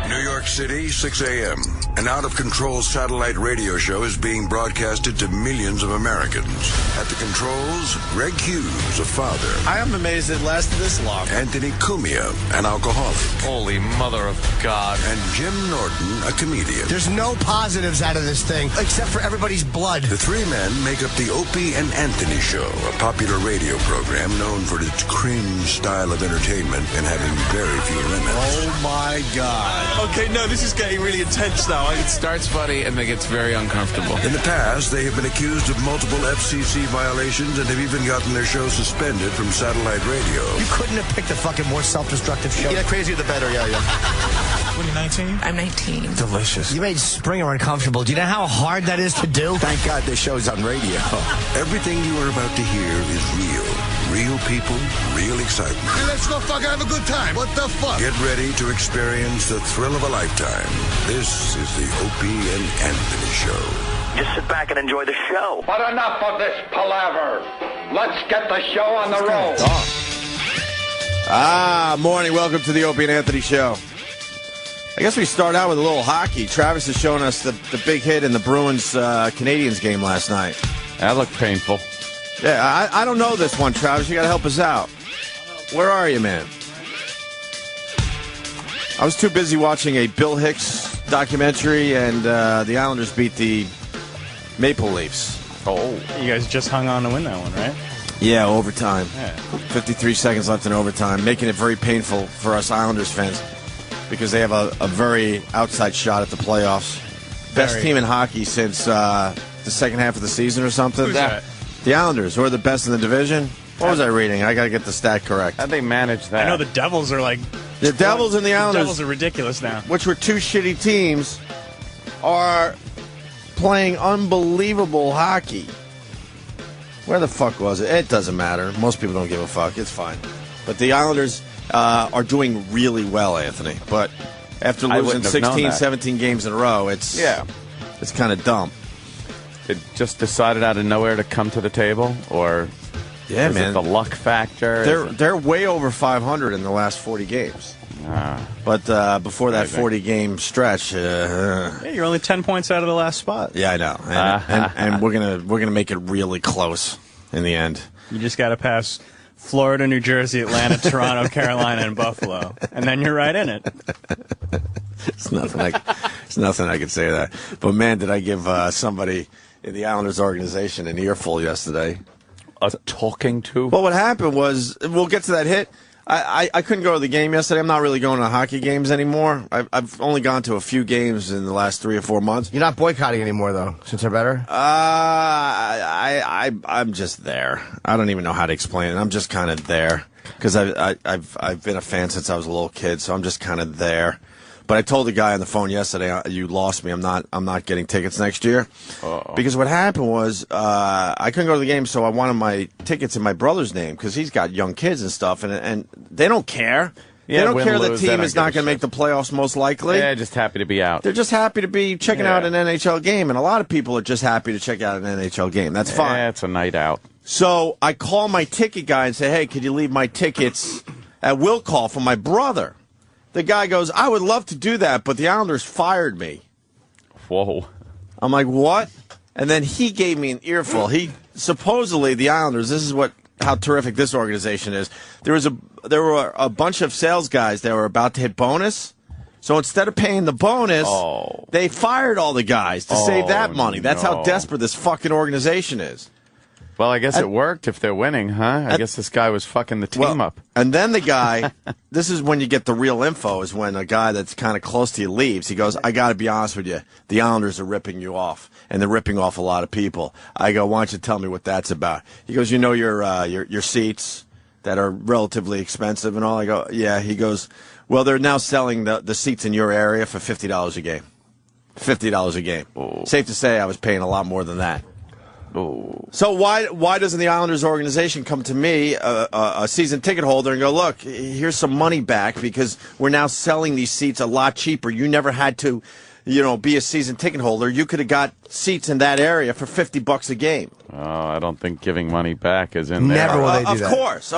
New York City, 6 a.m. An out-of-control satellite radio show is being broadcasted to millions of Americans. At the controls, Greg Hughes, a father. I am amazed it lasted this long. Anthony Cumia, an alcoholic. Holy mother of God. And Jim Norton, a comedian. There's no positives out of this thing, except for everybody's blood. The three men make up the Opie and Anthony Show, a popular radio program known for its cringe style of entertainment and having very few limits. Oh, my God. Okay, no, this is getting really intense now. It starts funny and then gets very uncomfortable. In the past, they have been accused of multiple FCC violations and have even gotten their show suspended from satellite radio. You couldn't have picked a fucking more self-destructive show. Yeah, crazier the better, yeah. What are you, 19? I'm 19. Delicious. You made Springer uncomfortable. Do you know how hard that is to do? Thank God this show's on radio. Everything you are about to hear is real. Real people, real excitement. Hey, let's go fucking have a good time. What the fuck? Get ready to experience the thrill of a lifetime. This is the Opie and Anthony Show. Just sit back and enjoy the show. But enough of this palaver. Let's get the show on the road. Morning. Welcome to the Opie and Anthony Show. I guess we start out with a little hockey. Travis is showing us the big hit in the Bruins-Canadiens game last night. That looked painful. Yeah, I don't know this one, Travis. You got to help us out. Where are you, man? I was too busy watching a Bill Hicks documentary, and the Islanders beat the Maple Leafs. Oh. You guys just hung on to win that one, right? Yeah, overtime. Yeah. 53 seconds left in overtime, making it very painful for us Islanders fans because they have a very outside shot at the playoffs. Best team in hockey since the second half of the season or something. Who's that? The Islanders, who are the best in the division. What was I reading? I got to get the stat correct. How'd they manage that? I know the Devils are like... The Devils and the Islanders, The Devils are ridiculous now. which were two shitty teams, are playing unbelievable hockey. Where the fuck was it? It doesn't matter. Most people don't give a fuck. It's fine. But the Islanders are doing really well, Anthony. But after losing 16, 17 games in a row, it's kind of dumb. It just decided out of nowhere to come to the table, or Yeah, is man. it the luck factor? They're way over 500 in the last 40 games. But before that 40-game stretch, Yeah, you're only 10 points out of the last spot. yeah, I know, and we're gonna make it really close in the end. You just got to pass Florida, New Jersey, Atlanta, Toronto, Carolina, and Buffalo, and then you're right in it. It's nothing I can say to that. But man, did I give somebody in the Islanders organization an earful yesterday. A talking to? Well, what happened was, we'll get to that hit. I couldn't go to the game yesterday. I'm not really going to hockey games anymore. I've only gone to a few games in the last 3 or 4 months. You're not boycotting anymore, though, since they're better? I'm just there. I don't even know how to explain it. I'm just kind of there because I've been a fan since I was a little kid, so I'm just kind of there. But I told the guy on the phone yesterday, you lost me. I'm not getting tickets next year. Uh-oh. Because what happened was I couldn't go to the game, so I wanted my tickets in my brother's name because he's got young kids and stuff, and they don't care. Yeah, they don't win, care lose, the they team don't is not give a going to make shit. the playoffs most likely. Yeah, just happy to be out. They're just happy to be checking Yeah. out an NHL game, and a lot of people are just happy to check out an NHL game. That's fine. Yeah, it's a night out. So I call my ticket guy and say, hey, could you leave my tickets at will call for my brother? The guy goes, I would love to do that, but the Islanders fired me. Whoa. I'm like, what? And then he gave me an earful. He supposedly the Islanders. This is how terrific this organization is. There were a bunch of sales guys that were about to hit bonus. So instead of paying the bonus, they fired all the guys to save that money. That's how desperate this fucking organization is. Well, I guess it worked if they're winning, huh? I guess this guy was fucking the team up. And then the guy, this is when you get the real info, is when a guy that's kind of close to you leaves. He goes, I got to be honest with you. The Islanders are ripping you off, and they're ripping off a lot of people. I go, why don't you tell me what that's about? He goes, you know your seats that are relatively expensive and all? I go, yeah. He goes, well, they're now selling the seats in your area for $50 a game. $50 a game. Oh. Safe to say I was paying a lot more than that. Oh. So why doesn't the Islanders organization come to me, a season ticket holder, and go, look, here's some money back because we're now selling these seats a lot cheaper. You never had to be a season ticket holder, you could have got seats in that area for $50 a game. Oh, I don't think giving money back is in there. Never will they do Of that. course.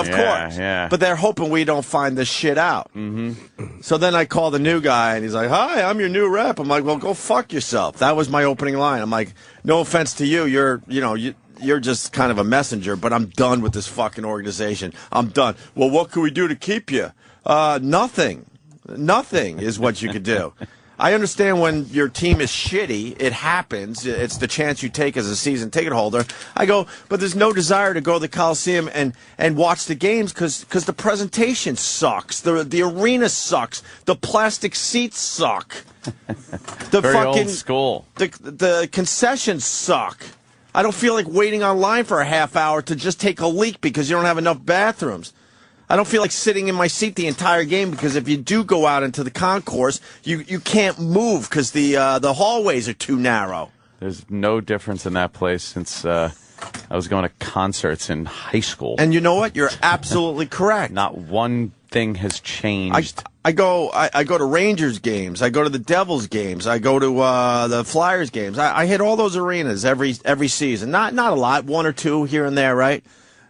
Yeah. But they're hoping we don't find this shit out. Mm-hmm. So then I call the new guy, and he's like, "Hi, I'm your new rep." I'm like, "Well, go fuck yourself." That was my opening line. I'm like, "No offense to you, you're just kind of a messenger, but I'm done with this fucking organization. I'm done." "Well, what can we do to keep you?" Nothing. Nothing is what you could do. I understand when your team is shitty, it happens. It's the chance you take as a season ticket holder. I go, but there's no desire to go to the Coliseum and watch the games because the presentation sucks. The arena sucks. The plastic seats suck. The Very fucking old school. The concessions suck. I don't feel like waiting online for a half hour to just take a leak because you don't have enough bathrooms. I don't feel like sitting in my seat the entire game because if you do go out into the concourse, you can't move because the hallways are too narrow. There's no difference in that place since I was going to concerts in high school. And you know what? You're absolutely correct. Not one thing has changed. I go to Rangers games. I go to the Devils games. I go to the Flyers games. I hit all those arenas every season. Not a lot, one or two here and there, right?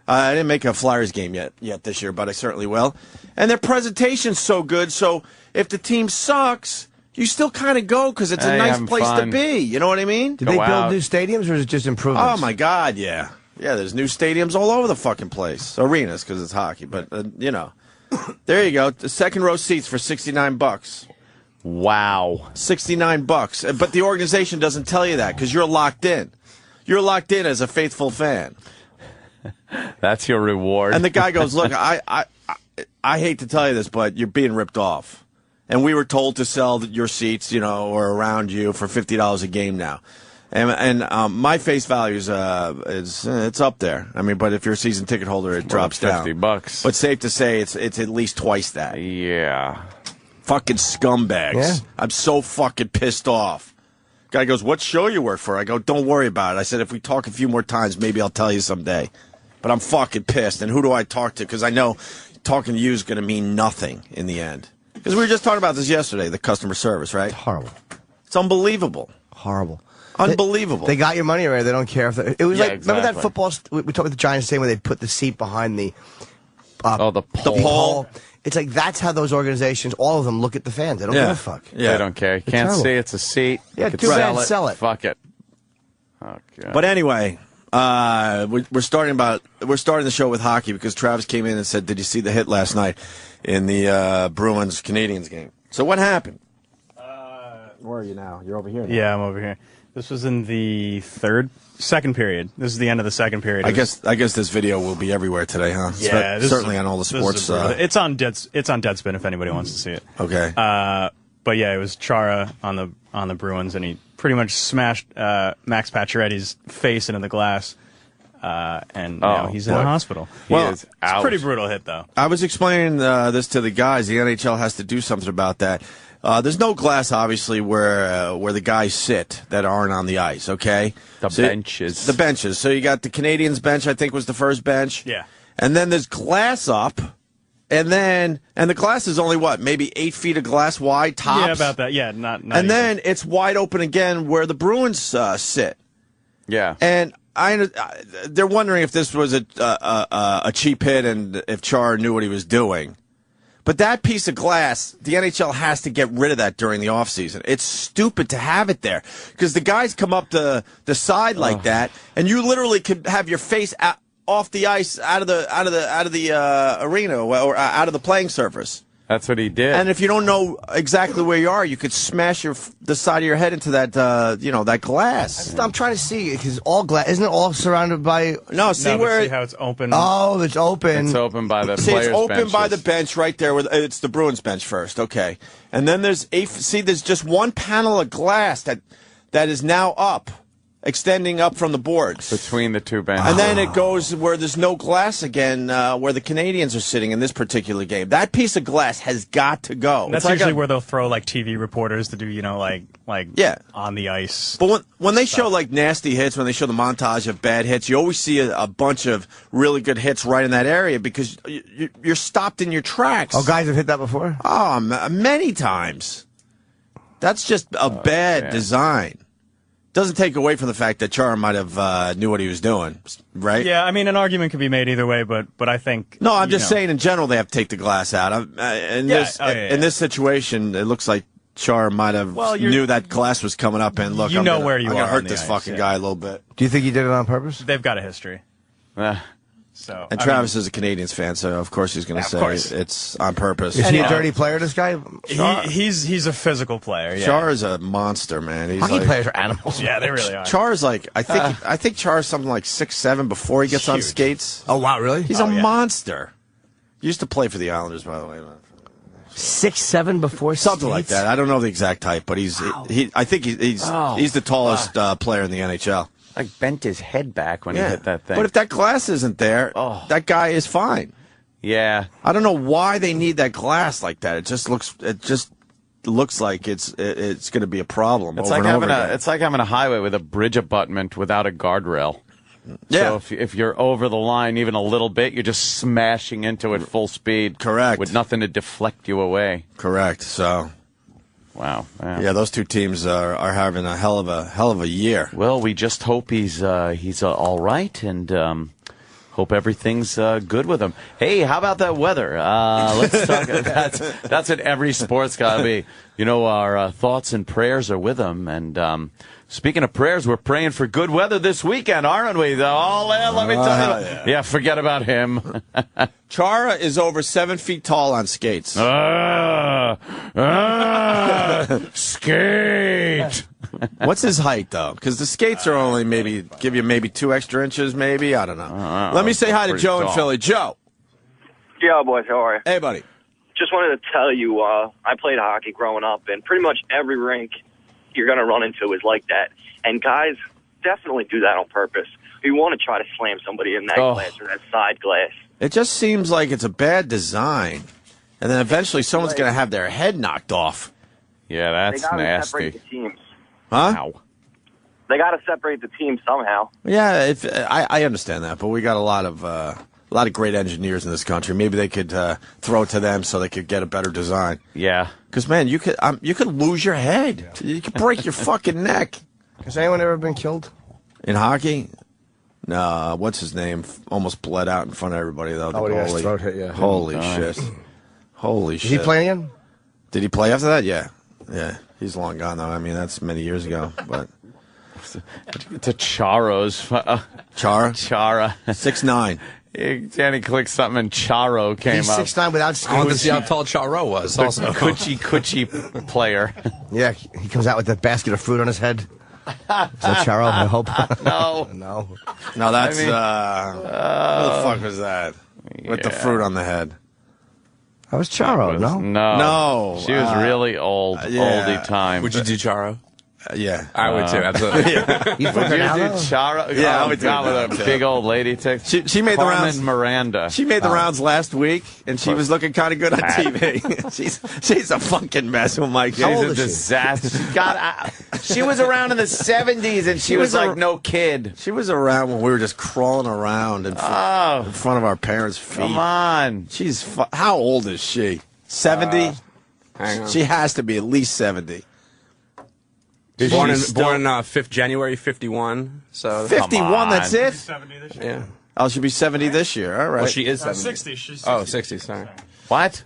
I didn't make a Flyers game yet this year, but I certainly will. And their presentation's so good, so if the team sucks, you still kind of go because it's a nice place to be. You know what I mean? Did they build new stadiums or is it just improvements? Oh, my God, yeah. Yeah, there's new stadiums all over the fucking place. Arenas because it's hockey, but, There you go. The second row seats for $69. Wow. $69. But the organization doesn't tell you that because you're locked in. You're locked in as a faithful fan. That's your reward. And the guy goes, "Look, I hate to tell you this, but you're being ripped off. And we were told to sell your seats, or around you for $50 a game now. And my face value is it's up there. I mean, but if you're a season ticket holder, it drops down. $50. But safe to say, it's at least twice that. Yeah. Fucking scumbags. Yeah. I'm so fucking pissed off. Guy goes, "What show you work for?" I go, "Don't worry about it." I said, "If we talk a few more times, maybe I'll tell you someday." But I'm fucking pissed. And who do I talk to? Because I know talking to you is going to mean nothing in the end. Because we were just talking about this yesterday, the customer service, right? Horrible. It's unbelievable. Horrible. Unbelievable. They got your money already. They don't care if it was like, exactly. remember that football, we talked with the Giants saying where they put the seat behind the the pole. It's like that's how those organizations, all of them, look at the fans. They don't give a fuck. Yeah. They don't care. You can't terrible. see it's a seat. Yeah, You could too bad. Sell it. Fuck it. Oh, God. But anyway, we're starting the show with hockey because Travis came in and said, "Did you see the hit last night in the Bruins-Canadiens game?" So what happened? Where are you now? You're over here now. Yeah, I'm over here. This was in the second period. This is the end of the second period. I guess this video will be everywhere today, huh? Yeah, certainly on all the sports. It's on Deadspin if anybody wants to see it. Okay. But yeah, it was Chara on the Bruins, and he pretty much smashed Max Pacioretty's face into the glass, and now he's in the hospital. It's a pretty brutal hit, though. I was explaining this to the guys. The NHL has to do something about that. There's no glass, obviously, where the guys sit that aren't on the ice, okay? Benches. The benches. So you got the Canadiens bench, I think was the first bench. Yeah. And then there's glass up. And the glass is only, maybe 8 feet of glass wide, tops? Yeah, about that. Yeah, not and even. then it's wide open again where the Bruins sit. Yeah. And they're wondering if this was a cheap hit and if Char knew what he was doing. But that piece of glass, the NHL has to get rid of that during the offseason. It's stupid to have it there because the guys come up the side like that, and you literally could have your face off the ice, out of the arena or out of the playing surface. That's what he did. And if you don't know exactly where you are, you could smash the side of your head into that that glass. I'm trying to see because all glass isn't it all surrounded by? No, see how it's open. Oh, it's open. It's open by the See, players' it's open benches. by the bench right there. It's the Bruins bench first, okay. And then there's there's just one panel of glass that is now up, extending up from the boards. Between the two benches. And then it goes where there's no glass again, where the Canadians are sitting in this particular game. That piece of glass has got to go. That's usually where they'll throw like TV reporters to do, on the ice. But when they show like nasty hits, when they show the montage of bad hits, you always see a bunch of really good hits right in that area because you're stopped in your tracks. Oh, guys have hit that before? Oh, many times. That's just a bad design. Doesn't take away from the fact that Chara might have knew what he was doing, right? Yeah, I mean, an argument could be made either way, but I think... No, I'm just saying in general they have to take the glass out. In this situation, it looks like Chara might have knew that glass was coming up and look, I'm going to hurt this fucking guy a little bit. Do you think he did it on purpose? They've got a history. So, and Travis is a Canadians fan, so of course he's going to say it's on purpose. Is he a dirty player, this guy? He's a physical player. Yeah. Chara's a monster, man. Hockey players are animals. Yeah, they really are. Chara's like, I think Chara's something like 6'7" before he gets on skates. Oh, wow, really? He's a monster. He used to play for the Islanders, by the way. 6'7" before something skates? like that. I don't know the exact height, but I think he's the tallest player in the NHL. Like bent his head back when he hit that thing. But if that glass isn't there, that guy is fine. Yeah. I don't know why they need that glass like that. It just looks like it's going to be a problem. It's over like and over it's like having a highway with a bridge abutment without a guardrail. Yeah. So if you're over the line even a little bit, you're just smashing into it full speed. Correct. With nothing to deflect you away. Correct. So. Wow. Yeah, those two teams are having a hell of a year. Well, we just hope he's all right and hope everything's good with him. Hey, how about that weather? Let's talk. That's what every sport's got to be. You know, our thoughts and prayers are with him. And speaking of prayers, we're praying for good weather this weekend, aren't we? Let me tell you. Yeah, forget about him. Chara is over 7 feet tall on skates. Skate. What's his height, though? Because the skates are only give you 2 extra inches, maybe. I don't know. Let me say hi to Joe in Philly. Joe. Yo, boys, how are you? Hey, buddy. Just wanted to tell you, I played hockey growing up, and pretty much every rink you're going to run into is like that. And guys definitely do that on purpose. You want to try to slam somebody in that glass or that side glass. It just seems like it's a bad design. And then eventually someone's going to have their head knocked off. Yeah, that's nasty. They got to separate the teams. Huh? Ow. They got to separate the teams somehow. Yeah, I understand that, but we got a lot of great engineers in this country. Maybe they could throw it to them so they could get a better design. Yeah. Because, man, you could lose your head. You could break your fucking neck. Has anyone ever been killed? In hockey? No, what's his name? Almost bled out in front of everybody, though. Oh, yeah, his throat hit, yeah. Holy shit. Holy shit. Did he play again? Did he play after that? Yeah. Yeah. He's long gone, though. I mean, that's many years ago. But to Charo's. Chara? Chara. 6'9". Danny clicked something and Charo came He's up. 6'9" without skates. I want to see how tall Charo was. Also, Coochie player. Yeah, he comes out with a basket of fruit on his head. Is that Charo? I hope. No. No, that's what the fuck was that? With the fruit on the head. That was Charo, no? No. She was really old, oldie time. would you do Charo? Yeah. I would too, absolutely. You Would you do Charo? Yeah, I oh, would do God, that, with a too. big old lady tick. She made the rounds. Carmen Miranda. She made the rounds last week, and she was looking kind of good on TV. she's a fucking mess. Oh my She's God. a disaster. She was around in the 70s, and she was like no kid. She was around when we were just crawling around in front of our parents' feet. Come on. She's how old is she? 70? She has to be at least 70. Born 5th January 51. So 51. That's it. 70 this year. yeah. Oh, she'll be 70 this year. All right. Well, she is 70. 60. She's 60. Oh, 60. Sorry. What?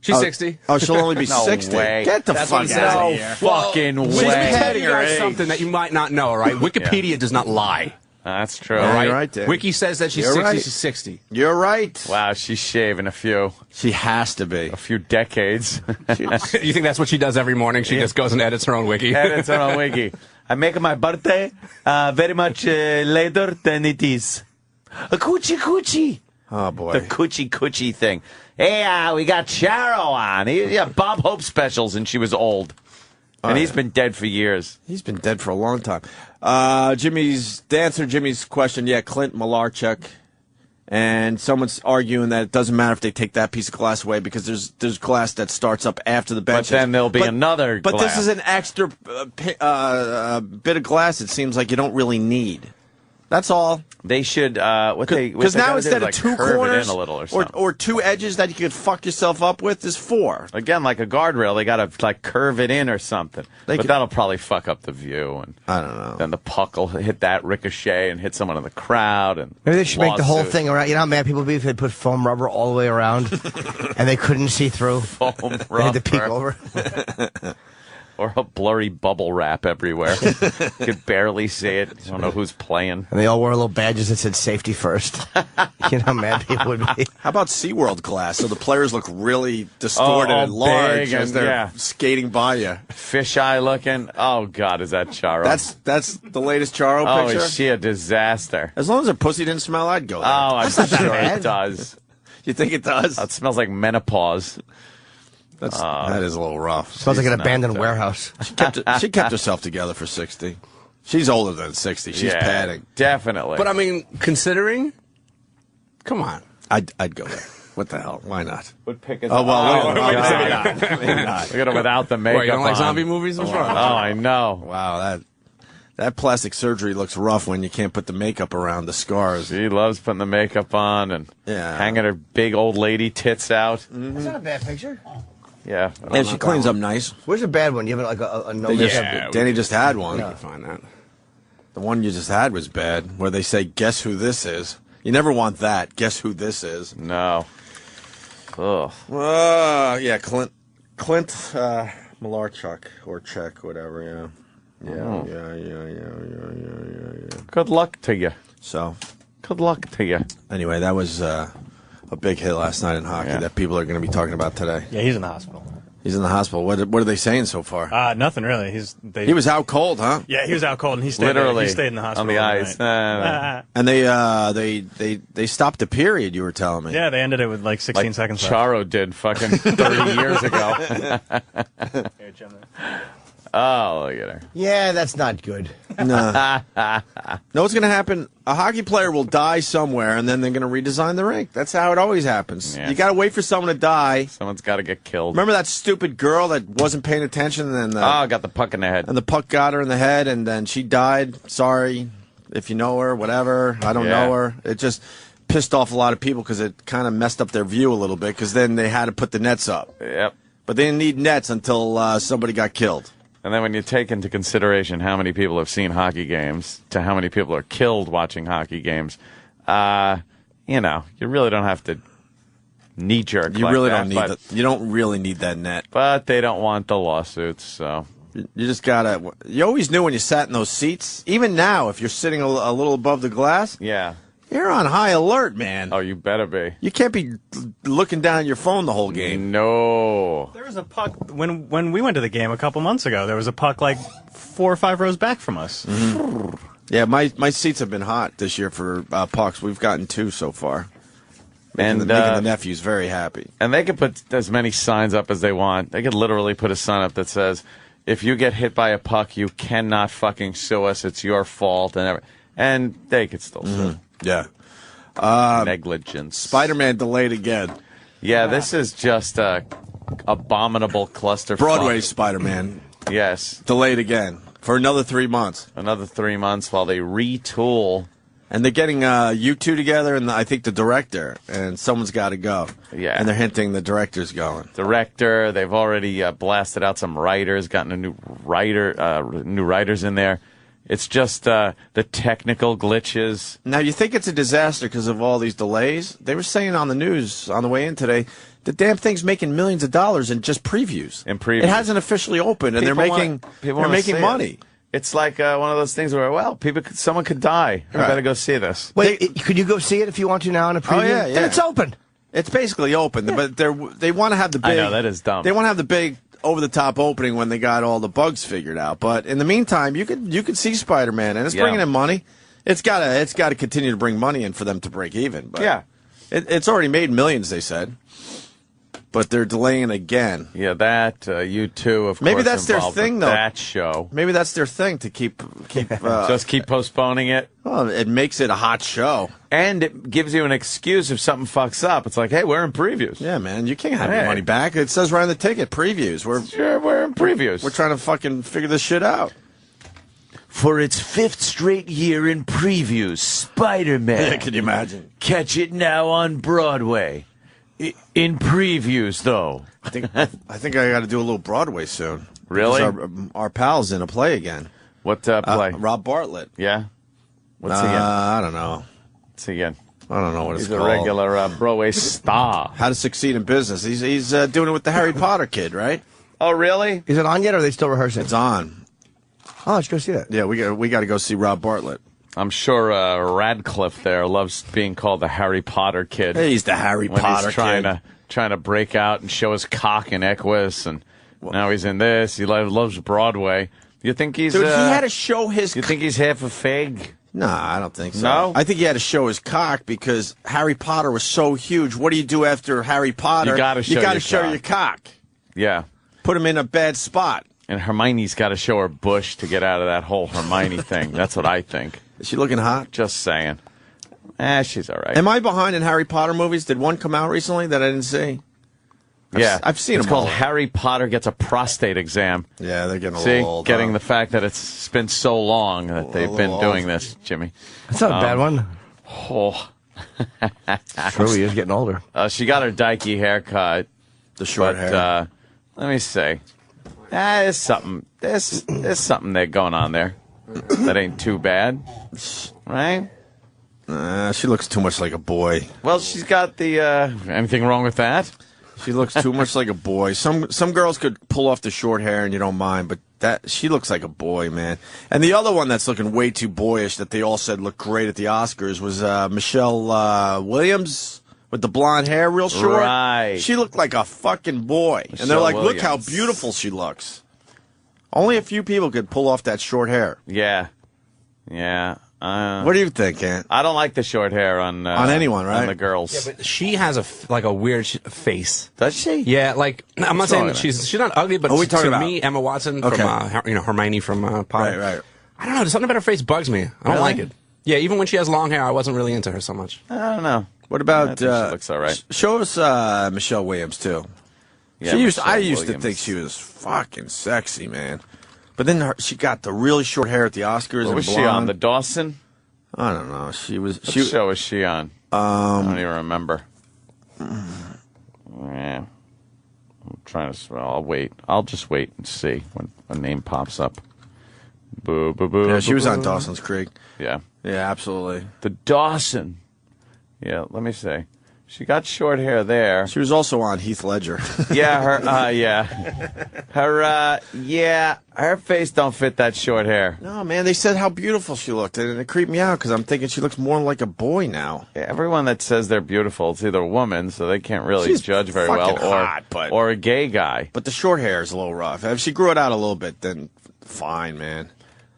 She's 60. Oh, she'll only be No 60. way. Get the That's fuck what I'm out saying. of here. Fucking Let me way. tell you guys something that you might not know, all right? Wikipedia does not lie. That's true. Yeah, All right? you're right, Dave. Wiki says that she's You're 60. right. She's 60. You're right. Wow, she's shaving a few She has to be. decades. You think that's what she does every morning? She just goes and edits her own wiki. Edits on a wiki. I make my birthday very much later than it is. A coochie. Oh, boy. The coochie thing. Hey, we got Charo on. Bob Hope specials, and she was old. And he's been dead for years. He's been dead for a long time. To answer Jimmy's question, yeah, Clint Malarchuk. And someone's arguing that it doesn't matter if they take that piece of glass away because there's glass that starts up after the bench. But then there'll be another But glass. this is an extra bit of glass it seems like you don't really need. That's all. They should because now instead of two corners a little or, or two edges that you could fuck yourself up with, there's 4. Again, like a guardrail, they got to like curve it in or something. But could, that'll probably fuck up the view, and I don't know. Then the puck will hit that ricochet and hit someone in the crowd. And maybe they should make the whole thing around. You know how mad people would be if they put foam rubber all the way around and they couldn't see through. Foam rubber. They had to peek over. Or a blurry bubble wrap everywhere. You could barely see it. You don't know who's playing. And they all wore little badges that said safety first. You know how mad people would be. How about SeaWorld glass? So the players look really distorted and large as they're skating by you. Fisheye looking. Oh, God, is that Charo? That's the latest Charo picture? Oh, is she a disaster? As long as her pussy didn't smell, I'd go there. Oh, I'm sure it does. You think it does? It smells like menopause. That is a little rough. Smells like an abandoned warehouse. She kept herself together for 60. She's older than 60. She's padding. Definitely. But I mean, considering, come on. I'd go there. What the hell? Why not? Would pick it well, maybe not. Look at it without the makeup. You don't like on. zombie movies? What's wrong? Oh, I know. Wow, that plastic surgery looks rough when you can't put the makeup around the scars. She loves putting the makeup on and hanging her big old lady tits out. Mm-hmm. That's not a bad picture. Yeah. And she cleans up nice. Where's a bad one? You have like a no makeup? Danny just had one. We can find that. The one you just had was bad, where they say, guess who this is? You never want that. Guess who this is? No. Ugh. Yeah, Clint Malarchuk or Czech, whatever, yeah. Yeah. Good luck to you. So, good luck to you. Anyway, that was a big hit last night in hockey that people are going to be talking about today. Yeah, he's in the hospital. He's in the hospital. What are they saying so far? Nothing really. He was out cold, huh? Yeah, he was out cold, and he stayed literally he stayed in the hospital on the ice. And they stopped the period. You were telling me. Yeah, they ended it with like 16 seconds left. Charo did fucking 30 years ago. Here, Jim. Oh, look at her. Yeah, that's not good. No. Know what's going to happen? A hockey player will die somewhere, and then they're going to redesign the rink. That's how it always happens. Yeah. You got to wait for someone to die. Someone's got to get killed. Remember that stupid girl that wasn't paying attention? And got the puck in the head. And the puck got her in the head, and then she died. Sorry if you know her, whatever. I don't know her. It just pissed off a lot of people because it kind of messed up their view a little bit because then they had to put the nets up. Yep. But they didn't need nets until somebody got killed. And then when you take into consideration how many people have seen hockey games to how many people are killed watching hockey games, you really don't have to knee-jerk You like really that, don't need you don't really need that net. But they don't want the lawsuits, so... You just gotta... You always knew when you sat in those seats, even now, if you're sitting a little above the glass... Yeah. You're on high alert, man. Oh, you better be. You can't be looking down at your phone the whole game. No. There was a puck when we went to the game a couple months ago. There was a puck like 4 or 5 rows back from us. Mm-hmm. Yeah, my seats have been hot this year for pucks. We've gotten 2 so far. Making the nephews very happy. And they could put as many signs up as they want. They could literally put a sign up that says, if you get hit by a puck, you cannot fucking sue us. It's your fault. And they could still sue. Yeah. Negligence. Spider-Man delayed again. Yeah, this is just a abominable clusterfuck. Broadway Spider-Man. Yes. Delayed again for another 3 months. Another 3 months while they retool. And they're getting you two together and I think the director. And someone's got to go. Yeah. And they're hinting the director's going. Director. They've already blasted out some writers, gotten a new writers in there. It's just the technical glitches. Now, you think it's a disaster because of all these delays? They were saying on the news on the way in today, the damn thing's making millions of dollars in just previews. It hasn't officially opened, and they're making money. It's like one of those things where, someone could die. I better go see this. Wait, could you go see it if you want to now in a preview? Oh, yeah. Then it's open. It's basically open, but they want to have the big... I know, that is dumb. They want to have the big... over-the-top opening when they got all the bugs figured out. But in the meantime, you could see Spider-Man, and it's bringing in money. It's got to continue to bring money in for them to break even. But yeah. It's already made millions, they said. But they're delaying again. Yeah, that, U2, of course, maybe that's their thing, though. That show. Maybe that's their thing, to keep just keep postponing it. Well, it makes it a hot show. And it gives you an excuse if something fucks up. It's like, hey, we're in previews. Yeah, man, you can't have your money back. It says right on the ticket, previews. We're in previews. We're trying to fucking figure this shit out. for its 5th straight year in previews, Spider-Man. Yeah, can you imagine? Catch it now on Broadway. In previews, though. I think I got to do a little Broadway soon. Really? Our pal's in a play again. What play? Rob Bartlett. Yeah. What's he in? I don't know. What's he in? I don't know what it's He's called. a regular Broadway star. How to Succeed in Business. He's doing it with the Harry Potter kid, right? Oh, really? Is it on yet, or are they still rehearsing? It's on. Oh, let's go see that. Yeah, we got to go see Rob Bartlett. I'm sure Radcliffe there loves being called the Harry Potter kid. He's the Harry when Potter he's trying kid. trying to break out and show his cock in Equus, and now he's in this. He loves Broadway. You think he's? Dude, he had to show his. You think he's half a fag? Nah, I don't think so. No? I think he had to show his cock because Harry Potter was so huge. What do you do after Harry Potter? You gotta show show your cock. Yeah. Put him in a bad spot. And Hermione's got to show her bush to get out of that whole Hermione thing. That's what I think. Is she looking hot? Just saying. She's all right. Am I behind in Harry Potter movies? Did one come out recently that I didn't see? I've seen It's them all. called Harry Potter Gets a Prostate Exam. Yeah, they're getting a See, little old. getting huh? the fact that it's been so long that they've been little doing old. this, Jimmy. That's not a bad one. Oh. True, he is getting older. She got her dykey haircut. The short hair. Let me see. There's something. There's something there going on there. That ain't too bad, right? She looks too much like a boy. Well, she's got the. Anything wrong with that? She looks too much like a boy. Some girls could pull off the short hair and you don't mind, but she looks like a boy, man. And the other one that's looking way too boyish that they all said looked great at the Oscars was Michelle Williams with the blonde hair, real short. Right. She looked like a fucking boy. Michelle and they're like, Williams. look how beautiful she looks. Only a few people could pull off that short hair. Yeah. What do you think, Ant? I don't like the short hair on anyone, right? On the girls. Yeah, but she has a weird face. Does she? Yeah, like I'm not saying that she's not ugly, but Who are we talking to about? me, Emma Watson Okay. from Hermione from Potter. Right. I don't know. Something about her face bugs me. I don't Really? like it. Yeah, even when she has long hair, I wasn't really into her so much. I don't know. What about I think she looks all right. Show us Michelle Williams too. Yeah, I Michelle used to Williams. think she was fucking sexy, man. But then she got the really short hair at the Oscars. What and was she blonde. on? The Dawson? I don't know. She was. What show was she on? I don't even remember. Yeah. I'm trying to. I'll wait. I'll just wait and see when a name pops up. Boo, boo, boo. Yeah, she boo, was on boo. Dawson's Creek. Yeah. Yeah, absolutely. The Dawson. Yeah, let me see. She got short hair there. She was also on Heath Ledger. Yeah, her face don't fit that short hair. No, man, they said how beautiful she looked, and it creeped me out because I'm thinking she looks more like a boy now. Everyone that says they're beautiful, it's either a woman, so they can't really She's judge very well, fucking hot, or a gay guy. But the short hair is a little rough. If she grew it out a little bit, then fine, man.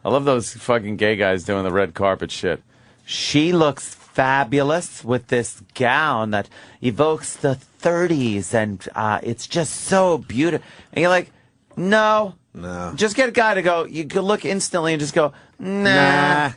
I love those fucking gay guys doing the red carpet shit. She looks fabulous with this gown that evokes the 30s, and it's just so beautiful. And you're like, no. Just get a guy to go, you could look instantly and just go, nah,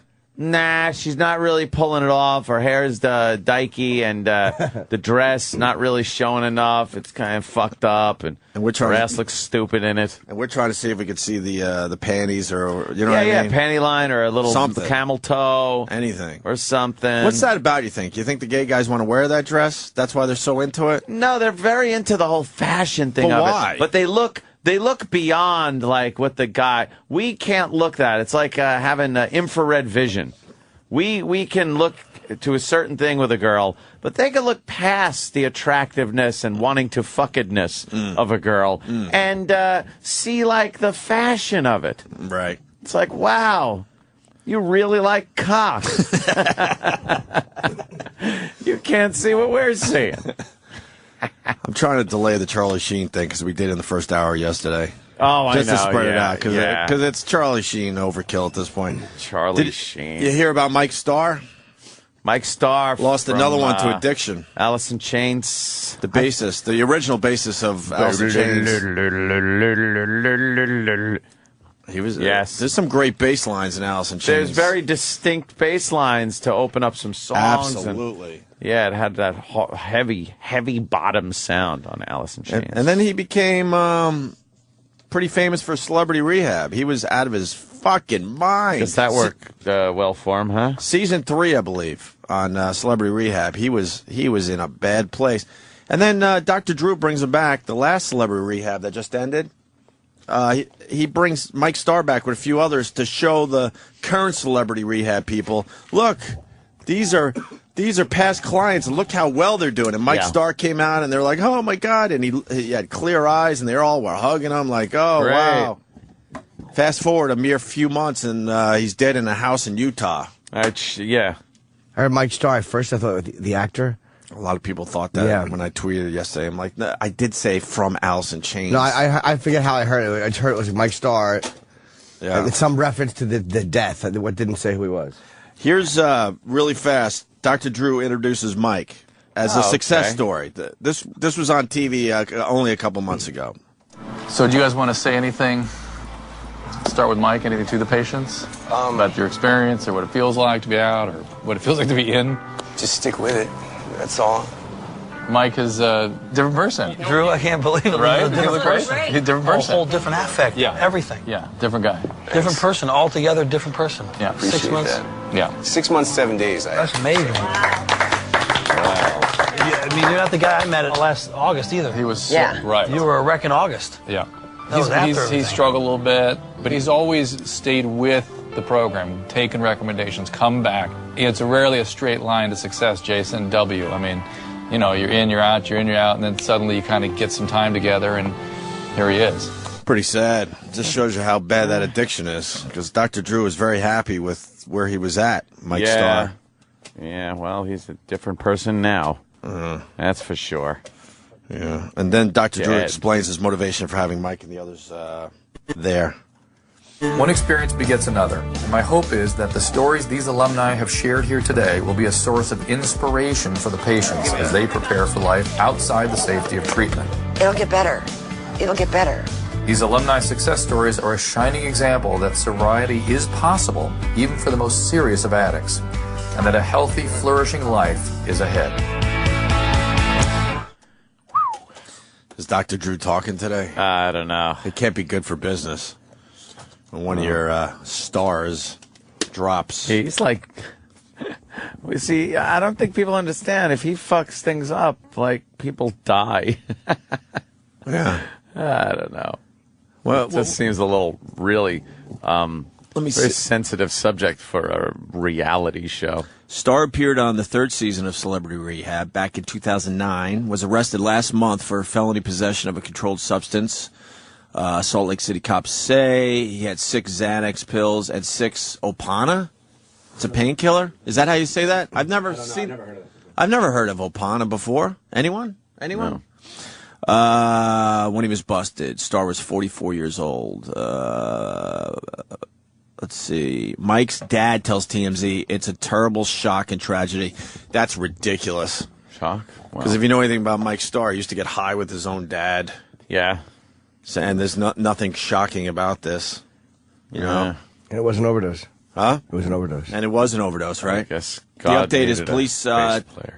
she's not really pulling it off. Her hair's dykey, and the dress not really showing enough. It's kind of fucked up, and we're trying her to- ass looks stupid in it. And we're trying to see if we could see the panties or you know what I mean? Panty line or a little Something. camel toe. Anything. Or something. What's that about, you think? You think the gay guys want to wear that dress? That's why they're so into it? No, they're very into the whole fashion thing But of why? it. But they look beyond like what the guy. We can't look that. It's like having infrared vision. We can look to a certain thing with a girl, but they can look past the attractiveness and wanting to fuckedness of a girl and see like the fashion of it. Right. It's like, wow, you really like cock. You can't see what we're seeing. I'm trying to delay the Charlie Sheen thing because we did in the first hour yesterday. Oh, I know. Just to spread it yeah, out because yeah. it's Charlie Sheen overkill at this point. Charlie Sheen. You hear about Mike Starr? Mike Starr Lost from, another one to addiction. Alice in Chains. The bassist, the original bassist of Alice in Chains. He was. Yes. There's some great bass lines in Alice in Chains. There's very distinct bass lines to open up some songs. Absolutely. Yeah, it had that heavy bottom sound on Alice in Chains. And then he became pretty famous for Celebrity Rehab. He was out of his fucking mind. Does that work well for him, huh? Season 3, I believe, on Celebrity Rehab. He was in a bad place. And then Dr. Drew brings him back, the last Celebrity Rehab that just ended. He brings Mike Starr back with a few others to show the current Celebrity Rehab people, look, these are past clients, and look how well they're doing. And Mike Starr came out, and they're like, oh, my God. And he had clear eyes, and they all were hugging him like, oh, Great. wow. Fast forward a mere few months, and he's dead in a house in Utah. Yeah. I heard Mike Starr at first. I thought the actor. A lot of people thought that when I tweeted yesterday. I'm like, no, I did say from Alice in Chains. No, I forget how I heard it. I heard it was Mike Starr. Yeah. It's some reference to the death. What didn't say who he was. Here's really fast. Dr. Drew introduces Mike as a success story. This was on TV only a couple months ago. So do you guys want to say anything? Start with Mike. Anything to the patients about your experience or what it feels like to be out or what it feels like to be in? Just stick with it. That's all. Mike is a different person. Drew, I can't believe it. Right? He's a different person. He's a different person. A whole different affect. Yeah. Everything. Yeah. Different guy. Different person. Altogether different person. Yeah. 6 months. That. Yeah. 6 months, 7 days. That's amazing. Wow. I mean, you're not the guy I met last August either. He was right. You were a wreck in August. Yeah. He's struggled a little bit, but he's always stayed with the program, taken recommendations, come back. It's rarely a straight line to success, Jason W. I mean, you know, you're in, you're out, and then suddenly you kind of get some time together, and here he is. Pretty sad. Just shows you how bad that addiction is. Because Dr. Drew was very happy with where he was at, Mike Starr. Yeah, well, he's a different person now. That's for sure. Yeah. And then Dr. Drew explains his motivation for having Mike and the others there. One experience begets another. My hope is that the stories these alumni have shared here today will be a source of inspiration for the patients as they prepare for life outside the safety of treatment. It'll get better. It'll get better. These alumni success stories are a shining example that sobriety is possible, even for the most serious of addicts, and that a healthy, flourishing life is ahead. Is Dr. Drew talking today? I don't know. It can't be good for business when one of your stars drops. He's like, we see, I don't think people understand. If he fucks things up, like, people die. Yeah. I don't know. Well, it just seems a little really very sensitive subject for a reality show. Starr appeared on the third season of Celebrity Rehab back in 2009, was arrested last month for felony possession of a controlled substance. Salt Lake City cops say he had 6 Xanax pills and 6 Opana. It's a painkiller. Is that how you say that? I've never heard of that. I've never heard of Opana before. Anyone? No. When he was busted, Starr was 44 years old. Let's see. Mike's dad tells TMZ it's a terrible shock and tragedy. That's ridiculous. Shock? Because if you know anything about Mike Starr, he used to get high with his own dad. Yeah. So, and there's nothing shocking about this. You know? And it was an overdose. Huh? It was an overdose. And it was an overdose, right? I guess God the update is police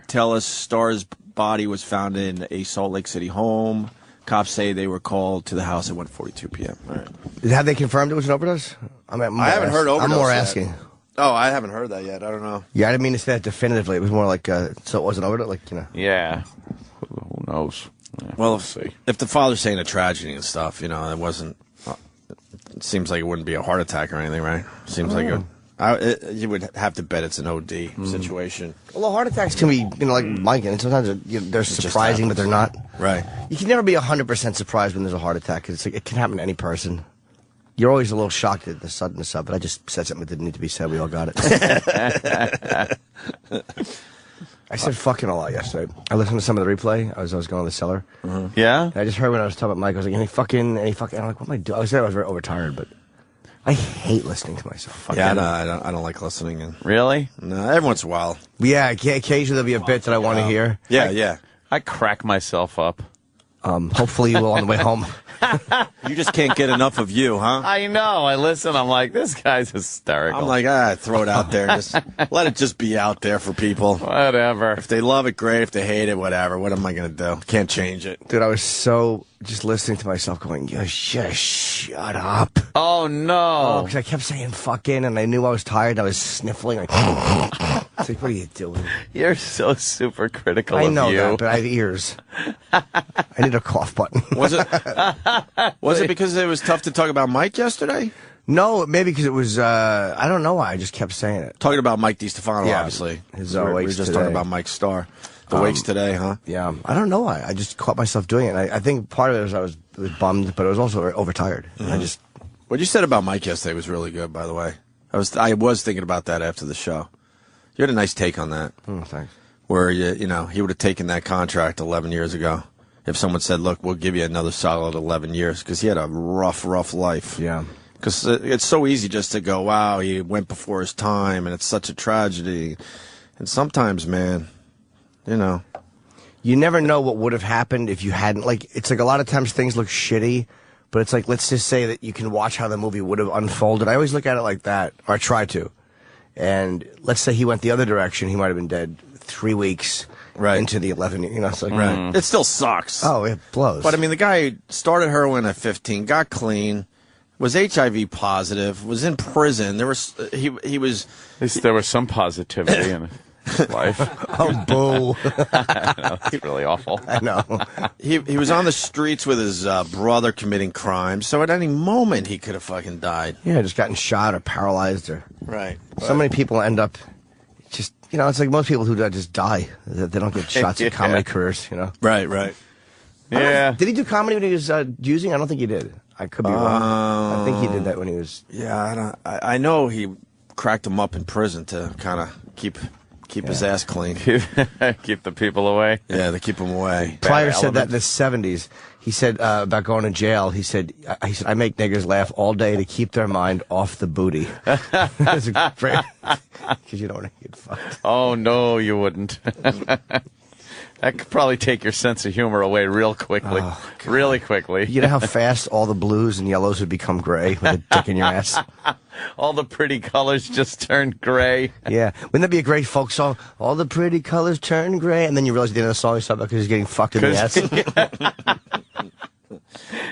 tell us Starr's body was found in a Salt Lake City home. Cops say they were called to the house at 1:42 p.m. All right. Have they confirmed it was an overdose? I haven't heard overdose. I'm more yet. asking. Oh, I haven't heard that yet. I don't know. Yeah, I didn't mean to say that definitively. It was more like, so it was an overdose? Like, you know. Yeah. Who knows? Yeah, well, if the father's saying a tragedy and stuff, you know, it wasn't. It seems like it wouldn't be a heart attack or anything, right? Seems like you would have to bet it's an OD situation. Well, heart attacks can be, you know, like Mike, and sometimes they're surprising, but they're not. Right. You can never be 100% surprised when there's a heart attack. It's like, it can happen to any person. You're always a little shocked at the suddenness of it. I just said something that didn't need to be said. We all got it. I said fucking a lot yesterday. I listened to some of the replay. I was going to the cellar. Yeah? And I just heard when I was talking about Mike, I was like, any fucking. I'm like, what am I doing? I was very overtired, but I hate listening to myself. Yeah, no, I don't like listening. Really? No, every once in a while. Yeah, occasionally there'll be a bit that I want to hear. Yeah. I crack myself up. Hopefully you will on the way home. You just can't get enough of you, huh? I know. I listen. I'm like, this guy's hysterical. I'm like, throw it out there. Just let it just be out there for people. Whatever. If they love it, great. If they hate it, whatever. What am I going to do? Can't change it. Dude, I was so just listening to myself going, just shut up. Oh, Oh, no. Because I kept saying fucking, and I knew I was tired. I was sniffling. Like, it's like, what are you doing? You're so super critical I of know you. that, but I have ears. I need a cough button. Was it because it was tough to talk about Mike yesterday? No, maybe because it was, I don't know why. I just kept saying it. Talking about Mike DiStefano, Yeah, obviously. his, we were wakes just today. talking about Mike Starr. The wakes today, huh? Yeah, I don't know why. I just caught myself doing it. I think part of it was I was bummed, but I was also overtired. What you said about Mike yesterday was really good, by the way. I was thinking about that after the show. You had a nice take on that. Oh, thanks. Where he would have taken that contract 11 years ago if someone said, "Look, we'll give you another solid 11 years," because he had a rough life. Yeah. Because it's so easy just to go, "Wow, he went before his time, and it's such a tragedy." And sometimes, man, you never know what would have happened if you hadn't. Like, it's like a lot of times things look shitty, but it's like, let's just say that you can watch how the movie would have unfolded. I always look at it like that, or I try to. And let's say he went the other direction, he might have been dead 3 weeks into the 11. It's like, It still sucks. Oh, it blows. But I mean, the guy started heroin at 15, got clean, was HIV positive, was in prison. There was he was. At least there was some positivity in his life. Oh, boo! It's really awful. I know. He was on the streets with his brother committing crimes, so at any moment he could have fucking died. Yeah, just gotten shot or paralyzed or. Right. So many people end up just, it's like most people who die just die. They don't get shots at comedy careers, Right. Yeah. Did he do comedy when he was using? I don't think he did. I could be wrong. I think he did that when he was. Yeah, I know he cracked him up in prison to kind of keep his ass clean. Keep the people away. Yeah, to keep him away. Pryor said that in the 70s. He said about going to jail. He said, I make niggers laugh all day to keep their mind off the booty. Because you don't want to get fucked. Oh, no, you wouldn't. That could probably take your sense of humor away real quickly. Oh, really quickly. You know how fast all the blues and yellows would become gray with a dick in your ass? All the pretty colors just turned gray. Yeah. Wouldn't that be a great folk song? All the pretty colors turn gray. And then you realize at the end of the song, it's about because he's getting fucked in the ass.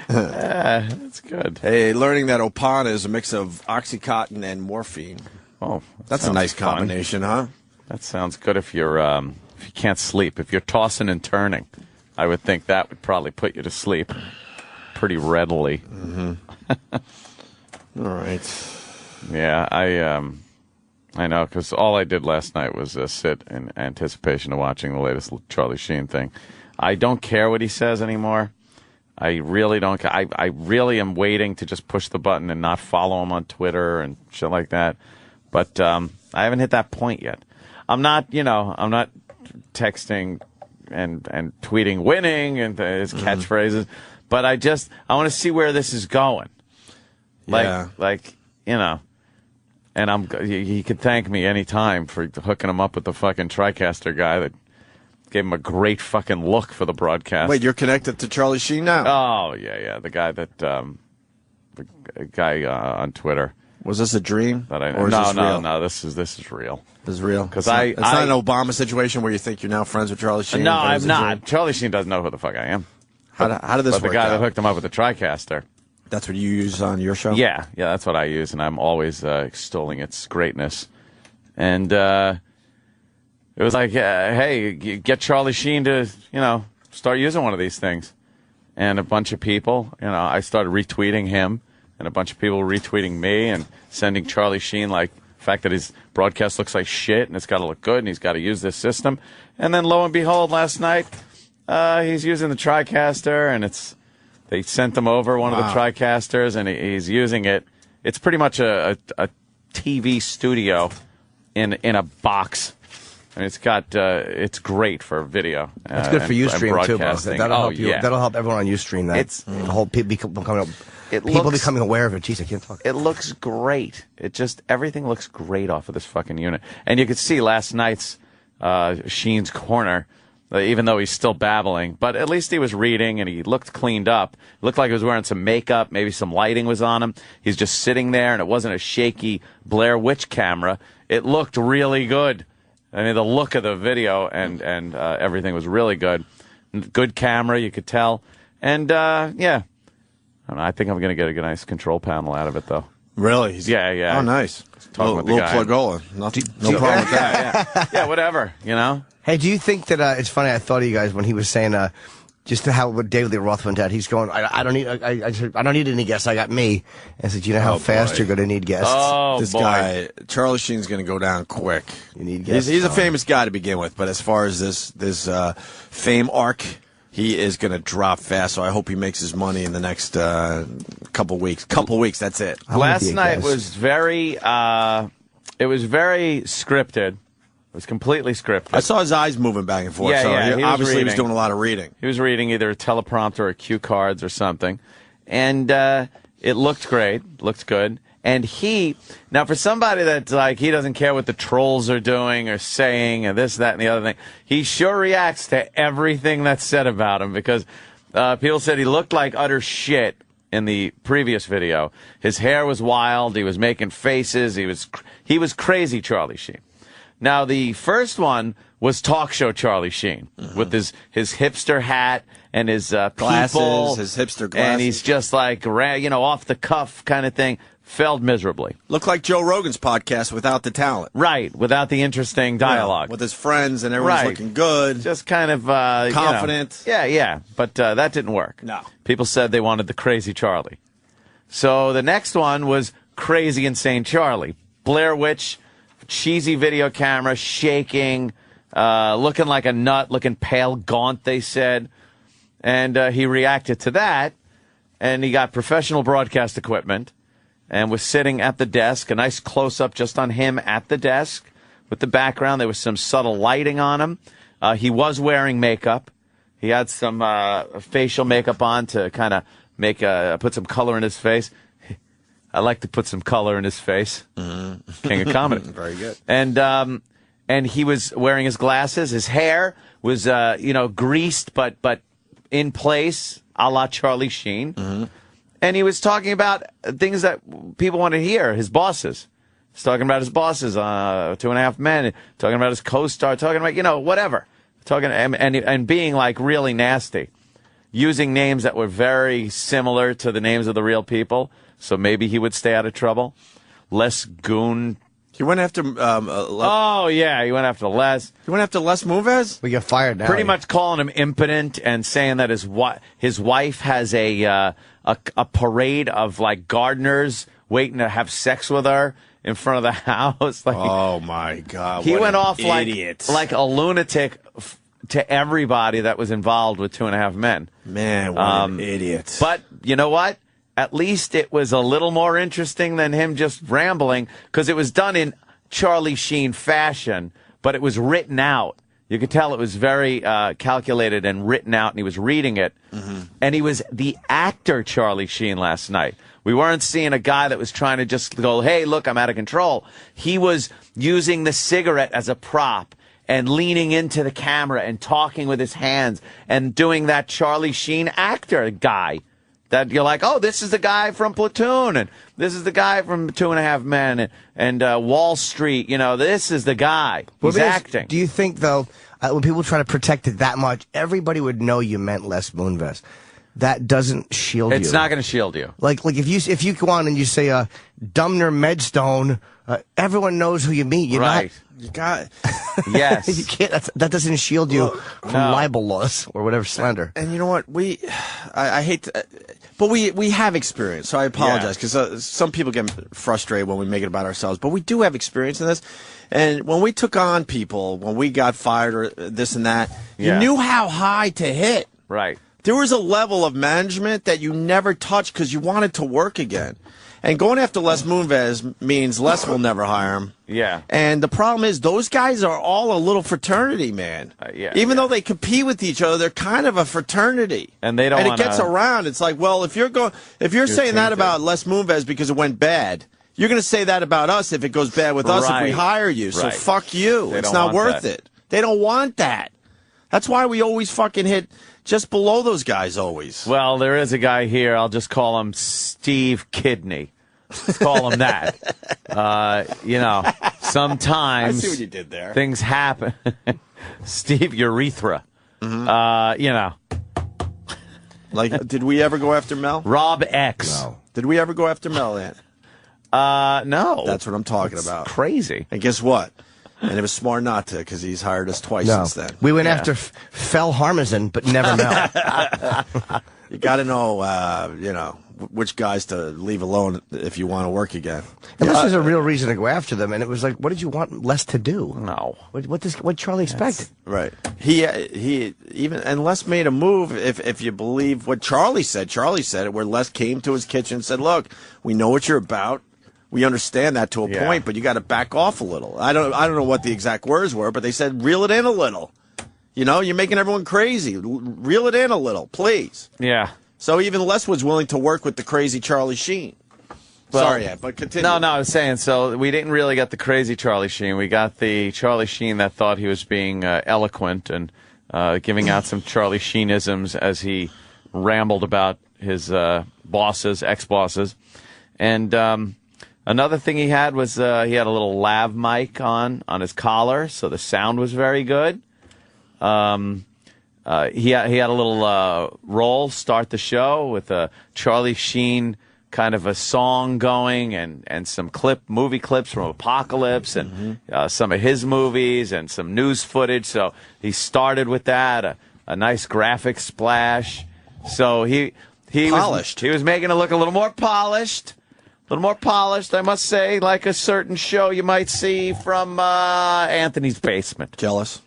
That's good. Hey, learning that Opana is a mix of Oxycontin and morphine. Oh, that's a nice fun. combination, huh? That sounds good if you're if you can't sleep. If you're tossing and turning, I would think that would probably put you to sleep pretty readily. Mm-hmm. All right. Yeah, I know, because all I did last night was sit in anticipation of watching the latest Charlie Sheen thing. I don't care what he says anymore. I really don't. I really am waiting to just push the button and not follow him on Twitter and shit like that. But I haven't hit that point yet. I'm not texting and tweeting winning and his catchphrases, but I want to see where this is going. And he could thank me anytime for hooking him up with the fucking TriCaster guy that gave him a great fucking look for the broadcast. Wait, you're connected to Charlie Sheen now? Oh, yeah. The guy that, the guy on Twitter. Was this a dream? That I or is this real? No, this is real. This is real? Because it's not an Obama situation where you think you're now friends with Charlie Sheen? No, I'm not. Charlie Sheen doesn't know who the fuck I am. How did this work But the guy out? that hooked him up with the TriCaster. That's what you use on your show? Yeah, that's what I use, and I'm always extolling its greatness. And it was like, hey, get Charlie Sheen to, start using one of these things. And a bunch of people, I started retweeting him, and a bunch of people retweeting me and sending Charlie Sheen, like, the fact that his broadcast looks like shit, and it's got to look good, and he's got to use this system. And then, lo and behold, last night, he's using the TriCaster, and they sent him over one of the TriCasters, and he's using it. It's pretty much a TV studio in a box. And it's great for video. It's good for Ustream too, bro. That'll help you. Yeah. That'll help everyone on Ustream. The whole people becoming aware of it. Jeez, I can't talk. It looks great. Everything looks great off of this fucking unit. And you could see last night's Sheen's Corner. Even though he's still babbling, but at least he was reading and he looked cleaned up. It looked like he was wearing some makeup, maybe some lighting was on him. He's just sitting there, and it wasn't a shaky Blair Witch camera. It looked really good. I mean, the look of the video and everything was really good. Good camera, you could tell. And, I don't know, I think I'm going to get a nice control panel out of it, though. Really? Yeah. Oh, nice. Talking with the little guy. plugola. No problem with that. Yeah, whatever, you know? Hey, do you think that it's funny? I thought of you guys when he was saying just how what David Lee Roth went out. He's going. I don't need. I don't need any guests. I got me. And I said, you know how fast you're going to need guests. Oh, this boy. guy, Charlie Sheen's going to go down quick. You need guests. He's a famous guy to begin with, but as far as this fame arc, he is going to drop fast. So I hope he makes his money in the next couple weeks. That's it. Last night was very. It was very scripted. It was completely scripted. I saw his eyes moving back and forth. Yeah, he obviously was doing a lot of reading. He was reading either a teleprompter or cue cards or something. And it looked great, looked good. And now for somebody that's like, he doesn't care what the trolls are doing or saying or this, that, and the other thing, he sure reacts to everything that's said about him because people said he looked like utter shit in the previous video. His hair was wild. He was making faces. He was crazy, Charlie Sheen. Now, the first one was talk show Charlie Sheen with his hipster hat and his glasses, people, his hipster glasses. and he's just like, off the cuff kind of thing. Failed miserably. Looked like Joe Rogan's podcast without the talent. Right, without the interesting dialogue. Yeah, with his friends and everyone's looking good. Just kind of confident. Yeah, but that didn't work. No. People said they wanted the crazy Charlie. So the next one was Crazy Insane Charlie. Blair Witch, cheesy video camera, shaking, looking like a nut, looking pale, gaunt, they said. And he reacted to that, and he got professional broadcast equipment and was sitting at the desk, a nice close-up just on him at the desk with the background. There was some subtle lighting on him. He was wearing makeup. He had some facial makeup on to kind of put some color in his face. I like to put some color in his face. Mm-hmm. King of comedy. Very good. And he was wearing his glasses. His hair was, greased but in place, a la Charlie Sheen. Mm-hmm. And he was talking about things that people want to hear, his bosses. He's talking about his bosses, 2.5 Men, talking about his co-star, talking about, whatever. Talking and being like really nasty. Using names that were very similar to the names of the real people, so maybe he would stay out of trouble. Les Goon. He went after. He went after Les. He went after Les Moonves? We get fired now. Pretty much calling him impotent and saying that his wife has a parade of like gardeners waiting to have sex with her in front of the house. Like, oh my God! He what went an off idiot. like a lunatic to everybody that was involved with 2.5 Men. Man, what an idiot! But you know what? At least it was a little more interesting than him just rambling, because it was done in Charlie Sheen fashion, but it was written out. You could tell it was very calculated and written out, and he was reading it. Mm-hmm. And he was the actor Charlie Sheen last night. We weren't seeing a guy that was trying to just go, hey, look, I'm out of control. He was using the cigarette as a prop and leaning into the camera and talking with his hands and doing that Charlie Sheen actor guy. That you're like, oh, this is the guy from Platoon, and this is the guy from 2.5 Men, and Wall Street. This is the guy. He's acting. Do you think, though, when people try to protect it that much, everybody would know you meant Les Moonves? That doesn't shield you. It's not going to shield you. Like if you go on and you say Dumner Medstone, everyone knows who you mean. You're right. Not, you got yes. You can't. That doesn't shield you from libel laws or whatever slander. And you know what? I hate to, but we have experience. So I apologize because some people get frustrated when we make it about ourselves. But we do have experience in this. And when we took on people, when we got fired or this and that, you knew how high to hit. Right. There was a level of management that you never touched because you wanted to work again. And going after Les Moonves means Les will never hire him. Yeah. And the problem is those guys are all a little fraternity, man. Even though they compete with each other, they're kind of a fraternity. And they don't. And it gets around. It's like, well, if you're saying that about Les Moonves because it went bad, you're going to say that about us if it goes bad with us if we hire you. So fuck you. It's not worth it. They don't want that. That's why we always fucking hit just below those guys always. Well, there is a guy here. I'll just call him Steve Kidney. Let's call him that. Sometimes I see what you did there. Things happen. Steve Urethra. Mm-hmm. Like, did we ever go after Mel? Rob X. No. Did we ever go after Mel, Ant? No. That's what I'm talking about. Crazy. And guess what? And it was smart not to, because he's hired us twice since then. We went after Fel Harmison, but never Mel. You got to know, which guys to leave alone if you want to work again. Unless there's a real reason to go after them, and it was like, what did you want Les to do? No. What Charlie expected? Right. He even, and Les made a move, if you believe what Charlie said. Charlie said it, where Les came to his kitchen and said, look, we know what you're about. We understand that to a point, but you got to back off a little. I don't know what the exact words were, but they said, reel it in a little. You're making everyone crazy. Reel it in a little, please. Yeah. So even Les was willing to work with the crazy Charlie Sheen. Well, Sorry, Ed, but continue. No, I was saying, so we didn't really get the crazy Charlie Sheen. We got the Charlie Sheen that thought he was being eloquent and giving out some Charlie Sheenisms as he rambled about his bosses, ex-bosses. And another thing he had was he had a little lav mic on his collar, so the sound was very good. He had a little roll start the show with a Charlie Sheen kind of a song going and some movie clips from Apocalypse and some of his movies and some news footage. So he started with that, a nice graphic splash. So he polished. He was making it look a little more polished. A little more polished, I must say, like a certain show you might see from Anthony's Basement. Jealous?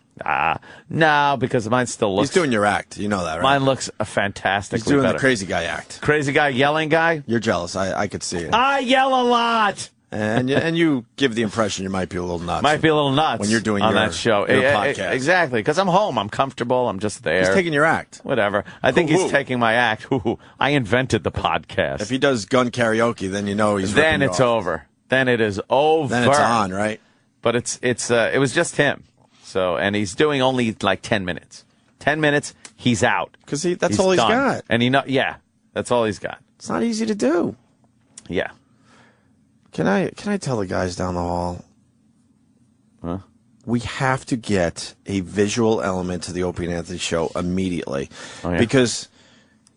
No, because mine still looks... He's doing your act. You know that, right? Mine looks fantastically He's doing better. the crazy guy act. Crazy guy, yelling guy? You're jealous. I could see it. I yell a lot! And you give the impression you might be a little nuts. Might be a little nuts when you're doing on your, that show. your podcast. Exactly, because I'm home. I'm comfortable. I'm just there. He's taking your act. Whatever. I think he's taking my act. I invented the podcast. If he does gun karaoke, then you know he's Then it's off. over. Then it is over. Then it's on, right? But it was just him. So, and he's doing only like 10 minutes. 10 minutes, he's out. Because that's all he's done. got. And that's all he's got. It's not easy to do. Yeah. Can I tell the guys down the hall? Huh? We have to get a visual element to the Opie and Anthony show immediately. Oh, yeah? Because,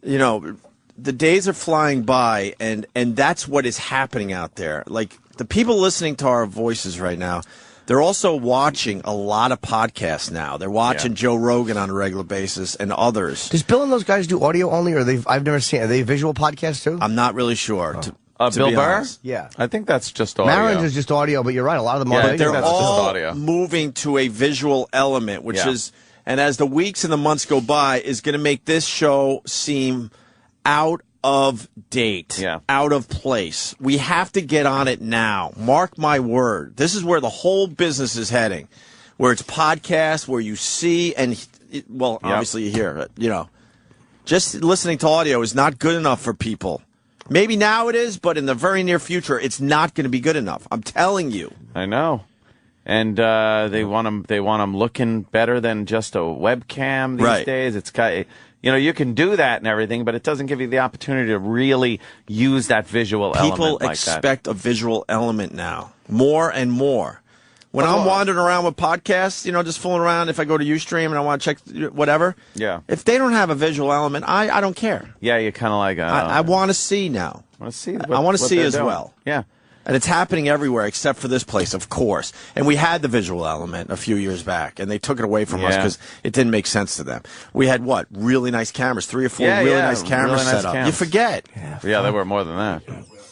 the days are flying by, and that's what is happening out there. Like, the people listening to our voices right now, they're also watching a lot of podcasts now. They're watching Joe Rogan on a regular basis and others. Does Bill and those guys do audio only, or I've never seen? Are they visual podcasts too? I'm not really sure. Oh. To Bill be Burr? honest. Yeah. I think that's just audio. Marin's is just audio, but you're right. A lot of them are I think They're that's all just audio. moving to a visual element, which is, and as the weeks and the months go by, is going to make this show seem out of date, out of place. We have to get on it now. Mark my word. This is where the whole business is heading, where it's podcasts, where you see obviously you hear it. Just listening to audio is not good enough for people. Maybe now it is, but in the very near future, it's not going to be good enough. I'm telling you. I know. And they want them looking better than just a webcam these days. It's kind of, you can do that and everything, but it doesn't give you the opportunity to really use that visual element People like expect a visual element now, more and more. When I'm wandering around with podcasts, just fooling around, if I go to Ustream and I want to check whatever, if they don't have a visual element, I don't care. Yeah, you're kind of like... I want to see now. I want to see I want to see as doing. well. Yeah. And it's happening everywhere except for this place, of course. And we had the visual element a few years back, and they took it away from us because it didn't make sense to them. We had, really nice cameras, 3 or 4 really nice cameras set up. You forget. Yeah, there were more than that.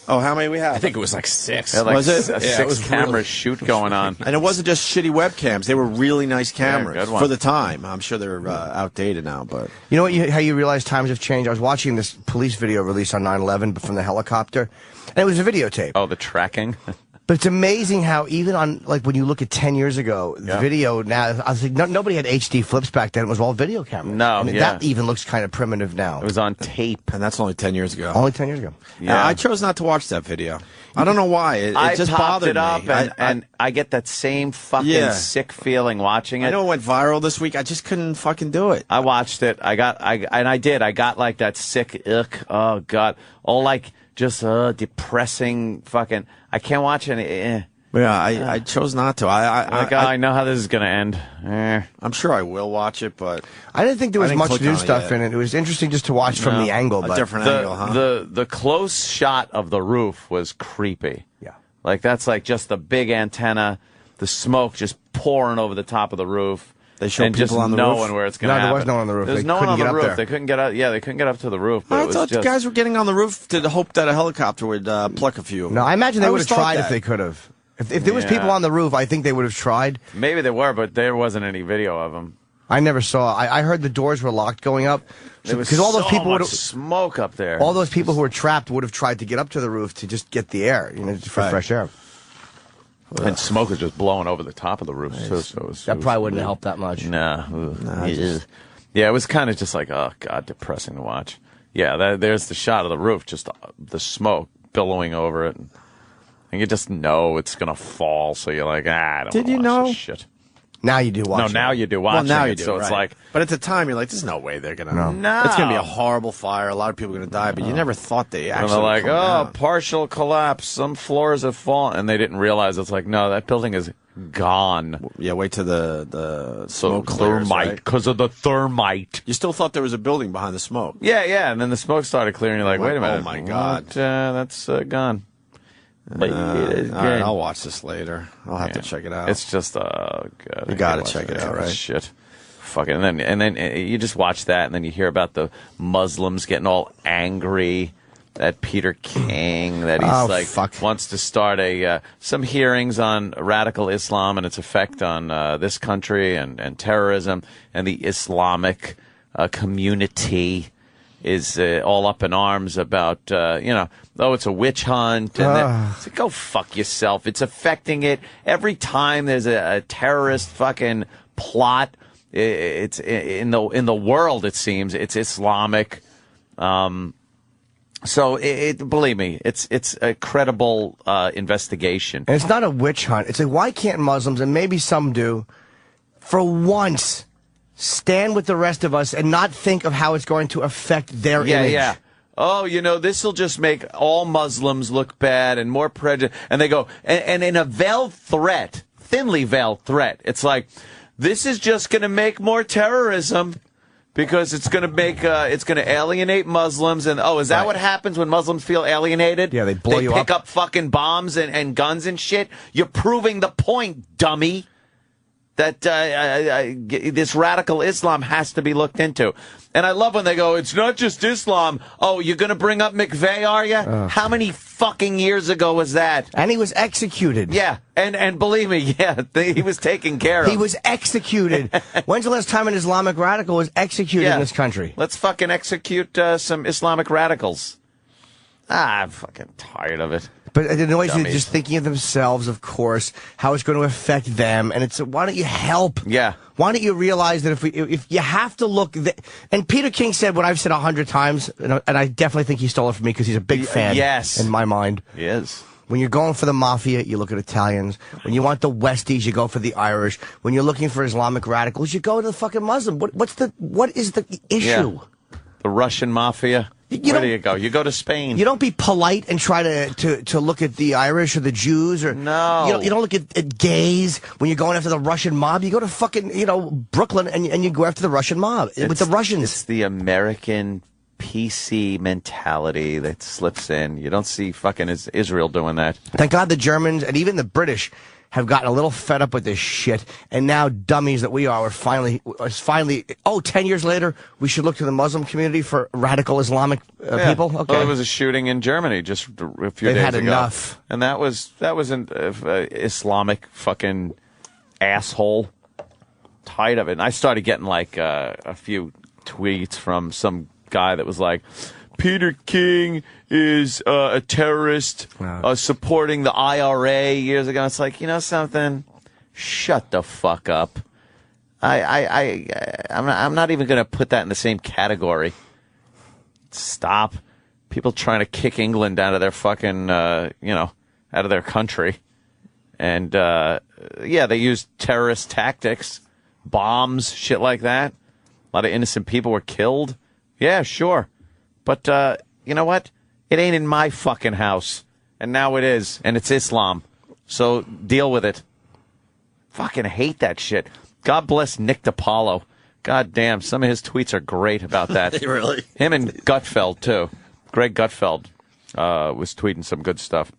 Oh, how many we have? I think it was like 6. Was it? A 6-camera shoot going on. And it wasn't just shitty webcams. They were really nice cameras good one. for the time. I'm sure they're outdated now, but... You know how you realize times have changed? I was watching this police video released on 9/11 but from the helicopter, and it was a videotape. Oh, the tracking? But it's amazing how even on, when you look at 10 years ago, the video now, I was like, nobody had HD flips back then. It was all video cameras. No, and that even looks kind of primitive now. It was on tape. And that's only 10 years ago. Only 10 years ago. Yeah. I chose not to watch that video. I don't know why. It just bothered me. I popped it up, and I get that same fucking sick feeling watching it. I know it went viral this week. I just couldn't fucking do it. I watched it. I got like that sick ick. Oh, God. All just depressing fucking... I can't watch any... Yeah, I chose not to. I know how this is going to end. I'm sure I will watch it, but I didn't think there was much new stuff in it. It was interesting just to watch from the angle. A different angle, huh? The close shot of the roof was creepy. Yeah. Like, that's like just the big antenna, the smoke just pouring over the top of the roof. They show and people just on the roof? knowing where it's going to happen. No, there was no one on the roof. There's no one on the roof. They couldn't get out. Yeah, they couldn't get up to the roof. But I thought the guys were getting on the roof to hope that a helicopter would pluck a few. No, I imagine they would have tried if they could have. If there was people on the roof, I think they would have tried. Maybe they were, but there wasn't any video of them. I never saw. I heard the doors were locked going up. Because all those people would have smoke up there. All those people who were trapped would have tried to get up to the roof to just get the air, for fresh air. And smoke was just blowing over the top of the roof, too. So that probably wouldn't have helped that much. Yeah, it was kind of just like, oh, God, depressing to watch. Yeah, there's the shot of the roof, just the smoke billowing over it. And you just know it's going to fall, so you're like, I don't Did you watch know? this shit. Now you do watch it. No, now you do watch it. Well, now you do, so it's like... But at the time, you're like, there's no way they're going to... No. It's going to be a horrible fire. A lot of people are going to die, but you never thought they actually... And they're like, down. partial collapse. Some floors have fallen. And they didn't realize. It's like, no, that building is gone. Yeah, wait till the smoke clears, thermite, right? because of the thermite. You still thought there was a building behind the smoke. Yeah, and then the smoke started clearing. You're like, wait a minute. Oh, my God. That's gone. All right, I'll watch this later. I'll have to check it out. It's just, God. You got to check it out, right? Shit. Fuck it. And then you just watch that, and then you hear about the Muslims getting all angry at Peter King, that he's wants to start some hearings on radical Islam and its effect on this country and terrorism, and the Islamic community is all up in arms about, it's a witch hunt. And it's like, go fuck yourself. It's affecting it. Every time there's a terrorist fucking plot, it's in the world, it seems, it's Islamic. So believe me, it's a credible investigation. And it's not a witch hunt. It's like, why can't Muslims, and maybe some do, for once stand with the rest of us and not think of how it's going to affect their image? Yeah. Oh, this will just make all Muslims look bad and more prejudice. And they go, and in a veiled threat, thinly veiled threat, it's like, this is just going to make more terrorism because it's going to make, it's going to alienate Muslims. And, is that what happens when Muslims feel alienated? Yeah, they blow you up. They pick up fucking bombs and guns and shit. You're proving the point, dummy, that this radical Islam has to be looked into. And I love when they go, it's not just Islam. Oh, you're going to bring up McVeigh, are you? How many fucking years ago was that? And he was executed. Yeah, and believe me, he was taken care of. He was executed. When's the last time an Islamic radical was executed in this country? Let's fucking execute some Islamic radicals. I'm fucking tired of it. But it annoys me just thinking of themselves, of course, how it's going to affect them. And it's, why don't you help? Yeah. Why don't you realize that if you have to look... And Peter King said what I've said 100 times, and I definitely think he stole it from me because he's a big fan in my mind. He is. When you're going for the mafia, you look at Italians. When you want the Westies, you go for the Irish. When you're looking for Islamic radicals, you go to the fucking Muslim. What is the issue? Yeah. The Russian mafia. Where do you go? You go to Spain. You don't be polite and try to look at the Irish or the Jews or no. You don't look at gays when you're going after the Russian mob. You go to fucking Brooklyn and you go after the Russian mob with the Russians. It's the American PC mentality that slips in. You don't see fucking Israel doing that. Thank God the Germans and even the British have gotten a little fed up with this shit, and now dummies that we are finally 10 years later, we should look to the Muslim community for radical Islamic people. Okay. Well, there was a shooting in Germany just a few days ago. They've had enough. And that was an Islamic fucking asshole. Tired of it. And I started getting like a few tweets from some guy that was like, Peter King is a terrorist supporting the IRA years ago. It's like, you know something? Shut the fuck up. I'm not even going to put that in the same category. Stop. People trying to kick England out of their fucking, out of their country. And, they used terrorist tactics, bombs, shit like that. A lot of innocent people were killed. Yeah, sure. But, you know what? It ain't in my fucking house. And now it is. And it's Islam. So deal with it. Fucking hate that shit. God bless Nick DiPaolo. God damn, some of his tweets are great about that. Really? Him and Gutfeld, too. Greg Gutfeld was tweeting some good stuff.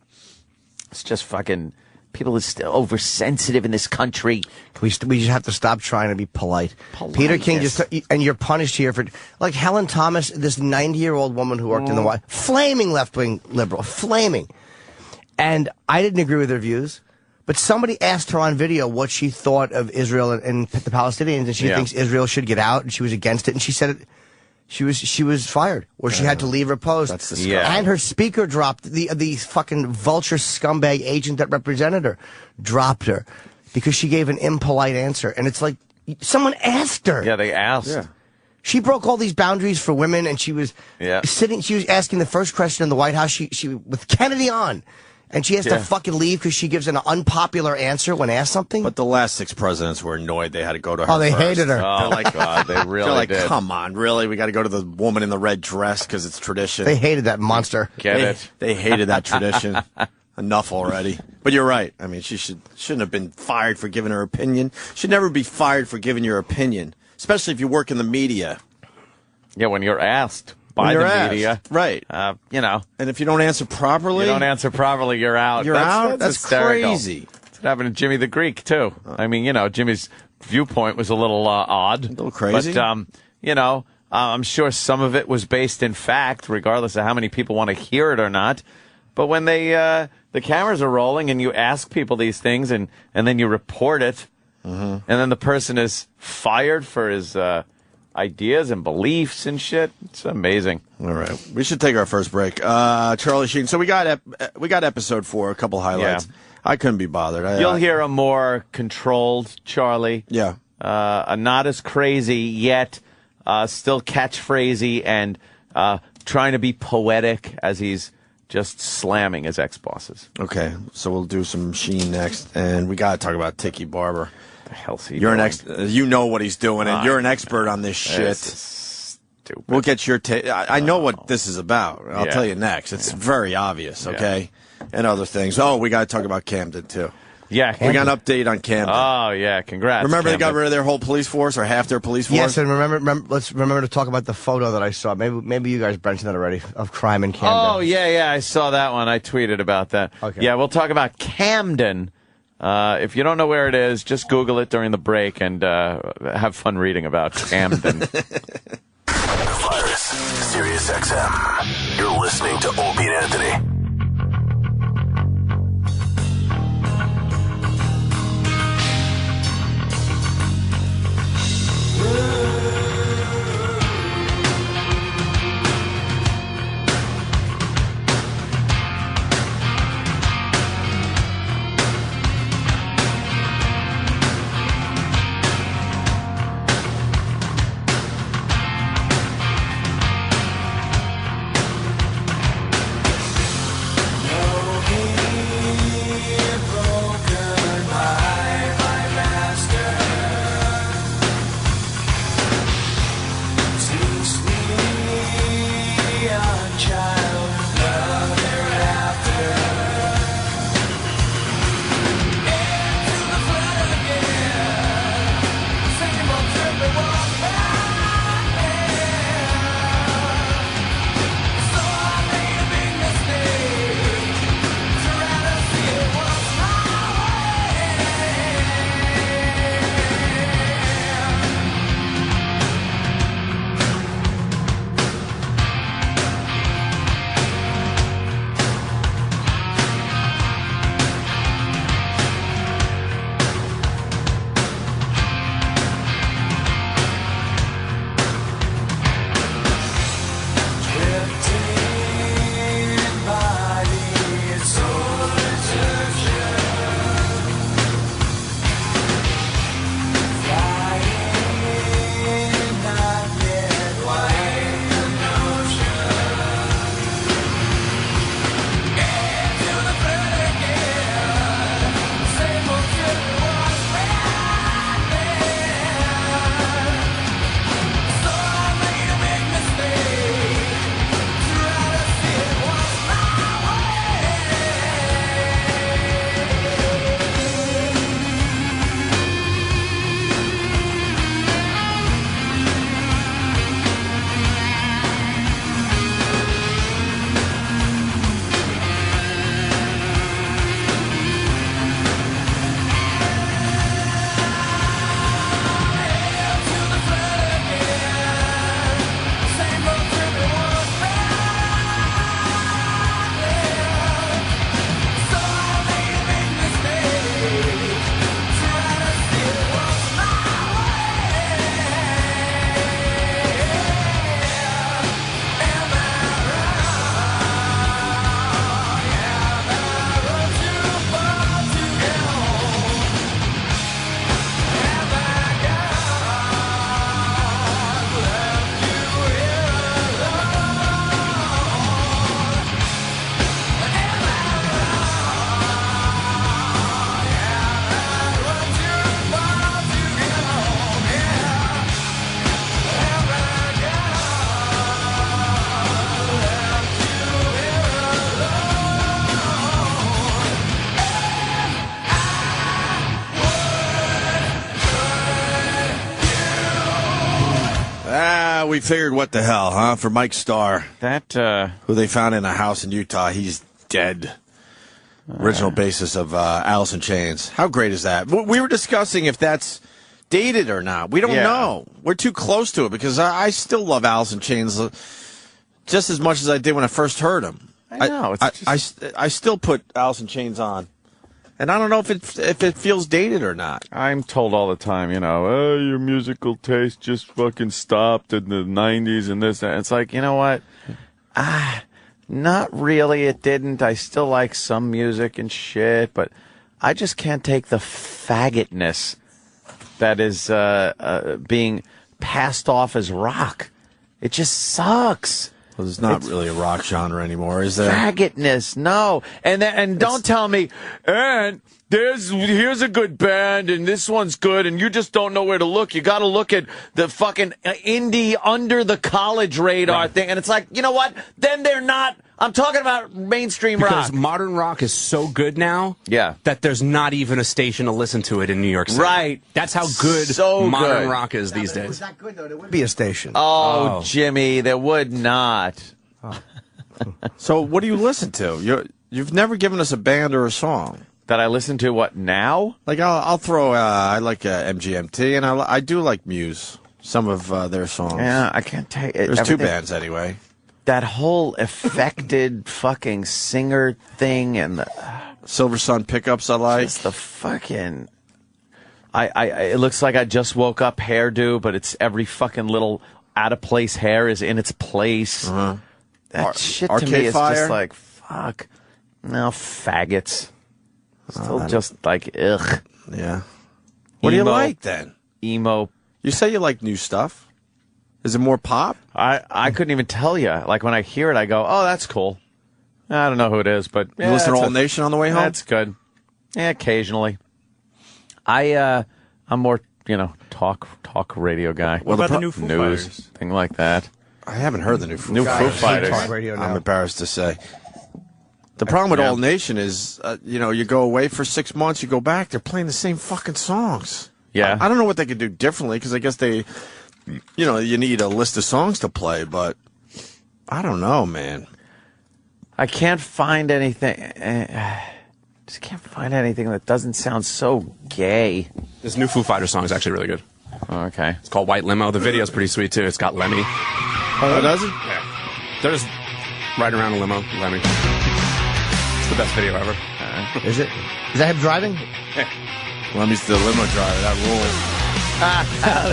It's just fucking... People are still oversensitive in this country. We just have to stop trying to be polite. Peter King and you're punished here for, like Helen Thomas, this 90-year-old woman who worked in the White, flaming left-wing liberal, flaming. And I didn't agree with her views, but somebody asked her on video what she thought of Israel and the Palestinians, and she thinks Israel should get out, and she was against it, and she said it. She was fired, or she had to leave her post. That's disgusting. And her speaker dropped the fucking vulture scumbag agent that represented her, dropped her because she gave an impolite answer. And it's like someone asked her. Yeah, they asked. Yeah. She broke all these boundaries for women, and she was sitting. She was asking the first question in the White House. She with Kennedy on. And she has to fucking leave because she gives an unpopular answer when asked something? But the last 6 presidents were annoyed they had to go to her. Oh, they first. hated her. Oh, my God, they really did. Come on, really? We got to go to the woman in the red dress because it's tradition. They hated that monster. They hated that tradition. Enough already. But you're right. I mean, she shouldn't have been fired for giving her opinion. Should never be fired for giving your opinion, especially if you work in the media. Yeah, when you're asked. By the media. Right. You know. And if you don't answer properly... you're out. You're out? That's hysterical. crazy. That's what happened to Jimmy the Greek, too. I mean, you know, Jimmy's viewpoint was a little odd. A little crazy. But, you know, I'm sure some of it was based in fact, regardless of how many people want to hear it or not. But when the cameras are rolling and you ask people these things and then you report it, and then the person is fired for his... ideas and beliefs and shit. It's amazing. All right. We should take our first break. Charlie Sheen. So we got episode 4, a couple highlights. Yeah. I couldn't be bothered. You'll hear a more controlled Charlie. Yeah. Not as crazy yet, still catchphrasy and trying to be poetic as he's just slamming his ex-bosses. Okay. So we'll do some Sheen next. And we got to talk about Tiki Barber. The hell's he You're doing? you know what he's doing, and you're an expert on this shit. This is stupid. We'll get your take. I know what this is about. I'll tell you next. It's very obvious, okay? And other things. Oh, we got to talk about Camden, too. Yeah. We got an update on Camden. Oh, yeah. Congrats. Remember Camden. they got rid of their whole police force, or half their police force? Yes, and let's remember to talk about the photo that I saw. Maybe you guys mentioned that already, of crime in Camden. Oh, yeah, I saw that one. I tweeted about that. Okay. Yeah, we'll talk about Camden. If you don't know where it is, just Google it during the break and have fun reading about Camden. Virus, Sirius XM. You're listening to Opie and Anthony. Well, we figured what the hell, huh? For Mike Starr, that who they found in a house in Utah, he's dead. Original basis of Alice in Chains. How great is that? We were discussing if that's dated or not. We don't know. We're too close to it because I still love Alice in Chains just as much as I did when I first heard him. I know. I still put Alice in Chains on. And I don't know if it feels dated or not. I'm told all the time, your musical taste just fucking stopped in the 90s and this. And it's like, you know what? Not really. It didn't. I still like some music and shit, but I just can't take the faggotness that is being passed off as rock. It just sucks. Well, it's not really a rock genre anymore, is there? Faggotness, no. And don't tell me, and here's a good band, and this one's good, and you just don't know where to look. You got to look at the fucking indie under the college radar thing, and it's like, you know what? Then they're not. I'm talking about mainstream rock. Because modern rock is so good now that there's not even a station to listen to it in New York City. Right. That's how good modern rock is these days. Was that good, though? There would be a station. Oh, Jimmy, there would not. So what do you listen to? You've never given us a band or a song. That I listen to what now? Like I'll throw I like MGMT and I do like Muse, some of their songs. Yeah, I can't take it. There's two bands anyway. That whole affected fucking singer thing and the Silver Sun pickups I like. Just the fucking it looks like I just woke up hairdo, but it's every fucking little out of place hair is in its place. That shit to me is just like fuck. No, faggots. Still just like, ugh. Yeah. What do you like, then? Emo. You say you like new stuff. Is it more pop? I couldn't even tell you. Like, when I hear it, I go, oh, that's cool. I don't know who it is, but... You listen to All Nation on the way home? That's good. Yeah, occasionally. I'm more, talk radio guy. What about the new Foo News, Fighters? thing like that. I haven't heard the new Foo Fighters. Talk radio now. I'm embarrassed to say. The problem with All Nation is, you go away for 6 months, you go back, they're playing the same fucking songs. Yeah. I don't know what they could do differently, because I guess they, you need a list of songs to play, but I don't know, man. I can't find anything. Just can't find anything that doesn't sound so gay. This new Foo Fighters song is actually really good. Oh, okay. It's called White Limo. The video's pretty sweet, too. It's got Lemmy. Oh, does it? Yeah. They're just riding around a limo, Lemmy. It's the best video ever. Is it? Is that him driving? Yeah. Lemmy's the limo driver. That rules.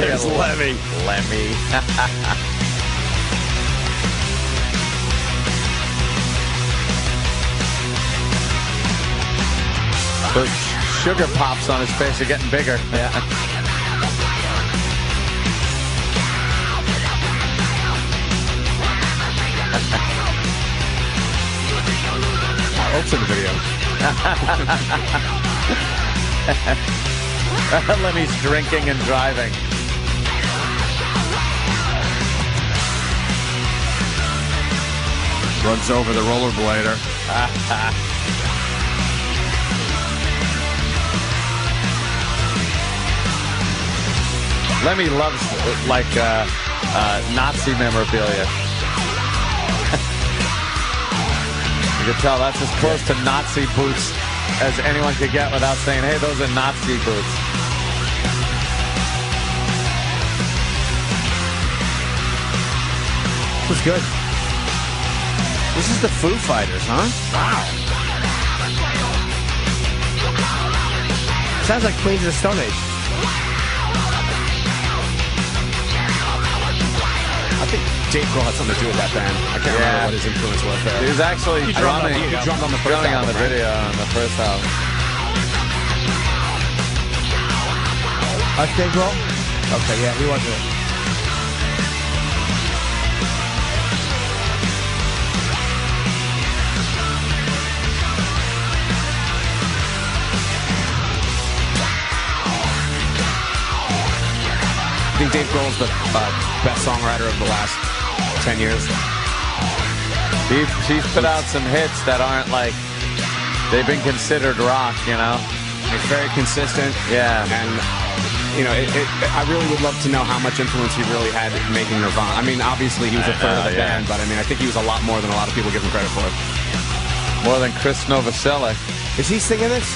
There's Lemmy. Lemmy. Those sugar pops on his face are getting bigger. Yeah. Oops in the video. Lemmy's drinking and driving. Runs over the rollerblader. Lemmy loves Nazi memorabilia. You can tell that's as close to Nazi boots as anyone could get without saying, hey, those are Nazi boots. It was good. This is the Foo Fighters, huh? Wow. Sounds like Queens of the Stone Age. I think Dave Grohl had something to do with that band. I can't remember what his influence was there. He was actually drumming on the first album, on the video on the first album. That's Dave Grohl? Okay, yeah, he wasn't it. I think Dave Grohl's the best songwriter of the last 10 years. He's put out some hits that aren't like, they've been considered rock, It's very consistent. Yeah. And, you know, I really would love to know how much influence he really had in making Nirvana. I mean, obviously he was a third of the band, but I mean, I think he was a lot more than a lot of people give him credit for. More than Chris Novoselic. Is he singing this?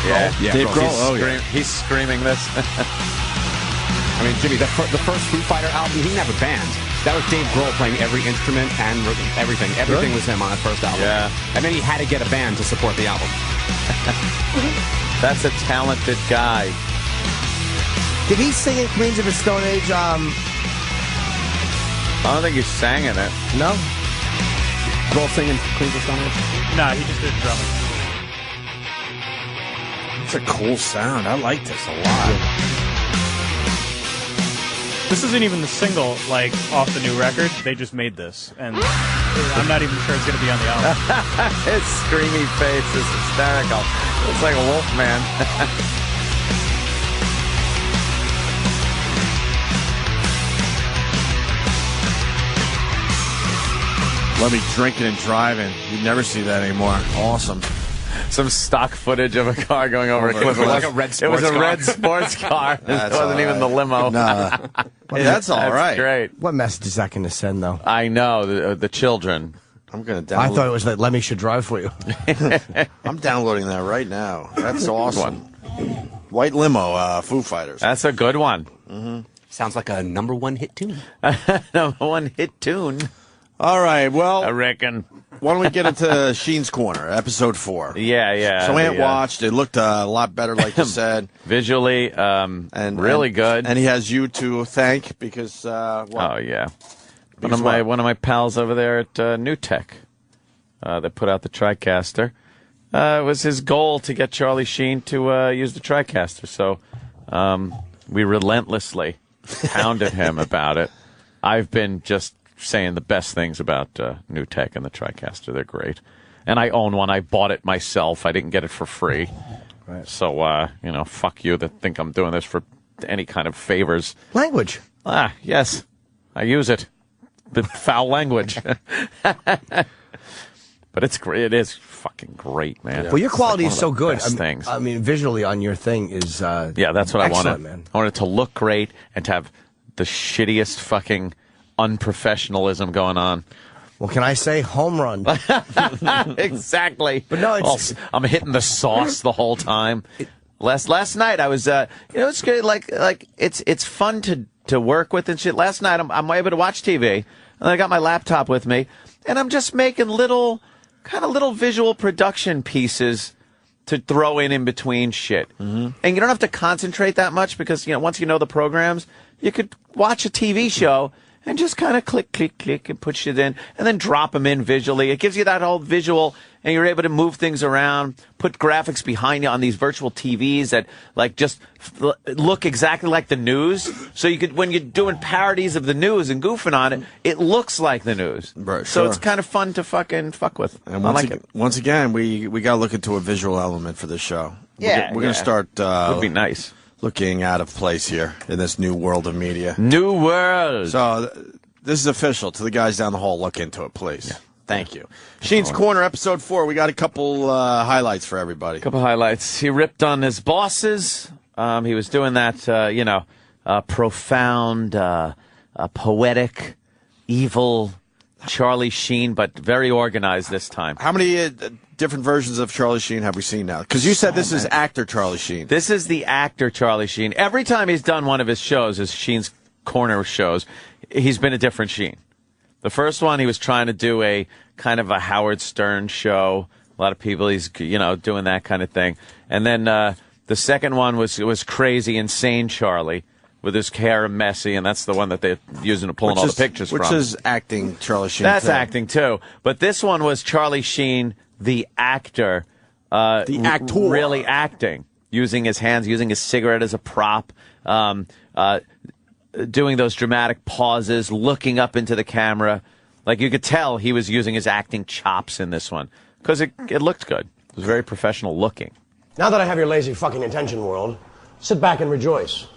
Yeah. Dave Grohl. He's screaming this. I mean, Jimmy, the first Foo Fighter album, he didn't have a band. That was Dave Grohl playing every instrument and everything. Everything was him on that first album. Yeah. And then he had to get a band to support the album. That's a talented guy. Did he sing in Queens of the Stone Age? I don't think he sang in it. No? Grohl singing Queens of the Stone Age? No, he just did drumming. It's a cool sound. I like this a lot. This isn't even the single, like, off the new record. They just made this. And I'm not even sure it's going to be on the album. His screamy face is hysterical. It's like a wolf man. Let me drinking and driving. You never see that anymore. Awesome. Some stock footage of a car going over a cliff. Like a red sports car. It was a red sports car. It wasn't even the limo. Nah. Hey, that's all right. Great. What message is that going to send, though? I know, the children. I'm going to download. I thought it was like, Lemmy should drive for you. I'm downloading that right now. That's awesome. White Limo, Foo Fighters. That's a good one. Mm-hmm. Sounds like a number one hit tune. Number one hit tune. All right, well, I reckon. Why don't we get into Sheen's Corner, episode 4? Yeah. So Ant watched. It looked a lot better, like you said. Visually, and really good. And he has you to thank because, oh, yeah. One of my pals over there at New Tech that put out the TriCaster. It was his goal to get Charlie Sheen to use the TriCaster. So we relentlessly hounded him about it. I've been just saying the best things about New Tech and the TriCaster. They're great. And I own one. I bought it myself. I didn't get it for free. Right. So, fuck you that think I'm doing this for any kind of favors. Language. Yes. I use it. The foul language. But it's great. It is fucking great, man. Well, your quality is so good. Things. I mean, visually on your thing is yeah, that's what I wanted. Man. I wanted it to look great and to have the shittiest fucking unprofessionalism going on. Well, can I say home run? Exactly. But no, it's I'm hitting the sauce the whole time. Last night I was it's good. Like it's fun to work with and shit. Last night I'm able to watch TV and I got my laptop with me and I'm just making little visual production pieces to throw in between shit. Mm-hmm. And you don't have to concentrate that much because once you know the programs, you could watch a TV show and just kind of click, click, click, and put shit in, and then drop them in visually. It gives you that whole visual, and you're able to move things around, put graphics behind you on these virtual TVs that, just look exactly like the news. So you could, when you're doing parodies of the news and goofing on it, it looks like the news. Right, so sure. it's kind of fun to fucking fuck with. And I like it. Once again, we got to look into a visual element for this show. Yeah. We're going to start. Would be nice. Looking out of place here in this new world of media. New world. So this is official. To the guys down the hall, look into it, please. Yeah. Thank you. Sheen's Corner, episode 4. We got a couple highlights for everybody. A couple highlights. He ripped on his bosses. He was doing that, profound, poetic, evil Charlie Sheen, but very organized this time. How many different versions of Charlie Sheen have we seen now? Because you said this is actor Charlie Sheen. This is the actor Charlie Sheen. Every time he's done one of his shows, his Sheen's Corner shows, he's been a different Sheen. The first one, he was trying to do a kind of a Howard Stern show. A lot of people, he's doing that kind of thing. And then the second one was crazy, insane Charlie, with his hair messy, and that's the one that they're using to pulling all the pictures from. Which is acting Charlie Sheen. That's acting too. But this one was Charlie Sheen, the actor. The actor. Really acting. Using his hands, using his cigarette as a prop. Doing those dramatic pauses, looking up into the camera. Like you could tell he was using his acting chops in this one. Because it looked good. It was very professional looking. Now that I have your lazy fucking attention, world, sit back and rejoice.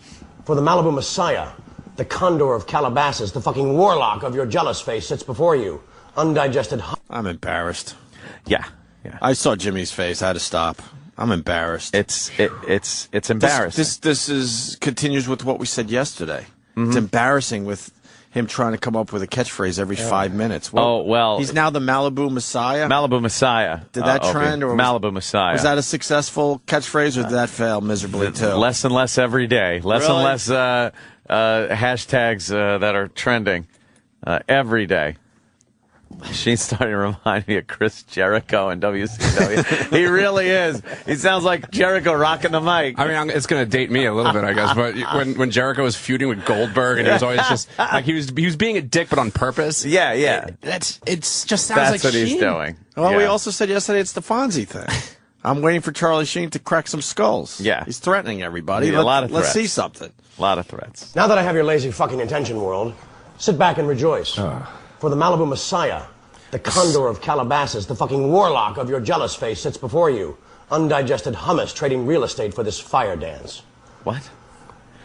For the Malibu Messiah, the Condor of Calabasas, the fucking warlock of your jealous face sits before you. Undigested... I'm embarrassed. Yeah. I saw Jimmy's face. I had to stop. I'm embarrassed. It's embarrassing. This continues with what we said yesterday. It's embarrassing with him trying to come up with a catchphrase every 5 minutes. Well, he's now the Malibu Messiah. Malibu Messiah. Did that trend, or Malibu Messiah? Was that a successful catchphrase, or did that fail miserably too? Less and less every day. Less and less hashtags that are trending every day. She's starting to remind me of Chris Jericho in WCW. He really is. He sounds like Jericho rocking the mic. I mean, it's going to date me a little bit, I guess. But when Jericho was feuding with Goldberg, and he was always just like he was being a dick, but on purpose. Yeah. It just sounds like that's what Sheen. he's doing. Well, we also said yesterday it's the Fonzie thing. I'm waiting for Charlie Sheen to crack some skulls. Yeah, he's threatening everybody. A lot of threats. Let's see something. A lot of threats. Now that I have your lazy fucking attention, world, sit back and rejoice. For the Malibu Messiah, the condor of Calabasas, the fucking warlock of your jealous face sits before you. Undigested hummus trading real estate for this fire dance. What?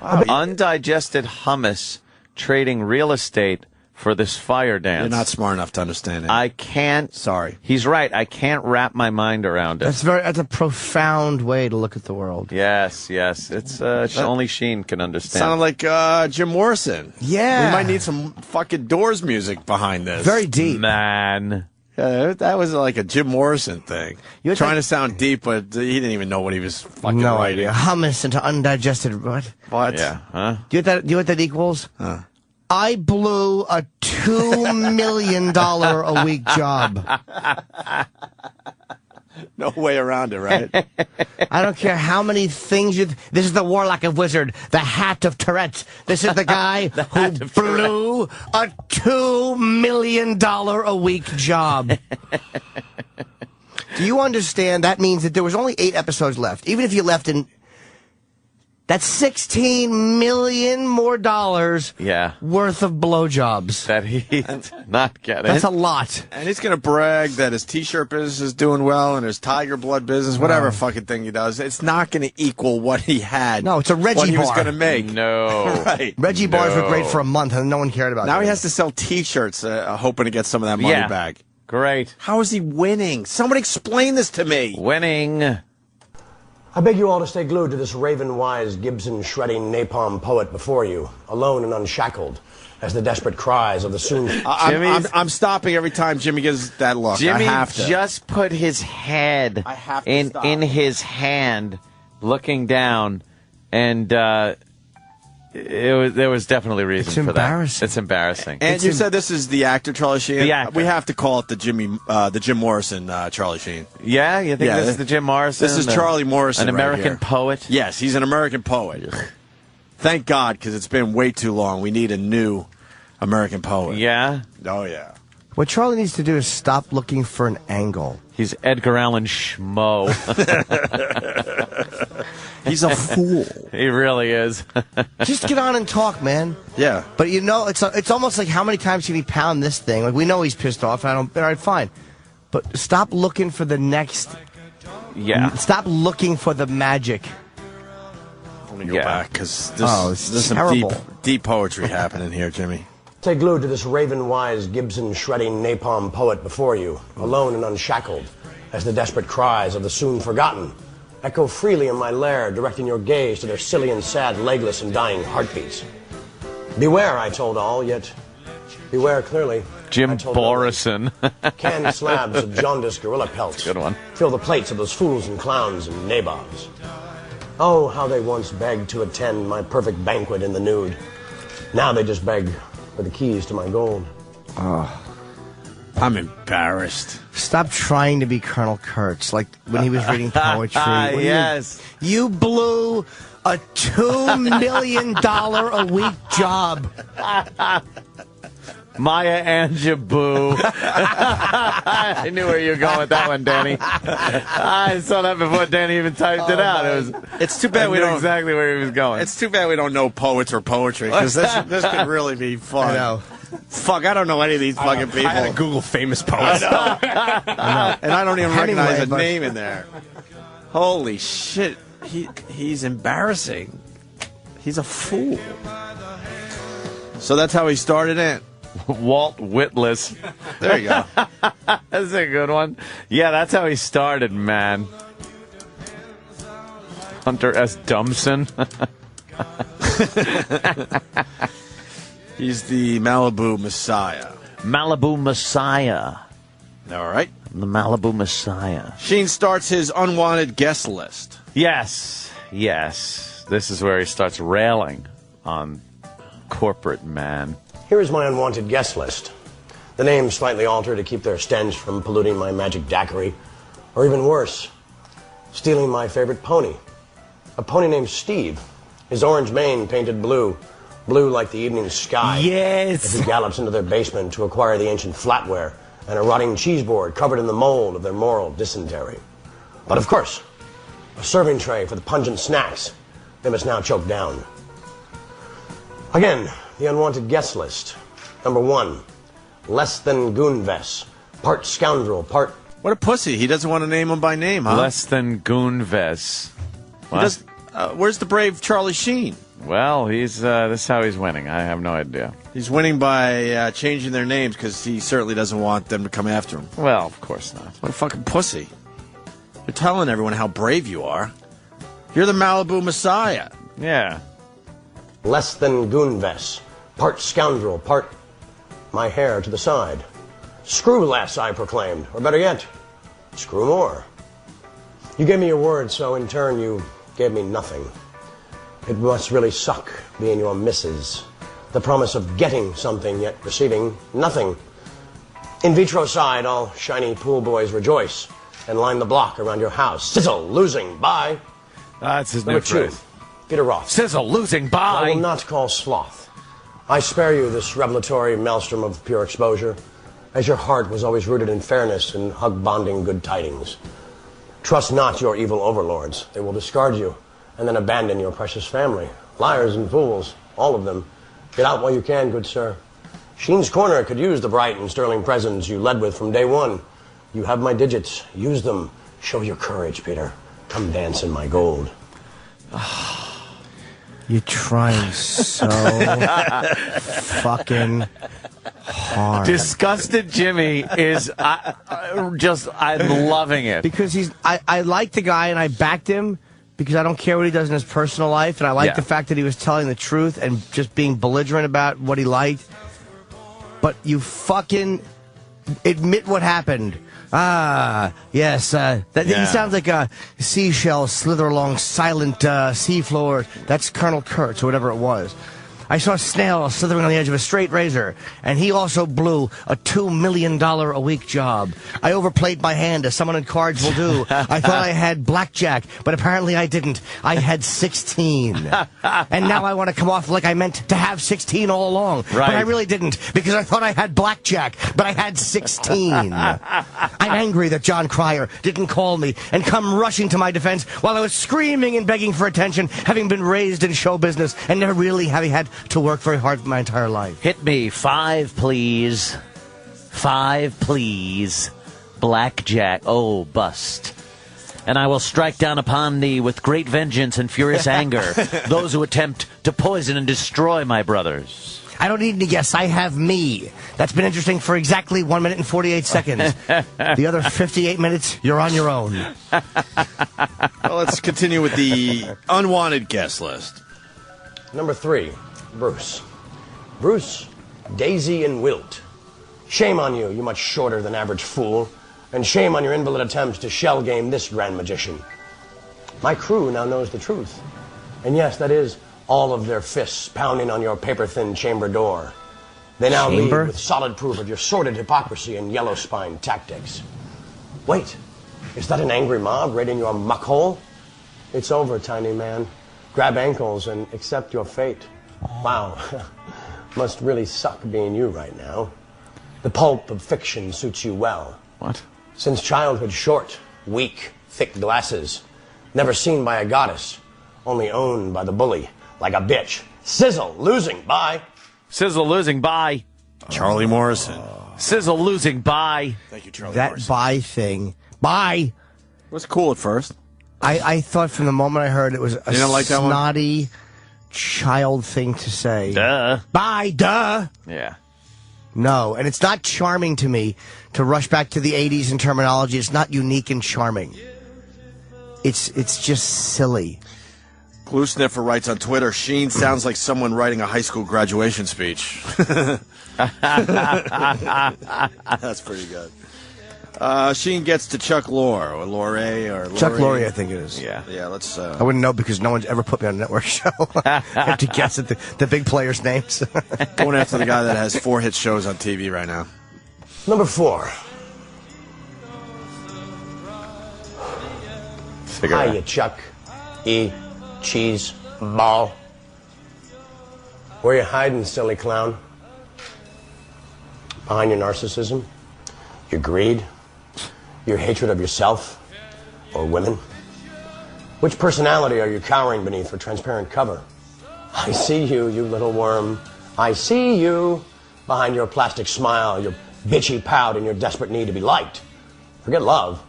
Undigested hummus trading real estate for this fire dance. You're not smart enough to understand it. I can't. Sorry. He's right. I can't wrap my mind around it. That's a profound way to look at the world. Yes. It's only Sheen can understand. Sounded like Jim Morrison. Yeah. We might need some fucking Doors music behind this. Very deep. Man. That was like a Jim Morrison thing. You're trying to sound deep, but he didn't even know what he was fucking no writing. idea. Hummus into undigested what? What? Yeah. Huh? Do you know what that equals? I blew a $2 million a week job. No way around it, right? I don't care how many things you... This is the Warlock of Wizard, the Hat of Tourette's. This is the guy who blew a $2 million a week job. Do you understand? That means that there was only 8 episodes left. Even if you left in... That's $16 million more worth of blowjobs. That he's not getting. That's a lot. And he's going to brag that his T-shirt business is doing well and his Tiger Blood business, whatever fucking thing he does, it's not going to equal what he had. No, it's a Reggie what he was bar. going to make. No. Right. Reggie bars were great for a month and no one cared about Now them. he has to sell T-shirts hoping to get some of that money back. Great. How is he winning? Somebody explain this to me. Winning. I beg you all to stay glued to this raven-wise, Gibson-shredding napalm poet before you, alone and unshackled, as the desperate cries of the soon... I'm stopping every time Jimmy gives that look. Jimmy I have to. just put his head in his hand, looking down, and there was definitely reason for that. It's embarrassing. And you said this is the actor Charlie Sheen? The actor. We have to call it the Jim Morrison Charlie Sheen. Yeah? You think this is the Jim Morrison? This is Charlie Morrison, an American poet? Yes, he's an American poet. Thank God, because it's been way too long. We need a new American poet. Yeah? Oh, yeah. What Charlie needs to do is stop looking for an angle. He's Edgar Allan Schmo. He's a fool. He really is. Just get on and talk, man. Yeah. But you know, it's almost like how many times can he pound this thing? Like, we know he's pissed off. All right, fine. But stop looking for the next... Yeah. Stop looking for the magic. Let me go back, because there's some deep poetry happening here, Jimmy. Stay glued to this raven-wise, Gibson-shredding napalm poet before you, alone and unshackled, as the desperate cries of the soon-forgotten echo freely in my lair, directing your gaze to their silly and sad, legless and dying heartbeats. Beware, I told all, yet beware clearly. Jim Morrison. Canned slabs of jaundiced gorilla pelts. Good one. Fill the plates of those fools and clowns and nabobs. Oh, how they once begged to attend my perfect banquet in the nude. Now they just beg for the keys to my gold. I'm embarrassed. Stop trying to be Colonel Kurtz, like when he was reading poetry. Yes. You blew a $2 million a week job. Maya Angelou. I knew where you were going with that one, Danny. I saw that before Danny even typed it out. It's too bad we don't exactly where he was going. It's too bad we don't know poets or poetry, because this could really be fun. I know. Fuck, I don't know any of these fucking people. I had to Google famous poets. I know. And I don't even recognize a but- name in there. Holy shit. He's embarrassing. He's a fool. So that's how he started it. Walt Whitless. There you go. That's a good one. Yeah, that's how he started, man. Hunter S. Dumpson. He's the Malibu Messiah. Malibu Messiah. All right. The Malibu Messiah. Sheen starts his unwanted guest list. Yes. This is where he starts railing on corporate man. Here is my unwanted guest list. The names slightly altered to keep their stench from polluting my magic daiquiri. Or even worse, stealing my favorite pony. A pony named Steve. His orange mane painted blue. Blue like the evening sky. Yes. As he gallops into their basement to acquire the ancient flatware and a rotting cheese board covered in the mold of their moral dysentery. But of course, a serving tray for the pungent snacks they must now choke down. Again, the unwanted guest list. Number 1, Less Than Goonves. Part scoundrel, part... What a pussy. He doesn't want to name him by name, huh? Less Than Goonves. Where's the brave Charlie Sheen? Well, this is how he's winning. I have no idea. He's winning by changing their names because he certainly doesn't want them to come after him. Well, of course not. What a fucking pussy. You're telling everyone how brave you are. You're the Malibu Messiah. Yeah. Less Than Goonves. Part scoundrel, part my hair to the side. Screw less, I proclaimed. Or better yet, screw more. You gave me your word, so in turn you gave me nothing. It must really suck being your missus. The promise of getting something, yet receiving nothing. In vitro side, all shiny pool boys rejoice and line the block around your house. Sizzle, losing, bye. That's his new phrase. Peter Roth. Sizzle, losing, bye. I will not call sloth. I spare you this revelatory maelstrom of pure exposure, as your heart was always rooted in fairness and hug-bonding good tidings. Trust not your evil overlords. They will discard you and then abandon your precious family. Liars and fools, all of them. Get out while you can, good sir. Sheen's Corner could use the bright and sterling presence you led with from day one. You have my digits. Use them. Show your courage, Peter. Come dance in my gold. You're trying so fucking hard. Disgusted Jimmy is I'm loving it. Because I like the guy and I backed him because I don't care what he does in his personal life, and I like the fact that he was telling the truth and just being belligerent about what he liked. But you fucking admit what happened. Yes. He sounds like a seashell slither along silent seafloor. That's Colonel Kurtz, or whatever it was. I saw a snail slithering on the edge of a straight razor, and he also blew a $2 million a week job. I overplayed my hand, as someone in cards will do. I thought I had blackjack, but apparently I didn't. I had 16. And now I want to come off like I meant to have 16 all along. Right. But I really didn't, because I thought I had blackjack, but I had 16. I'm angry that John Cryer didn't call me and come rushing to my defense while I was screaming and begging for attention, having been raised in show business and never really having had to work very hard my entire life. Hit me. 5, please. 5, please. Blackjack. Oh, bust. And I will strike down upon thee with great vengeance and furious anger those who attempt to poison and destroy my brothers. I don't need any guess. I have me. That's been interesting for exactly 1 minute and 48 seconds. The other 58 minutes, you're on your own. Well, let's continue with the unwanted guest list. Number 3, Bruce. Bruce, Daisy and Wilt. Shame on you, you much shorter than average fool. And shame on your invalid attempts to shell game this grand magician. My crew now knows the truth. And yes, that is all of their fists pounding on your paper-thin chamber door. They now leave with solid proof of your sordid hypocrisy and yellow-spine tactics. Wait, is that an angry mob raiding your muck hole? It's over, tiny man. Grab ankles and accept your fate. Wow, must really suck being you right now. The pulp of fiction suits you well. What? Since childhood short, weak, thick glasses. Never seen by a goddess, only owned by the bully, like a bitch. Sizzle, losing, bye. Sizzle, losing, bye. Charlie Morrison. Sizzle, losing, bye. Thank you, Charlie That Morrison. bye thing. Bye. It was cool at first. I thought from the moment I heard it was a You didn't like that one? snotty child thing to say. Duh. Bye, duh. Yeah. No, and it's not charming to me to rush back to the 80s in terminology. It's not unique and charming. It's just silly. Glue Sniffer writes on Twitter, Sheen sounds like someone writing a high school graduation speech. That's pretty good. Sheen gets to Chuck Lorre, or Lorre, or Lorre. Chuck Lorre, I think it is. Yeah, let's... I wouldn't know because no one's ever put me on a network show. I have to guess at the big players' names. Going after the guy that has 4 hit shows on TV right now. Number 4. Hiya, Chuck E. Cheese Ball. Where you hiding, silly clown? Behind your narcissism? Your greed? Your hatred of yourself? Or women? Which personality are you cowering beneath for transparent cover? I see you, you little worm. I see you behind your plastic smile, your bitchy pout, and your desperate need to be liked. Forget love.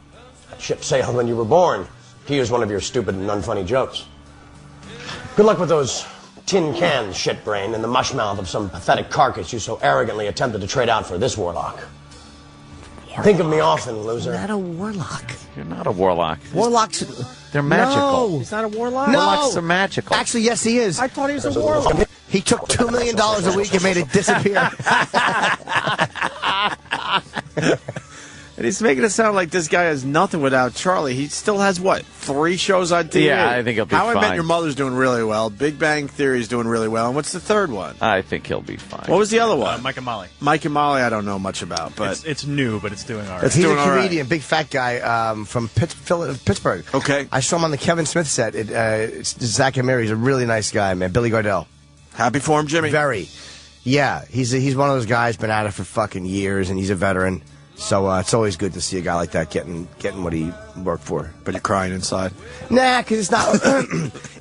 That ship sailed when you were born, to use one of your stupid and unfunny jokes. Good luck with those tin cans, shitbrain, and the mush mouth of some pathetic carcass you so arrogantly attempted to trade out for this warlock. Think of me often, loser. You're not a warlock. You're not a warlock. Warlocks... They're magical. No. He's not a warlock? No. Warlocks are magical. Actually, yes, he is. I thought he was a warlock. He took $2 million a week and made it disappear. And he's making it sound like this guy has nothing without Charlie. He still has, what, 3 shows on TV? Yeah, I think he'll be How fine. I Met Your Mother's doing really well. Big Bang Theory's doing really well. And what's the third one? I think he'll be fine. What was the other one? Mike and Molly. Mike and Molly I don't know much about, but... It's new, but it's doing all right. He's a doing all right. comedian, big fat guy from Pittsburgh. Okay. I saw him on the Kevin Smith set. It's Zach and Mary. He's a really nice guy, man. Billy Gardell. Happy for him, Jimmy? Very. Yeah, he's one of those guys, been at it for fucking years, and he's a veteran. So it's always good to see a guy like that getting what he worked for. But you're crying inside? Nah, because it's not...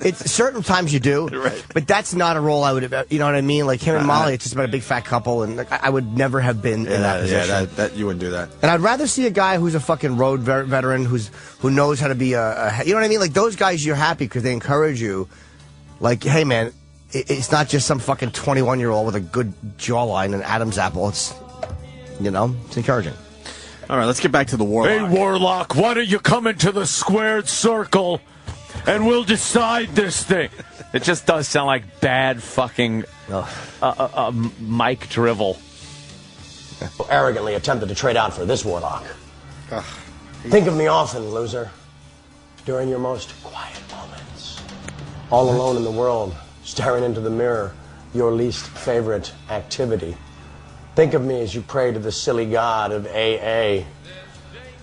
it's certain times you do, right. But that's not a role I would have... You know what I mean? Like him and Molly, it's just about a big fat couple, and like, I would never have been in that position. Yeah, that you wouldn't do that. And I'd rather see a guy who's a fucking road veteran, who knows how to be a... You know what I mean? Like those guys, you're happy because they encourage you. Like, hey, man, it's not just some fucking 21-year-old with a good jawline and Adam's apple. It's, it's encouraging. All right, let's get back to the Warlock. Hey, Warlock, why don't you come into the squared circle and we'll decide this thing? It just does sound like bad fucking Mike drivel. Arrogantly attempted to trade out for this warlock. Think of me often, loser. During your most quiet moments. All alone in the world, staring into the mirror, your least favorite activity. Think of me as you pray to the silly god of AA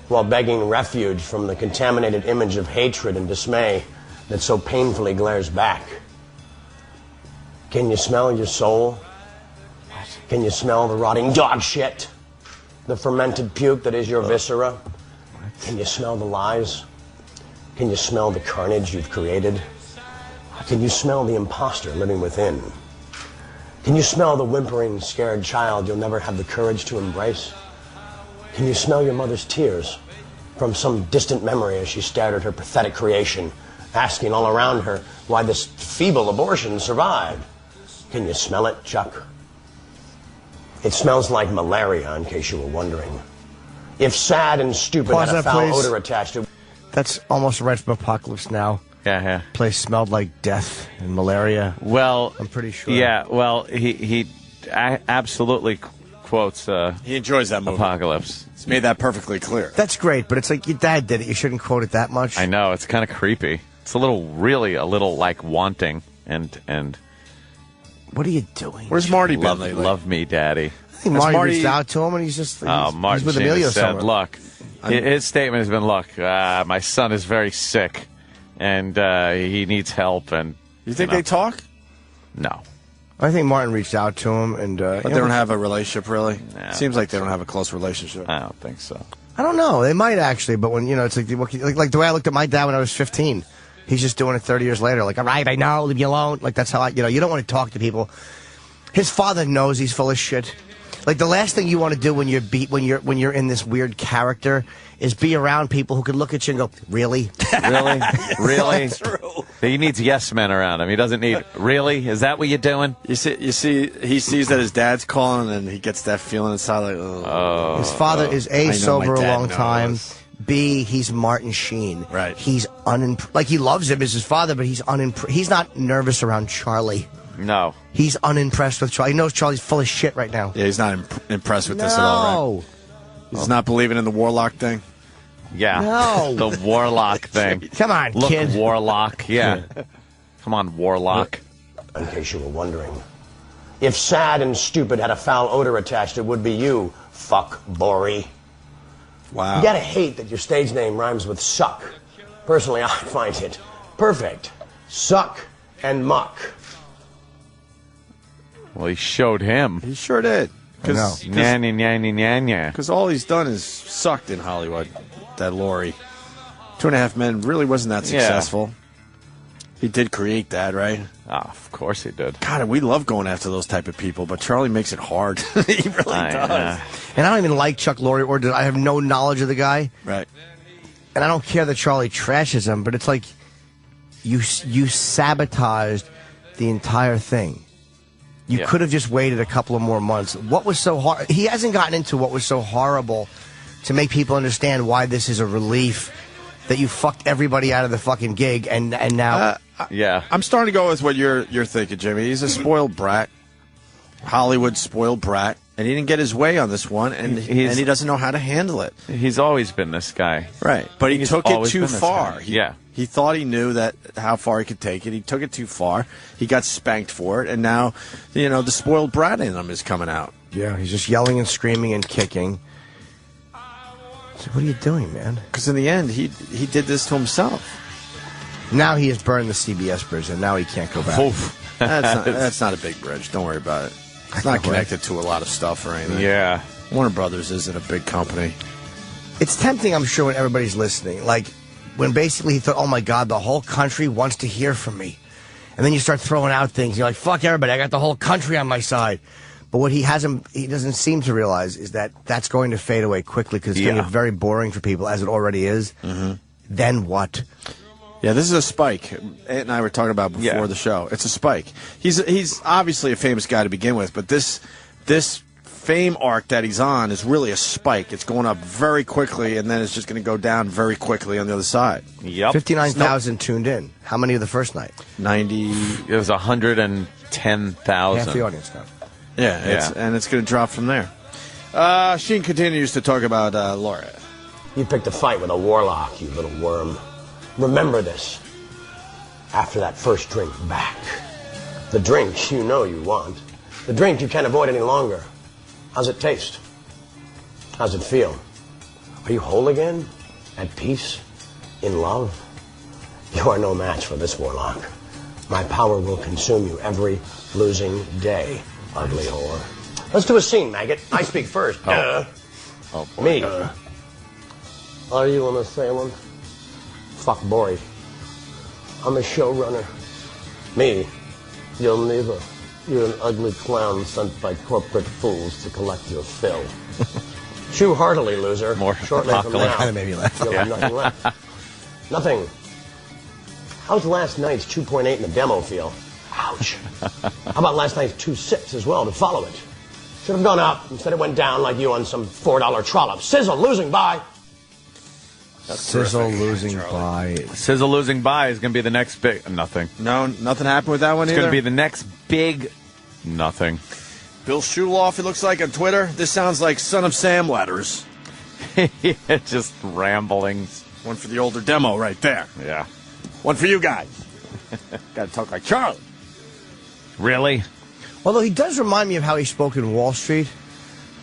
while begging refuge from the contaminated image of hatred and dismay that so painfully glares back. Can you smell your soul? Can you smell the rotting dog shit? The fermented puke that is your viscera? Can you smell the lies? Can you smell the carnage you've created? Can you smell the imposter living within? Can you smell the whimpering, scared child you'll never have the courage to embrace? Can you smell your mother's tears from some distant memory as she stared at her pathetic creation, asking all around her why this feeble abortion survived? Can you smell it, Chuck? It smells like malaria, in case you were wondering. If sad and stupid Pause had a that, foul please. odor attached to... That's almost right from Apocalypse Now. Yeah. Place smelled like death and malaria. Well, I'm pretty sure. Yeah, well, he absolutely quotes he enjoys that movie. Apocalypse. He's made that perfectly clear. That's great, but it's like your dad did it. You shouldn't quote it that much. I know, it's kind of creepy. It's a little like wanting and what are you doing? Where's Marty been lately? Love me, Daddy. I think Marty reached out to him, and he's just Martin he's with Emilio said, somewhere. look, his statement has been, look, my son is very sick, and he needs help. And you think they talk? No. I think Martin reached out to him, and but they don't have a relationship, really. Seems like they don't have a close relationship. I don't think so. I don't know. They might actually, but when it's like the way I looked at my dad when I was 15. He's just doing it 30 years later. Like, all right, I know, leave me alone. Like, that's how you don't want to talk to people. His father knows he's full of shit. Like, the last thing you want to do when you're in this weird character is be around people who can look at you and go, really? Really? Really? True. He needs yes men around him. He doesn't need, really? Is that what you're doing? You see, he sees that his dad's calling, and he gets that feeling inside, like, oh. His father is A, sober a long time, B, he's Martin Sheen. Right. He's like he loves him as his father, but he's he's not nervous around Charlie. No. He's unimpressed with Charlie. He knows Charlie's full of shit right now. Yeah, he's not impressed with this at all, right? He's not believing in the Warlock thing? Yeah. No. The Warlock thing. Come on, Look, kid. Warlock. Yeah. Come on, Warlock. In case you were wondering, if sad and stupid had a foul odor attached, it would be you, fuck Bori. Wow. You gotta hate that your stage name rhymes with suck. Personally, I find it perfect. Suck and muck. Well, he showed him. He sure did. Because all he's done is sucked in Hollywood, that Laurie. 2.5 Men really wasn't that successful. He did create that, right? Of course he did. God, we love going after those type of people, but Charlie makes it hard. He really does. And I don't even like Chuck Lorre, or I have no knowledge of the guy. Right. And I don't care that Charlie trashes him, but it's like you sabotaged the entire thing. You could have just waited a couple of more months. What was so hard? He hasn't gotten into what was so horrible to make people understand why this is a relief that you fucked everybody out of the fucking gig, and now. I'm starting to go with what you're thinking, Jimmy. He's a spoiled brat, Hollywood spoiled brat, and he didn't get his way on this one, and he doesn't know how to handle it. He's always been this guy, right? But he took it too far. He thought he knew that how far he could take it. He took it too far. He got spanked for it, and now, the spoiled brat in him is coming out. Yeah, he's just yelling and screaming and kicking. So what are you doing, man? Because in the end, he did this to himself. Now he has burned the CBS bridge, and now he can't go back. That's not a big bridge. Don't worry about it. It's not connected to a lot of stuff or anything. Yeah. Warner Brothers isn't a big company. It's tempting, I'm sure, when everybody's listening. Like, when basically he thought, oh my God, the whole country wants to hear from me. And then you start throwing out things. You're like, fuck everybody, I got the whole country on my side. But what he doesn't seem to realize is that that's going to fade away quickly because it's going to get very boring for people, as it already is. Mm-hmm. Then what? Yeah, this is a spike. Ant and I were talking about before the show. It's a spike. He's obviously a famous guy to begin with, but this fame arc that he's on is really a spike. It's going up very quickly, and then it's just going to go down very quickly on the other side. Yep. 59,000 tuned in. How many of the first night? 90. It was 110,000. Half the audience now. Yeah. And it's going to drop from there. Sheen continues to talk about Laura. You picked a fight with a warlock, you little worm. Remember this. After that first drink back. The drink you know you want. The drink you can't avoid any longer. How's it taste? How's it feel? Are you whole again? At peace? In love? You are no match for this warlock. My power will consume you every losing day, ugly whore. Let's do a scene, maggot. I speak first. Oh, boy. Me. Are you an assailant? Fuck Bori. I'm a showrunner. Me. You're neither. You're an ugly clown sent by corporate fools to collect your fill. Chew heartily, loser. More shortly from now. Kind of made me laugh. You'll have nothing left. Nothing. How's last night's 2.8 in the demo feel? Ouch. How about last night's 2.6 as well to follow it? Should have gone up. Instead it went down like you on some $4 trollop. Sizzle, losing by. Sizzle losing by. Sizzle losing by is going to be the next big nothing. No, nothing happened with that one It's either? going to be the next big nothing. Bill Shuloff, it looks like, on Twitter. This sounds like Son of Sam letters. Yeah, just ramblings. One for the older demo right there. Yeah. One for you guys. Got to talk like Charlie. Really? Although he does remind me of how he spoke in Wall Street.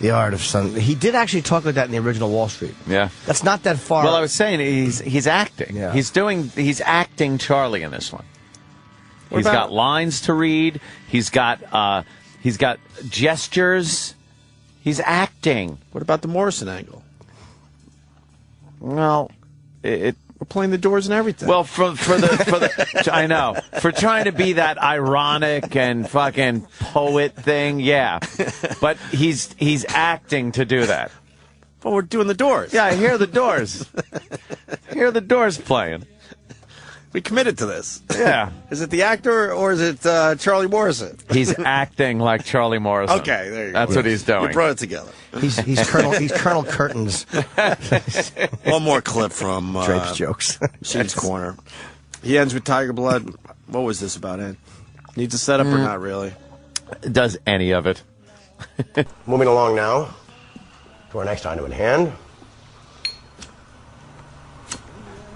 The Art of Sun. He did actually talk like that in the original Wall Street. Yeah. That's not that far. Well, I was saying he's acting. Yeah. He's acting Charlie in this one. He's got lines to read. He's got gestures. He's acting. What about the Morrison angle? Well, we're playing the Doors and everything. Well, for the I know, for trying to be that ironic and fucking poet thing, yeah. But he's acting to do that. But we're doing the Doors. Yeah, I hear the Doors. Hear the Doors playing. We committed to this. Yeah. Is it the actor or is it Charlie Morrison? He's acting like Charlie Morrison. Okay, there you go. That's what he's doing. We brought it together. He's Colonel Curtains. One more clip from Drape's jokes. Shane's Corner. He ends with Tiger Blood. What was this about, Ed? Needs a setup or not really? Does any of it. Moving along now to our next item at hand.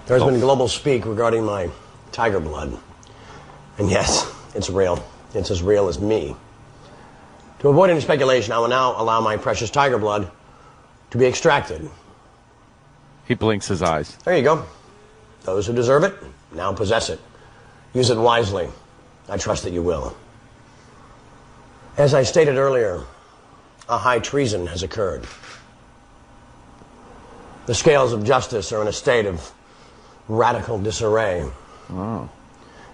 There's been global speak regarding my Tiger Blood. And yes, it's real. It's as real as me. To avoid any speculation, I will now allow my precious Tiger Blood to be extracted. He blinks his eyes. There you go. Those who deserve it now possess it. Use it wisely. I trust that you will. As I stated earlier, a high treason has occurred. The scales of justice are in a state of radical disarray. Oh.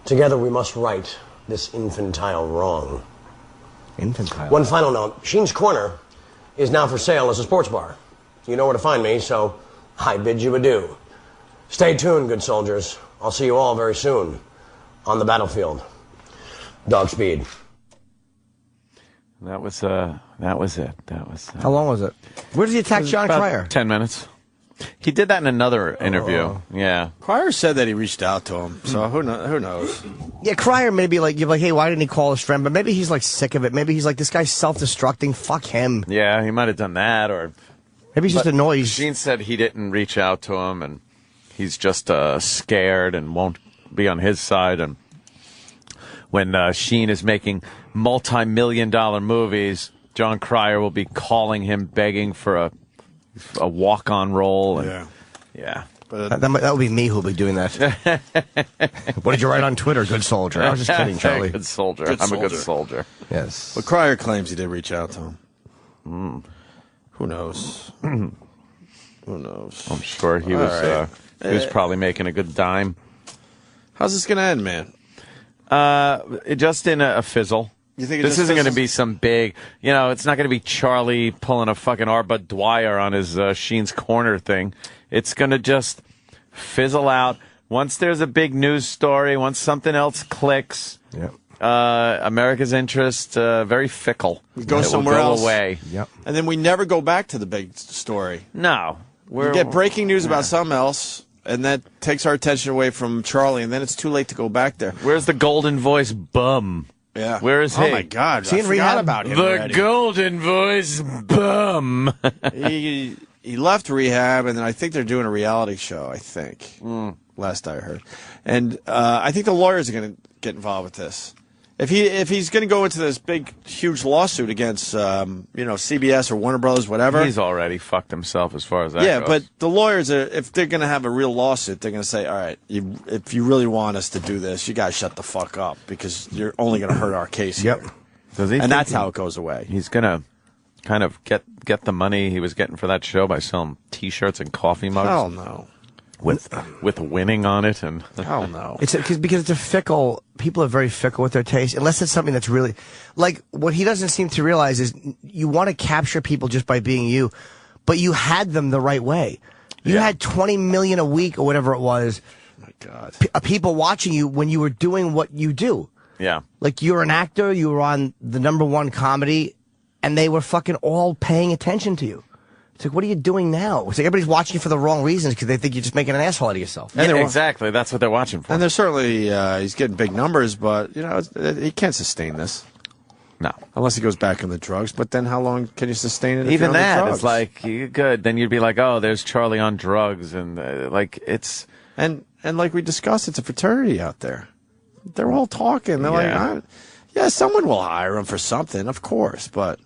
Together we must right this infantile wrong. Infantile? One final note. Sheen's Corner is now for sale as a sports bar. You know where to find me, so I bid you adieu. Stay tuned, good soldiers. I'll see you all very soon on the battlefield. Dog speed. That was it. That was. How long was it? Where did he attack John about Cryer? 10 minutes. He did that in another interview. Yeah. Cryer said that he reached out to him, so who knows? Yeah, Cryer maybe you're like, hey, why didn't he call his friend? But maybe he's like sick of it. Maybe he's like, this guy's self-destructing. Fuck him. Yeah, he might have done that, or maybe he's just annoyed. Sheen said he didn't reach out to him, and he's just scared and won't be on his side. And when Sheen is making multi-million-dollar movies, John Cryer will be calling him, begging for a walk-on role. And, yeah. But that would be me who'll be doing that. What did you write on Twitter? Good soldier. I was just kidding, Charlie. Good soldier. Good I'm a good soldier. soldier. Yes. But Cryer claims he did reach out to him. Who knows? Who knows? I'm sure he was. He was probably making a good dime. How's this going to end, man? Just in a fizzle. You think this isn't going to be some big, it's not going to be Charlie pulling a fucking Arbut Dwyer on his Sheen's Corner thing. It's going to just fizzle out. Once there's a big news story, once something else clicks, America's interest, very fickle. We go somewhere else. Away. Yep. And then we never go back to the big story. No. We get breaking news about something else, and that takes our attention away from Charlie, and then it's too late to go back there. Where's the golden voice bum? Yeah. Where is he? Oh, my God. I forgot about him The already. golden voice bum. He left rehab, and then I think they're doing a reality show, I think, last I heard. And I think the lawyers are going to get involved with this. If he's going to go into this big, huge lawsuit against, CBS or Warner Brothers, whatever. He's already fucked himself as far as that goes. Yeah, but the lawyers, if they're going to have a real lawsuit, they're going to say, all right, if you really want us to do this, you got to shut the fuck up because you're only going to hurt our case here. And that's how it goes away. He's going to kind of get the money he was getting for that show by selling T-shirts and coffee mugs. Hell no. With winning on it and hell no. It's because it's a fickle. People are very fickle with their taste. Unless it's something that's really like what he doesn't seem to realize is you want to capture people just by being you, but you had them the right way. You had 20 million a week or whatever it was. Oh my God. People watching you when you were doing what you do. Yeah. Like you're an actor. You were on the #1 comedy, and they were fucking all paying attention to you. It's like, what are you doing now? It's like everybody's watching you for the wrong reasons because they think you're just making an asshole out of yourself. And exactly. That's what they're watching for. And there's certainly, he's getting big numbers, but, he can't sustain this. No. Unless he goes back on the drugs. But then how long can you sustain it if Even you're on the that, drugs? it's like, you're good. Then you'd be like, oh, there's Charlie on drugs. And, it's... And like we discussed, it's a fraternity out there. They're all talking. They're like, someone will hire him for something, of course. But,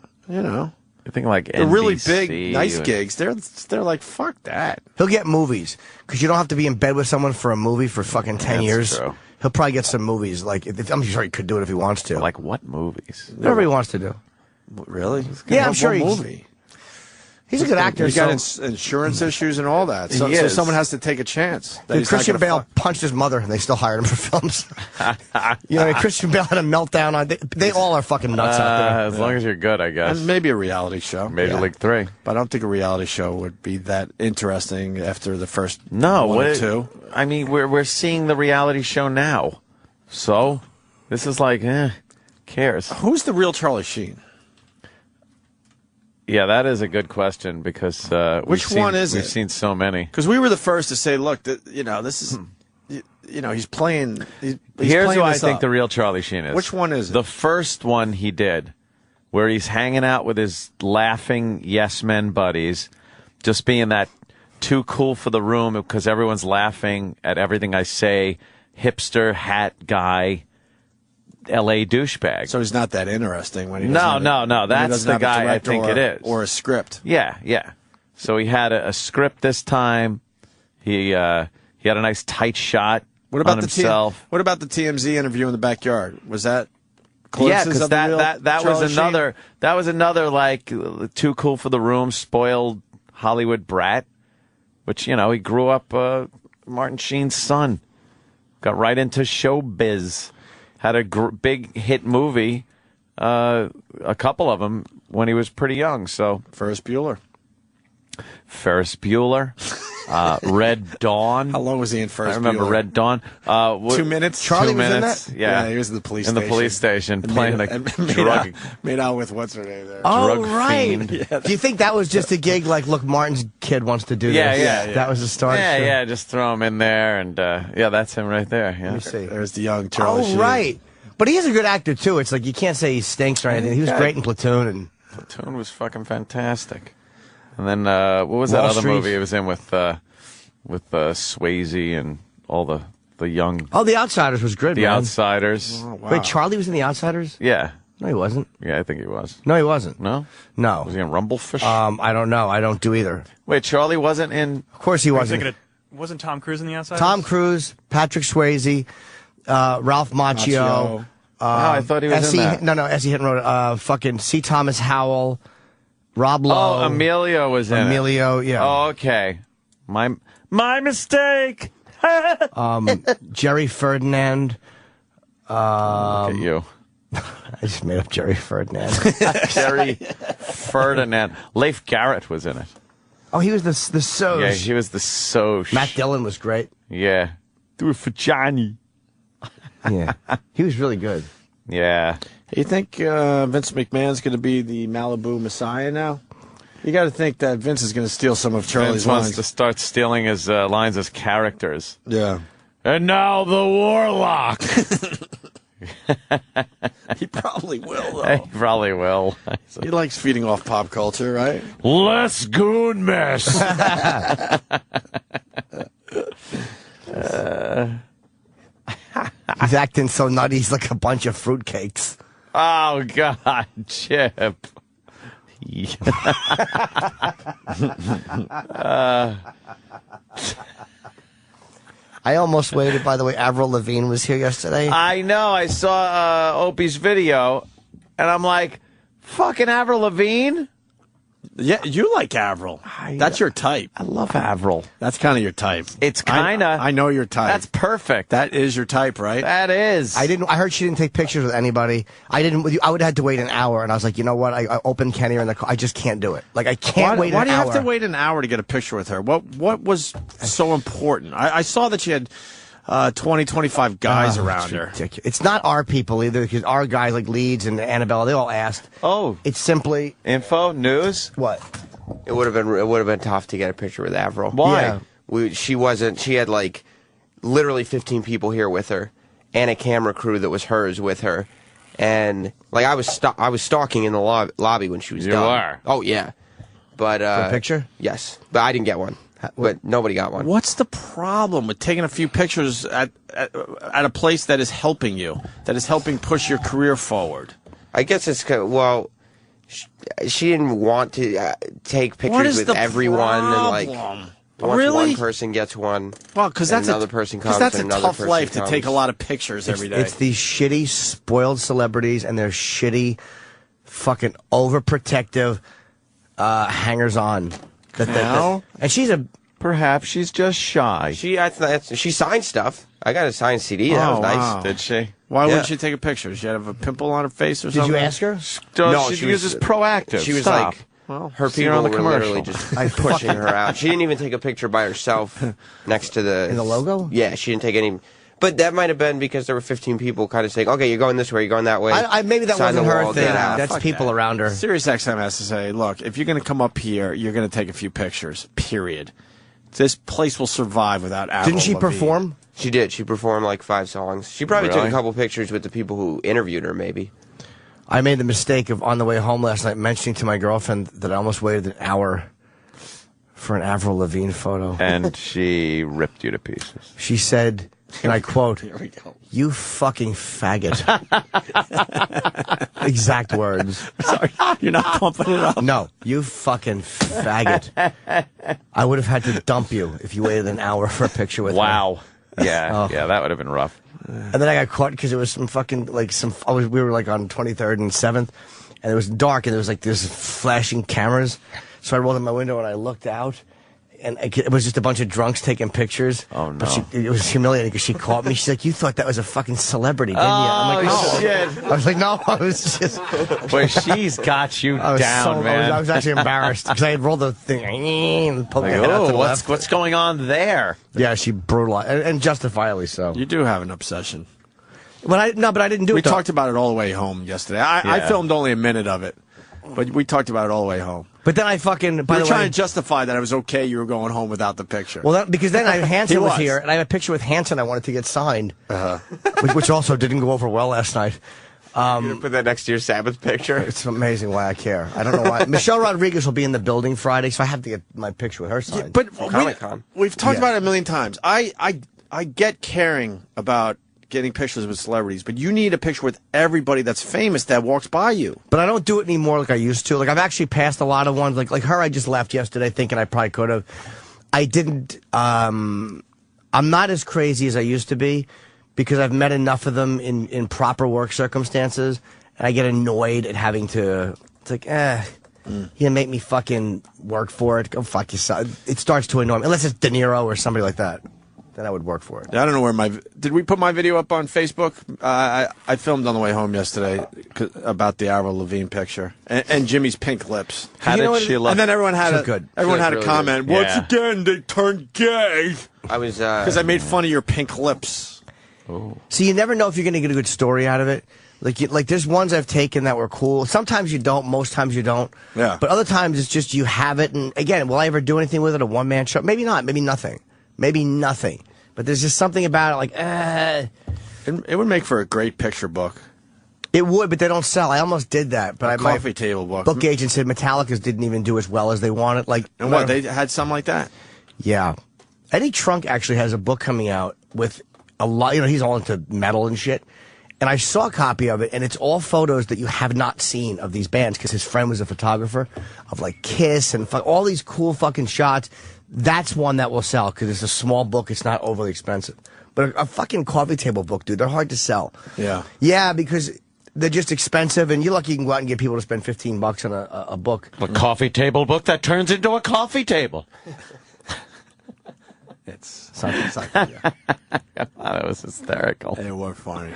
I think like the really NBC big, nice gigs, they're like, fuck that. He'll get movies because you don't have to be in bed with someone for a movie for fucking 10 years. True. He'll probably get some movies. Like, I'm sure he could do it if he wants to. Like what movies? Whatever he wants to do. Really? Yeah, I'm sure what he's... movie? He's a good actor. He got insurance issues and all that. So someone has to take a chance. Dude, Christian Bale punched his mother, and they still hired him for films. Christian Bale had a meltdown. They all are fucking nuts out there. As long as you're good, I guess. And maybe a reality show. Major League 3. But I don't think a reality show would be that interesting after the first one or two. I mean, we're seeing the reality show now. So, this is like, cares. Who's the real Charlie Sheen? Yeah, that is a good question because which one is it? We've seen so many. Because we were the first to say, look, this is, he's playing. He's Here's playing who I this think up. the real Charlie Sheen is. Which one is it? The first one he did, where he's hanging out with his laughing yes men buddies, just being that too cool for the room because everyone's laughing at everything I say, hipster hat guy. L.A. douchebag. So he's not that interesting when he No. That's the guy I think it is. Or a script. Yeah. So he had a script this time. He had a nice tight shot on himself. What about the TMZ interview in the backyard? Was that? Yeah, because that was another like too cool for the room, spoiled Hollywood brat. Which he grew up Martin Sheen's son. Got right into showbiz. Had a big hit movie, a couple of them, when he was pretty young. So Ferris Bueller. Red Dawn. How long was he in Ferris Bueller? I remember Red Dawn. 2 minutes? Charlie 2 was minutes. in that? Yeah, he was in the police station. In the police station, playing a drug. Made out with what's her name there? Oh, drug right. fiend. Yeah, do you think that was just a gig like, look, Martin's kid wants to do this? Yeah. That was the start? Yeah, just throw him in there, and that's him right there. Yeah. Let me see. There's the young Charlie Sheen. Right. But he is a good actor, too. It's like you can't say he stinks or anything. He was great in Platoon. Platoon was fucking fantastic. And then, what was that other movie he was in with Swayze and all the young... Oh, The Outsiders was good, The man. Outsiders. Oh, wow. Wait, Charlie was in The Outsiders? Yeah. No, he wasn't. Yeah, I think he was. No, he wasn't. No? No. Was he in Rumblefish? I don't know. I don't do either. Wait, Charlie wasn't in... Of course he wasn't. Wasn't Tom Cruise in The Outsiders? Tom Cruise, Patrick Swayze, Ralph Macchio. Wow, I thought he was in that. No, S.E. Hinton wrote fucking C. Thomas Howell, Rob Lowe. Oh, Emilio was in Emilio, it. yeah. Oh, okay. My mistake. Jerry Ferdinand. Look at you. I just made up Jerry Ferdinand. Jerry Ferdinand. Leif Garrett was in it. Oh, he was the Soch. Yeah, he was the Soch. Matt Dillon was great. Yeah. Do it for Johnny. Yeah. He was really good. Yeah. You think Vince McMahon's going to be the Malibu Messiah now? You got to think that Vince is going to steal some of Charlie's Vince wants lines. to start stealing his lines as characters. Yeah. And now the Warlock. He probably will, though. He probably will. He likes feeding off pop culture, right? Less goon mess. He's acting so nutty, he's like a bunch of fruitcakes. Oh, God, Chip. I almost waited, by the way. Avril Lavigne was here yesterday. I know. I saw Opie's video, and I'm like, fucking Avril Lavigne? Yeah, you like Avril. That's your type. I love Avril. That's kind of your type. It's kind of. I know your type. That's perfect. That is your type, right? That is. I heard she didn't take pictures with anybody. I would have had to wait an hour, and I was like, you know what? I opened Kenny in the car. I just can't do it. Like, I can't wait an hour. Why do you have to wait an hour to get a picture with her? What was so important? I saw that she had 20, 25 guys around her. Ridiculous. It's not our people either, because our guys like Leeds and Annabella, they all asked. Oh. It's simply... Info? News? What? It would have been tough to get a picture with Avril. Why? Yeah. She had like literally 15 people here with her and a camera crew that was hers with her. And like I was stalking in the lobby when she was done. You are? Oh yeah. But For a picture? Yes. But I didn't get one. But nobody got one. What's the problem with taking a few pictures at a place that is helping you, that is helping push your career forward? I guess it's well, she didn't want to take pictures with everyone, and like once one person gets one, well, because that's another person comes. That's and a another tough person life comes. to take a lot of pictures every day. It's these shitty, spoiled celebrities and their shitty, fucking overprotective, hangers-on. And she's perhaps she's just shy. She signed stuff. I got a signed CD. That was nice. Wow. Did she? Why wouldn't she take a picture? Did she have a pimple on her face or something? Did you ask her? No, she was proactive. She was Stop. like, her people were literally just pushing her out. She didn't even take a picture by herself next to the... In the logo? Yeah, she didn't take any... But that might have been because there were 15 people kind of saying, okay, you're going this way, you're going that way. Maybe that Sign wasn't the her wall, thing. get out. That's people around her. Sirius XM has to say, look, if you're going to come up here, you're going to take a few pictures, period. This place will survive without Avril Didn't she Lavigne. perform? She did. She performed like 5 songs. She probably took Really? a couple pictures with the people who interviewed her, maybe. I made the mistake of, on the way home last night, mentioning to my girlfriend that I almost waited an hour for an Avril Lavigne photo. And she ripped you to pieces. She said, and I quote, Here we go. "You fucking faggot." Exact words. Sorry, you're not pumping it up. No, you fucking faggot. I would have had to dump you if you waited an hour for a picture with Wow. Yeah, Oh. yeah, that would have been rough. And then I got caught because it was some fucking, like, we were like on 23rd and 7th, and it was dark, and there was like this flashing cameras. So I rolled in my window and I looked out, and it was just a bunch of drunks taking pictures. Oh, no. But it was humiliating because she caught me. She's like, "You thought that was a fucking celebrity, didn't you?" I'm like, Oh, "No." shit. I was like, "No, I was just." Boy, she's got you I was down, man. I was actually embarrassed because I had rolled the thing and poked Like, my head out to the left. what's going on there? Yeah, she brutalized, and justifiably so. You do have an obsession. But I didn't do We it. though. talked about it all the way home yesterday. I Yeah. filmed only a minute of it, but we talked about it all the way home. But then I fucking. By We the were trying way, to justify that it was okay you were going home without the picture. well, because then Hanson He was was. here, and I had a picture with Hanson I wanted to get signed, which also didn't go over well last night. You're gonna put that next to your Sabbath picture. It's amazing why I care. I don't know why. Michelle Rodriguez will be in the building Friday, so I have to get my picture with her signed. But Comic-Con. we've talked Yeah. about it a million times. I get caring about getting pictures with celebrities, but you need a picture with everybody that's famous that walks by you. But I don't do it anymore like I used to. Like, I've actually passed a lot of ones. Like her, I just left yesterday thinking I probably could have. I didn't. I'm not as crazy as I used to be because I've met enough of them in proper work circumstances, and I get annoyed at having to. It's like, you make me fucking work for it. Go fuck yourself. It starts to annoy me. Unless it's De Niro or somebody like that. Then I would work for it. I don't know where did we put my video up on Facebook? I filmed on the way home yesterday about the Avril Lavigne picture and Jimmy's pink lips. How did she look? And then everyone had She looked everyone had a really comment. good. Once Yeah. again, they turned gay I was because I made fun of your pink lips. So you never know if you're going to get a good story out of it. Like there's ones I've taken that were cool. Sometimes you don't. Most times you don't. Yeah. But other times it's just you have it. And again, will I ever do anything with it? A one-man show? Maybe not. Maybe nothing. Maybe nothing. But there's just something about it like, It would make for a great picture book. It would, but they don't sell. I almost did that. But my Coffee table book. book agent said Metallica's didn't even do as well as they wanted. Like, And what, they had something like that? Yeah. Eddie Trunk actually has a book coming out with a lot, he's all into metal and shit. And I saw a copy of it, and it's all photos that you have not seen of these bands because his friend was a photographer of like Kiss and all these cool fucking shots. That's one that will sell because it's a small book. It's not overly expensive. But a fucking coffee table book, dude, they're hard to sell. Yeah. Yeah, because they're just expensive, and you're lucky you can go out and get people to spend $15 on a book. A coffee table book that turns into a coffee table. It's yeah. That was hysterical. It was funny.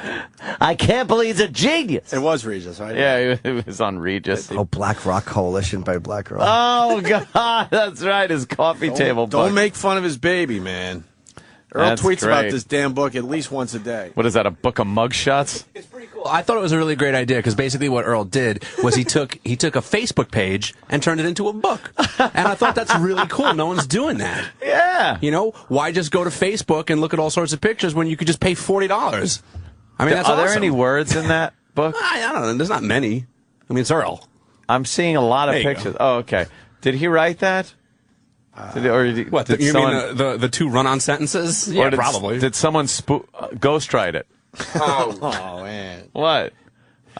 I can't believe he's a genius. It was Regis, right? Yeah, it was on Regis. Oh, Black Rock Coalition by Black Girl. Oh, God, that's right, his coffee table book. Don't make fun of his baby, man. Earl That's tweets great. about this damn book at least once a day. What is that, a book of mugshots? I thought it was a really great idea because basically what Earl did was he took a Facebook page and turned it into a book, and I thought that's really cool. No one's doing that. Yeah. Why just go to Facebook and look at all sorts of pictures when you could just pay $40? I mean, that's Are there awesome. any words in that book? I don't know. There's not many. I mean, it's Earl. I'm seeing a lot of There you pictures. Oh, okay. Did he write that? What? Did You someone, mean the two run-on sentences? or Yeah, did, probably. Did someone ghostwrite it? Oh, man. What?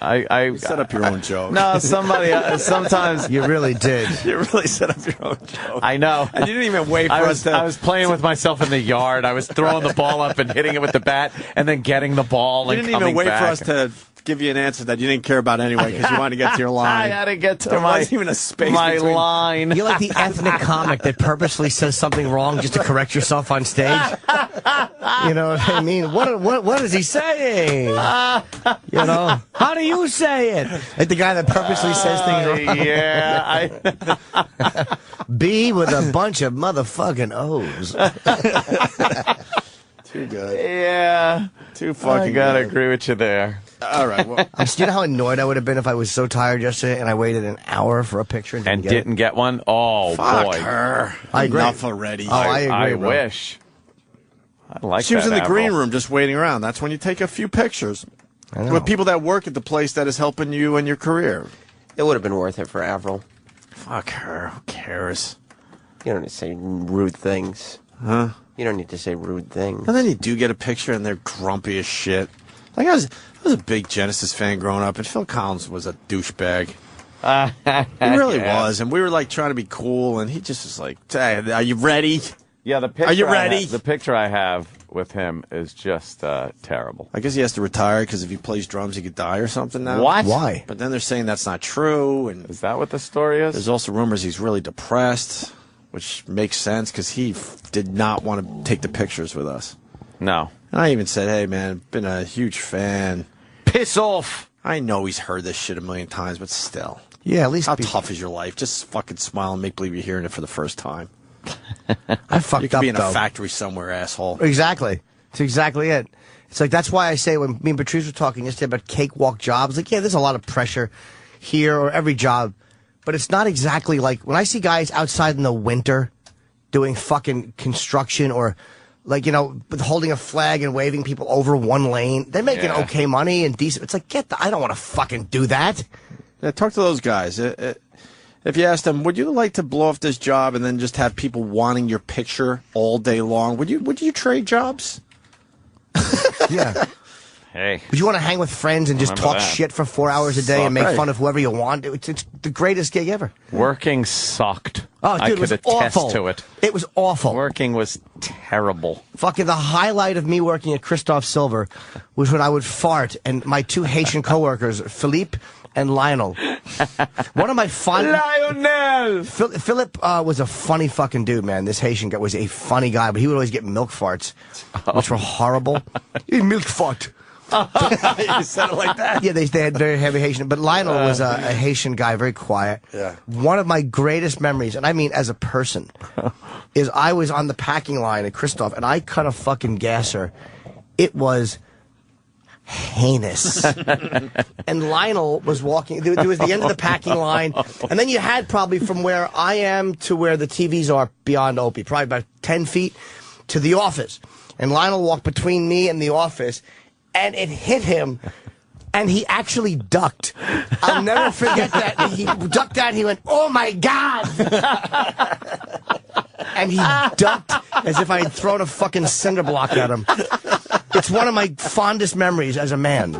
I set up your own joke. No, somebody. Sometimes You really did. You really set up your own joke. I know. And you didn't even wait for I us was, to... I was playing with myself in the yard. I was throwing the ball up and hitting it with the bat, and then getting the ball You and didn't coming even wait back. for us give you an answer that you didn't care about anyway because you wanted to get to your line. I had to get to there my, wasn't even a space my between. line. You're like the ethnic comic that purposely says something wrong just to correct yourself on stage. You know what I mean? What is he saying? You know, how do you say it? Like the guy that purposely says things wrong. Yeah. B with a bunch of motherfucking O's. Too good. Yeah. Too fucking I gotta good. agree with you there. All right. Well, You know how annoyed I would have been if I was so tired yesterday and I waited an hour for a picture and didn't get one? Oh, fuck boy. her. I agree. Enough already. Oh, I agree, I bro. wish. I like She was that, in the Avril. green room just waiting around. That's when you take a few pictures I know. with people that work at the place that is helping you in your career. It would have been worth it for Avril. Fuck her. Who cares? You don't need to say rude things. Huh? You don't need to say rude things. And then you do get a picture and they're grumpy as shit. Like I was a big Genesis fan growing up, and Phil Collins was a douchebag. He really was, and we were like trying to be cool, and he just was like, "Hey, are you ready?" Yeah, the picture. Are you ready? The picture I have with him is just terrible. I guess he has to retire because if he plays drums, he could die or something now. What? Why? But then they're saying that's not true, and Is that what the story is? there's also rumors he's really depressed, which makes sense because he did not want to take the pictures with us. No. And I even said, "Hey, man, been a huge fan. Piss off." I know he's heard this shit a million times, but still. Yeah, at least How tough is your life? Just fucking smile and make believe you're hearing it for the first time. I fucked You could up, be in a though. factory somewhere, asshole. Exactly. That's exactly it. It's like, that's why I say when me and Patrice were talking yesterday about cakewalk jobs, like, yeah, there's a lot of pressure here or every job, but it's not exactly like when I see guys outside in the winter doing fucking construction or like, you know, with holding a flag and waving people over one lane. They're making okay money and decent. It's like, I don't want to fucking do that. Yeah, talk to those guys. If you asked them, would you like to blow off this job and then just have people wanting your picture all day long? Would you trade jobs? Yeah. Hey. Would you want to hang with friends and just Remember talk that. shit for 4 hours a day and make Right. fun of whoever you want? It's the greatest gig ever. Working sucked. Oh, dude, I it could was attest awful. to it. It was awful. Working was terrible. Fucking the highlight of me working at Christoph Silver was when I would fart and my two Haitian coworkers, Philippe and Lionel. One of my Lionel! Philip was a funny fucking dude, man. This Haitian guy was a funny guy, but he would always get milk farts, which were horrible. He milk fart. You said it like that? Yeah, they had very heavy Haitian. But Lionel was a Haitian guy, very quiet. Yeah. One of my greatest memories, and I mean as a person, is I was on the packing line at Christoph, and I cut a fucking gasser. It was heinous. And Lionel was walking. There was the end of the packing line, and then you had probably from where I am to where the TVs are beyond Opie, probably about 10 feet to the office. And Lionel walked between me and the office, and it hit him, and he actually ducked. I'll never forget that. He ducked out, and he went, "Oh, my God!" And he ducked as if I had thrown a fucking cinder block at him. It's one of my fondest memories as a man.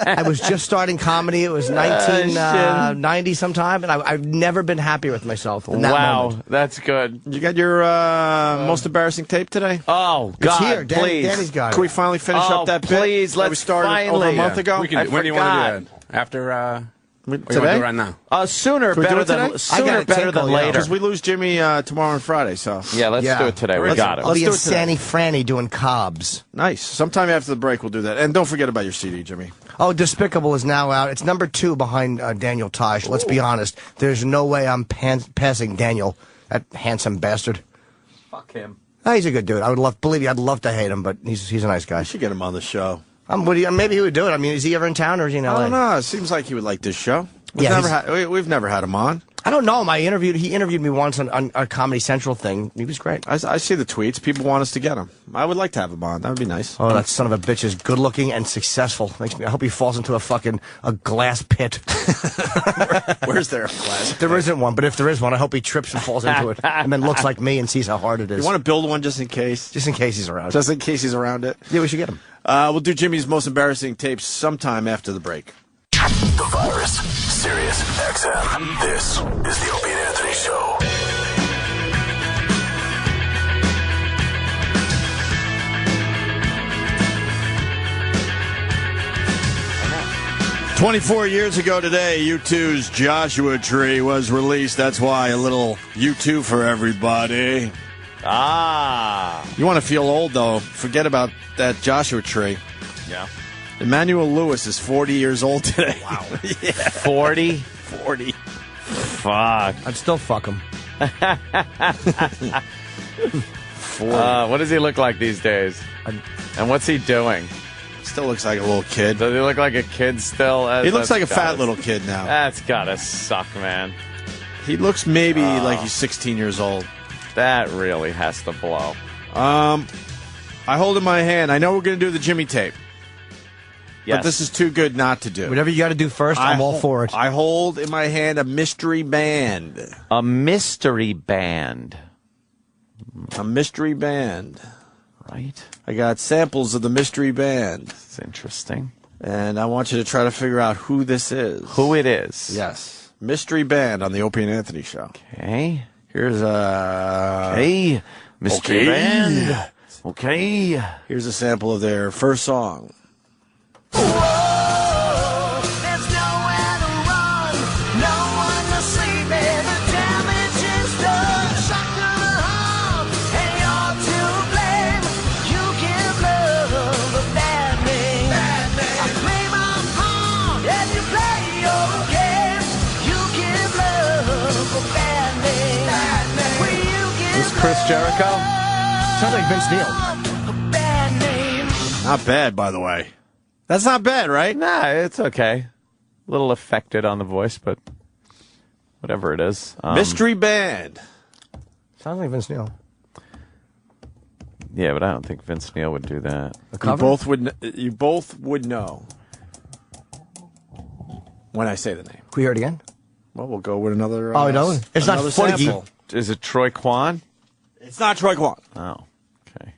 I was just starting comedy. It was 1990 sometime, and I've never been happier with myself than that moment. That's good. You got your most embarrassing tape today? Oh, God, here. please. Danny's got it. Can we finally finish up that bit? Please, that let's we started finally. over a month ago? We can, when do you want to do that? After, or you want to do today? it right now? Sooner Can we do better it today? than I got sooner it, better Tinkle, than yeah. later. Because we lose Jimmy tomorrow and Friday, so. Yeah, let's do it today. We Let's- got it. I'll Let's be do in it today. Sandy Franny doing Cobbs. Nice. Sometime after the break, we'll do that. And don't forget about your CD, Jimmy. Oh, Despicable is now out. It's number 2 behind Daniel Tosh. Let's be honest. There's no way I'm passing Daniel, that handsome bastard. Fuck him. Oh, he's a good dude. I'd love to hate him, but he's a nice guy. I should get him on the show. Maybe he would do it. I mean, is he ever in town or is he in I L.A.? don't know. It seems like he would like this show. Yeah, We've never had him on. I don't know him. He interviewed me once on a Comedy Central thing. He was great. I see the tweets. People want us to get him. I would like to have him on. That would be nice. Oh, that son of a bitch is good looking and successful. I hope he falls into a glass pit. Where's there a glass? There isn't one, but if there is one, I hope he trips and falls into it and then looks like me and sees how hard it is. You want to build one just in case? Just in case he's around. Just in case he's around it? Yeah, we should get him. We'll do Jimmy's most embarrassing tapes sometime after the break. The Virus, Sirius XM. This is the Opie and Anthony Show. 24 years ago today, U2's Joshua Tree was released. That's why a little U2 for everybody. You want to feel old, though. Forget about that Joshua Tree. Yeah. Emmanuel Lewis is 40 years old today. Wow. Yeah. 40? 40. Fuck. I'd still fuck him. What does he look like these days? And what's he doing? Still looks like a little kid. Does he look like a kid still? He looks like a fat little kid now. That's gotta suck, man. He looks maybe like he's 16 years old. That really has to blow. I hold in my hand. I know we're going to do the Jimmy tape. Yes. But this is too good not to do. Whatever you got to do first, I'm all for it. I hold in my hand a mystery band. A mystery band. A mystery band. Right. I got samples of the mystery band. It's interesting. And I want you to try to figure out who this is. Who it is. Yes. Mystery band on the Opie and Anthony Show. Okay. Here's a... Okay. Mystery band. Okay. Here's a sample of their first song. Chris Jericho? Sounds like Vince Neil. Not bad, by the way. That's not bad, right? Nah, it's okay. A little affected on the voice, but whatever it is. Mystery band. Sounds like Vince Neil. Yeah, but I don't think Vince Neil would do that. You both would know when I say the name. Can we hear it again? Well, we'll go with another. No. It's not sample. Is it Troy Kwan? It's not Troy Kwan. Oh, okay.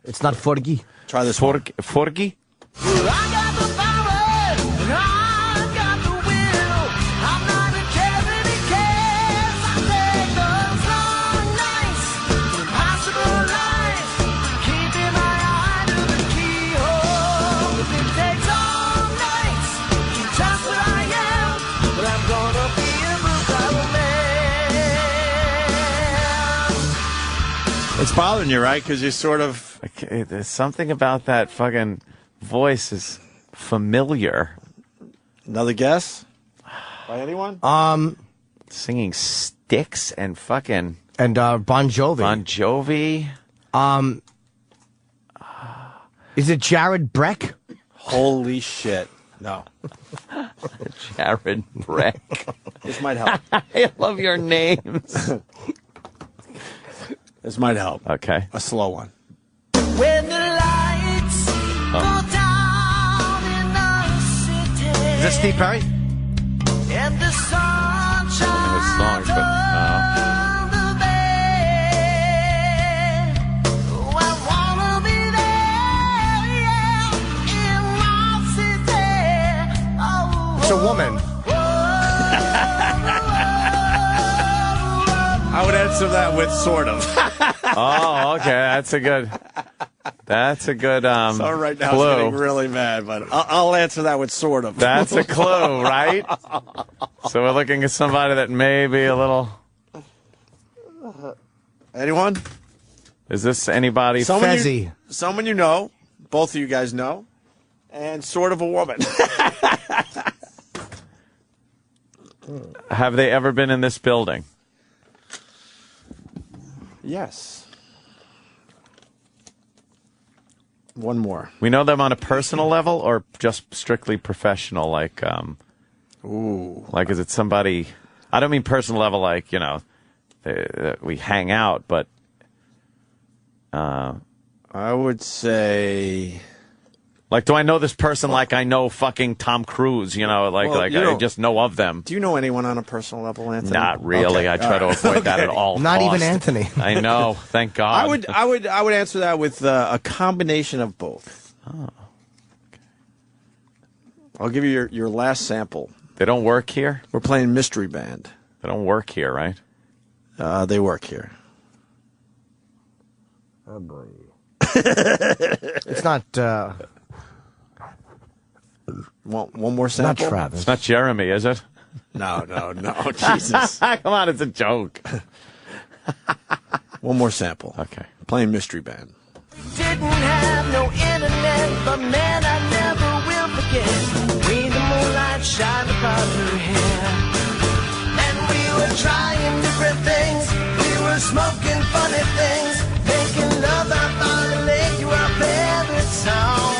It's not Forgy. Try this Forgy? It's bothering you, right? Because you sort of... Okay, there's something about that fucking voice is familiar. Another guess? By anyone? Singing Styx and fucking... And Bon Jovi. Bon Jovi. Is it Jared Breck? Holy shit. No. Jared Breck. This might help. I love your names. This might help. Okay. A slow one. When the lights go down in the city. Is that Steve Perry? And the sun shines song, but on the bay. Oh, I wanna be there, yeah, in my city. Oh, It's a woman. I would answer that with sort of. Oh, okay. That's a good. So right now clue. it's getting really mad, but I'll answer that with sort of. That's a clue, right? So we're looking at somebody that may be a little. Anyone? Is this anybody? Someone you know. Both of you guys know. And sort of a woman. Have they ever been in this building? Yes. One more. We know them on a personal level or just strictly professional? Like, like is it somebody? I don't mean personal level, like we hang out, but I would say, like, do I know this person like I know fucking Tom Cruise? I just know of them. Do you know anyone on a personal level, Anthony? Not really. Okay. I try to avoid that at all. Not cost. even Anthony. I know. Thank God. I would answer that with a combination of both. Oh. Okay. I'll give you your last sample. They don't work here? We're playing Mystery Band. They don't work here, right? They work here. Oh, boy. It's not... One more sample? Not Travis. It's not Jeremy, is it? No, Jesus. Come on, it's a joke. One more sample. Okay. Playing Mystery Band. Didn't have no internet, but man, I never will forget. When the moonlight shined upon her hair, and we were trying different things. We were smoking funny things, making love out by the lake to our favorite song,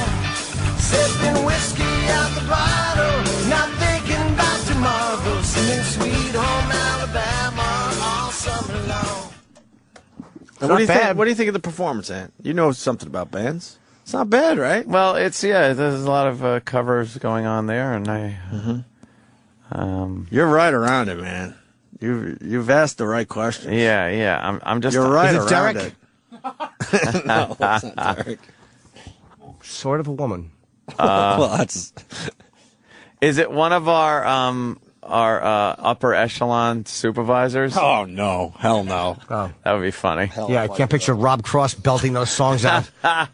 sipping whiskey out the bottle, not thinking about tomorrow, singing Sweet Home Alabama all summer long. And what do you think of the performance, Ant? You know something about bands. It's not bad, right? Well, there's a lot of covers going on there, and you're right around it, man. You've asked the right question. Yeah. I'm just. You're right Is it around Derek? it. No, it's not Derek. Sort of a woman. Well, that's. Is it one of our upper echelon supervisors? Oh no, hell no. Oh. That would be funny. Yeah, I can't picture Rob Cross belting those songs out. How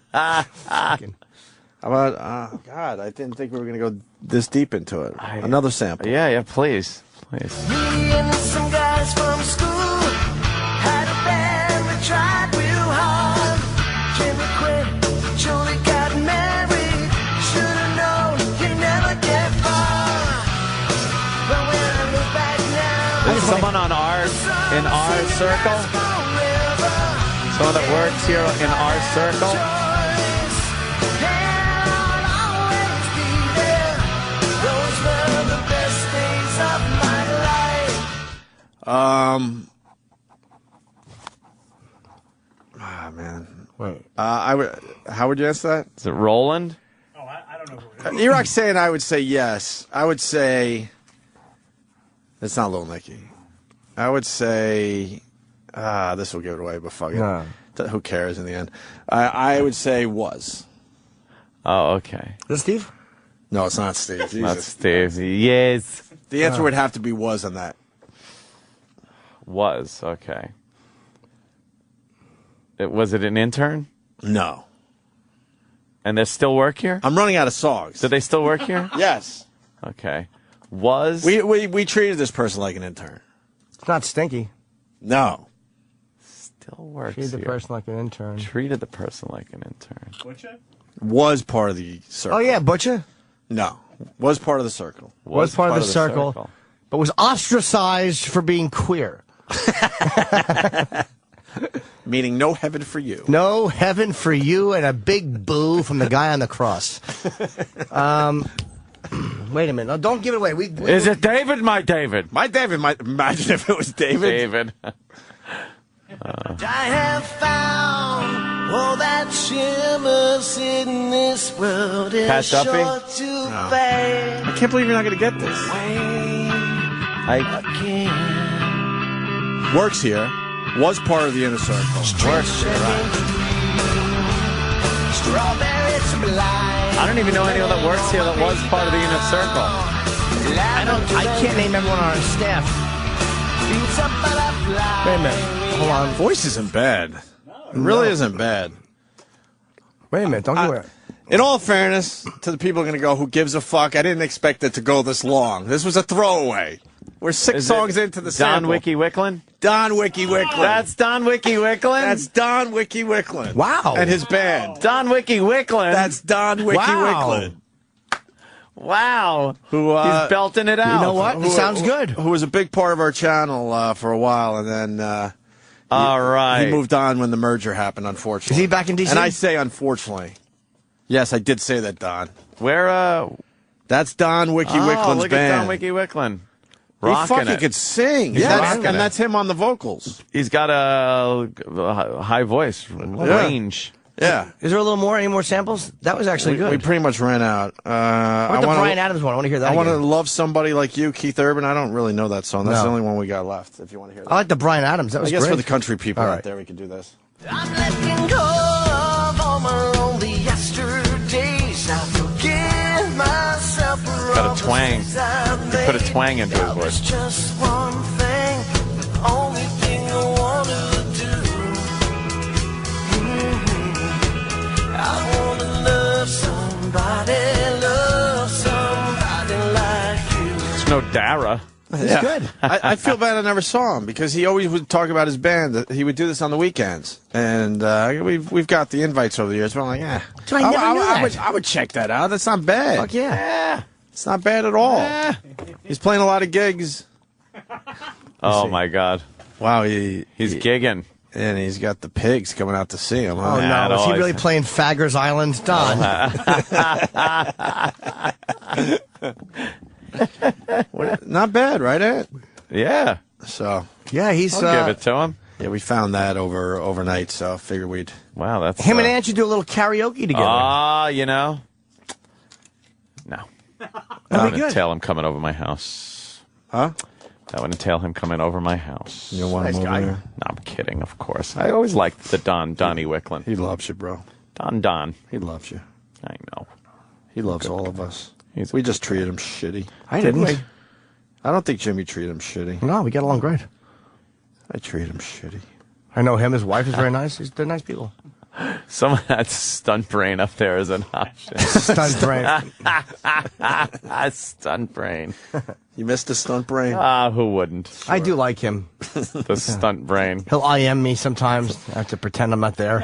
about? God, I didn't think we were going to go this deep into it. Another sample. Yeah, please. Me and some guys from school had a band that tried real hard. Jimmy quit, Julie got married. Should've known you never get far. But when I look back now, Is someone in our circle? Someone that works here in our circle? those were the best days of my life. Man. Wait. How would you answer that? Is it Roland? Eroc's saying I would say yes. I would say it's not Lil Nicky. I would say this will give it away, but fuck it. No. Who cares in the end? I would say was. Oh, okay. Is this Steve? No, it's not Steve. Jesus. Not Steve. Yes. The answer would have to be was on that. Was, okay. Was it an intern? No. And they still work here? I'm running out of songs. Do they still work here? Yes. Okay. Was? We treated this person like an intern. It's not Stinky. No. Still works Treated the here. person like an intern. Treated the person like an intern. Was part of the circle. Oh, yeah, Butcher. No. Was part of the circle. Was part of the circle, but was ostracized for being queer. Meaning no heaven for you. No heaven for you, and a big boo from the guy on the cross. Wait a minute. No, don't give it away. Is it David? My David. My David. Imagine if it was David. David. I have found all that shimmers in this world is Pat Duffy? sure to fade. I can't believe you're not going to get this. Works here. Was part of the inner circle. Works here, right. I don't even know anyone that works here that was part of the inner circle. I can't name everyone on our staff. Wait a minute. Hold on. Voice isn't bad. It really isn't bad. Wait a minute. Don't give it. In all fairness to the people going to go, who gives a fuck? I didn't expect it to go this long. This was a throwaway. We're 6 songs into the sample. Don Wiki Wicklin? Don Wiki Wicklin. That's Don Wiki Wicklin? That's Don Wiki Wicklin. Wow. And his band. Don Wiki Wicklin? That's Don Wiki Wicklin. Wow. He's belting it out. You know what? It sounds good. Who was a big part of our channel for a while, and then all right. he moved on when the merger happened, unfortunately. Is he back in D.C.? And I say unfortunately. Yes, I did say that, Don. Where, That's Don Wiki Wicklin's look band. at Don Wiki Wicklin. He fucking could sing. Yeah, and that's him on the vocals. He's got a high voice range. Yeah. Is there any more samples? That was actually good. We pretty much ran out. What the Bryan Adams one? I want to hear that. I want to again. Love Somebody Like You, Keith Urban. I don't really know that song. That's No. the only one we got left, if you want to hear that. I like the Bryan Adams. That was I guess great. for the country people All out right. there, we could do this. I'm letting go of all my lonely yesterdays. I forgive myself for Got all a the twang. mistakes I've He put a made. twang into his That was voice. just one thing, the only thing I wanted to do. I wanna love somebody, love somebody. Dara. Yeah. good. I feel bad I never saw him because he always would talk about his band. That he would do this on the weekends, and we've got the invites over the years. But I'm like, So I never knew that. I would check that out. That's not bad. Fuck yeah. It's not bad at all. He's playing a lot of gigs. Oh my God! Wow, he's gigging, and he's got the pigs coming out to see him. Huh? Oh no, is he really playing Faggers Island? Don. Not bad, right, Ed? Yeah. So yeah, he's. I'll give it to him. Yeah, we found that overnight, so I figured we'd. Wow, that's him and Ann should do a little karaoke together. You know. No. That'd That be would good. entail him coming over my house. Huh? That would entail him coming over my house. You don't want him over there? No, I'm kidding, of course. I always liked the Donnie Wicklund. He loves you, bro. Don. He loves you. I know. He loves all of us. He's We just treated him shitty. I didn't. we? I don't think Jimmy treated him shitty. No, we get along great. I treated him shitty. I know him. His wife is very nice. They're nice people. Someone had stunt brain up there as an option. Stunt brain. Stunt brain. You missed a stunt brain? Who wouldn't? I do like him. The stunt brain. He'll IM me sometimes. I have to pretend I'm not there.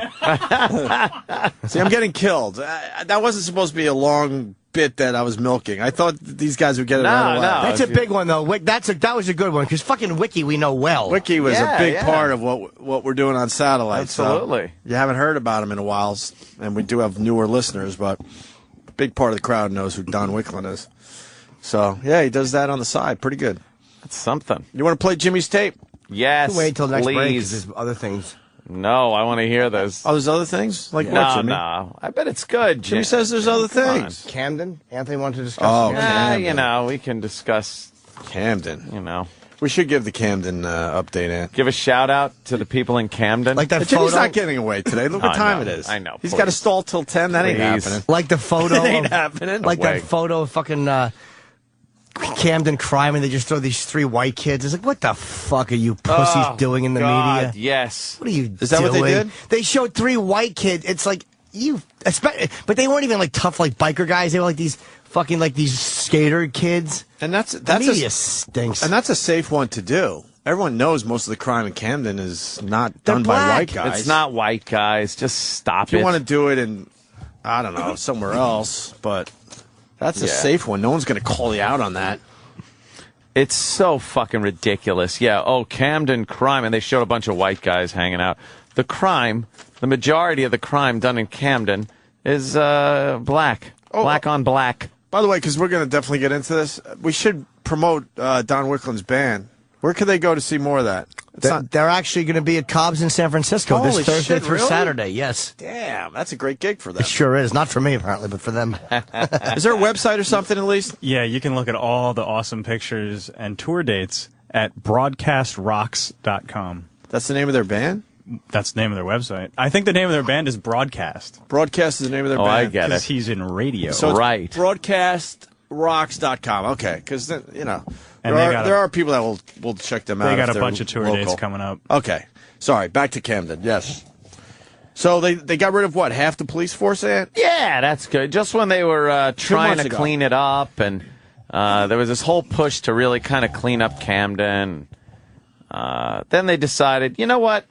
See, I'm getting killed. That wasn't supposed to be a long bit that I was milking. I thought these guys would get it right away. That's a big one, though. That was a good one, because fucking Wiki we know well. Wiki was a big part of what we're doing on satellite. Absolutely. So you haven't heard about him in a while, and we do have newer listeners, but a big part of the crowd knows who Don Wicklund is. So, yeah, he does that on the side. Pretty good. That's something. You want to play Jimmy's tape? Yes, Wait till next break, 'cause please. there's other things. No, I want to hear this. Oh, there's other things? Like what, No, Jimmy? no. I bet it's good. Jimmy says there's other things. Camden? Anthony wanted to discuss Oh, Camden. Camden. You know, we can discuss, Camden. you know. We should give the Camden update, Ant. Give a shout out to the people in Camden. Like that Jimmy's photo. not getting away today. Look what I time know. it is. I know. He's got to Please. stall till 10. That ain't Please. happening. Like the photo. It ain't of- happening. Like Wait. that photo of fucking Camden crime, and they just throw these 3 white kids. It's like, what the fuck are you pussies doing in the God, media? Yes. What are you Is that doing? what they did? They showed 3 white kids. It's like, but they weren't even like tough like biker guys. They were like these fucking like these skater kids. And that's The media a, stinks. and that's a safe one to do. Everyone knows most of the crime in Camden is not They're done by black. white guys. It's not white guys. Just stop If you it. want to do it in, I don't know, somewhere else, but that's a Yeah. safe one. No one's going to call you out on that. It's so fucking ridiculous. Yeah, Camden crime, and they showed a bunch of white guys hanging out. The crime, the majority of the crime done in Camden is black. Black on black. By the way, because we're going to definitely get into this, we should promote Don Wicklund's band. Where can they go to see more of that? It's not, They're actually going to be at Cobb's in San Francisco Holy this Thursday shit, through really? Saturday. Yes. damn, that's a great gig for them. It sure is. Not for me, apparently, but for them. Is there a website or something at least? Yeah, you can look at all the awesome pictures and tour dates at broadcastrocks.com. That's the name of their band? That's the name of their website. I think the name of their band is Broadcast. Broadcast is the name of their band. I get Because it. he's in radio. So it's Right. broadcastrocks.com. Okay, because, you know, And there are people that will check them out. They got if a they're bunch of tour local. dates coming up. Okay. Sorry, back to Camden. Yes. So they got rid of what, half the police force, Ant? Yeah, that's good. Just when they were trying months to ago. clean it up, and there was this whole push to really kind of clean up Camden. Then they decided, you know what?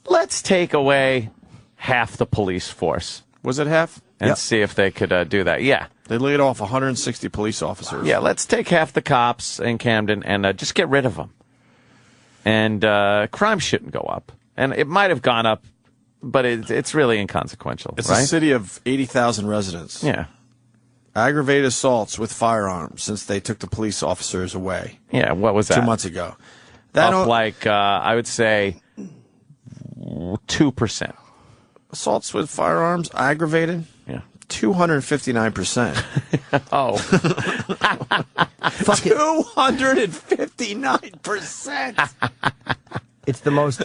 Let's take away half the police force. Was it half? And see if they could do that. Yeah. They laid off 160 police officers. Yeah, let's take half the cops in Camden and just get rid of them. And crime shouldn't go up. And it might have gone up, but it's really inconsequential, It's right? a city of 80,000 residents. Yeah. Aggravated assaults with firearms since they took the police officers away. Yeah, what was that? 2 months ago. Up like, I would say, 2%. Assaults with firearms, aggravated? Yeah. 259%. Oh. Fuck it. 259%. It's the most.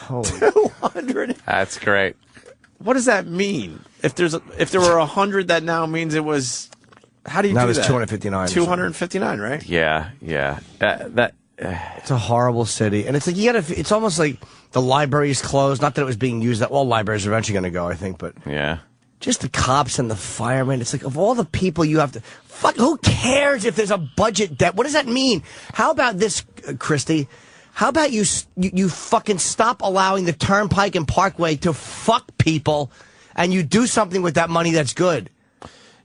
Holy. 200. That's great. What does that mean? If there were 100, that now means it was. How do you Now do it's that? 259. 259, right? Yeah. It's a horrible city, and it's like you gotta. It's almost like the library's closed. Not that it was being used. That all libraries are eventually going to go, I think. But Yeah. just the cops and the firemen. It's like, of all the people you have to... Fuck, who cares if there's a budget debt? What does that mean? How about this, Christy? How about you fucking stop allowing the Turnpike and Parkway to fuck people, and you do something with that money that's good?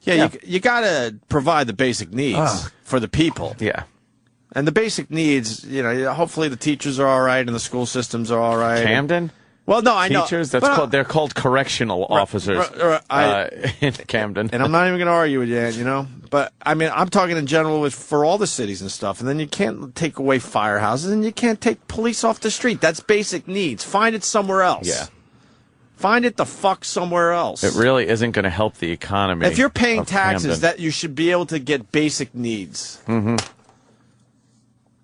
Yeah. You got to provide the basic needs for the people. Yeah. And the basic needs, hopefully the teachers are all right and the school systems are all right. Camden? Well, no, I know. Teachers, they're called correctional officers in Camden. And I'm not even going to argue with you, But, I mean, I'm talking in general for all the cities and stuff. And then you can't take away firehouses and you can't take police off the street. That's basic needs. Find it somewhere else. Yeah. Find it the fuck somewhere else. It really isn't going to help the economy. If you're paying taxes, Camden. that you should be able to get basic needs. Mm-hmm.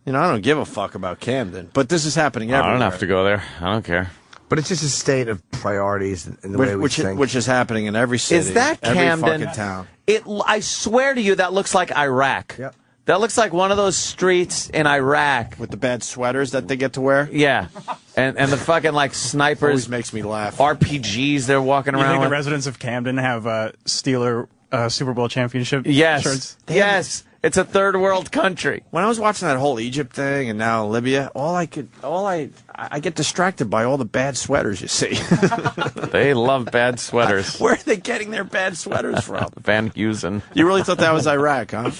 I don't give a fuck about Camden. But this is happening everywhere. I don't have to go there. I don't care. But it's just a state of priorities in the way we think. Which is happening in every city. Is that Camden? Every fucking town. I swear to you, that looks like Iraq. Yep. That looks like one of those streets in Iraq. With the bad sweaters that they get to wear? Yeah. And the fucking, snipers. Always makes me laugh. RPGs they're walking You around think with. the residents of Camden have Steeler Super Bowl championship Yes. shirts? Yes. It's a third world country. When I was watching that whole Egypt thing and now Libya, I get distracted by all the bad sweaters you see. They love bad sweaters. Where are they getting their bad sweaters from? Van Heusen. You really thought that was Iraq, huh?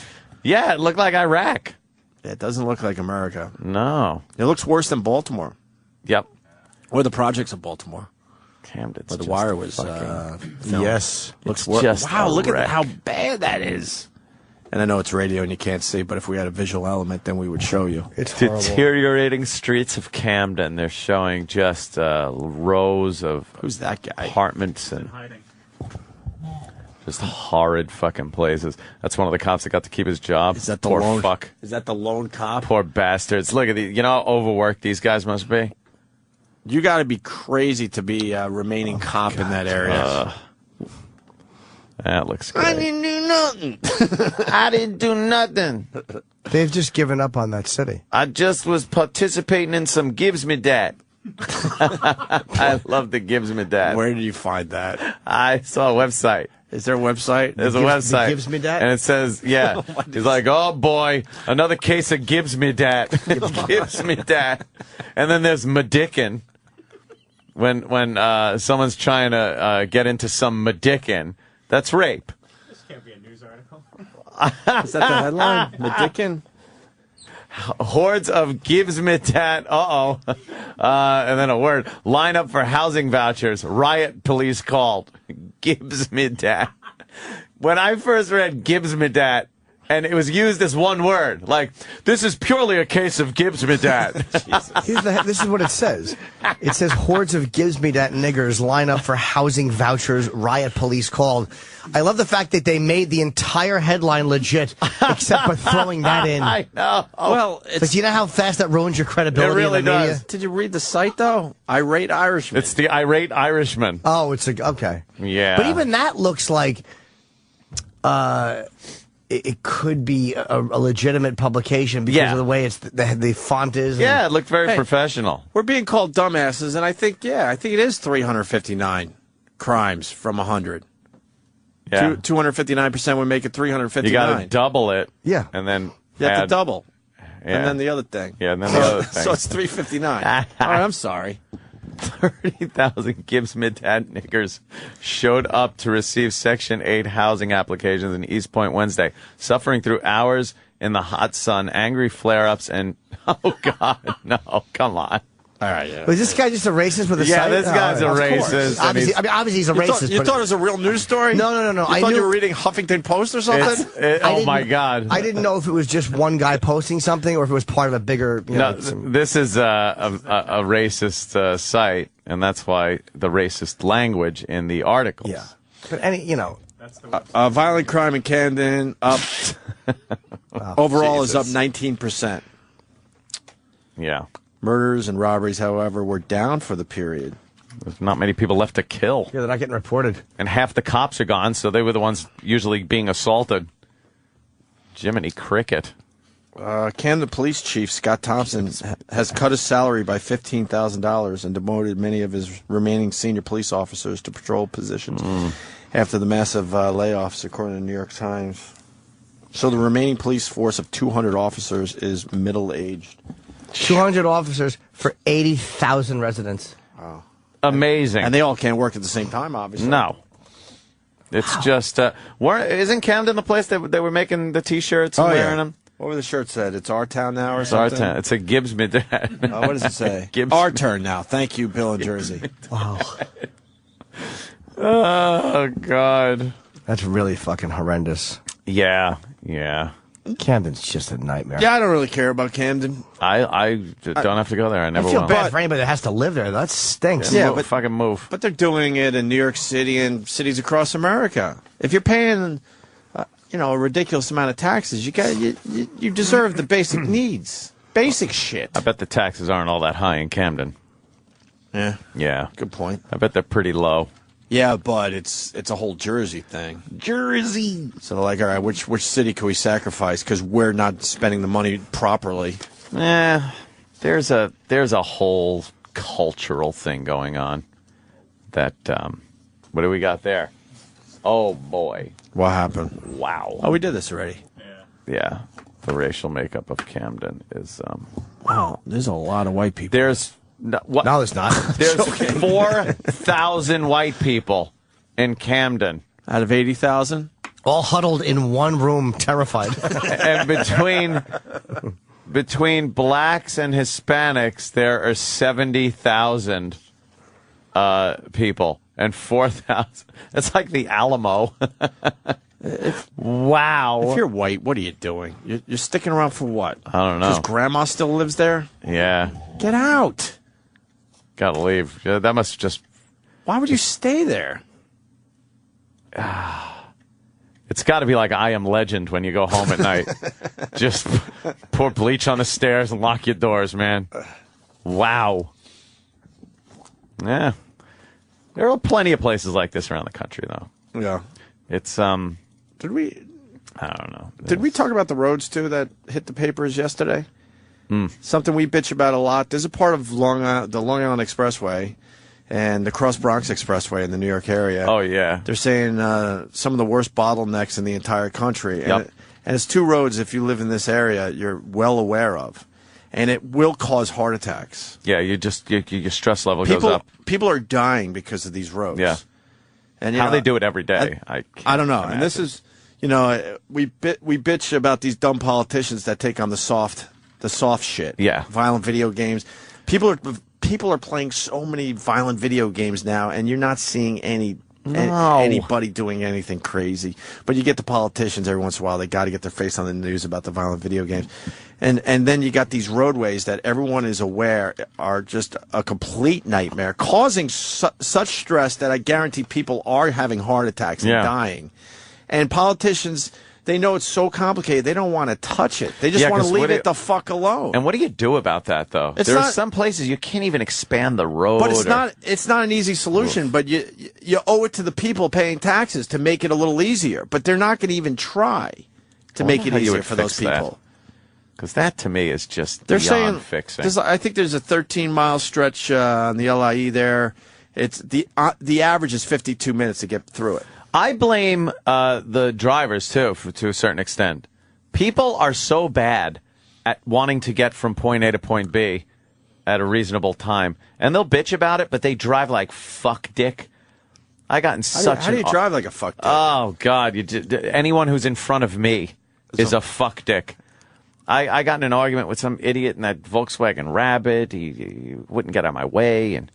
Yeah, it looked like Iraq. It doesn't look like America. No. It looks worse than Baltimore. Yep. Or the projects of Baltimore. Camden's Where the wire was yes. Looks worse. Just wow, look at how bad that is. And I know it's radio and you can't see, but if we had a visual element, then we would show you. It's horrible. Deteriorating streets of Camden. They're showing just rows of who's that guy? Apartments and just horrid fucking places. That's one of the cops that got to keep his job. Is that the Poor lone fuck? Is that the lone cop? Poor bastards. Look at these. You know how overworked these guys must be. You got to be crazy to be remaining cop in that area. That looks great. I didn't do nothing. I didn't do nothing. They've just given up on that city. I just was participating in some Gives Me Dat. I love the Gives Me Dat. Where did you find that? I saw a website. Is there a website? There's a website. Gives Me Dat? And it says, yeah. He's like, oh boy, another case of Gives Me Dat. Gives Me Dat. And then there's Medickin. When someone's trying to get into some Medickin, that's rape. This can't be a news article. Is that the headline? Medickin? Hordes of Gives Me Dat. And then a word. Line up for housing vouchers. Riot police called. Gives Me Dat. When I first read Gives Me Dat, and it was used as one word, like, this is purely a case of Gives Me Dat. This is what it says. It says hordes of Gives Me Dat niggers line up for housing vouchers, riot police called. I love the fact that they made the entire headline legit, except for throwing that in. I know. Well, But do you know how fast that ruins your credibility It really in the media? does. Did you read the site, though? Irate Irishman. It's the Irate Irishman. Oh, okay. Yeah. But even that looks like it could be a legitimate publication because of the way it's the font is. Yeah, it looked very professional. We're being called dumbasses, and I think it is 359 crimes from 100. Yeah. 259% would make it 359. You got to double it. Yeah. And then You have to add- double. Yeah. And then the other thing. Yeah, and then the other thing. So it's 359. All right, I'm sorry. 30,000 Gives Me Dat niggers showed up to receive Section 8 housing applications in East Point Wednesday, suffering through hours in the hot sun, angry flare-ups, and, oh, God, no, come on. All right, yeah. Was this guy just a racist with a Yeah, site? this guy's a of course. racist, and Obviously, obviously he's a racist. You but thought it was a real news story? No. You I thought knew- you were reading Huffington Post or something? Oh, my God. I didn't know if it was just one guy posting something or if it was part of a bigger. No, this is a racist site, and that's why the racist language in the articles. Yeah. But violent crime in Camden up. Overall is up 19%. Yeah. Murders and robberies, however, were down for the period. There's not many people left to kill. Yeah, they're not getting reported. And half the cops are gone, so they were the ones usually being assaulted. Jiminy Cricket. Camden Police Chief Scott Thompson has cut his salary by $15,000 and demoted many of his remaining senior police officers to patrol positions after the massive layoffs, according to the New York Times. So the remaining police force of 200 officers is middle-aged. 200 officers for 80,000 residents. Wow. Amazing. And they all can't work at the same time, obviously. No. It's just, isn't Camden the place that they were making the T-shirts and wearing them? What were the shirts said? It's our town now or It's something? our town. It's a Gibbs mid. What does it say? Gibbs. Our turn now. Thank you, Bill in Jersey. Wow. Oh, God. That's really fucking horrendous. Yeah. Camden's just a nightmare. Yeah, I don't really care about Camden. I don't have to go there. I never I feel will. bad for anybody that has to live there. That stinks. Yeah, but fucking move. But they're doing it in New York City and cities across America. If you're paying, a ridiculous amount of taxes, you deserve the basic needs, basic shit. I bet the taxes aren't all that high in Camden. Yeah. Good point. I bet they're pretty low. Yeah, but it's a whole Jersey thing. Jersey. So like, all right, which city can we sacrifice because we're not spending the money properly? There's a whole cultural thing going on. That what do we got there? Oh boy. What happened? Wow. Oh, we did this already. Yeah. The racial makeup of Camden is wow. There's a lot of white people. There's no, there's not. There's 4,000 white people in Camden out of 80,000, all huddled in one room, terrified. And between blacks and Hispanics, there are 70,000 people, and 4,000. It's like the Alamo. Wow. If you're white, what are you doing? You're sticking around for what? I don't know. Because grandma still lives there? Yeah. Get out. Gotta leave. Yeah, that must just... Why would you stay there? It's got to be like I Am Legend when you go home at night. Just pour bleach on the stairs and lock your doors, man. Wow. Yeah. There are plenty of places like this around the country, though. Yeah. It's, Did we... I don't know. Did we talk about the roads, too, that hit the papers yesterday? Something we bitch about a lot. There's a part of the Long Island Expressway and the Cross Bronx Expressway in the New York area. Oh, yeah. They're saying some of the worst bottlenecks in the entire country. Yep. And it's two roads, if you live in this area, you're well aware of. And it will cause heart attacks. Yeah, your stress level goes up. People are dying because of these roads. Yeah. And how they do it every day, I don't know. And this is, we bitch about these dumb politicians that take on the soft shit. Yeah. Violent video games. People are playing so many violent video games now, and you're not seeing anybody doing anything crazy. But you get the politicians every once in a while. They got to get their face on the news about the violent video games. And then you got these roadways that everyone is aware are just a complete nightmare, causing such stress that I guarantee people are having heart attacks and dying. And politicians, they know it's so complicated, they don't want to touch it. They just want to leave it the fuck alone. And what do you do about that, though? There are some places you can't even expand the road. But it's not an easy solution, but you owe it to the people paying taxes to make it a little easier. But they're not going to even try to make it easier for those people. Because that, to me, is just they're beyond saying, fixing. I think there's a 13-mile stretch on the LIE there. It's the average is 52 minutes to get through it. I blame the drivers, too, to a certain extent. People are so bad at wanting to get from point A to point B at a reasonable time. And they'll bitch about it, but they drive like fuck dick. I got in such How do you drive like a fuck dick? Oh, God. Anyone who's in front of me is a fuck dick. I got in an argument with some idiot in that Volkswagen Rabbit. He wouldn't get out of my way, and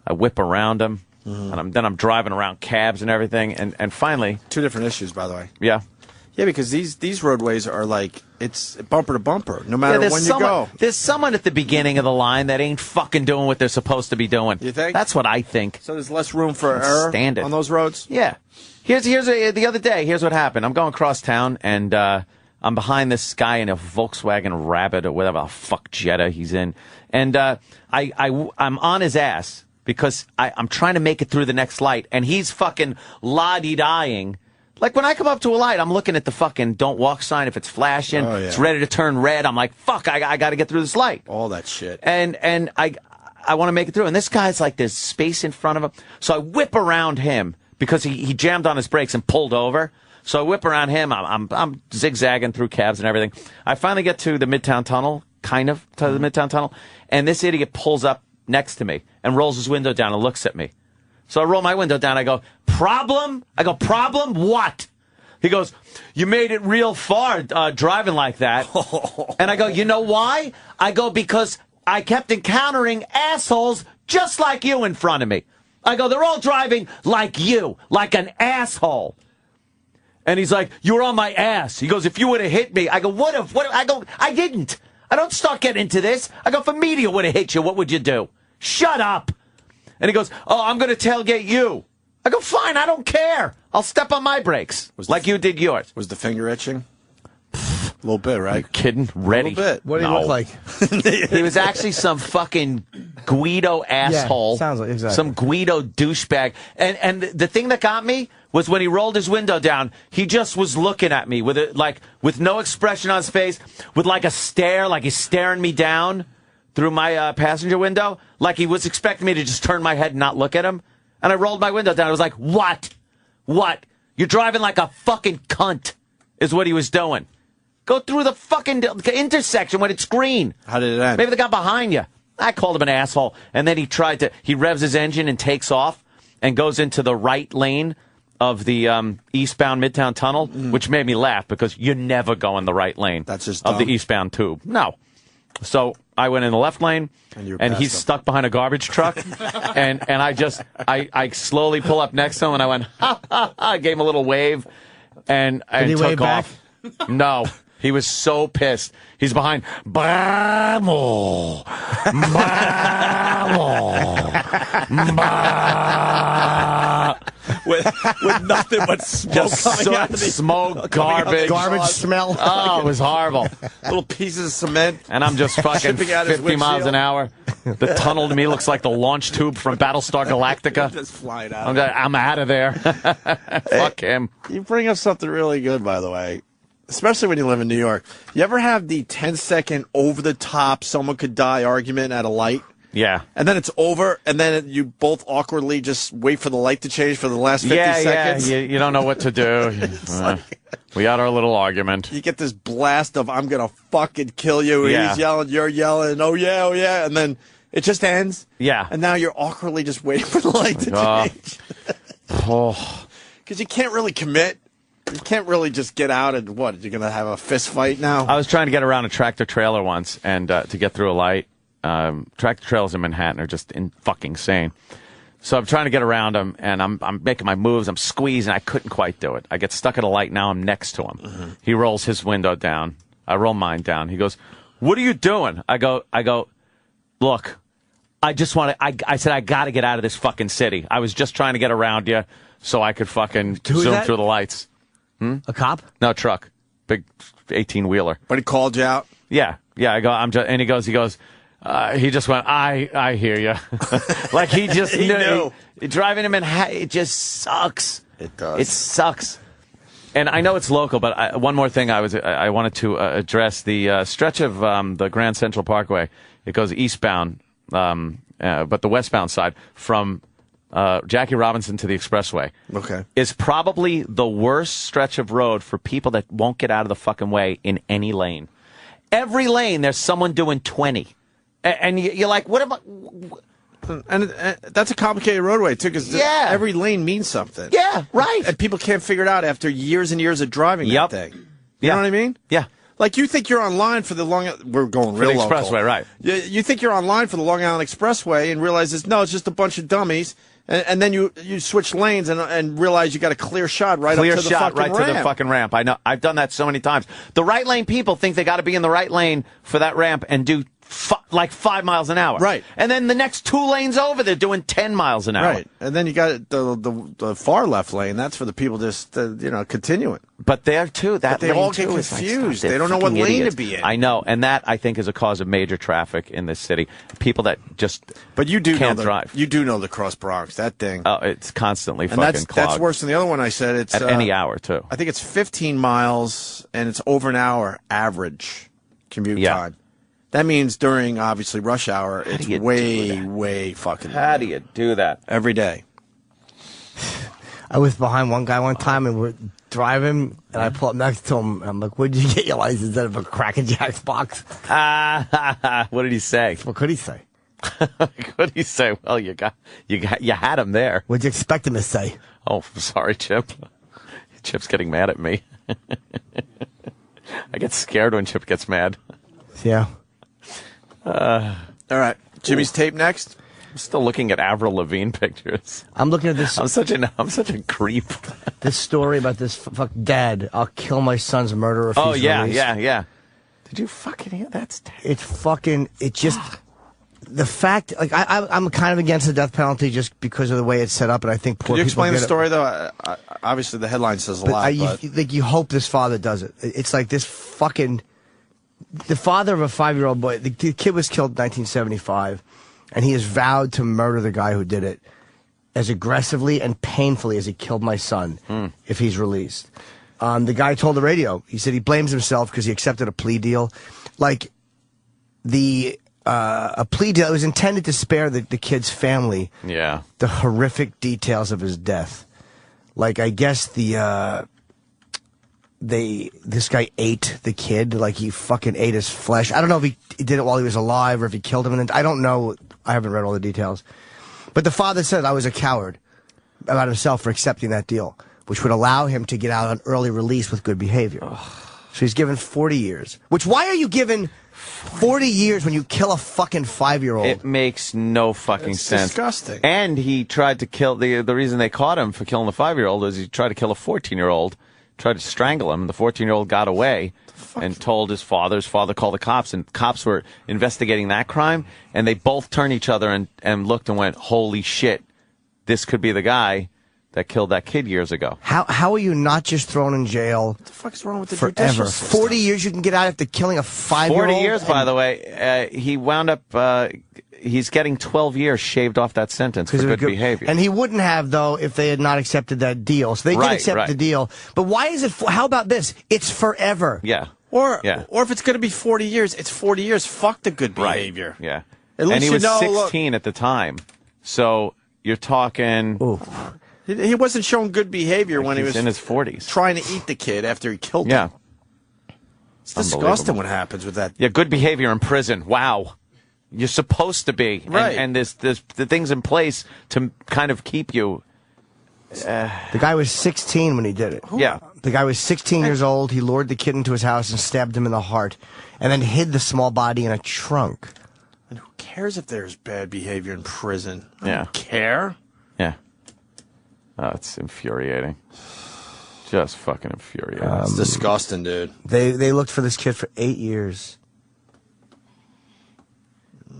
I whip around him. And then I'm driving around cabs and everything, and finally... Two different issues, by the way. Yeah. Yeah, because these roadways are like, it's bumper to bumper, no matter when you go. There's someone at the beginning of the line that ain't fucking doing what they're supposed to be doing. You think? That's what I think. So there's less room for error on those roads? Yeah. The other day, here's what happened. I'm going across town, and I'm behind this guy in a Volkswagen Rabbit or whatever the fuck Jetta he's in. And I'm on his ass because I'm trying to make it through the next light, and he's fucking la-di-dying Like when I come up to a light, I'm looking at the fucking don't walk sign. If it's flashing, it's ready to turn red. I'm like, fuck, I got to get through this light. All that shit. And I want to make it through. And this guy's like, there's space in front of him. So I whip around him because he jammed on his brakes and pulled over. So I whip around him. I'm zigzagging through cabs and everything. I finally get to the Midtown Tunnel, kind of to the Midtown Tunnel. And this idiot pulls up next to me and rolls his window down and looks at me. So I roll my window down. I go, problem? I go, problem? What? He goes, you made it real far driving like that. And I go, you know why? I go, because I kept encountering assholes just like you in front of me. I go, they're all driving like you, like an asshole. And he's like, you were on my ass. He goes, if you would have hit me. I go, what if? I go, I didn't. I don't start getting into this. I go, if a meteor would have hit you, what would you do? Shut up. And he goes, oh, I'm going to tailgate you. I go, fine, I don't care. I'll step on my brakes like you did yours. Was the finger itching? A little bit, right? Are you kidding? Ready. A little bit. What did he look like? He was actually some fucking Guido asshole. Yeah, sounds like, exactly. Some Guido douchebag. And the thing that got me was when he rolled his window down, he just was looking at me with no expression on his face, with like a stare, like he's staring me down through my passenger window, like he was expecting me to just turn my head and not look at him. And I rolled my window down. I was like, what? What? You're driving like a fucking cunt, is what he was doing. Go through the fucking intersection when it's green. How did it end? Maybe the guy behind you. I called him an asshole. And then he revs his engine and takes off and goes into the right lane of the eastbound Midtown Tunnel, which made me laugh because you never go in the right lane of the eastbound tube. No. So I went in the left lane, and he's stuck behind a garbage truck, and I slowly pull up next to him, and I went, ha, ha, ha, gave him a little wave, and he took wave off. No. He was so pissed. He's behind. Bravo! with nothing but smoke. Just smoke, garbage smell. Oh, it was horrible. Little pieces of cement. And I'm just fucking 50 miles an hour. The tunnel to me looks like the launch tube from Battlestar Galactica. Just flying out. I'm out of there. Fuck him. You bring up something really good, by the way. Especially when you live in New York. You ever have the 10-second over-the-top someone could die argument at a light? Yeah. And then it's over, and then you both awkwardly just wait for the light to change for the last 50 seconds? Yeah, you don't know what to do. We had our little argument. You get this blast of, I'm going to fucking kill you. Yeah. He's yelling, you're yelling, oh yeah. And then it just ends. Yeah. And now you're awkwardly just waiting for the light to change. Because you can't really commit. You can't really just get out and what? You're going to have a fist fight now? I was trying to get around a tractor trailer once and to get through a light. Tractor trailers in Manhattan are just fucking insane. So I'm trying to get around them, and I'm making my moves. I'm squeezing. I couldn't quite do it. I get stuck at a light. Now I'm next to him. Mm-hmm. He rolls his window down. I roll mine down. He goes, "What are you doing?" I go, "Look, I just want to." I said, "I got to get out of this fucking city. I was just trying to get around you so I could fucking zoom through the lights." A cop? No, truck. Big 18-wheeler. But he called you out? Yeah. I go, and he goes, he just went, I hear you. Like he just knew. Driving him in Manhattan, it just sucks. It does. It sucks. And I know it's local, but one more thing I wanted to address. The stretch of the Grand Central Parkway, it goes eastbound, but the westbound side from Jackie Robinson to the Expressway. Okay. Is probably the worst stretch of road for people that won't get out of the fucking way in any lane. Every lane, there's someone doing 20. And you're like, what am I... And that's a complicated roadway, too, because every lane means something. Yeah, right. And people can't figure it out after years and years of driving that thing. You know what I mean? Yeah. Like, you think you're online for the Long Island... We're going real local. Expressway, right. You think you're online for the Long Island Expressway and realize it's just a bunch of dummies. And then you switch lanes and realize you got a clear shot up to the fucking ramp. I know. I've done that so many times. The right lane people think they got to be in the right lane for that ramp and do like 5 miles an hour. Right. And then the next 2 lanes over, they're doing 10 miles an hour. Right. And then you got the far left lane. That's for the people just, continuing. But there, too, But they all get confused. They don't know what lane to be in. I know. And that, I think, is a cause of major traffic in this city. People that just But you do can't know drive. You do know the Cross Bronx, that thing. Oh, it's constantly And fucking clogged. that's worse than the other one I said. It's At any hour, too. I think it's 15 miles, and it's over an hour average commute time. That means during, obviously, rush hour, it's way fucking How do you do that? every day. I was behind one guy one time, and we're driving, and I pull up next to him. And I'm like, "Where'd you get your license out of a Cracker Jacks box?" What did he say? What could he say? What did he say? Well, you had him there. What'd you expect him to say? Oh, sorry, Chip. Chip's getting mad at me. I get scared when Chip gets mad. Yeah. All right. Jimmy's tape next. I'm still looking at Avril Lavigne pictures. I'm looking at this. I'm such a creep. This story about this fuck dad. I'll kill my son's murderer. If Oh he's yeah, released. yeah. Did you fucking hear that? It's fucking. It just. The fact, like, I'm kind of against the death penalty just because of the way it's set up, and I think poor Can you people explain the get it. story, though? Obviously, the headline says a lot. You hope this father does it. It's like this fucking. The father of a 5-year-old boy. The kid was killed in 1975, and he has vowed to murder the guy who did it as aggressively and painfully as he killed my son if he's released. The guy told the radio. He said he blames himself because he accepted a plea deal, like a plea deal. It was intended to spare the kid's family the horrific details of his death. Like, I guess this guy ate the kid, like he fucking ate his flesh. I don't know if he did it while he was alive or if he killed him. And I don't know. I haven't read all the details. But the father said I was a coward about himself for accepting that deal, which would allow him to get out on early release with good behavior. So he's given 40 years. Which, why are you given 40 years when you kill a fucking 5-year-old? It makes no fucking sense. Disgusting. And he tried to kill the reason they caught him for killing the 5-year-old is he tried to kill a 14-year-old, tried to strangle him. The 14-year-old got away and told his father. His father called the cops, and cops were investigating that crime, and they both turned each other and looked and went, "Holy shit, this could be the guy that killed that kid years ago." How are you not just thrown in jail? What the fuck is wrong with the forever? judicial system? 40 years you can get out after killing a 5-year-old? 40 years, by the way. He wound up, he's getting 12 years shaved off that sentence for good behavior. And he wouldn't have, though, if they had not accepted that deal. So they did accept the deal. But why is it, how about this? It's forever. Yeah. Or if it's going to be 40 years, it's 40 years. Fuck the good behavior. Right. Yeah. At least and he you was know, 16 at the time. So you're talking... He wasn't showing good behavior when he was in his 40s, trying to eat the kid after he killed him. It's disgusting what happens with that. Yeah, good behavior in prison. Wow, you're supposed to be right, and there's the things in place to kind of keep you. The guy was 16 when he did it. Yeah, the guy was 16 years old. He lured the kid into his house and stabbed him in the heart, and then hid the small body in a trunk. And who cares if there's bad behavior in prison? I Yeah, don't care. Yeah. Oh, it's infuriating. Just fucking infuriating. It's disgusting, dude. They looked for this kid for 8 years.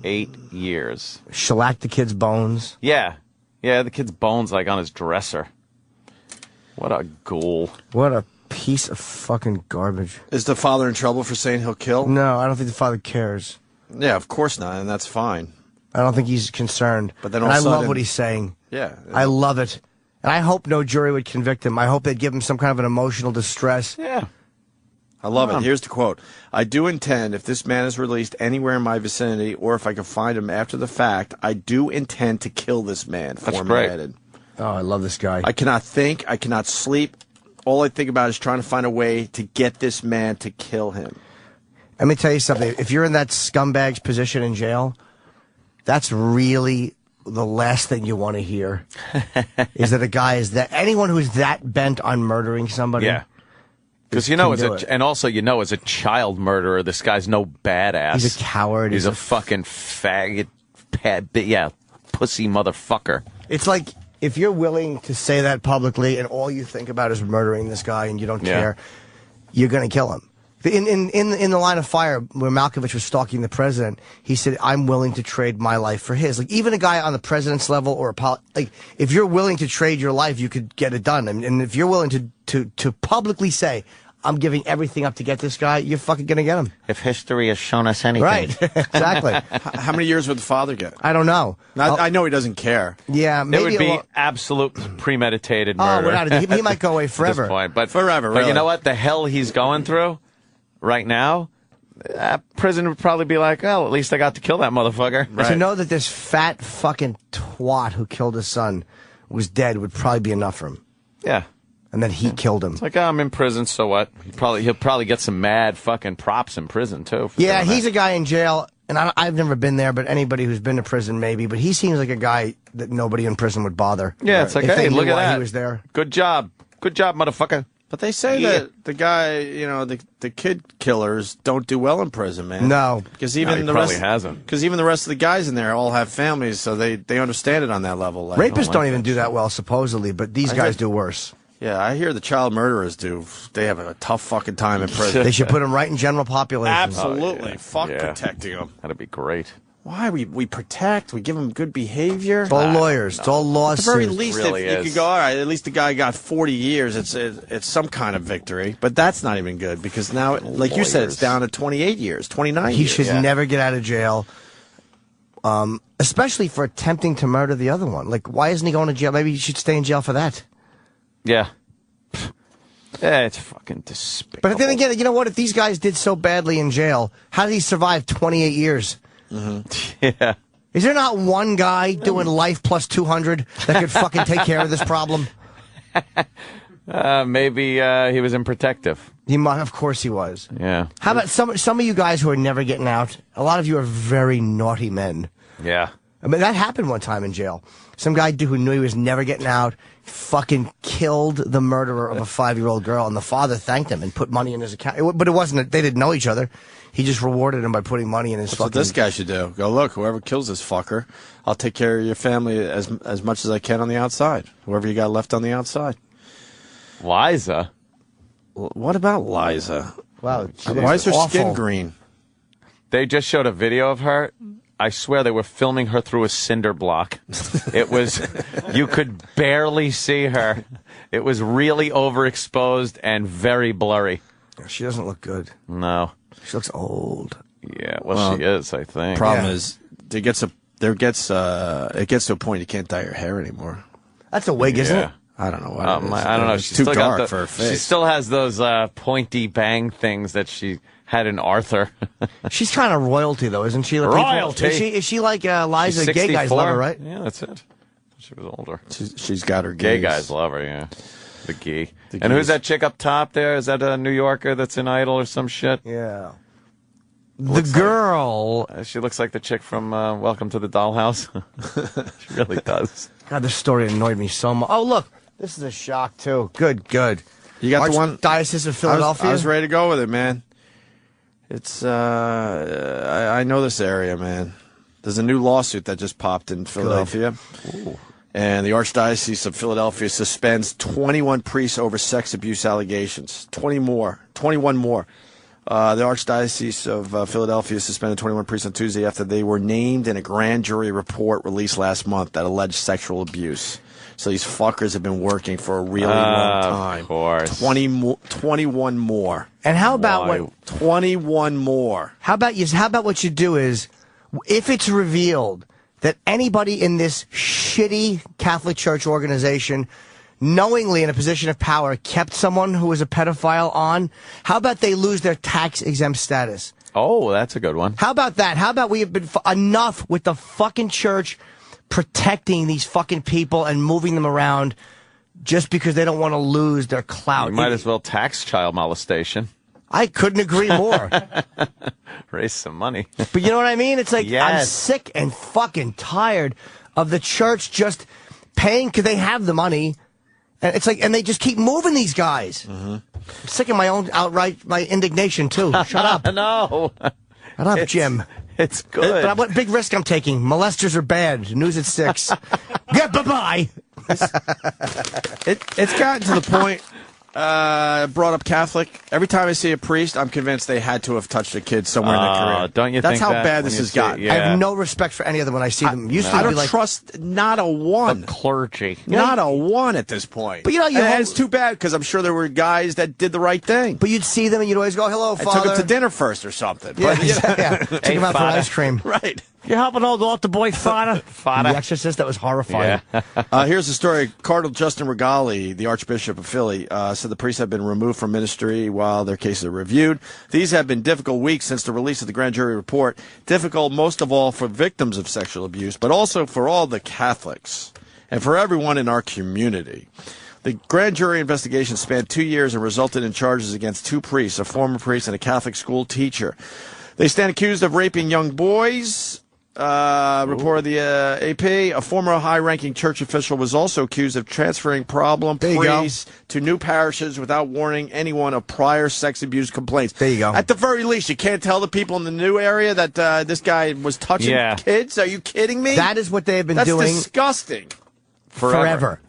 8 years. Shellacked the kid's bones. Yeah. Yeah, the kid's bones like on his dresser. What a ghoul. What a piece of fucking garbage. Is the father in trouble for saying he'll kill? No, I don't think the father cares. Yeah, of course not, and that's fine. I don't think he's concerned. But then and all I of a love sudden- what he's saying. Yeah. I love it. And I hope no jury would convict him. I hope they'd give him some kind of an emotional distress. Yeah. I love it. Here's the quote. I do intend, if this man is released anywhere in my vicinity, or if I can find him after the fact, I do intend to kill this man. That's Foreman great. added. Oh, I love this guy. I cannot think. I cannot sleep. All I think about is trying to find a way to get this man to kill him. Let me tell you something. If you're in that scumbag's position in jail, that's really the last thing you want to hear. Is that a guy is that anyone who's that bent on murdering somebody? Yeah. Because you know, can do it. and also you know, as a child murderer, this guy's no badass. He's a coward. He's a fucking faggot, pussy motherfucker. It's like if you're willing to say that publicly, and all you think about is murdering this guy, and you don't care, you're gonna kill him. In the Line of Fire, where Malkovich was stalking the president, he said, "I'm willing to trade my life for his." Like, even a guy on the president's level, or if you're willing to trade your life, you could get it done. And if you're willing to publicly say, "I'm giving everything up to get this guy," you're fucking gonna get him. If history has shown us anything, right? Exactly. How many years would the father get? I don't know. I know he doesn't care. Yeah, maybe it would be absolute premeditated murder. Oh, without it, he might go away forever. At this point, but forever. But really. You know what? The hell he's going through right now, prison would probably be like, "Well, at least I got to kill that motherfucker." Right. To know that this fat fucking twat who killed his son was dead would probably be enough for him. Yeah. And then he killed him. It's like, I'm in prison, so what? He'll probably get some mad fucking props in prison too. Yeah, he's a guy in jail, and I've never been there, but anybody who's been to prison maybe. But he seems like a guy that nobody in prison would bother. Yeah, it's like, if hey, they knew look at why that. He was there. Good job, motherfucker. But they say that the guy, you know, the kid killers don't do well in prison, man. No, because even the rest hasn't. Because even the rest of the guys in there all have families, so they understand it on that level. Like, rapists don't even do that well, supposedly, but these guys do worse. Yeah, I hear the child murderers do. They have a tough fucking time in prison. They should put them right in general population. Absolutely. Oh, yeah. Fuck Yeah. protecting them. That'd be great. Why? We protect. We give them good behavior. It's all lawyers. It's all lawsuits. At the very least, It really if you could go, all right, at least the guy got 40 years. It's some kind of victory. But that's not even good because now, like you said, it's down to 28 years, 29 He years. should never get out of jail. Especially for attempting to murder the other one. Like, why isn't he going to jail? Maybe he should stay in jail for that. Yeah. Yeah, it's fucking despicable. But then again, you know what? If these guys did so badly in jail, how did he survive 28 years? Yeah. Is there not one guy doing life plus 200 that could fucking take care of this problem? Maybe he was in protective. Of course he was. Yeah. How about some of you guys who are never getting out? A lot of you are very naughty men. Yeah. I mean, that happened one time in jail. Some guy who knew he was never getting out fucking killed the murderer of a 5-year-old girl, and the father thanked him and put money in his account. But it wasn't, they didn't know each other. He just rewarded him by putting money in his That's fucking... what this guy should do. Go, look, whoever kills this fucker, I'll take care of your family as much as I can on the outside. Whoever you got left on the outside. Liza? What about Liza? Wow. Why is her awful. skin green? They just showed a video of her. I swear they were filming her through a cinder block. It was, you could barely see her. It was really overexposed and very blurry. She doesn't look good. No. She looks old. Yeah, well, she is, I think. Problem is, it gets to a point you can't dye your hair anymore. That's a wig, isn't it? I don't know. I don't know. It's She's too still got dark for her face. She still has those pointy bang things that she had in Arthur. She's kind of royalty, though, isn't she? Like, Royalty? Is she like Liza? Gay guys love her, right? Yeah, that's it. She was older. She's got her Gay gays. guys love her, yeah. The gay. The And who's gays. that chick up top there? Is that a New Yorker that's in Idol or some shit? Yeah. The girl. She looks like the chick from Welcome to the Dollhouse. She really does. God, this story annoyed me so much. Oh, look. This is a shock, too. Good. You got the one? Archdiocese of Philadelphia? I was ready to go with it, man. It's, I know this area, man. There's a new lawsuit that just popped in Philadelphia. And the Archdiocese of Philadelphia suspends 21 priests over sex abuse allegations. 21 more. The Archdiocese of Philadelphia suspended 21 priests on Tuesday after they were named in a grand jury report released last month that alleged sexual abuse. So these fuckers have been working for a really long time. Of course. 21 more. And how about 21 more. How about what you do is, if it's revealed that anybody in this shitty Catholic Church organization knowingly in a position of power kept someone who was a pedophile on, how about they lose their tax-exempt status? Oh, that's a good one. How about that? How about we have been enough with the fucking church protecting these fucking people and moving them around just because they don't want to lose their clout? You might as well tax child molestation. I couldn't agree more. Raise some money. But you know what I mean? It's like, I'm Yes. sick and fucking tired of the church just paying because they have the money. And it's like, and they just keep moving these guys. I'm sick of my indignation too. Shut up. No. Shut up, Jim. It's good. But what big risk I'm taking? Molesters are bad. News at 6. Yeah, bye-bye. It's gotten to the point. brought up Catholic. Every time I see a priest, I'm convinced they had to have touched a kid somewhere in their career. Don't you That's think how that bad when this you has see it? gotten. Yeah. I have no respect for any of them when I see them. Used to I be don't like, trust not a one. The clergy. Not a one at this point. But you know, and it's too bad because I'm sure there were guys that did the right thing. But you'd see them and you'd always go, "Hello, I Father." took him to dinner first or something. Yeah, But, you know. yeah. Took him out for Father. ice cream. Right. You helping old altar boy, Father? Father. The Exorcist. That was horrifying. Yeah. Here's the story. Cardinal Justin Regali, the Archbishop of Philly, said the priests have been removed from ministry while their cases are reviewed. These have been difficult weeks since the release of the grand jury report. Difficult most of all for victims of sexual abuse, but also for all the Catholics and for everyone in our community. The grand jury investigation spanned 2 years and resulted in charges against 2 priests, a former priest and a Catholic school teacher. They stand accused of raping young boys. Reported the AP. A former high-ranking church official was also accused of transferring problem priests to new parishes without warning anyone of prior sex abuse complaints. There you go. At the very least, you can't tell the people in the new area that this guy was touching kids? Are you kidding me? That is what they've been That's doing. disgusting. Forever.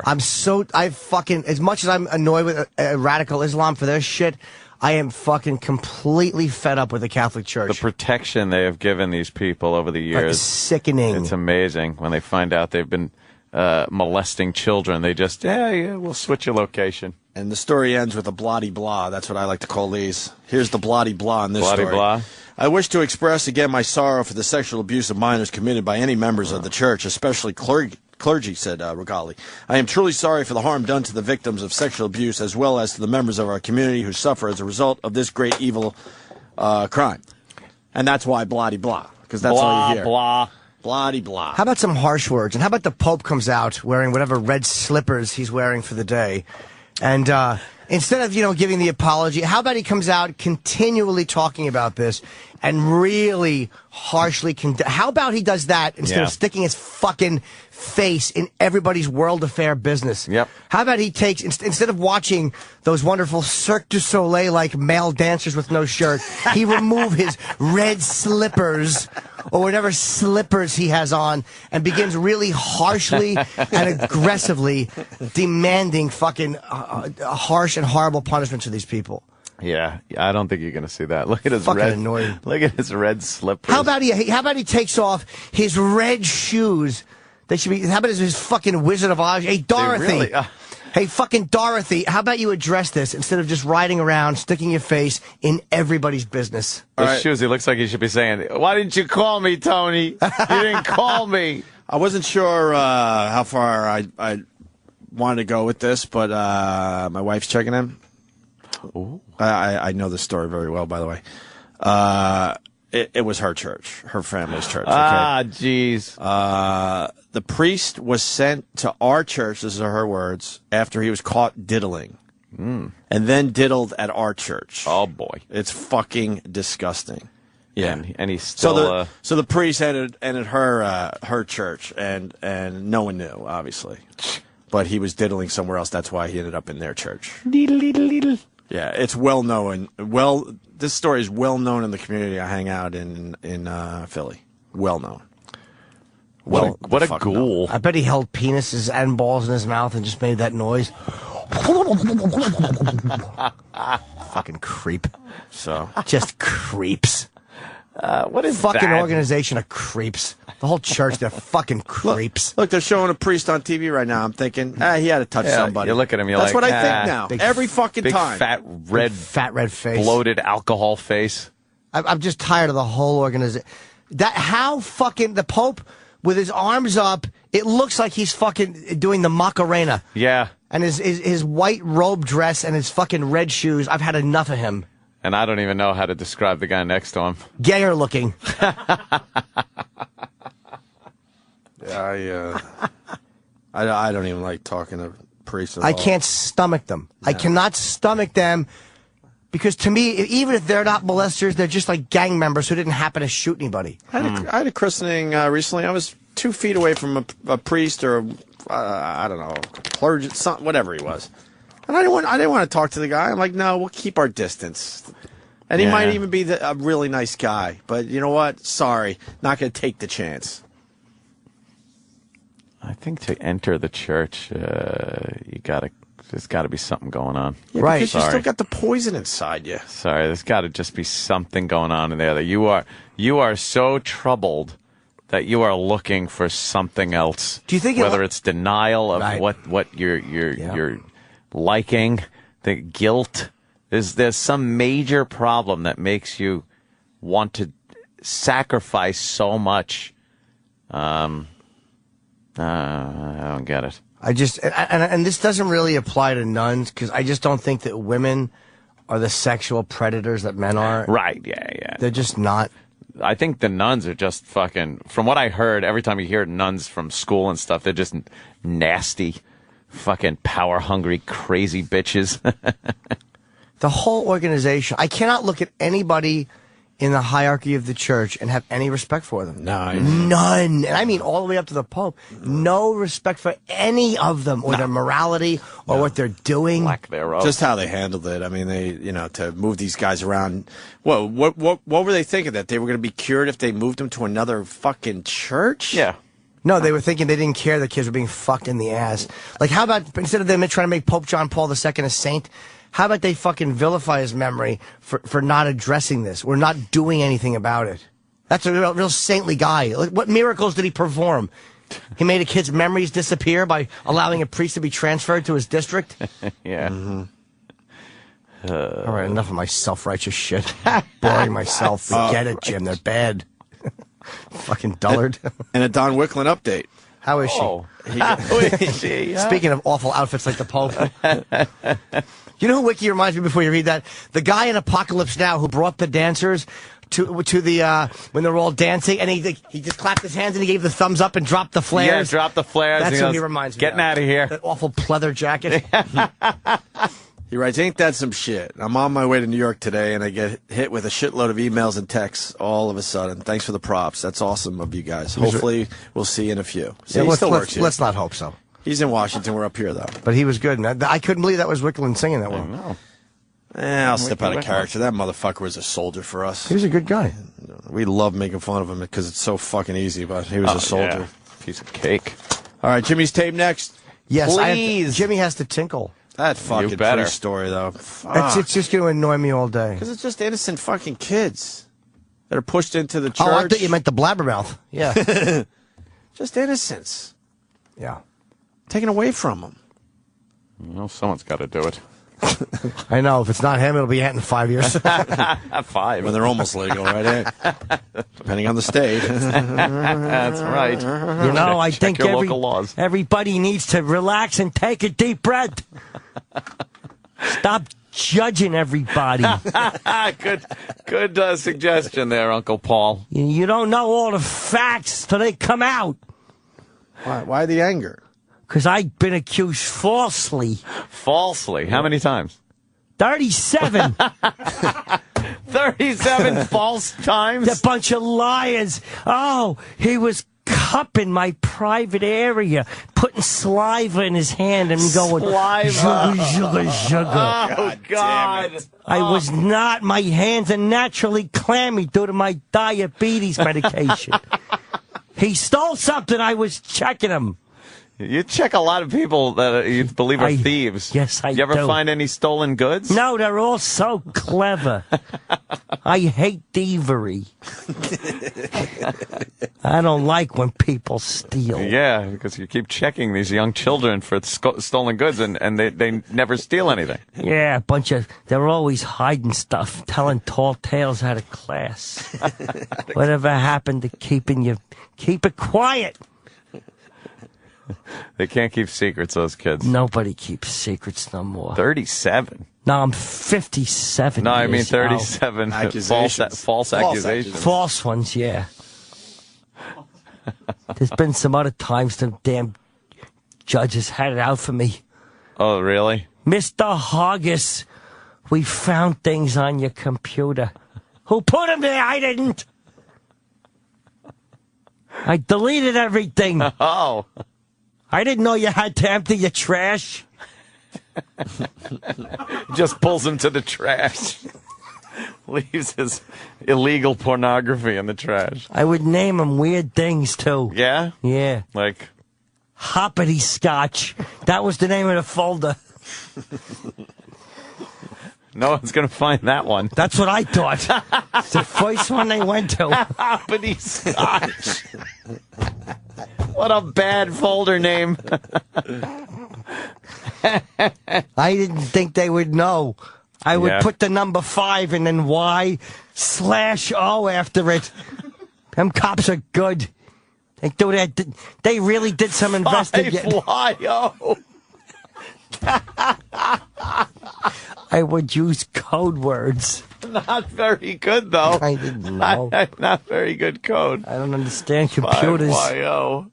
I'm fucking, as much as I'm annoyed with radical Islam for their shit, I am fucking completely fed up with the Catholic Church. The protection they have given these people over the years. It's sickening. It's amazing. When they find out they've been molesting children, they just, we'll switch your location. And the story ends with a bloody blah. That's what I like to call these. Here's the bloody blah in this Bloody story. blah? I wish to express again my sorrow for the sexual abuse of minors committed by any members of the church, especially clergy, said Regali. I am truly sorry for the harm done to the victims of sexual abuse as well as to the members of our community who suffer as a result of this great evil crime. And that's why bloody blah, because that's all you hear. Blah. Bloody blah. How about some harsh words? And how about the Pope comes out wearing whatever red slippers he's wearing for the day? And instead of, giving the apology, how about he comes out continually talking about this and really harshly how about he does that instead of sticking his fucking face in everybody's world affair business? Yep. How about he takes, instead of watching those wonderful Cirque du Soleil-like male dancers with no shirt, he remove his red slippers or whatever slippers he has on and begins really harshly and aggressively demanding fucking harsh and horrible punishments for these people. Yeah, I don't think you're going to see that. Look at his Fucking red. annoying. Look at his red slippers. How about he takes off his red shoes? They should be. How about his fucking Wizard of Oz? Hey, Dorothy. Really, Hey, fucking Dorothy. How about you address this instead of just riding around, sticking your face in everybody's business? Those shoes, he looks like he should be saying, "Why didn't you call me, Tony? You didn't call me." I wasn't sure how far I wanted to go with this, but my wife's checking in. Ooh. I know this story very well, by the way. It was her church, her family's church. Okay? Ah, jeez. The priest was sent to our church, this are her words, after he was caught diddling. And then diddled at our church. Oh, boy. It's fucking disgusting. Yeah. And he's still... So the priest entered her church, and no one knew, obviously. But he was diddling somewhere else. That's why he ended up in their church. Yeah, it's well known. This story is well known in the community I hang out in Philly. Well known. What a ghoul. I bet he held penises and balls in his mouth and just made that noise. Fucking creep. So just creeps. What is fucking that? organization of creeps? The whole church, they're fucking creeps. Look, they're showing a priest on TV right now. I'm thinking, he had to touch somebody. You look at him, you're That's like, what I think now. Big Every fucking big time. fat red face, bloated alcohol face. I'm just tired of the whole organization. How fucking the Pope with his arms up, it looks like he's fucking doing the Macarena. Yeah. And his white robe dress and his fucking red shoes. I've had enough of him. And I don't even know how to describe the guy next to him. Gayer looking. Yeah, I don't even like talking to priests at all. I can't stomach them. I cannot stomach them because to me, even if they're not molesters, they're just like gang members who didn't happen to shoot anybody. I had a christening recently. I was 2 feet away from a priest or I don't know, clergy, whatever he was, and I didn't want to talk to the guy. I'm like, no, we'll keep our distance. And he might even be a really nice guy, but you know what? Sorry, not going to take the chance. I think to enter the church, you got to There's got to be something going on. Yeah, Right. because you Sorry. still got the poison inside you. Sorry, there's got to just be something going on in there that you are so troubled that you are looking for something else. Do you think whether it's denial of Right. what you're liking, the guilt? There's some major problem that makes you want to sacrifice so much. I don't get it. I just and this doesn't really apply to nuns because I just don't think that women are the sexual predators that men are. Right? Yeah. They're just not. I think the nuns are just fucking. From what I heard, every time you hear nuns from school and stuff, they're just nasty, fucking power hungry, crazy bitches. The whole organization. I cannot look at anybody in the hierarchy of the church and have any respect for them. None. And I mean all the way up to the Pope. No respect for any of them or their morality or what they're doing. Lack thereof. Just how they handled it. I mean, they, to move these guys around. Well, what were they thinking? That they were going to be cured if they moved them to another fucking church? Yeah. No, they were thinking they didn't care the kids were being fucked in the ass. Like, how about, instead of them trying to make Pope John Paul II a saint, how about they fucking vilify his memory for not addressing this or not doing anything about it? That's a real saintly guy. Like, what miracles did he perform? He made a kid's memories disappear by allowing a priest to be transferred to his district? Yeah. Mm-hmm. All right, enough of my self-righteous shit. Boring myself. Forget it, Jim. They're bad. Fucking dullard. And a Don Wicklund update. How is she? How is she? Speaking of awful outfits like the Pope. You know who Wiki reminds me before you read that? The guy in Apocalypse Now who brought the dancers to the when they were all dancing, and he just clapped his hands and he gave the thumbs up and dropped the flares. Yeah, drop the flares. That's and what he reminds me Getting of. out of here. That awful pleather jacket. He writes, ain't that some shit? I'm on my way to New York today, and I get hit with a shitload of emails and texts all of a sudden. Thanks for the props. That's awesome of you guys. Hopefully, we'll see you in a few. See, he still works here. Let's not hope so. He's in Washington. We're up here, though. But he was good. Man. I couldn't believe that was Wicklund singing that one. No. I'll step out of character. That motherfucker was a soldier for us. He was a good guy. We love making fun of him because it's so fucking easy, but he was a soldier. Yeah. Piece of cake. All right, Jimmy's tape next. Yes, please. Jimmy has to tinkle. That fucking better. true story, though. It's just going to annoy me all day. Because it's just innocent fucking kids that are pushed into the church. Oh, I thought you meant the blabbermouth. Yeah. Just innocence. Yeah. Taken away from them. Well, someone's got to do it. I know. If it's not him, it'll be Ant in 5 years. 5. When they're almost legal, right? Depending on the state. That's right. You know, I think your local laws. everybody needs to relax and take a deep breath. Stop judging everybody. Good suggestion there, Uncle Paul. You don't know all the facts till they come out. Why the anger? Because I've been accused falsely. Falsely? How many times? 37. 37 false times? A bunch of liars. Oh, he was cupping my private area, putting saliva in his hand and going, Saliva. sugar. Oh, God. I was not. My hands are naturally clammy due to my diabetes medication. He stole something. I was checking him. You check a lot of people that you believe are thieves. Yes, I do. You ever find any stolen goods? No, they're all so clever. I hate thievery. I don't like when people steal. Yeah, because you keep checking these young children for stolen goods, and they never steal anything. Yeah, a bunch of... They're always hiding stuff, telling tall tales out of class. Whatever happened to keeping you... Keep it quiet. They can't keep secrets, those kids. Nobody keeps secrets no more. 37? No, I'm 57 No, I mean years 37 false accusations. False ones, yeah. There's been some other times the damn judges had it out for me. Oh, really? Mr. Hoggis, we found things on your computer. Who put them there? I didn't. I deleted everything. Oh. I didn't know you had to empty your trash. Just pulls him to the trash. Leaves his illegal pornography in the trash. I would name him weird things, too. Yeah? Yeah. Like? Hoppity Scotch. That was the name of the folder. No one's going to find that one. That's what I thought. It's the first one they went to. Albany Scotch. What a bad folder name. I didn't think they would know. I would put the number 5 and then Y/O after it. Them cops are good. They do that. They really did some investigating. Y-O. I would use code words. Not very good, though. I didn't know. Not very good code. I don't understand computers. Y-O.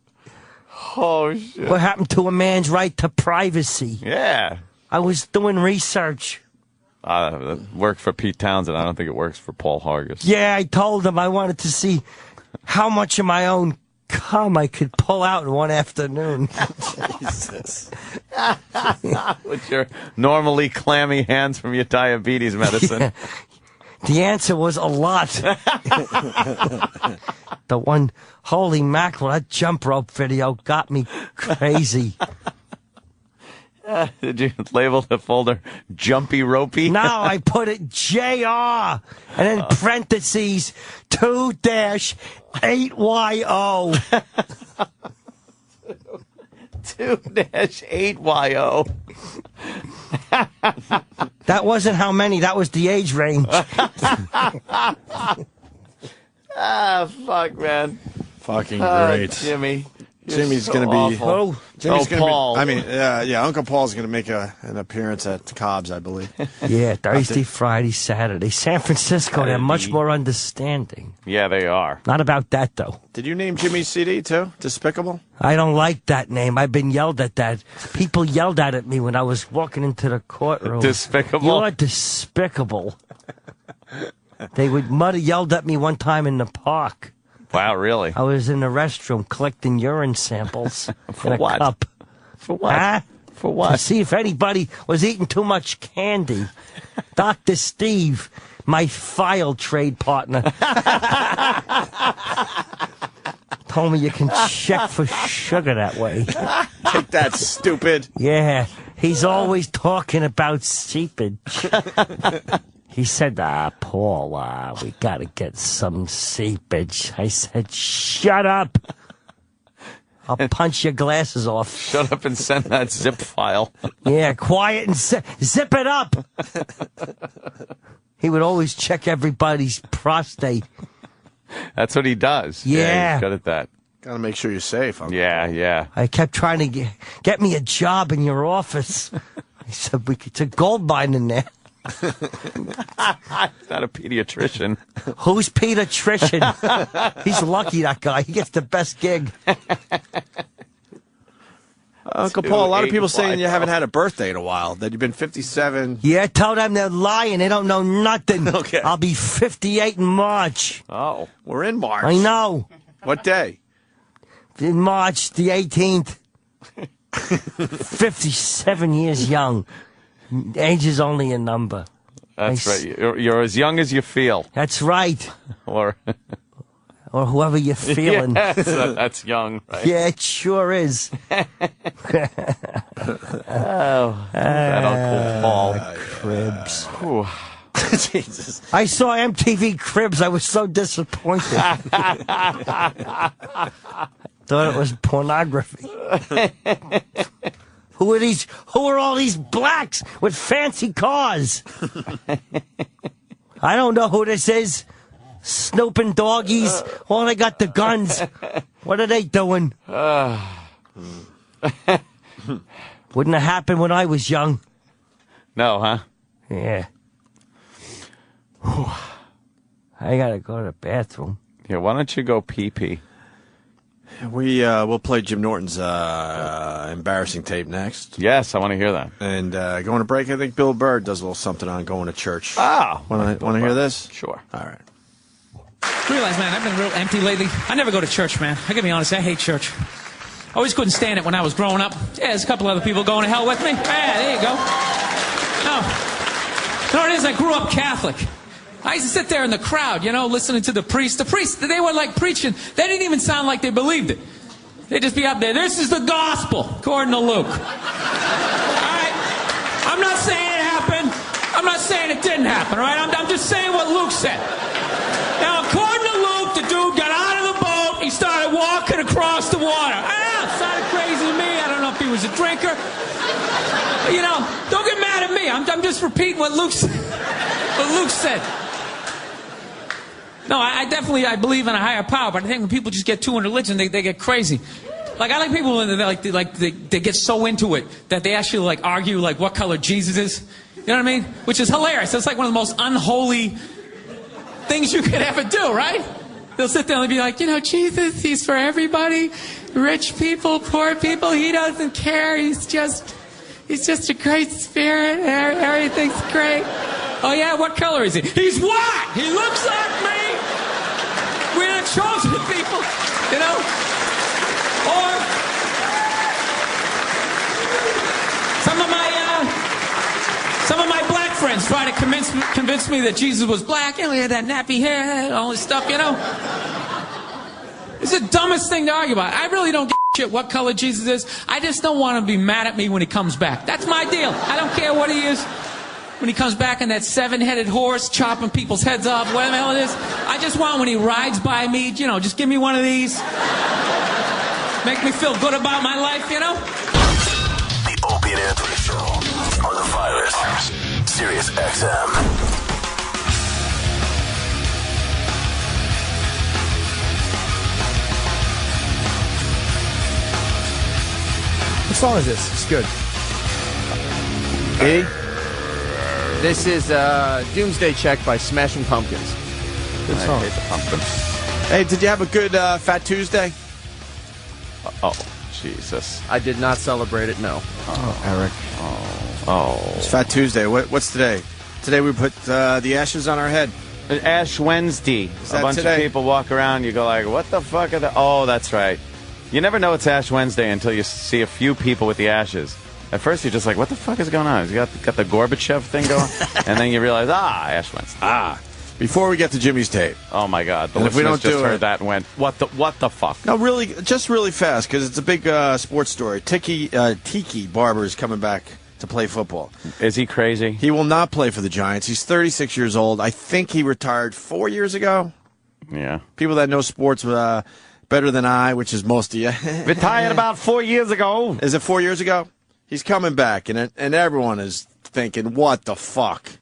Oh, shit. What happened to a man's right to privacy? Yeah. I was doing research. It worked for Pete Townsend. I don't think it works for Paul Hargis. Yeah, I told him I wanted to see how much of my own cum I could pull out in one afternoon. Jesus. With your normally clammy hands from your diabetes medicine. Yeah. The answer was a lot. The one, holy mackerel, that jump rope video got me crazy. Did you label the folder Jumpy Ropey? No, I put it JR and then parentheses 2-8YO. 2-8YO. That wasn't how many, that was the age range. Fuck, man. Fucking great. Jimmy. Jimmy's so going to be. awful. Jimmy's gonna Paul. Be, I mean, Uncle Paul's going to make an appearance at Cobb's, I believe. Yeah, Thursday, Friday, Saturday. San Francisco, they're much more understanding. Yeah, they are. Not about that, though. Did you name Jimmy's CD, too? Despicable? I don't like that name. I've been yelled at that. People yelled at me when I was walking into the courtroom. Despicable? You're despicable. They would yelled at me one time in the park. Wow, really? I was in the restroom collecting urine samples For in a what? cup. For what? Huh? For what? To see if anybody was eating too much candy. Dr. Steve, my file trade partner, told me you can check for sugar that way. Take that, stupid. Yeah, he's always talking about seepage. He said, Paul, we got to get some seepage. I said, shut up. I'll punch your glasses off. Shut up and send that zip file. Yeah, quiet and zip it up. He would always check everybody's prostate. That's what he does. Yeah. He's good at that. Got to make sure you're safe. Uncle Yeah. I kept trying to get me a job in your office. I said, it's a gold mine in there. Not a pediatrician. Who's pediatrician? He's lucky, that guy. He gets the best gig. Uncle Paul, a lot of people saying you haven't had a birthday in a while, that you've been 57. Yeah, tell them they're lying. They don't know nothing. Okay. I'll be 58 in March. Oh, we're in March. I know. What day? In March the 18th. 57 years young. Age is only a number. That's right. You're as young as you feel. That's right. Or whoever you're feeling. Yes, that's young, right? Yeah, it sure is. That Uncle Paul. Cribs. Jesus. I saw MTV Cribs. I was so disappointed. Thought it was pornography. Who are these? Who are all these blacks with fancy cars? I don't know who this is. Snooping doggies. All they got the guns. What are they doing? Wouldn't have happened when I was young. No, huh? Yeah. I gotta go to the bathroom. Yeah, why don't you go pee-pee? We'll play Jim Norton's embarrassing tape next. Yes, I want to hear that. And going to break, I think Bill Burr does a little something on going to church. Ah, want to hear this? Sure. All right. Realize, man, I've been real empty lately. I never go to church, man. I gotta be honest, I hate church. I always couldn't stand it when I was growing up. Yeah, there's a couple other people going to hell with me. Yeah, there you go. No. You know what it is? I grew up Catholic. I used to sit there in the crowd, listening to the priest. The priests, they were like preaching. They didn't even sound like they believed it. They'd just be up there. This is the gospel, according to Luke. All right. I'm not saying it happened. I'm not saying it didn't happen, all right? I'm just saying what Luke said. Now, according to Luke, the dude got out of the boat. He started walking across the water. It sounded crazy to me. I don't know if he was a drinker. But, you know, don't get mad at me. I'm just repeating what Luke said. No, I definitely believe in a higher power, but I think when people just get too into religion, they get crazy. Like, I like people when they get so into it that they actually like argue like what color Jesus is. You know what I mean? Which is hilarious. It's like one of the most unholy things you could ever do, right? They'll sit there and be like, you know, Jesus, he's for everybody. Rich people, poor people, he doesn't care. He's just a great spirit. Everything's great. Oh yeah, what color is he? He's white! He looks like me! We're the chosen people, you know? Or some of my black friends try to convince me that Jesus was black. You know, he had that nappy hair, all this stuff, you know? It's the dumbest thing to argue about. I really don't give a shit what color Jesus is. I just don't want him to be mad at me when he comes back. That's my deal. I don't care what he is. When he comes back on that 7-headed horse, chopping people's heads off, whatever the hell it is. I just want when he rides by me, you know, just give me one of these. Make me feel good about my life, you know? The Opie and Anthony Show on the Virus. Sirius XM. What song is this? It's good. E? This is Doomsday Check by Smashing Pumpkins. Good song. I hate the Pumpkins. Hey, did you have a good Fat Tuesday? Oh, Jesus. I did not celebrate it, no. Oh, Eric. Oh. It's Fat Tuesday. What's today? Today we put the ashes on our head. Ash Wednesday. that A bunch today? of people walk around, you go like, what the fuck are the... Oh, that's right. You never know it's Ash Wednesday until you see a few people with the ashes. At first, you're just like, what the fuck is going on? He's got the Gorbachev thing going? And then you realize, Ash Wednesday. Before we get to Jimmy's tape. Oh, my God. The And if we listeners don't just do heard it- that and went, what the fuck? No, really, just really fast, because it's a big sports story. Tiki Barber is coming back to play football. Is he crazy? He will not play for the Giants. He's 36 years old. I think he retired 4 years ago. Yeah. People that know sports better than I, which is most of you. Retired about 4 years ago. Is it 4 years ago? He's coming back, and everyone is thinking, what the fuck?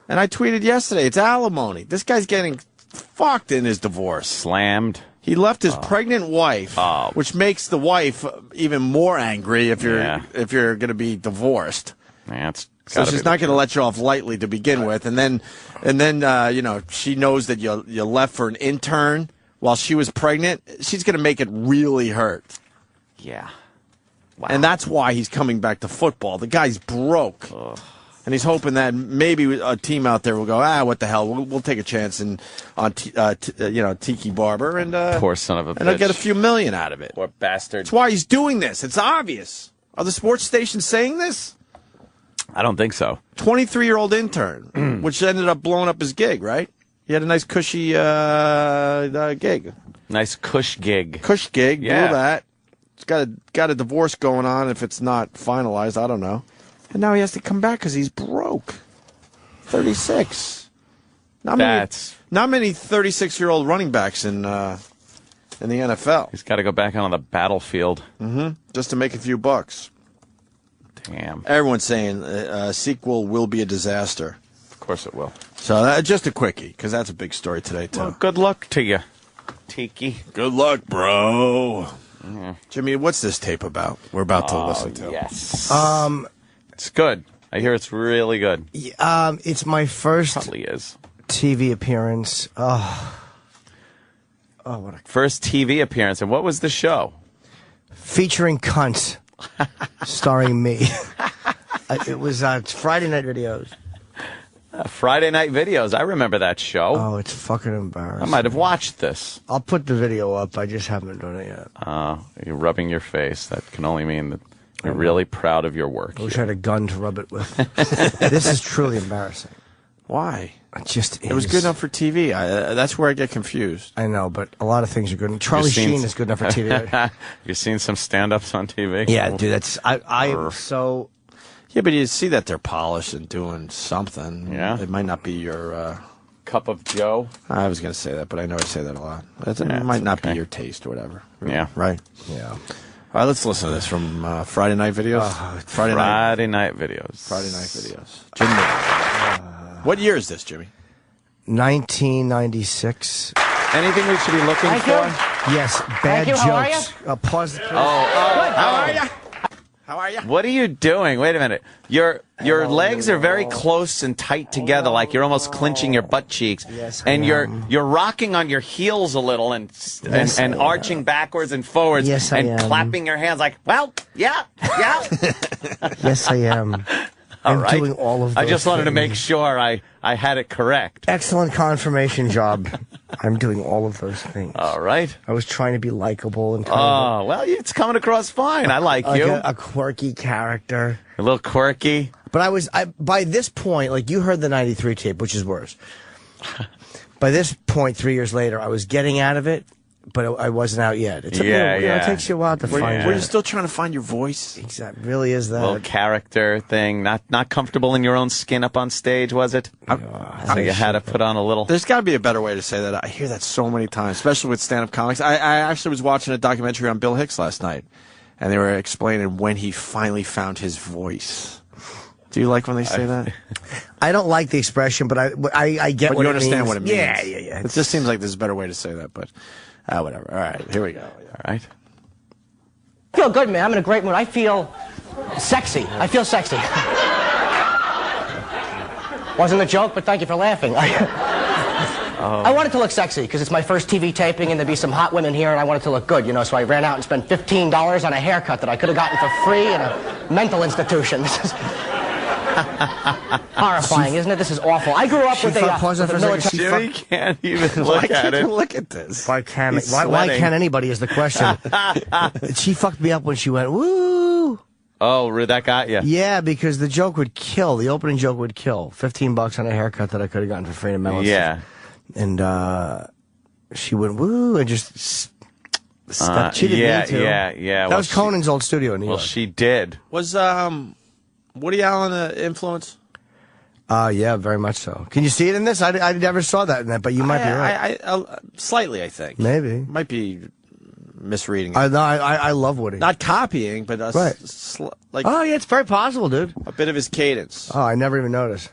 And I tweeted yesterday, it's alimony. This guy's getting fucked in his divorce. Slammed. He left his pregnant wife, which makes the wife even more angry if you're going to be divorced. Yeah, so she's not going to let you off lightly to begin with, and then you know, she knows that you left for an intern while she was pregnant. She's going to make it really hurt. Yeah. Wow. And that's why he's coming back to football. The guy's broke. Ugh. And he's hoping that maybe a team out there will go, what the hell? We'll take a chance on Tiki Barber and poor son of a bitch. and I'll get a few million out of it. Poor bastard. That's why he's doing this. It's obvious. Are the sports stations saying this? I don't think so. 23-year-old intern, which ended up blowing up his gig, right? He had a nice cushy gig. Nice cush gig. Cush gig. Yeah. Blew that. He's got a divorce going on. If it's not finalized, I don't know. And now he has to come back because he's broke. 36. Not many 36-year-old running backs in the NFL. He's got to go back on the battlefield. Mm-hmm. Just to make a few bucks. Damn. Everyone's saying a sequel will be a disaster. Of course it will. So just a quickie, because that's a big story today, too. Well, good luck to you, Tiki. Good luck, bro. Yeah. Jimmy, what's this tape about? We're about to listen to. Yes. It's good. I hear it's really good. It's my first Probably is. TV appearance. What a First TV appearance. And what was the show? featuring cunts, starring me. It was Friday Night Videos. Friday Night Videos. I remember that show. Oh, it's fucking embarrassing. I might have watched this. I'll put the video up. I just haven't done it yet. You're rubbing your face. That can only mean that you're really proud of your work. I wish I had a gun to rub it with. This is truly embarrassing. Why? It was good enough for TV. That's where I get confused. I know, but a lot of things are good. Charlie Sheen is good enough for TV. You've seen some stand-ups on TV? Yeah, dude. I am so. Yeah, but you see that they're polished and doing something. Yeah. It might not be your cup of joe. I was going to say that, but I know I say that a lot. It might not be your taste or whatever. Yeah. Right? Yeah. All right, let's listen to this from Friday Night Videos. Friday Night Videos. Friday Night Videos. Jimmy. What year is this, Jimmy? 1996. Anything we should be looking Thank for? you. Yes, bad you. How are jokes. Pause the Good. How are you? How are you? What are you doing? Wait a minute. Your legs are very close and tight together, like you're almost clinching your butt cheeks. Yes, and I you're am. rocking on your heels a little and arching backwards and forwards Yes, I and am. clapping your hands like, well, yeah. Yes, I am. All I'm right. doing all of those I just wanted to things. make sure I had it correct. Excellent confirmation job. I'm doing all of those things. All right. I was trying to be likable and kind Oh, well, it's coming across fine. I like you. a quirky character. A little quirky. But by this point, like you heard the 93 tape, which is worse. By this point, 3 years later, I was getting out of it, but I wasn't out yet. It takes you a while to find Were you still trying to find your voice? Exactly. Really is that. A little character thing. Not comfortable in your own skin up on stage, was it? So you had to put on a little. There's got to be a better way to say that. I hear that so many times, especially with stand-up comics. I actually was watching a documentary on Bill Hicks last night, and they were explaining when he finally found his voice. Do you like when they say that? I don't like the expression, but I get But what you it understand means. what it means. Yeah. It just seems like there's a better way to say that, but whatever. All right, here we go. All right. I feel good, man. I'm in a great mood. I feel sexy. I feel sexy. Wasn't a joke, but thank you for laughing. I wanted to look sexy because it's my first TV taping and there'd be some hot women here and I wanted to look good, so I ran out and spent $15 on a haircut that I could have gotten for free in a mental institution. This is horrifying, isn't it? This is awful. I grew up with a military... Jimmy can't even look at it. Look at this. Why can't anybody is the question. She fucked me up when she went, woo! Oh, that got you? Yeah, because the joke would kill. The opening joke would kill. $15 on a haircut that I could have gotten for free in a mental institution. And she went, woo, and just she did me too. Yeah. That was Conan's old studio in New York. Well, she did. Was Woody Allen an influence? Yeah, very much so. Can you see it in this? I never saw that in that, but you might be right. Slightly, I think. Maybe. Might be misreading it. I love Woody. Not copying, but right. Oh, yeah, it's very possible, dude. A bit of his cadence. Oh, I never even noticed.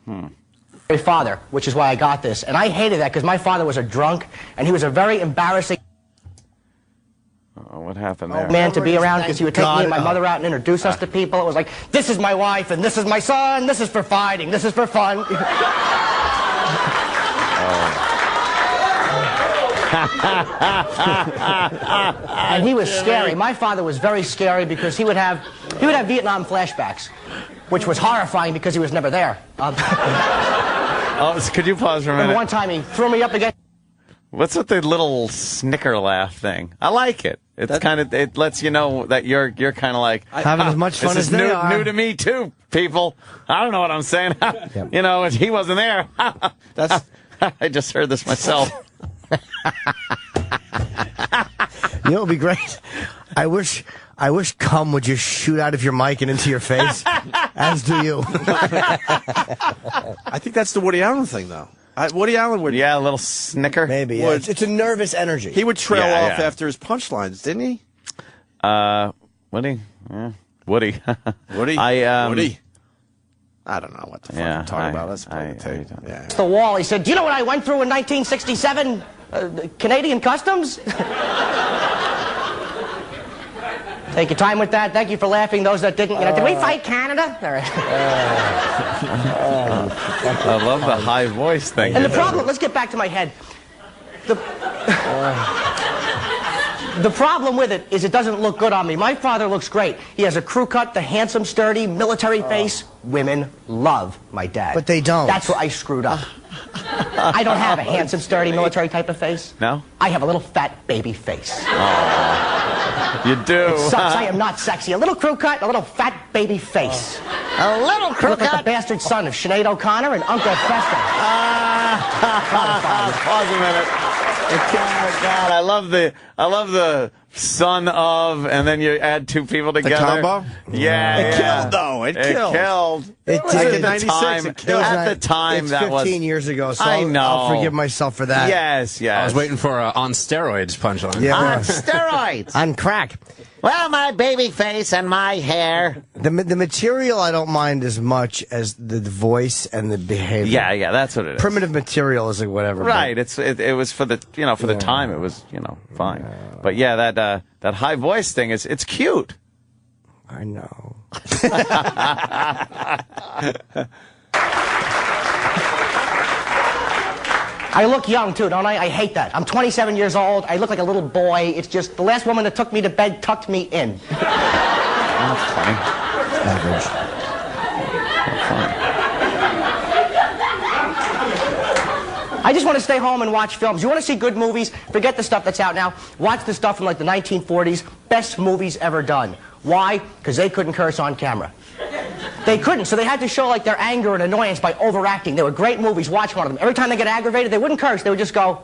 My father, which is why I got this. And I hated that because my father was a drunk and he was a very embarrassing what happened there? man to be around because he would take me and my mother out and introduce us to people. It was like, this is my wife and this is my son, this is for fighting, this is for fun. And he was scary. My father was very scary because he would have Vietnam flashbacks, which was horrifying because he was never there. Could you pause for a minute? One time he threw me up against... What's with the little snicker laugh thing? I like it. It's it lets you know that you're kind of like having as much fun as they are. New to me too, people. I don't know what I'm saying. Yep. He wasn't there. I just heard this myself. It would be great. I wish cum would just shoot out of your mic and into your face, as do you. I think that's the Woody Allen thing, though. Woody Allen would... Yeah, a little snicker. Maybe, yeah. It's a nervous energy. He would trail off after his punchlines, didn't he? Woody? Yeah. Woody. Woody? Woody. I don't know what the fuck I'm talking about. Let's play the tape. Yeah. The wall. He said, do you know what I went through in 1967? Canadian Customs? Take your time with that. Thank you for laughing. Those that didn't, did we fight Canada? All right. I love the high voice thing. And the problem, let's get back to my head. The problem with it is it doesn't look good on me. My father looks great. He has a crew cut, the handsome, sturdy, military face. Women love my dad. But they don't. That's where I screwed up. I don't have a handsome, sturdy, military type of face. No? I have a little fat baby face. You do. It sucks. I am not sexy. A little crew cut, a little fat baby face. A little crew cut. Look like the bastard son of Sinead O'Connor and Uncle Fester. Pause a minute. God, I love the son of, and then you add two people together. combo? Yeah, It yeah. killed, though. It It killed. killed. It Like, did. at the 96, time, it killed. at the time, it's that was 15 years ago, so I know. I'll forgive myself for that. Yes, yes. I was waiting for a on steroids punchline. Yeah. On steroids. On crack. Well, my baby face and my hair. The material I don't mind as much as the voice and the behavior. Yeah, yeah, that's what it is. Primitive material is like whatever. Right. It was for the the time it was fine. But yeah, that high voice thing it's cute. I know. I look young, too, don't I? I hate that. I'm 27 years old. I look like a little boy. It's just the last woman that took me to bed tucked me in. That's funny. Average. I just want to stay home and watch films. You want to see good movies? Forget the stuff that's out now. Watch the stuff from like the 1940s. Best movies ever done. Why? Because they couldn't curse on camera. They couldn't, so they had to show like their anger and annoyance by overacting. They were great movies. Watch one of them. Every time they get aggravated, they wouldn't curse. They would just go.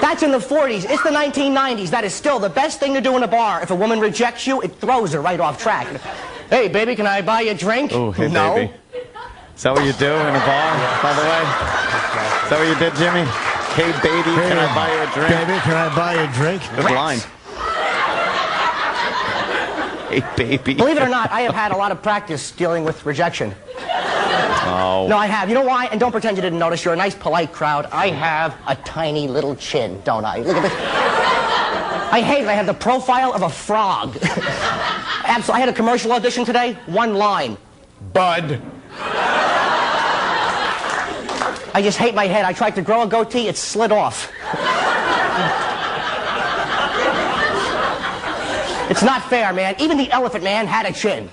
That's in the 40s. It's the 1990s. That is still the best thing to do in a bar. If a woman rejects you, it throws her right off track. Hey, baby, can I buy you a drink? Oh, hey, no. baby. Is that what you do in a bar, by the way? Is that what you did, Jimmy? Hey, baby, can I buy you a drink? Baby, can I buy you a drink? Good line. Hey, baby. Believe it or not, I have had a lot of practice dealing with rejection. Oh. No, I have. You know why? And don't pretend you didn't notice. You're a nice, polite crowd. I have a tiny little chin, don't I? Look at this. I hate it. I have the profile of a frog. Absolutely. I had a commercial audition today. One line. Bud. I just hate my head. I tried to grow a goatee. It slid off. It's not fair, man. Even the Elephant Man had a chin.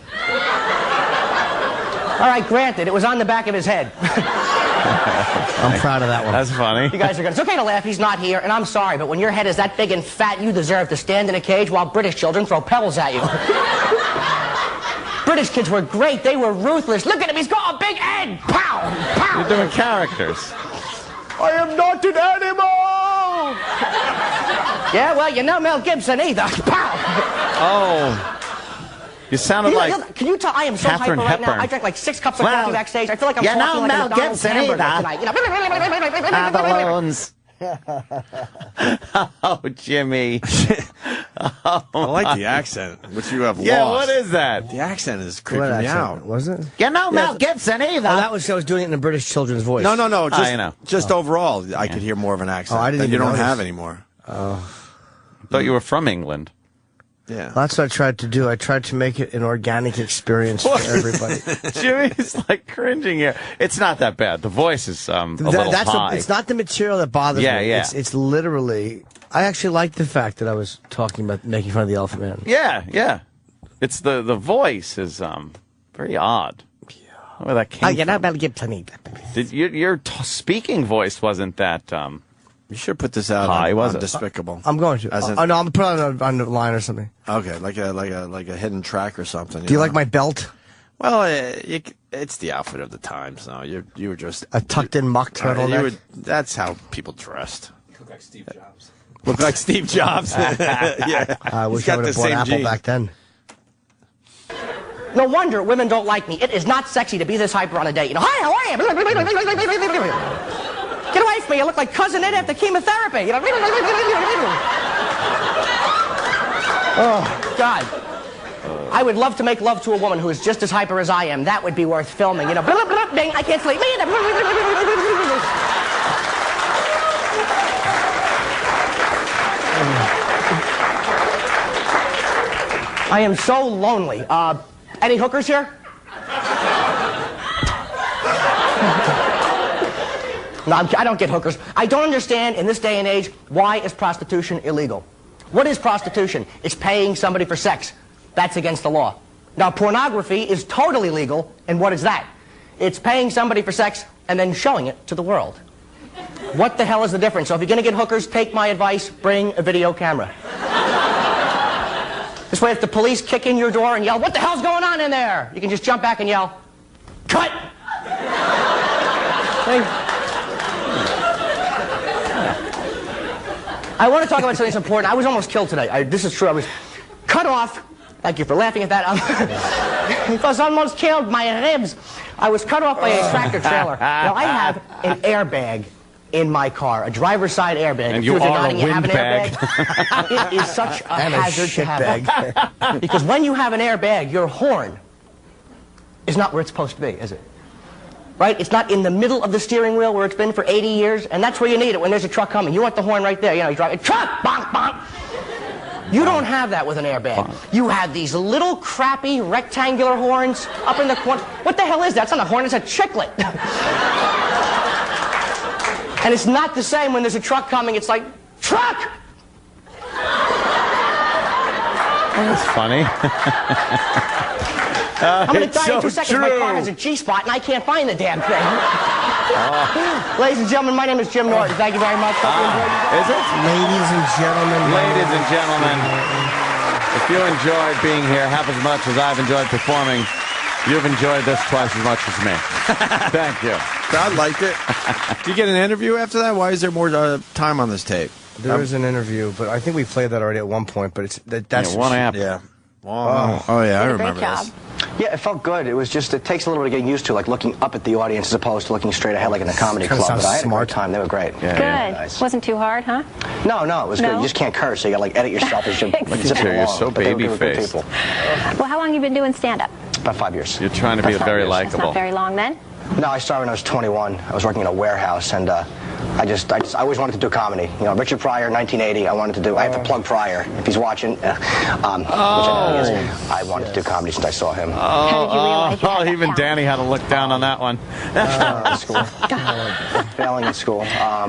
All right, granted, it was on the back of his head. I'm proud of that one. That's funny. You guys are good. It's okay to laugh. He's not here, and I'm sorry, but when your head is that big and fat, you deserve to stand in a cage while British children throw pebbles at you. British kids were great. They were ruthless. Look at him. He's got a big head. Pow! Pow! You're doing characters. I am not an animal! Yeah, well, you're not Mel Gibson either. Pow! Oh. You sounded like Can you tell? I am so Catherine hyper right now. Hepburn. I drank like 6 cups of Well, coffee backstage. I feel like I'm you talking know like a Mel McDonald's Gibson hamburger either. tonight. You balloons. Oh, Jimmy. I like the accent, which you have Yeah, lost. what is that? The accent is creeping What me accent? out. Was it? You know Mel Gibson either. Oh, that was I was doing it in a British children's voice. No, just, I know. just overall, I could hear more of an accent Oh, I didn't that you even don't notice. have anymore. I thought you were from England. Yeah. Well, that's what I tried to do. I tried to make it an organic experience for everybody. Jimmy's like cringing here. It's not that bad. The voice is a little high. It's not the material that bothers Yeah, me. yeah. It's literally. I actually like the fact that I was talking about making fun of the Elephant Man. Yeah, yeah. It's the voice is very odd. Yeah. Where that came You know from. Mel Gibson either. Did your speaking voice wasn't that You should put this out high, on, was on it? Despicable. I'm going to. As in- Oh no, I'm put it on the line or something. Okay, like a hidden track or something. Do you like my belt? Well, it's the outfit of the times. No, you were just A tucked-in mock turtleneck. That's how people dressed. Look like Steve Jobs. Look like Steve Jobs. Yeah, I wish He's I got would the have bought same Apple genes. back then. No wonder women don't like me. It is not sexy to be this hyper on a date. You know, hi, how are you? Get away from me. You look like Cousin Ed after chemotherapy. You know? Oh, God. I would love to make love to a woman who is just as hyper as I am. That would be worth filming. You know, bing, I can't sleep. I am so lonely. Any hookers here? No, I don't get hookers. I don't understand in this day and age, why is prostitution illegal? What is prostitution? It's paying somebody for sex. That's against the law. Now, pornography is totally legal, and what is that? It's paying somebody for sex and then showing it to the world. What the hell is the difference? So if you're going to get hookers, take my advice, bring a video camera. This way, if the police kick in your door and yell, "What the hell's going on in there?" you can just jump back and yell, Cut! I want to talk about something that's important. I was almost killed today. This is true. I was cut off. Thank you for laughing at that. Because I almost killed my ribs. I was cut off by a tractor trailer. Now, I have an airbag in my car, a driver's side airbag. And you are a windbag. It is such a hazard to have. Because when you have an airbag, your horn is not where it's supposed to be, is it? Right? It's not in the middle of the steering wheel where it's been for 80 years, and that's where you need it when there's a truck coming. You want the horn right there. You know, you drive a truck, bonk, bonk. You don't have that with an airbag. You have these little crappy rectangular horns up in the corner. What the hell is that? It's not a horn, it's a chiclet. And it's not the same when there's a truck coming. It's like, truck! That's funny. I'm going to die in 2 seconds. My car has a G-spot, and I can't find the damn thing. Ladies and gentlemen, my name is Jim Norton. Thank you very much. Is it? Ladies and gentlemen. Ladies and gentlemen, if you enjoyed being here half as much as I've enjoyed performing, you've enjoyed this twice as much as me. Thank you. I liked it. Did you get an interview after that? Why is there more time on this tape? There is an interview, but I think we played that already at one point. But that's one app. Yeah. Oh yeah, I remember this. Yeah, it felt good. It was just, it takes a little bit of getting used to, like looking up at the audience as opposed to looking straight ahead like in a comedy club. But I had a great time. They were great. Yeah, good. Wasn't too hard, huh? No, it was good. You just can't curse, so you got to like edit yourself as you zip along. You're so baby-faced. Well, how long have you been doing stand-up? About 5 years. You're trying to be very likable. That's not very long then? No, I started when I was 21. I was working in a warehouse, and I always wanted to do comedy. You know, Richard Pryor, 1980. I have to plug Pryor if he's watching. Which I know he is. I wanted to do comedy since I saw him. How did you realize you had that even Danny had to look down on that one. School. Failing in school,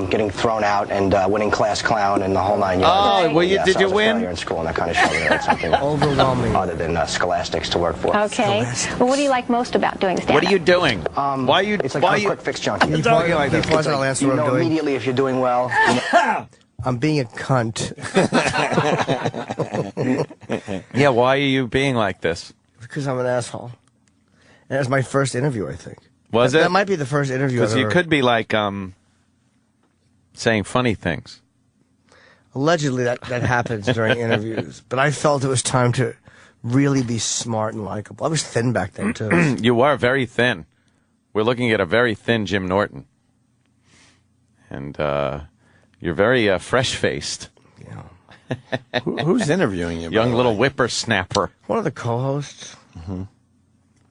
getting thrown out, and winning class clown, and the whole 9 yards. Oh, well, did you win? In school, and that kind of showed me that something overwhelming other than scholastics to work for. Okay. Well, what do you like most about doing stand-up? What are you doing? It's like a quick fix junkie. You talking like that? You know immediately if you're doing well. I'm being a cunt. Yeah, why are you being like this? Because I'm an asshole. And it was my first interview, I think. Was it? That might be the first interview. Because you could be like saying funny things. Allegedly, that happens during interviews. But I felt it was time to really be smart and likable. I was thin back then, too. You were very thin. We're looking at a very thin Jim Norton. And you're very fresh-faced. Yeah. Who's interviewing you? Young little whippersnapper. One of the co-hosts. Mm-hmm.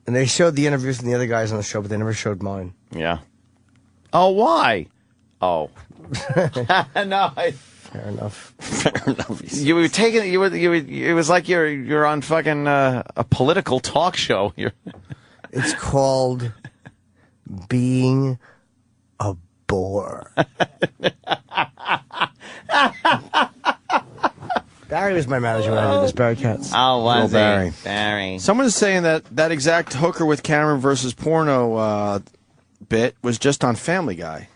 And they showed the interviews from the other guys on the show, but they never showed mine. Yeah. Oh, why? Oh. No. Fair enough. Fair enough. You were taking it. It was like you're on fucking a political talk show. It's called being a bore. Barry was my manager when I did this, Barry Katz. Oh, was Barry. Barry. Someone is saying that exact hooker with Cameron versus porno bit was just on Family Guy.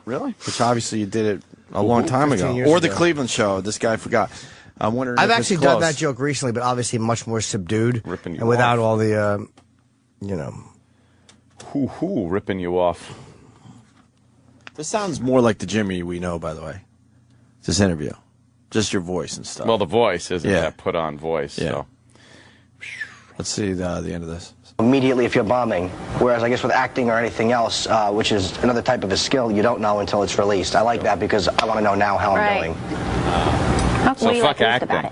Really? Which obviously you did it a long time ago. Or the Cleveland Show. This guy forgot. I'm wondering. I've if actually it's done close. that joke recently, but obviously much more subdued Ripping you and without off. all the, ripping you off. This sounds more like the Jimmy we know, by the way. This interview. Just your voice and stuff. Well, the voice isn't Yeah. that put on voice. Yeah. So. Let's see the end of this. Immediately if you're bombing. Whereas I guess with acting or anything else, which is another type of a skill, you don't know until it's released. I like that because I want to know now how I'm doing. So fuck acting.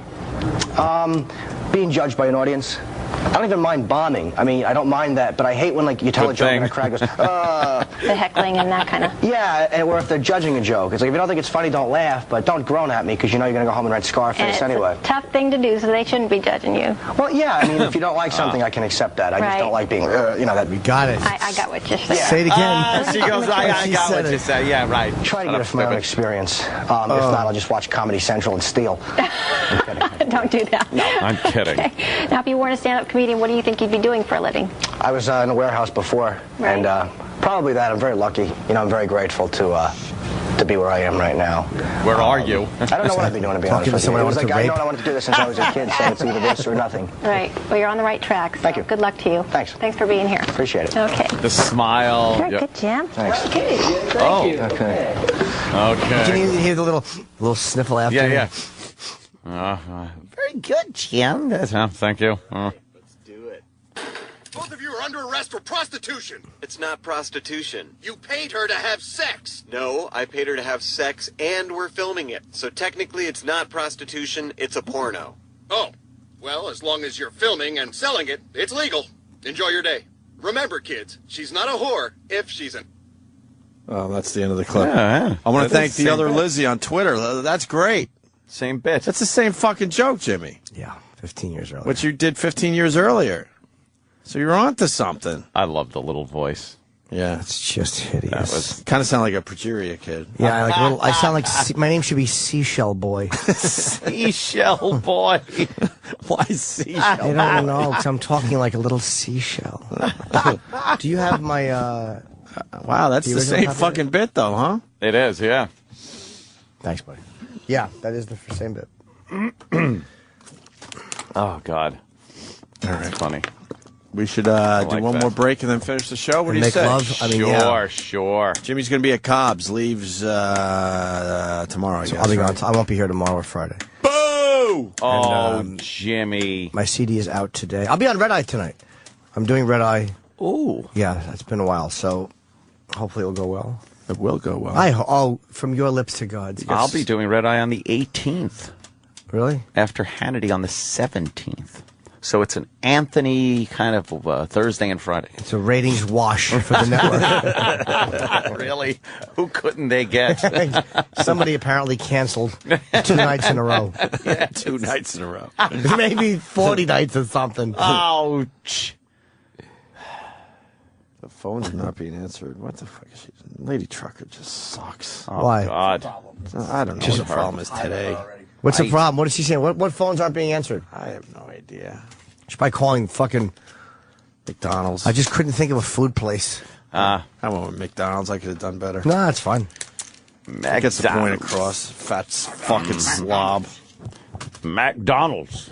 Being judged by an audience. I don't even mind bombing. I mean, I don't mind that, but I hate when like you tell Good a joke thing. and a crowd goes, The heckling and that kind of. Yeah, or if they're judging a joke. It's like, if you don't think it's funny, don't laugh, but don't groan at me because you know you're going to go home and write And Scarface it's anyway. a tough thing to do, so they shouldn't be judging you. Well, yeah, I mean, if you don't like something, I can accept that. I just Right. don't like being, that. We got it. I got what you're saying. Say it again. She goes, I She got said what it. you said. Yeah, right. Try to get it from my own experience. If not, I'll just watch Comedy Central and steal. Don't do that. I'm kidding. Okay. Now, if you weren't a stand-up comedian, what do you think you'd be doing for a living? I was in a warehouse before, Right. and probably that. I'm very lucky. You know, I'm very grateful to be where I am right now. Where are you? I don't know what I'd be doing, to be honest with you. It was like, I know I wanted to do this since I was a kid, so it's either this or nothing. Right. Well, you're on the right track. So Thank you. Good luck to you. Thanks. Thanks for being here. Appreciate it. Okay. The smile. Very Yep. good, Jim. Thanks. Okay. Oh. Okay. Okay. Can you hear the little sniffle after? Yeah. Very good, Jim. Thank you. Both of you are under arrest for prostitution. It's not prostitution. You paid her to have sex. No, I paid her to have sex and we're filming it. So technically it's not prostitution, it's a porno. Oh, well, as long as you're filming and selling it, it's legal. Enjoy your day. Remember, kids, she's not a whore if she's an... Oh, that's the end of the clip. Yeah. I want to That thank is the same other bit. Lizzie on Twitter. That's great. Same bit. That's the same fucking joke, Jimmy. Yeah, 15 years earlier. Which you did 15 years earlier. So you're on to something. I love the little voice. Yeah. It's just hideous. That was Kind of sound like a progeria kid. Yeah, like a little. I sound like my name should be Seashell Boy. Seashell Boy. Why seashell? I don't know, 'cause I'm talking like a little seashell. Do you have my? Wow, that's The the original same copy? fucking bit, though, huh? It is, yeah. Thanks, buddy. Yeah, that is the same bit. Oh God. All right. Funny. We should do like one that. more break and then finish the show. What do you Make say? love? I mean, Sure, yeah. sure. Jimmy's going to be at Cobb's. Leaves tomorrow, I guess. I'll be right? gone. I won't be here tomorrow or Friday. Boo! Oh, And, Jimmy. My CD is out today. I'll be on Red Eye tonight. I'm doing Red Eye. Ooh. Yeah, it's been a while, so hopefully it'll go well. It will go well. From your lips to God's. I'll be doing Red Eye on the 18th. Really? After Hannity on the 17th. So it's an Anthony kind of Thursday and Friday. It's a ratings wash for the network. Really? Who couldn't they get? Somebody apparently canceled 2 nights in a row. Yeah, 2 nights in a row. Maybe 40 nights or something. Ouch. The phone's not being answered. What the fuck is she? Lady Trucker just sucks. Oh, Why? God. I don't know what the problem is today. What's the problem? What is she saying? What phones aren't being answered? I have no idea. She's probably calling fucking McDonald's. I just couldn't think of a food place. I went with McDonald's. I could have done better. No, that's fine. Gets the point across. Fat fucking slob. McDonald's.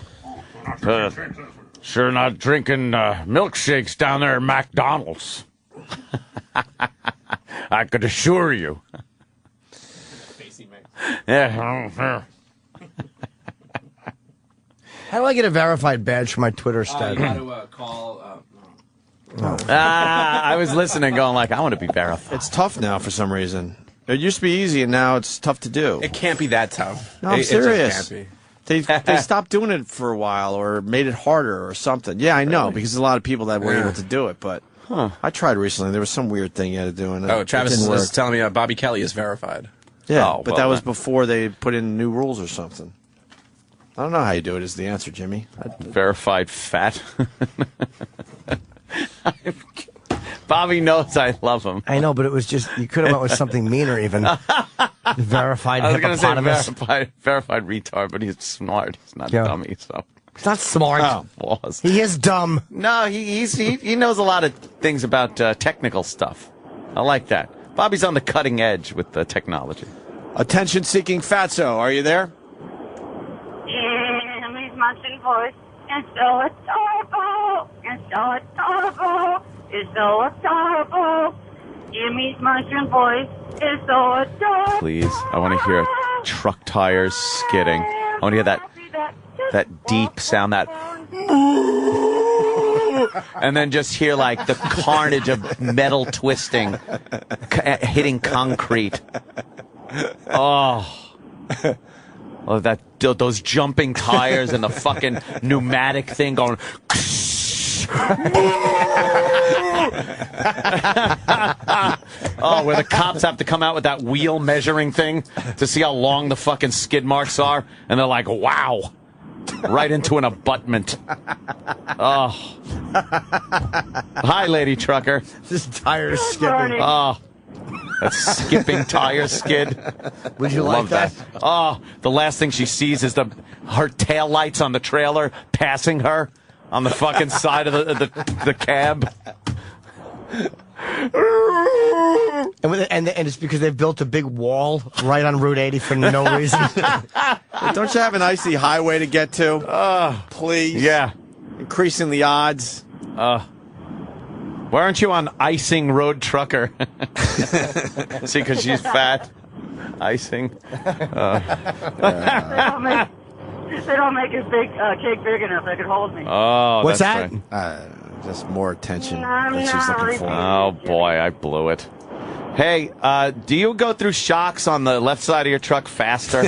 Sure not drinking milkshakes down there at McDonald's. I could assure you. Yeah. How do I get a verified badge for my Twitter stat? You got to call. I was listening, going like, I want to be verified. It's tough now for some reason. It used to be easy, and now it's tough to do. It can't be that tough. No, I'm It just serious. can't be. They stopped doing it for a while or made it harder or something. Yeah, I know, because there's a lot of people that were Yeah. able to do it, but I tried recently. There was some weird thing you had to do. And Oh, it Travis didn't was work. telling me Bobby Kelly is verified. Yeah, Oh, but well, that was then. before they put in new rules or something. I don't know how you do it is the answer, Jimmy. Verified fat. Bobby knows I love him. I know, but it was just, you could have went with something meaner even. Verified I was going to say hippopotamus. verified retard, but he's smart. He's not Yeah. a dummy, so. He's not smart. Was. He is dumb. No, he knows a lot of things about technical stuff. I like that. Bobby's on the cutting edge with the technology. Attention-seeking fatso, are you there? Jimmy's mushroom voice is so adorable. It's so adorable. It's so adorable. Jimmy's mushroom voice is so adorable. Please, I want to hear truck tires skidding. I want to hear that deep sound, that and then just hear like the carnage of metal twisting, hitting concrete. Oh, those jumping tires and the fucking pneumatic thing going. Oh, where the cops have to come out with that wheel measuring thing to see how long the fucking skid marks are, and they're like, "Wow." Right into an abutment. Oh. Hi, Lady Trucker. This tire's skipping. Oh. That skipping tire skid. Would you like Love that? Oh, the last thing she sees is her tail lights on the trailer passing her on the fucking side of the cab. And it's because they've built a big wall right on Route 80 for no reason. Don't you have an icy highway to get to? Please. Yeah. Increasing the odds. Why aren't you on Icing Road Trucker? See, because she's fat. Icing. They don't make his big cake big enough. They could hold me. Oh, What's that's that? right. Just more attention I'm that she's not looking for. Oh, boy, I blew it. Hey, do you go through shocks on the left side of your truck faster?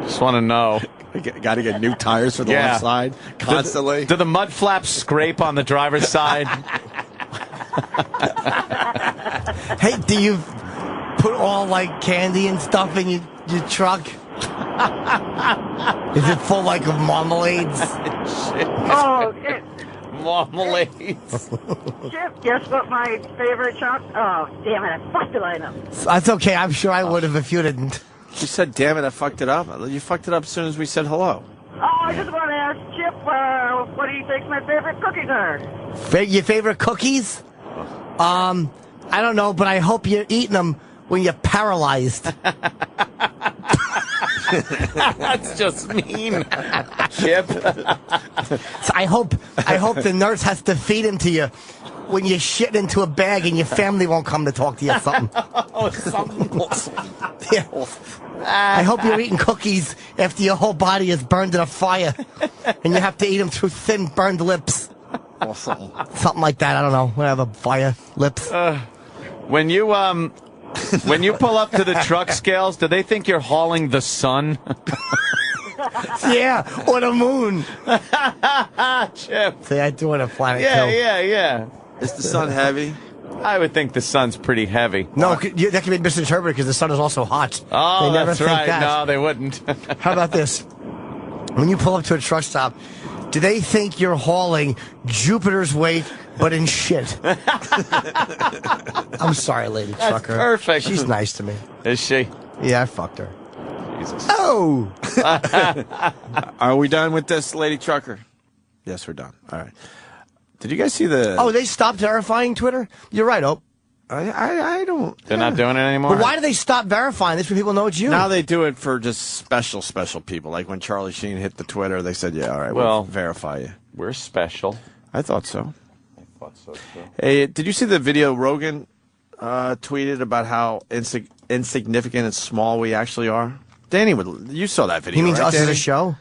Just want to know. Got to get new tires for the left side constantly. Do the mud flaps scrape on the driver's side? Hey, do you put all like candy and stuff in your truck? Is it full like of marmalades? Oh, Chip. Marmalades. Chip, guess what my favorite choc? Oh, damn it. I fucked the lineup. That's okay. I'm sure I would have if you didn't. You said, damn it, I fucked it up. You fucked it up as soon as we said hello. Oh, I just want to ask Chip, what do you think my favorite cookies are? Your favorite cookies? I don't know, but I hope you're eating them when you're paralyzed. That's just mean. Chip. So I hope the nurse has to feed him to you when you shit into a bag and your family won't come to talk to you or something. Yeah. I hope you're eating cookies after your whole body is burned in a fire and you have to eat them through thin, burned lips. Something like that. I don't know. Whatever. Fire lips. When you pull up to the truck scales, do they think you're hauling the sun? Yeah, or the moon. Chip. See, I do it at Planet Kill. Yeah. Is the sun heavy? I would think the sun's pretty heavy. No, that can be misinterpreted because the sun is also hot. Oh, they never that's think right. that. No, they wouldn't. How about this? When you pull up to a truck stop, do they think you're hauling Jupiter's weight, but in shit? I'm sorry, lady That's trucker. perfect. She's nice to me. Is she? Yeah, I fucked her. Jesus. Oh! Are we done with this, lady trucker? Yes, we're done. All right. Did you guys see the... Oh, they stopped verifying Twitter? You're right, Ope. I don't... They're not doing it anymore? But why do they stop verifying this when people know it's you? Now they do it for just special people. Like when Charlie Sheen hit the Twitter, they said, yeah, all right, we'll verify you. We're special. I thought so. I thought so, too. Hey, did you see the video Rogan tweeted about how insignificant and small we actually are? Danny, you saw that video, He means right, us as Danny? a show?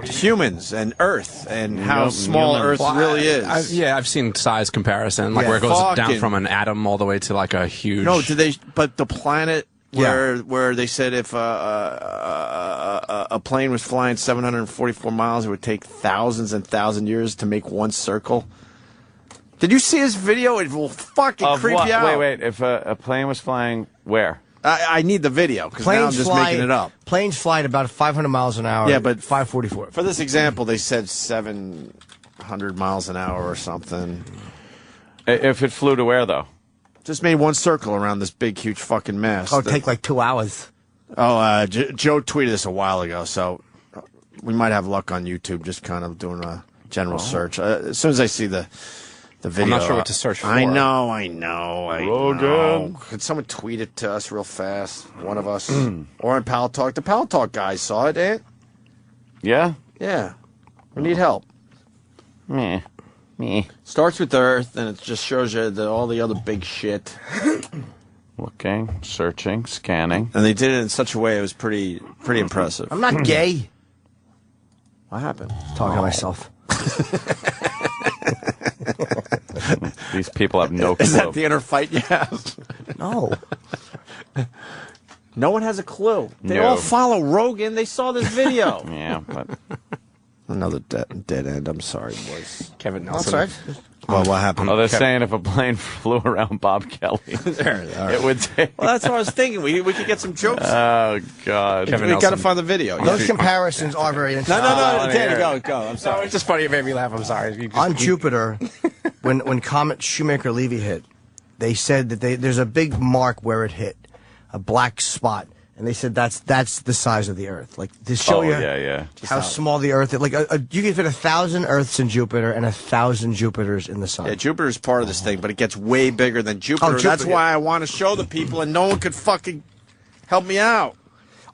Humans and Earth and how small Earth really is. I've seen size comparison, like Yeah. where it goes down Fucking- from an atom all the way to like a huge. No, but the planet where they said if a plane was flying 744 miles, it would take thousands and thousands of years to make one circle. Did you see his video? It will fucking creep you out. Wait. If a plane was flying where? I need the video because now I'm just making it up. Planes fly at about 500 miles an hour. Yeah, but 544. For this example, they said 700 miles an hour or something. If it flew to where, though? Just made one circle around this big, huge fucking mess. Oh, it'd take like 2 hours. Oh, Joe tweeted this a while ago, so we might have luck on YouTube just kind of doing a general search. As soon as I see the video. I'm not sure what to search for. I know. Rogan. Could someone tweet it to us real fast? One of us. Or on Pal Talk. The Pal Talk guys saw it, eh? Yeah? Yeah. We need help. Me. Starts with the Earth, and it just shows you all the other big shit. Looking, searching, scanning. And they did it in such a way it was pretty impressive. I'm not gay. What happened? Talking to myself. These people have no clue. Is that the inner fight you have? No. No one has a clue. They No. all follow Rogan. They saw this video. Yeah, but Another dead end. I'm sorry, boys. Kevin That's Nelson. right. Well, what happened? they're saying if a plane flew around Bob Kelly, it would take. Well, that's what I was thinking. We could get some jokes. Oh God! Kevin We got to Nelson. find the video. Those comparisons are very interesting. No, Danny, go. I'm sorry. It's just funny. It made me laugh. I'm sorry. On Jupiter, when Comet Shoemaker-Levy hit, they said that there's a big mark where it hit, a black spot, And they said that's the size of the Earth. Like, to show you how small the Earth is. Like, you can fit 1,000 Earths in Jupiter and 1,000 Jupiters in the sun. Yeah, Jupiter's part of this thing, but it gets way bigger than Jupiter. Jupiter, That's why I want to show the people, and no one could fucking help me out.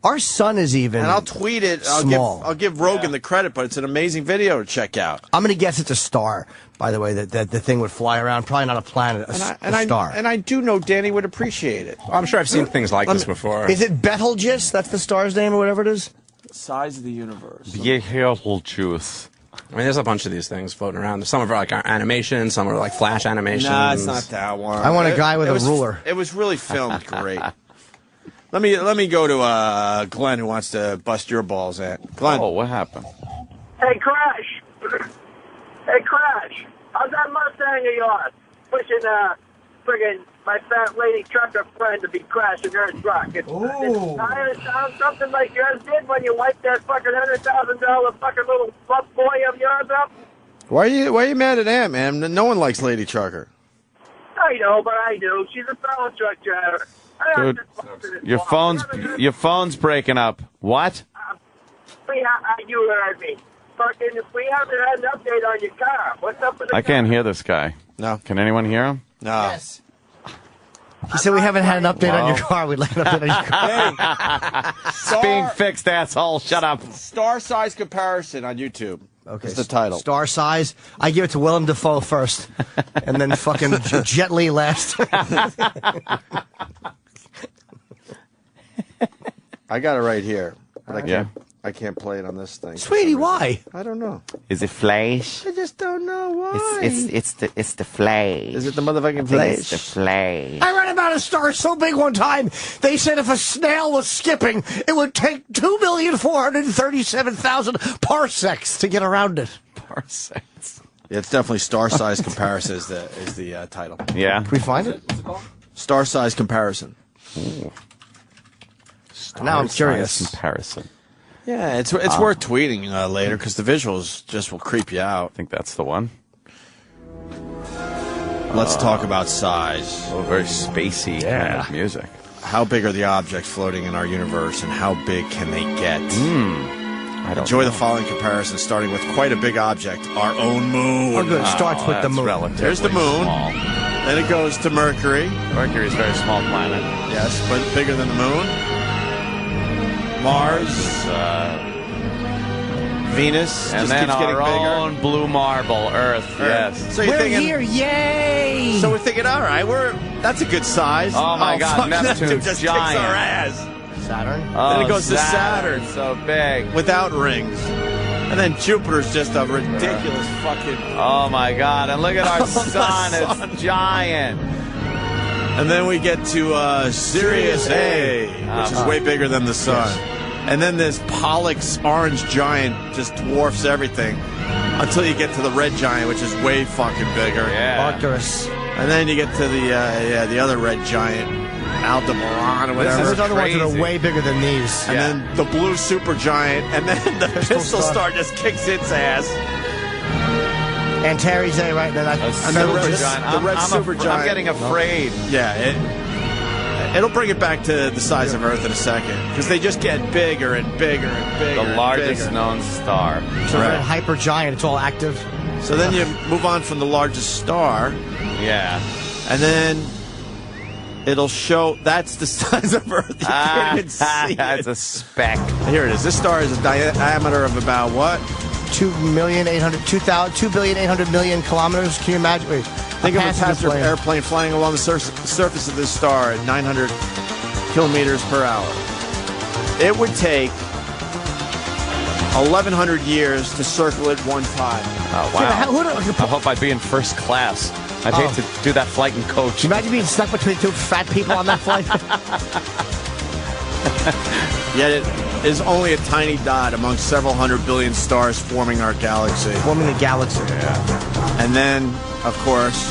Our sun is even And I'll tweet it. I'll give Rogan the credit, but it's an amazing video to check out. I'm going to guess it's a star, by the way, that the thing would fly around. Probably not a planet, a star. And I do know Danny would appreciate it. I'm sure I've seen things like this before. Is it Betelgeuse? That's the star's name or whatever it is? The size of the universe. Betelgeuse. I mean, there's a bunch of these things floating around. Some are like animation, some are like flash animations. Nah, it's not that one. I want a guy with a ruler. It was really filmed great. Let me go to Glenn, who wants to bust your balls at. Glenn. Oh, what happened? Hey, Crash. Hey, Crash. How's that Mustang of yours? Pushing, friggin' my fat lady trucker friend to be crashing her truck. It's tires sound something like yours did when you wiped that fucking $100,000 fucking little buff boy of yours up. Why are you mad at Aunt, man? No one likes Lady Trucker. I know, but I do. She's a fellow truck driver. Dude, your phone's breaking up. What? You heard me. Fucking, if we haven't had an update on your car, what's up with the I can't hear this guy. No. Can anyone hear him? No. Yes. He said we haven't had an update on your car. We'd like an update on your car. It's being fixed, asshole. Shut up. Star size comparison on YouTube. Okay. That's the title. Star size. I give it to Willem Dafoe first, and then fucking Jet Li last. I got it right here. But I can't play it on this thing. Sweetie, why? I don't know. Is it Flash? I just don't know why. It's the Flash. Is it the motherfucking Flash? It's the Flash. I read about a star so big one time, they said if a snail was skipping, it would take 2,437,000 parsecs to get around it. Parsecs. Yeah, it's definitely star size comparison is the title. Yeah. Can we find it? What's it called? Star size comparison. Ooh. Now I'm curious. Comparison. Yeah, it's worth tweeting later because the visuals just will creep you out. I think that's the one. Let's talk about size. Oh, very spacey kind of music. How big are the objects floating in our universe, and how big can they get? Enjoy the following comparison, starting with quite a big object, our own moon. Oh, good. It starts with the moon. There's the moon. Small. Then it goes to Mercury. Mercury's a very small planet. Yes, but bigger than the moon. Mars, Venus, and just then keeps getting our own bigger. blue marble, Earth. Yes. So you're We're thinking, here, yay! So we're thinking, all right, that's a good size. Oh my God, fuck, Neptune's just giant. kicks our ass. Saturn. Then it goes to Saturn, so big, without rings. And then Jupiter's just a ridiculous fucking. Oh my God! And look at our sun; it's giant. And then we get to Sirius A, which is way bigger than the sun. Yes. And then this Pollux orange giant just dwarfs everything until you get to the red giant, which is way fucking bigger. Yeah. Arcturus. And then you get to the other red giant, Aldebaran or whatever. There's other ones that are way bigger than these. And then the blue supergiant, and then the pistol star just kicks its ass. Antares A, right? Then The red supergiant. I'm getting afraid. Yeah, it'll bring it back to the size of Earth in a second because they just get bigger and bigger and bigger. The largest known star. So they're hyper giant. It's all active. So then you move on from the largest star. Yeah. And then it'll show that's the size of Earth. You can't even see It's a speck. Here it is. This star is a diameter of about what? 2,800,000,000 kilometers. Can you imagine? Wait, think of a passenger airplane flying along the surface of this star at 900 kilometers per hour. It would take 1,100 years to circle it one time. Oh, wow. I hope I'd be in first class. I'd hate to do that flight in coach. Can you imagine being stuck between two fat people on that flight? Yet it is only a tiny dot among several 100 billion stars forming our galaxy. Forming the galaxy. Yeah. And then, of course,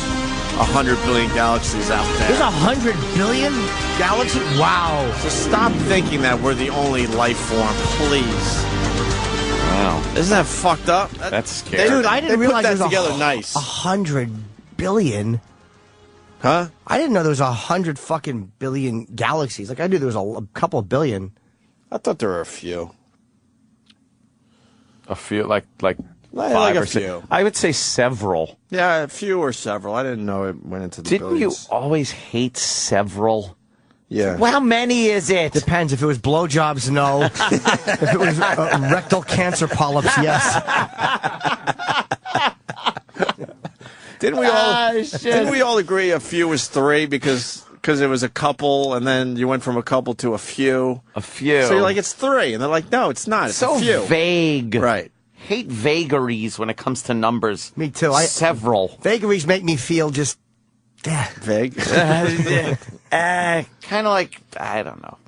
100 billion galaxies out there. There's 100 billion galaxies? Wow. So stop thinking that we're the only life form, please. Wow. Isn't that fucked up? That's scary. Dude, I didn't realize put that there's together nice. 100 billion. Huh? I didn't know there was 100 fucking billion galaxies. Like, I knew there was a couple billion. I thought there were a few. A few, like Like five a or six. few. I would say several. Yeah, a few or several. I didn't know it went into the Didn't billions. you always hate several? Yeah. Well, how many is it? Depends. If it was blowjobs, no. If it was rectal cancer polyps, yes. Didn't we all agree a few was 3 because it was a couple, and then you went from a couple to a few. A few. So you're like, it's 3, and they're like, no, it's not. It's so a few. vague. Right. Hate vagaries when it comes to numbers. Me too. Several. Vagaries make me feel just vague. Kind of like, I don't know.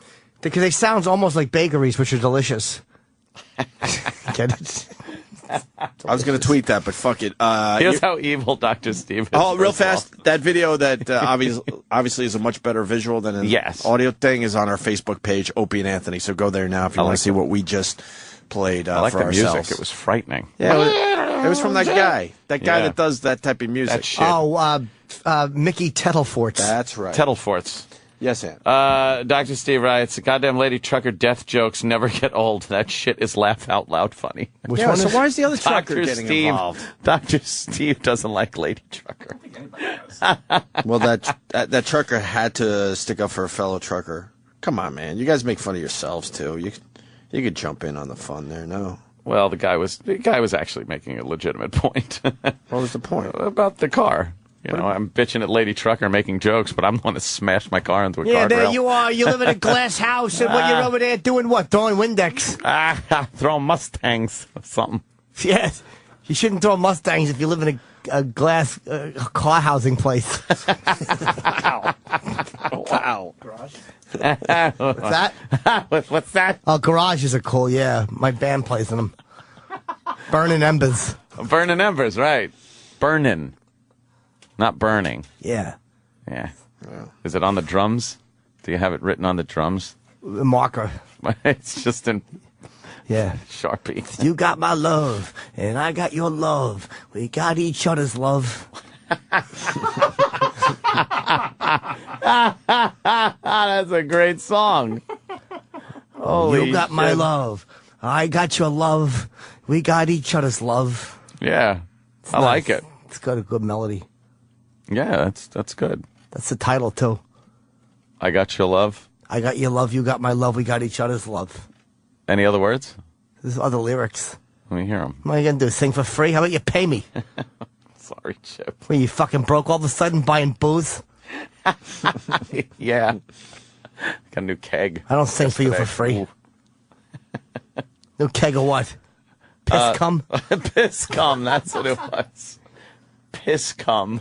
Because they sound almost like bakeries, which are delicious. Get it? I was going to tweet that, but fuck it. Here's how evil Dr. Steve is. Oh, real fast. That video that obviously is a much better visual than an audio thing is on our Facebook page, Opie and Anthony. So go there now if you want to see what we just played I like for the ourselves. music. It was frightening. Yeah, it was from that guy. That guy Yeah. that does that type of music. That shit. Oh, Mickey Tettleforts. That's right. Tettleforts. Yes, Aunt. Dr. Steve writes, goddamn lady trucker death jokes never get old. That shit is laugh out loud funny. Which one so why is the other trucker Dr. getting Steve, involved? Dr. Steve doesn't like lady trucker. Well, that trucker had to stick up for a fellow trucker. Come on, man. You guys make fun of yourselves, too. You could jump in on the fun there, no? Well, the guy was actually making a legitimate point. What was the point? About the car. You know, I'm bitching at Lady Trucker making jokes, but I'm the one that smashed my car into a Yeah, guardrail. there you are. You live in a glass house, and what you're over there doing what? Throwing Windex. Throwing Mustangs or something. Yes. You shouldn't throw Mustangs if you live in a glass car housing place. Wow. What's that? What's that? Oh, garages are cool, yeah. My band plays in them. Burning Embers. Burning Embers, right. Burning. Not burning. Yeah. Yeah. Is it on the drums? Do you have it written on the drums? Marker. It's just in Yeah. Sharpie. You got my love, and I got your love. We got each other's love. That's a great song. Holy you got my shit. love. I got your love. We got each other's love. Yeah. I like it. It's got a good melody. Yeah, that's good. That's the title, too. I got your love. I got your love. You got my love. We got each other's love. Any other words? There's other lyrics. Let me hear them. What are you going to do? Sing for free? How about you pay me? Sorry, Chip. When you fucking broke all of a sudden buying booze? Yeah. Got a new keg. I don't sing for you for free. Ooh. New keg of what? Piss cum? Piss cum, that's what it was. Piss cum.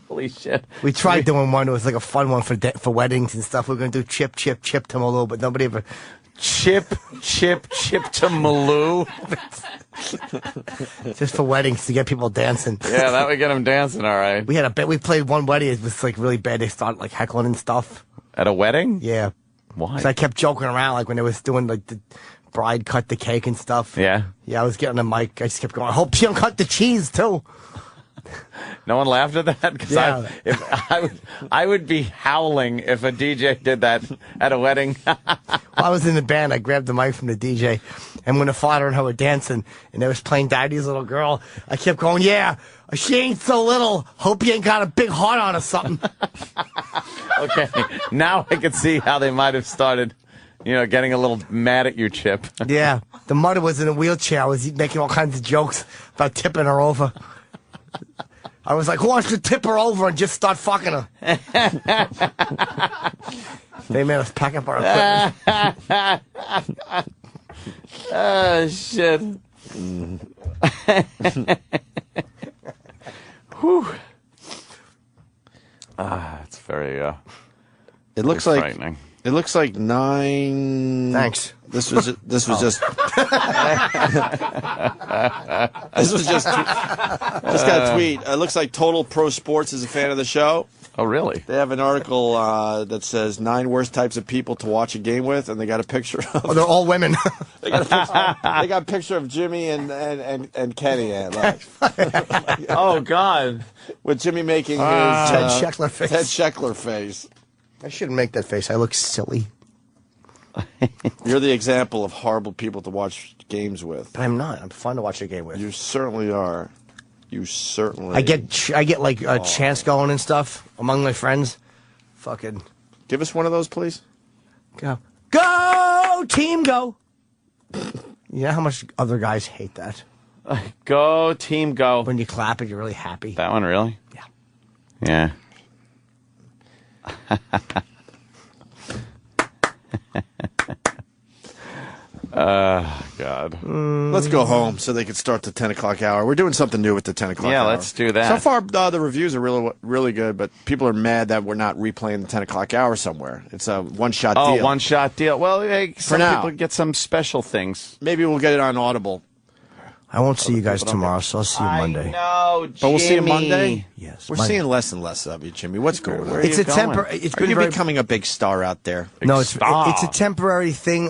Holy shit. We tried doing one. It was like a fun one for weddings and stuff. We were going to do Chip to Malou, but nobody ever... Chip to Malou. Just for weddings to get people dancing. Yeah, that would get them dancing, all right. We had a bet. We played one wedding. It was like really bad. They started like heckling and stuff. At a wedding? Yeah. Why? So I kept joking around like when they was doing like the bride cut the cake and stuff. Yeah. Yeah, I was getting the mic. I just kept going, I hope she don't cut the cheese too. No one laughed at that? Because Yeah. I would be howling if a DJ did that at a wedding. I was in the band. I grabbed the mic from the DJ, and when the father and her were dancing, and they was playing Daddy's Little Girl, I kept going, yeah, she ain't so little. Hope you ain't got a big heart on or something. Okay, now I can see how they might have started, getting a little mad at you, Chip. Yeah, the mother was in a wheelchair. I was making all kinds of jokes about tipping her over. I was like, who wants to tip her over and just start fucking her? They made us pack up our equipment. Oh, shit. Whew. It's very, It looks like frightening. it looks like 9. Thanks. This was just. This was just got a tweet. It looks like Total Pro Sports is a fan of the show. Oh, really? They have an article that says 9 worst types of people to watch a game with, and they got a picture of. Oh, they're all women. They got a picture of Jimmy and Kenny. Oh God! With Jimmy making his Ted Sheckler face. Ted Sheckler face. I shouldn't make that face. I look silly. You're the example of horrible people to watch games with. But I'm not. I'm fun to watch a game with. You certainly are. You certainly. I get like a chance going and stuff among my friends. Fucking. Give us one of those, please. Go team, go. You know how much other guys hate that? Go team, go. When you clap and you're really happy. That one, really? Yeah. Yeah. God. Let's go home so they can start the 10 o'clock hour. We're doing something new with the 10 o'clock hour. Yeah, let's do that. So far, the reviews are really good, but people are mad that we're not replaying the 10 o'clock hour somewhere. It's a one-shot deal. Oh, one-shot deal. Well, hey, some now. people get some special things. Maybe we'll get it on Audible. I won't see you guys tomorrow, so I'll see you Monday. No, Jimmy. But we'll see you Monday? Yes. We're Monday. seeing less and less of you, Jimmy. What's going on? It's a temporary. It's been You're becoming a big star out there. No, it's a temporary thing.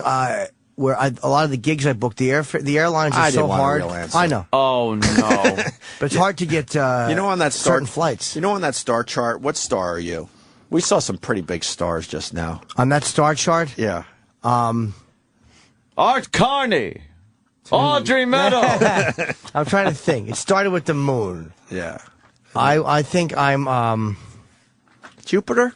Where a lot of the gigs I booked, the airlines are so hard. I know. Oh no! But it's hard to get. You know, on that certain flights. You know, on that star chart, what star are you? We saw some pretty big stars just now. On that star chart? Yeah. Art Carney, Audrey Meadow. I'm trying to think. It started with the moon. Yeah. I think I'm Jupiter.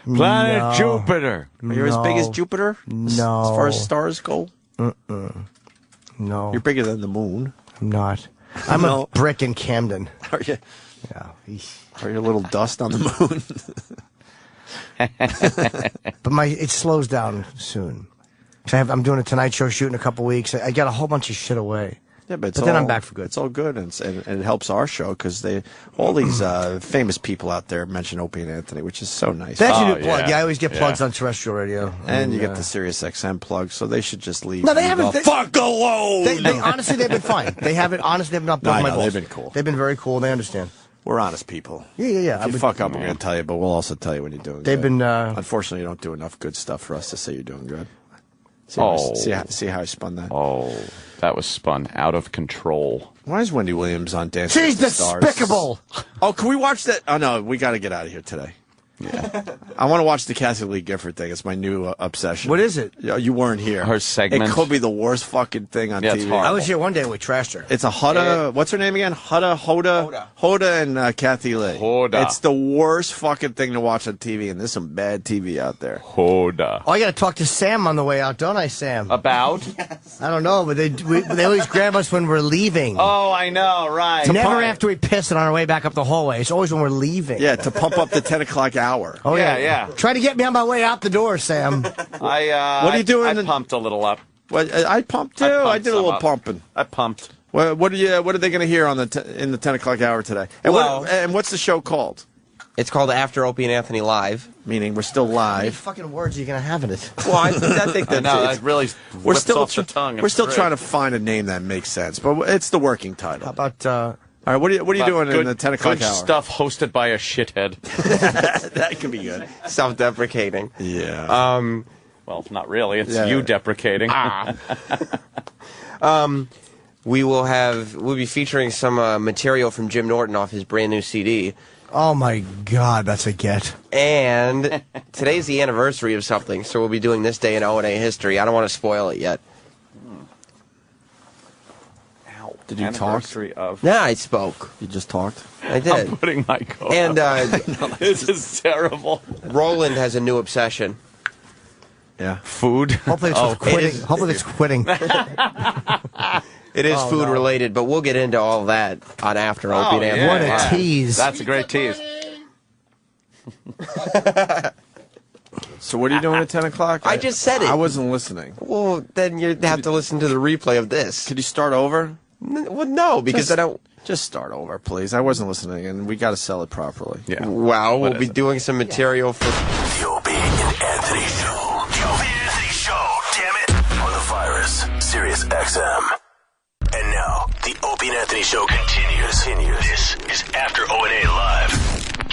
Planet Jupiter. You're as big as Jupiter? No. As far as stars go? No. You're bigger than the moon. I'm not. I'm a brick in Camden. Are you? Yeah. Are you a little dust on the moon? But it slows down soon. So I'm doing a Tonight Show shoot in a couple weeks. I got a whole bunch of shit away. Yeah, but then I'm back for good. It's all good, and it helps our show because all these famous people out there mention Opie and Anthony, which is so nice. That's a new plug. Yeah, I always get plugs on terrestrial radio. And you get the Sirius XM plug, so they should just leave. No, they haven't. Fuck alone! They honestly, they've been fine. They haven't. Honestly, they've not bugged my balls. They've been cool. They've been very cool. They understand. We're honest people. Yeah. If you fuck up, we're going to tell you, but we'll also tell you when you're doing They've good. been. Unfortunately, you don't do enough good stuff for us to say you're doing good. See how I spun that? Oh, that was spun out of control. Why is Wendy Williams on Dancing She's with the Stars? despicable. Oh, can we watch that? Oh, no, we got to get out of here today. Yeah. I want to watch the Kathy Lee Gifford thing. It's my new obsession. What is it? You weren't here. Her segment. It could be the worst fucking thing on TV. It's horrible. I was here one day and we trashed her. It's a Hoda. What's her name again? Hoda and Kathy Lee. Hoda. It's the worst fucking thing to watch on TV, and there's some bad TV out there. Hoda. Oh, I got to talk to Sam on the way out, don't I, Sam? About? I don't know, but they always grab us when we're leaving. Oh, I know, right. Never after we piss it on our way back up the hallway. It's always when we're leaving. Yeah, to pump up the 10 o'clock hour. Oh, yeah. Try to get me on my way out the door, Sam. What are you doing? I pumped a little up. I pumped too. I did a little pumping. I pumped. What are they going to hear in the 10 o'clock hour today? And what's the show called? It's called After Opie and Anthony Live. Meaning we're still How many live. fucking words are you going to have in it? Well, I think that's that really we're still off the tongue. We're still trying to find a name that makes sense, but it's the working title. How about... All right, what are you doing in the 10 o'clock good hour? Stuff hosted by a shithead. That could be good. Self-deprecating. Yeah. Well, not really. It's you deprecating. We'll be featuring some material from Jim Norton off his brand new CD. Oh, my God, that's a get. And today's the anniversary of something, so we'll be doing this day in O&A history. I don't want to spoil it yet. Did you talk? No, I spoke. You just talked? I did. I'm putting my coat And this is terrible. Roland has a new obsession. Yeah. Food. Hopefully it's quitting. Hopefully it's quitting. It is food related, but we'll get into all that on After Opie and Anthony. What a tease. That's a great tease. So what are you doing at 10 o'clock? I just said it. I wasn't listening. Well, then you'd have to listen to the replay of this. Could you start over? Well, no, because I don't... Just start over, please. I wasn't listening, and we got to sell it properly. Yeah. Wow, we'll be doing some material for... The Opie and Anthony Show. The Opie and Anthony Show, damn it.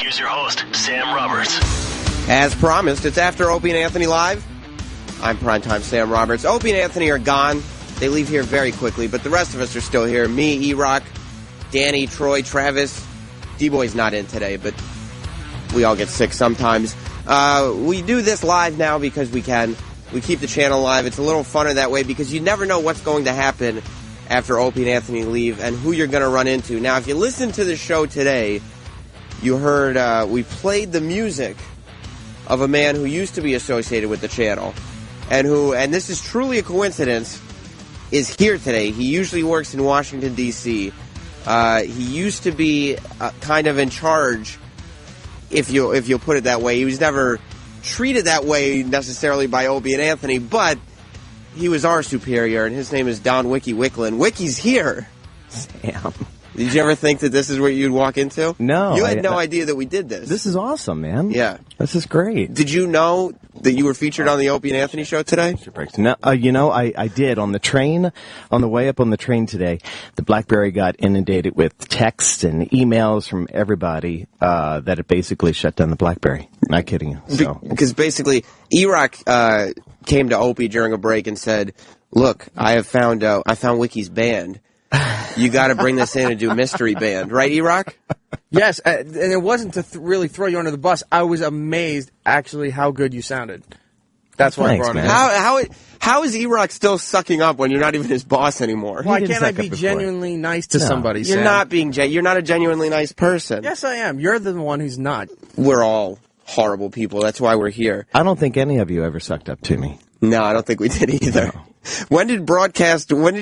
here's your host, Sam Roberts. As promised, it's after Opie and Anthony Live. I'm Primetime Sam Roberts. Opie and Anthony are gone. They leave here very quickly, but the rest of us are still here. Me, E-Rock, Danny, Troy, Travis. D-Boy's not in today, but we all get sick sometimes. We do this live now because we can. We keep the channel live. It's a little funner that way because you never know what's going to happen after Opie and Anthony leave and who you're going to run into. Now, if you listen to the show today, you heard we played the music of a man who used to be associated with the channel and this is truly a coincidence, is here today. He usually works in Washington, D.C. He used to be kind of in charge, if you'll put it that way. He was never treated that way necessarily by Opie and Anthony, but he was our superior, and his name is Don Wiki Wicklund. Wiki's here. Sam. Did you ever think that this is what you'd walk into? No. You had no idea that we did this. This is awesome, man. Yeah. This is great. Did you know that you were featured on the Opie and Anthony show today? No, I did. On the train, on the way up on the train today, the BlackBerry got inundated with texts and emails from everybody that it basically shut down the BlackBerry. Not kidding you. So. Because basically, E-Rock came to Opie during a break and said, look, I found Wiki's band. You got to bring this in and do Mystery Band. Right, E-Rock? Yes, and it wasn't to really throw you under the bus. I was amazed, actually, how good you sounded. That's why I brought it in. How is E-Rock still sucking up when you're not even his boss anymore? Why can't I be genuinely nice to somebody, You're Sam? not being you're not a genuinely nice person. Yes, I am. You're the one who's not. We're all horrible people. That's why we're here. I don't think any of you ever sucked up to me. No, I don't think we did either. No. When did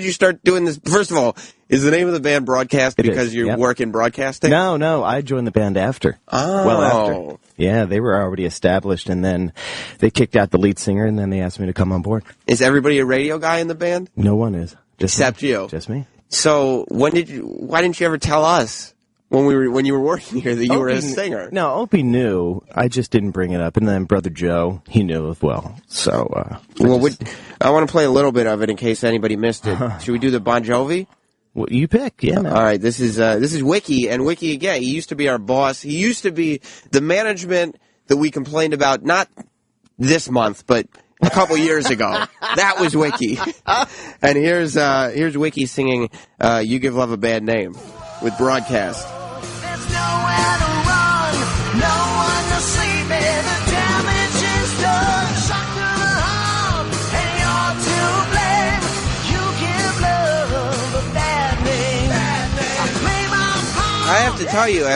you start doing this? First of all, is the name of the band Broadcast because you work in broadcasting? No, I joined the band after. Oh. Well, after. Yeah, they were already established, and then they kicked out the lead singer, and then they asked me to come on board. Is everybody a radio guy in the band? No one is. Except me. you. Just me. So why didn't you ever tell us when you were working here that you were a singer? No, Opie knew. I just didn't bring it up. And then Brother Joe, he knew as well. So, I want to play a little bit of it in case anybody missed it. Should we do the Bon Jovi? Well, you pick, yeah. All right, this is Wiki, and Wiki again. He used to be our boss. He used to be the management that we complained about, not this month, but a couple years ago. That was Wiki. And here's Wiki singing "You Give Love a Bad Name" with Broadcast. There's nowhere to run, no one to see me. The damage is done. Shot to the heart, and you're to blame. You give love a bad name. I play my part. I have to tell you,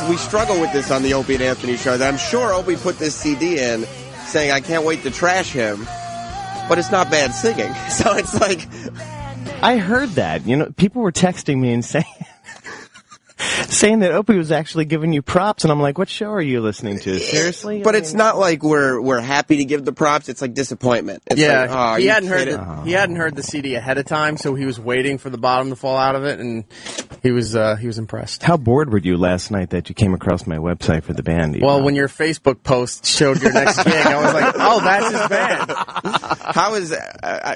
we struggle with this on the Opie and Anthony show. I'm sure Opie put this CD in saying, I can't wait to trash him, but it's not bad singing. So it's like... I heard that. People were texting me and saying that Opie was actually giving you props, and I'm like, what show are you listening to? Seriously? But it's not like we're happy to give the props. It's like disappointment. It's like, oh, he hadn't heard the CD ahead of time, so he was waiting for the bottom to fall out of it, and he was impressed. How bored were you last night that you came across my website for the band? Well, when your Facebook post showed your next gig, I was like, oh, that's his band. How is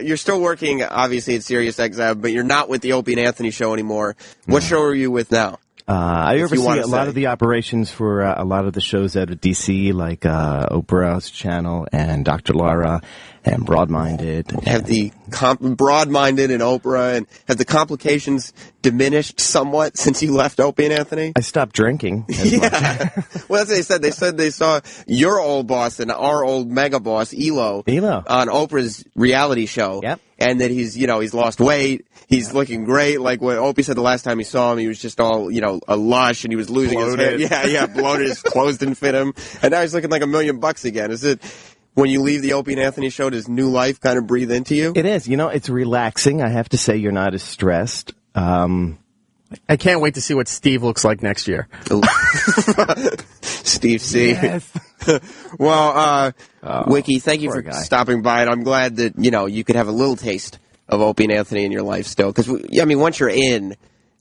you're still working, obviously, at Sirius XM, but you're not with the Opie and Anthony show anymore. What show are you with now? I oversee a lot of the operations for a lot of the shows out of D.C., like Oprah's channel and Dr. Laura and Broad-Minded. Have the Broad-Minded and Oprah, and have the complications diminished somewhat since you left Opie and Anthony? I stopped drinking. Yeah. Well, that's what they said. They said they saw your old boss and our old mega boss, Elo, on Oprah's reality show. Yep. And that he's lost weight. He's looking great. Like what Opie said the last time he saw him, he was just all, a lush, and he was losing bloated. his hair. Yeah, bloated. His clothes didn't fit him. And now he's looking like $1 million again. Is it, when you leave the Opie and Anthony show, does new life kind of breathe into you? It is. It's relaxing. I have to say you're not as stressed. I can't wait to see what Steve looks like next year. Steve C. Yes. Well, Wiki, thank you for stopping by, and I'm glad that, you could have a little taste of Opie and Anthony in your life still. Because, once you're in,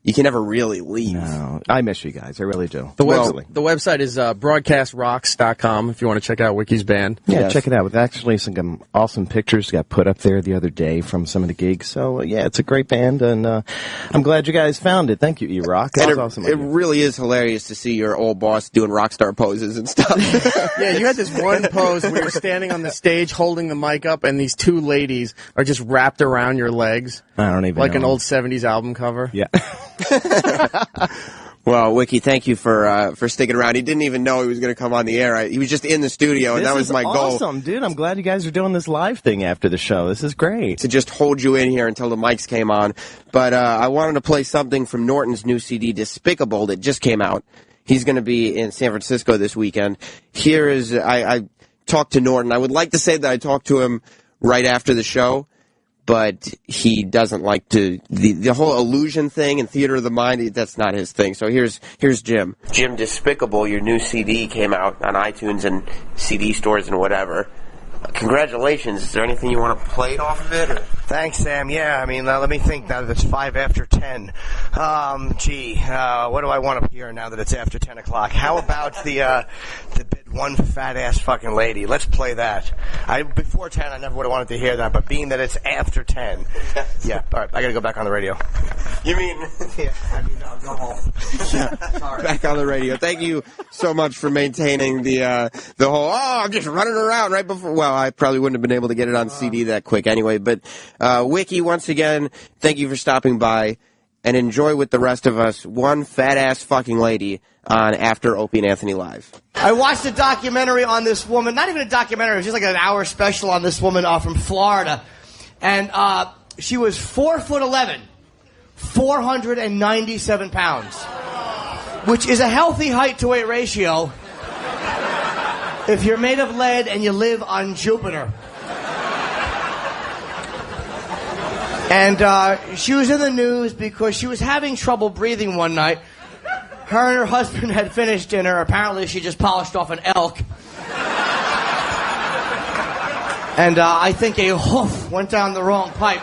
you can never really leave. No, I miss you guys. I really do. The website is broadcastrocks.com if you want to check out Wiki's band. Yeah, check it out. With actually some awesome pictures got put up there the other day from some of the gigs. So, yeah, it's a great band, and I'm glad you guys found it. Thank you, E-Rock. That was awesome. It really is hilarious to see your old boss doing rock star poses and stuff. Yeah, you had this one pose where you're standing on the stage holding the mic up, and these two ladies are just wrapped around your legs. I don't even like know. An old 70s album cover. Yeah. Well, Wiki, thank you for sticking around. He didn't even know he was going to come on the air. He was just in the studio, and that was my goal. This is awesome, dude. I'm glad you guys are doing this live thing after the show. This is great. To just hold you in here until the mics came on. But I wanted to play something from Norton's new CD, Despicable, that just came out. He's going to be in San Francisco this weekend. Here is, I talked to Norton. I would like to say that I talked to him right after the show, but he doesn't like to, the whole illusion thing and theater of the mind, that's not his thing. So here's Jim. Jim, Despicable, your new CD came out on iTunes and CD stores and whatever. Congratulations. Is there anything you want to play it off of it? Or? Thanks, Sam. Yeah, I mean, let me think now that it's 5 after 10. What do I want to hear now that it's after 10 o'clock? How about the bit One Fat Ass Fucking Lady? Let's play that. Before 10, I never would have wanted to hear that, but being that it's after 10. Yeah, all right, I got to go back on the radio. You mean? Yeah, I'll go home. Sorry. Back on the radio. Thank you so much for maintaining the whole, I'm just running around right before. Well, I probably wouldn't have been able to get it on CD that quick anyway. But Wiki, once again, thank you for stopping by, and enjoy with the rest of us One Fat Ass Fucking Lady on After Opie and Anthony Live. I watched a documentary on this woman, not even a documentary, it was just like an hour special on this woman from Florida. And she was 4'11", 497 pounds, which is a healthy height to weight ratio if you're made of lead and you live on Jupiter. And she was in the news because she was having trouble breathing one night. Her and her husband had finished dinner. Apparently she just polished off an elk. And I think a hoof went down the wrong pipe.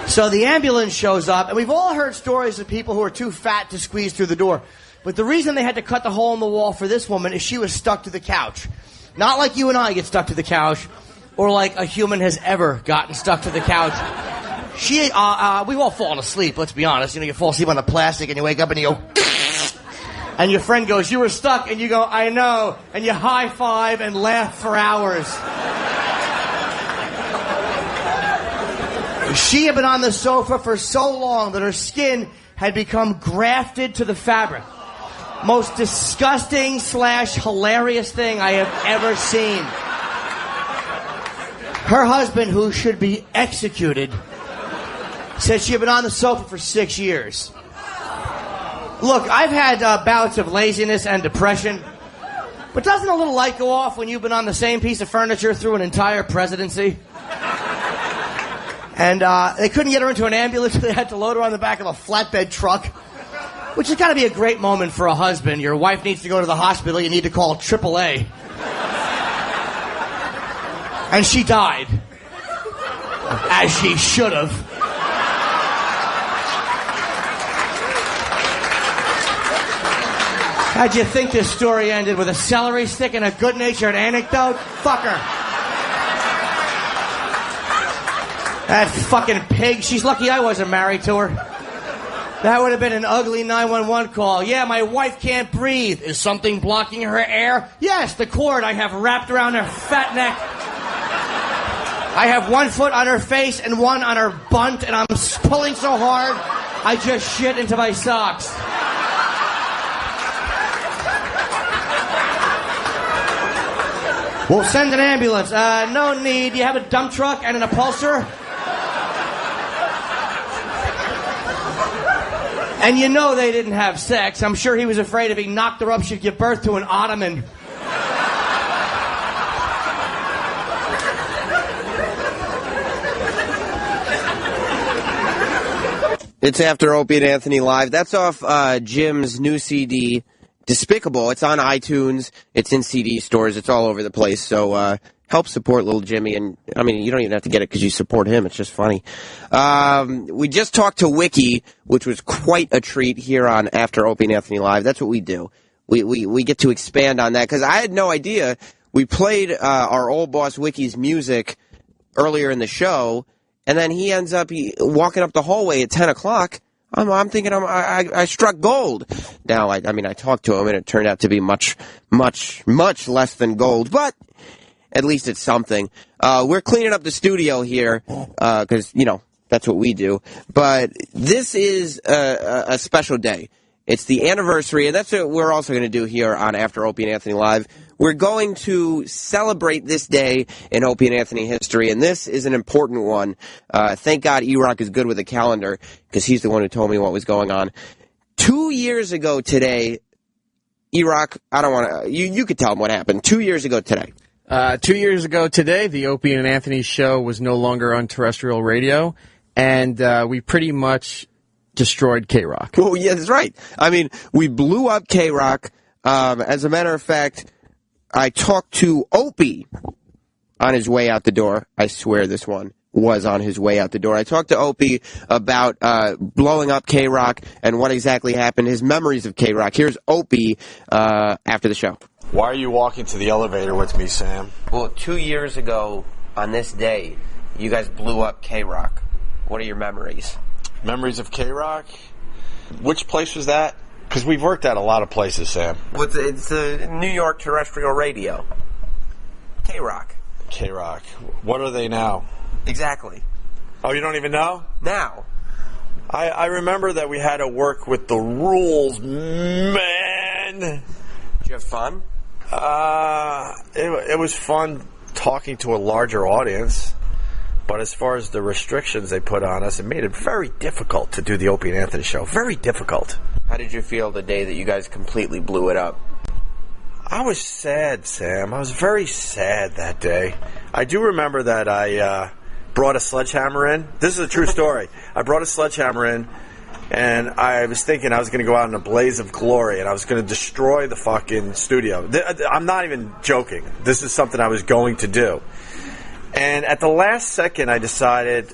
So the ambulance shows up, and we've all heard stories of people who are too fat to squeeze through the door. But the reason they had to cut the hole in the wall for this woman is she was stuck to the couch. Not like you and I get stuck to the couch, or like a human has ever gotten stuck to the couch. We've all fallen asleep, let's be honest. You know, you fall asleep on the plastic and you wake up and you go, and your friend goes, you were stuck, and you go, I know, and you high five and laugh for hours. She had been on the sofa for so long that her skin had become grafted to the fabric. Most disgusting / hilarious thing I have ever seen. Her husband, who should be executed, said she had been on the sofa for 6 years. Look, I've had bouts of laziness and depression, but doesn't a little light go off when you've been on the same piece of furniture through an entire presidency? And they couldn't get her into an ambulance, so they had to load her on the back of a flatbed truck, which has got to be a great moment for a husband. Your wife needs to go to the hospital, you need to call AAA. And she died. As she should have. How'd you think this story ended? With a celery stick and a good-natured anecdote? Fuck her. That fucking pig. She's lucky I wasn't married to her. That would have been an ugly 911 call. Yeah, my wife can't breathe. Is something blocking her air? Yes, the cord I have wrapped around her fat neck. I have one foot on her face and one on her bunt, and I'm pulling so hard, I just shit into my socks. We'll send an ambulance. No need. You have a dump truck and an upholster? And you know they didn't have sex. I'm sure he was afraid if he knocked her up, she'd give birth to an ottoman. It's After Opie and Anthony Live. That's off Jim's new CD, Despicable. It's on iTunes. It's in CD stores. It's all over the place. So help support little Jimmy. And, I mean, you don't even have to get it because you support him. It's just funny. We just talked to Wiki, which was quite a treat here on After Opie and Anthony Live. That's what we do. We get to expand on that because I had no idea. We played our old boss Wiki's music earlier in the show, and then he ends up walking up the hallway at 10 o'clock. I'm thinking I struck gold. Now, I mean, I talked to him, and it turned out to be much, much, much less than gold, but at least it's something. We're cleaning up the studio here because, you know, that's what we do. But this is a special day. It's the anniversary, and that's what we're also going to do here on After Opie and Anthony Live. We're going to celebrate this day in Opie and Anthony history, and this is an important one. Thank God E-Rock is good with a calendar, because he's the one who told me what was going on. 2 years ago today, E-Rock, I don't want to, you could tell him what happened. 2 years ago today. 2 years ago today, the Opie and Anthony show was no longer on terrestrial radio, and we pretty much destroyed K-Rock. Well, yeah, that's right. I mean, we blew up K-Rock. As a matter of fact, I talked to Opie on his way out the door. I swear this one was on his way out the door. I talked to Opie about blowing up K-Rock and what exactly happened, his memories of K-Rock. Here's Opie after the show. Why are you walking to the elevator with me, Sam? Well, 2 years ago on this day, you guys blew up K-Rock. What are your memories? Memories of K-Rock? Which place was that? Because we've worked at a lot of places, Sam. Well, it's New York terrestrial radio. K-Rock. K-Rock. What are they now? Exactly. Oh, you don't even know? Now. I remember that we had to work with the rules, man. Did you have fun? It was fun talking to a larger audience. But as far as the restrictions they put on us, it made it very difficult to do the Opie and Anthony show. Very difficult. How did you feel the day that you guys completely blew it up? I was sad, Sam. I was very sad that day. I do remember that I brought a sledgehammer in. This is a true story. I brought a sledgehammer in, and I was thinking I was going to go out in a blaze of glory, and I was going to destroy the fucking studio. I'm not even joking. This is something I was going to do. And at the last second, I decided,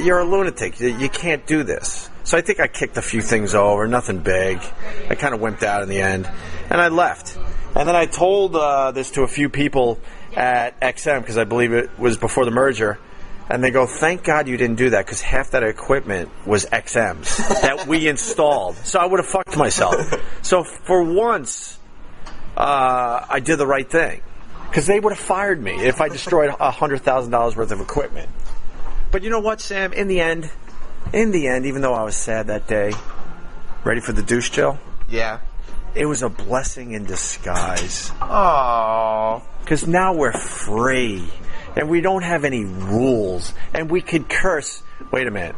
you're a lunatic. You can't do this. So I think I kicked a few things over, nothing big. I kind of wimped out in the end, and I left. And then I told this to a few people at XM, because I believe it was before the merger, and they go, thank God you didn't do that, because half that equipment was XM's that we installed. So I would have fucked myself. So for once, I did the right thing. Because they would have fired me if I destroyed $100,000 worth of equipment. But you know what, Sam? In the end, even though I was sad that day, ready for the douche chill? Yeah. It was a blessing in disguise. Aww. Because now we're free. And we don't have any rules. And we could curse. Wait a minute.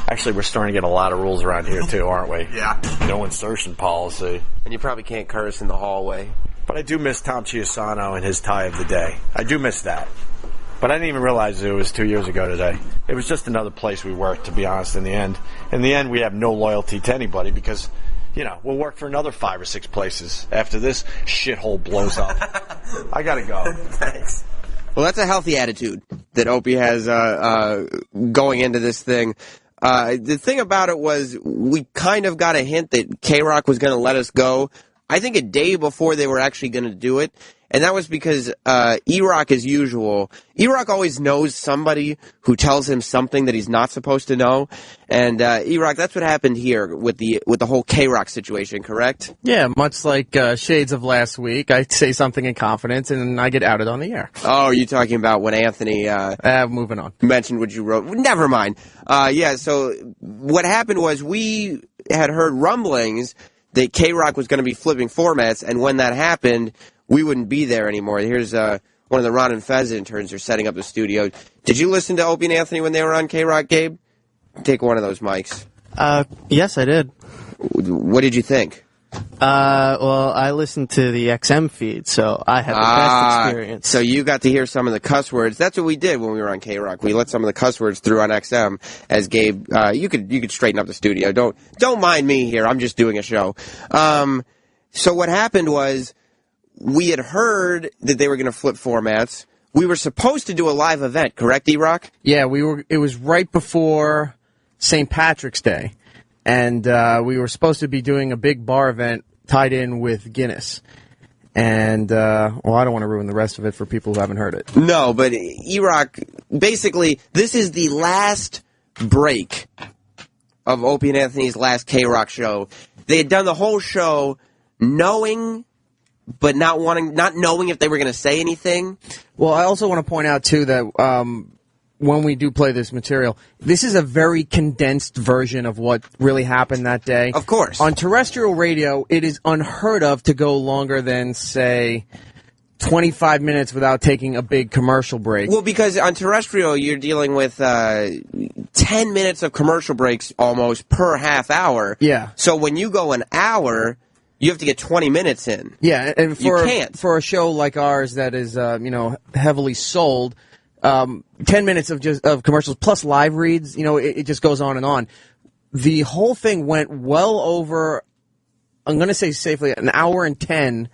Actually, we're starting to get a lot of rules around here, too, aren't we? Yeah. No insertion policy. And you probably can't curse in the hallway. But I do miss Tom Chiusano and his tie of the day. I do miss that. But I didn't even realize it was 2 years ago today. It was just another place we worked, to be honest, in the end. In the end, we have no loyalty to anybody because, you know, we'll work for another 5 or 6 places after this shithole blows up. I gotta go. Thanks. Well, that's a healthy attitude that Opie has going into this thing. The thing about it was we kind of got a hint that K-Rock was going to let us go, I think a day before they were actually going to do it. And that was because E-Rock, as usual, E-Rock always knows somebody who tells him something that he's not supposed to know. And E-Rock, that's what happened here with the whole K-Rock situation, correct? Yeah, much like Shades of last week. I say something in confidence, and I get outed on the air. Oh, you're talking about when Anthony moving on. Mentioned what you wrote. Never mind. Yeah, so what happened was we had heard rumblings that K-Rock was going to be flipping formats, and when that happened, we wouldn't be there anymore. Here's one of the Ron and Fez interns are setting up the studio. Did you listen to Opie and Anthony when they were on K-Rock, Gabe? Take one of those mics. Yes, I did. What did you think? Well, I listened to the XM feed, so I had the best experience. So you got to hear some of the cuss words. That's what we did when we were on K-Rock. We let some of the cuss words through on XM. As Gabe, you could straighten up the studio. Don't mind me here. I'm just doing a show. So what happened was we had heard that they were going to flip formats. we were supposed to do a live event, correct, E-Rock? Yeah, we were. It was right before St. Patrick's Day, and we were supposed to be doing a big bar event tied in with Guinness. And, well, I don't want to ruin the rest of it for people who haven't heard it. No, but E-Rock, basically, this is the last break of Opie and Anthony's last K-Rock show. They had done the whole show knowing, but not knowing if they were going to say anything. Well, I also want to point out, too, that when we do play this material, this is a very condensed version of what really happened that day. Of course. On terrestrial radio, it is unheard of to go longer than, say, 25 minutes without taking a big commercial break. Well, because on terrestrial, you're dealing with 10 minutes of commercial breaks almost per half hour. Yeah. So when you go an hour, you have to get 20 minutes in. Yeah, and you can't. For a show like ours that is, heavily sold, 10 minutes of commercials plus live reads, it just goes on and on. The whole thing went well over, I'm going to say safely, an hour and 10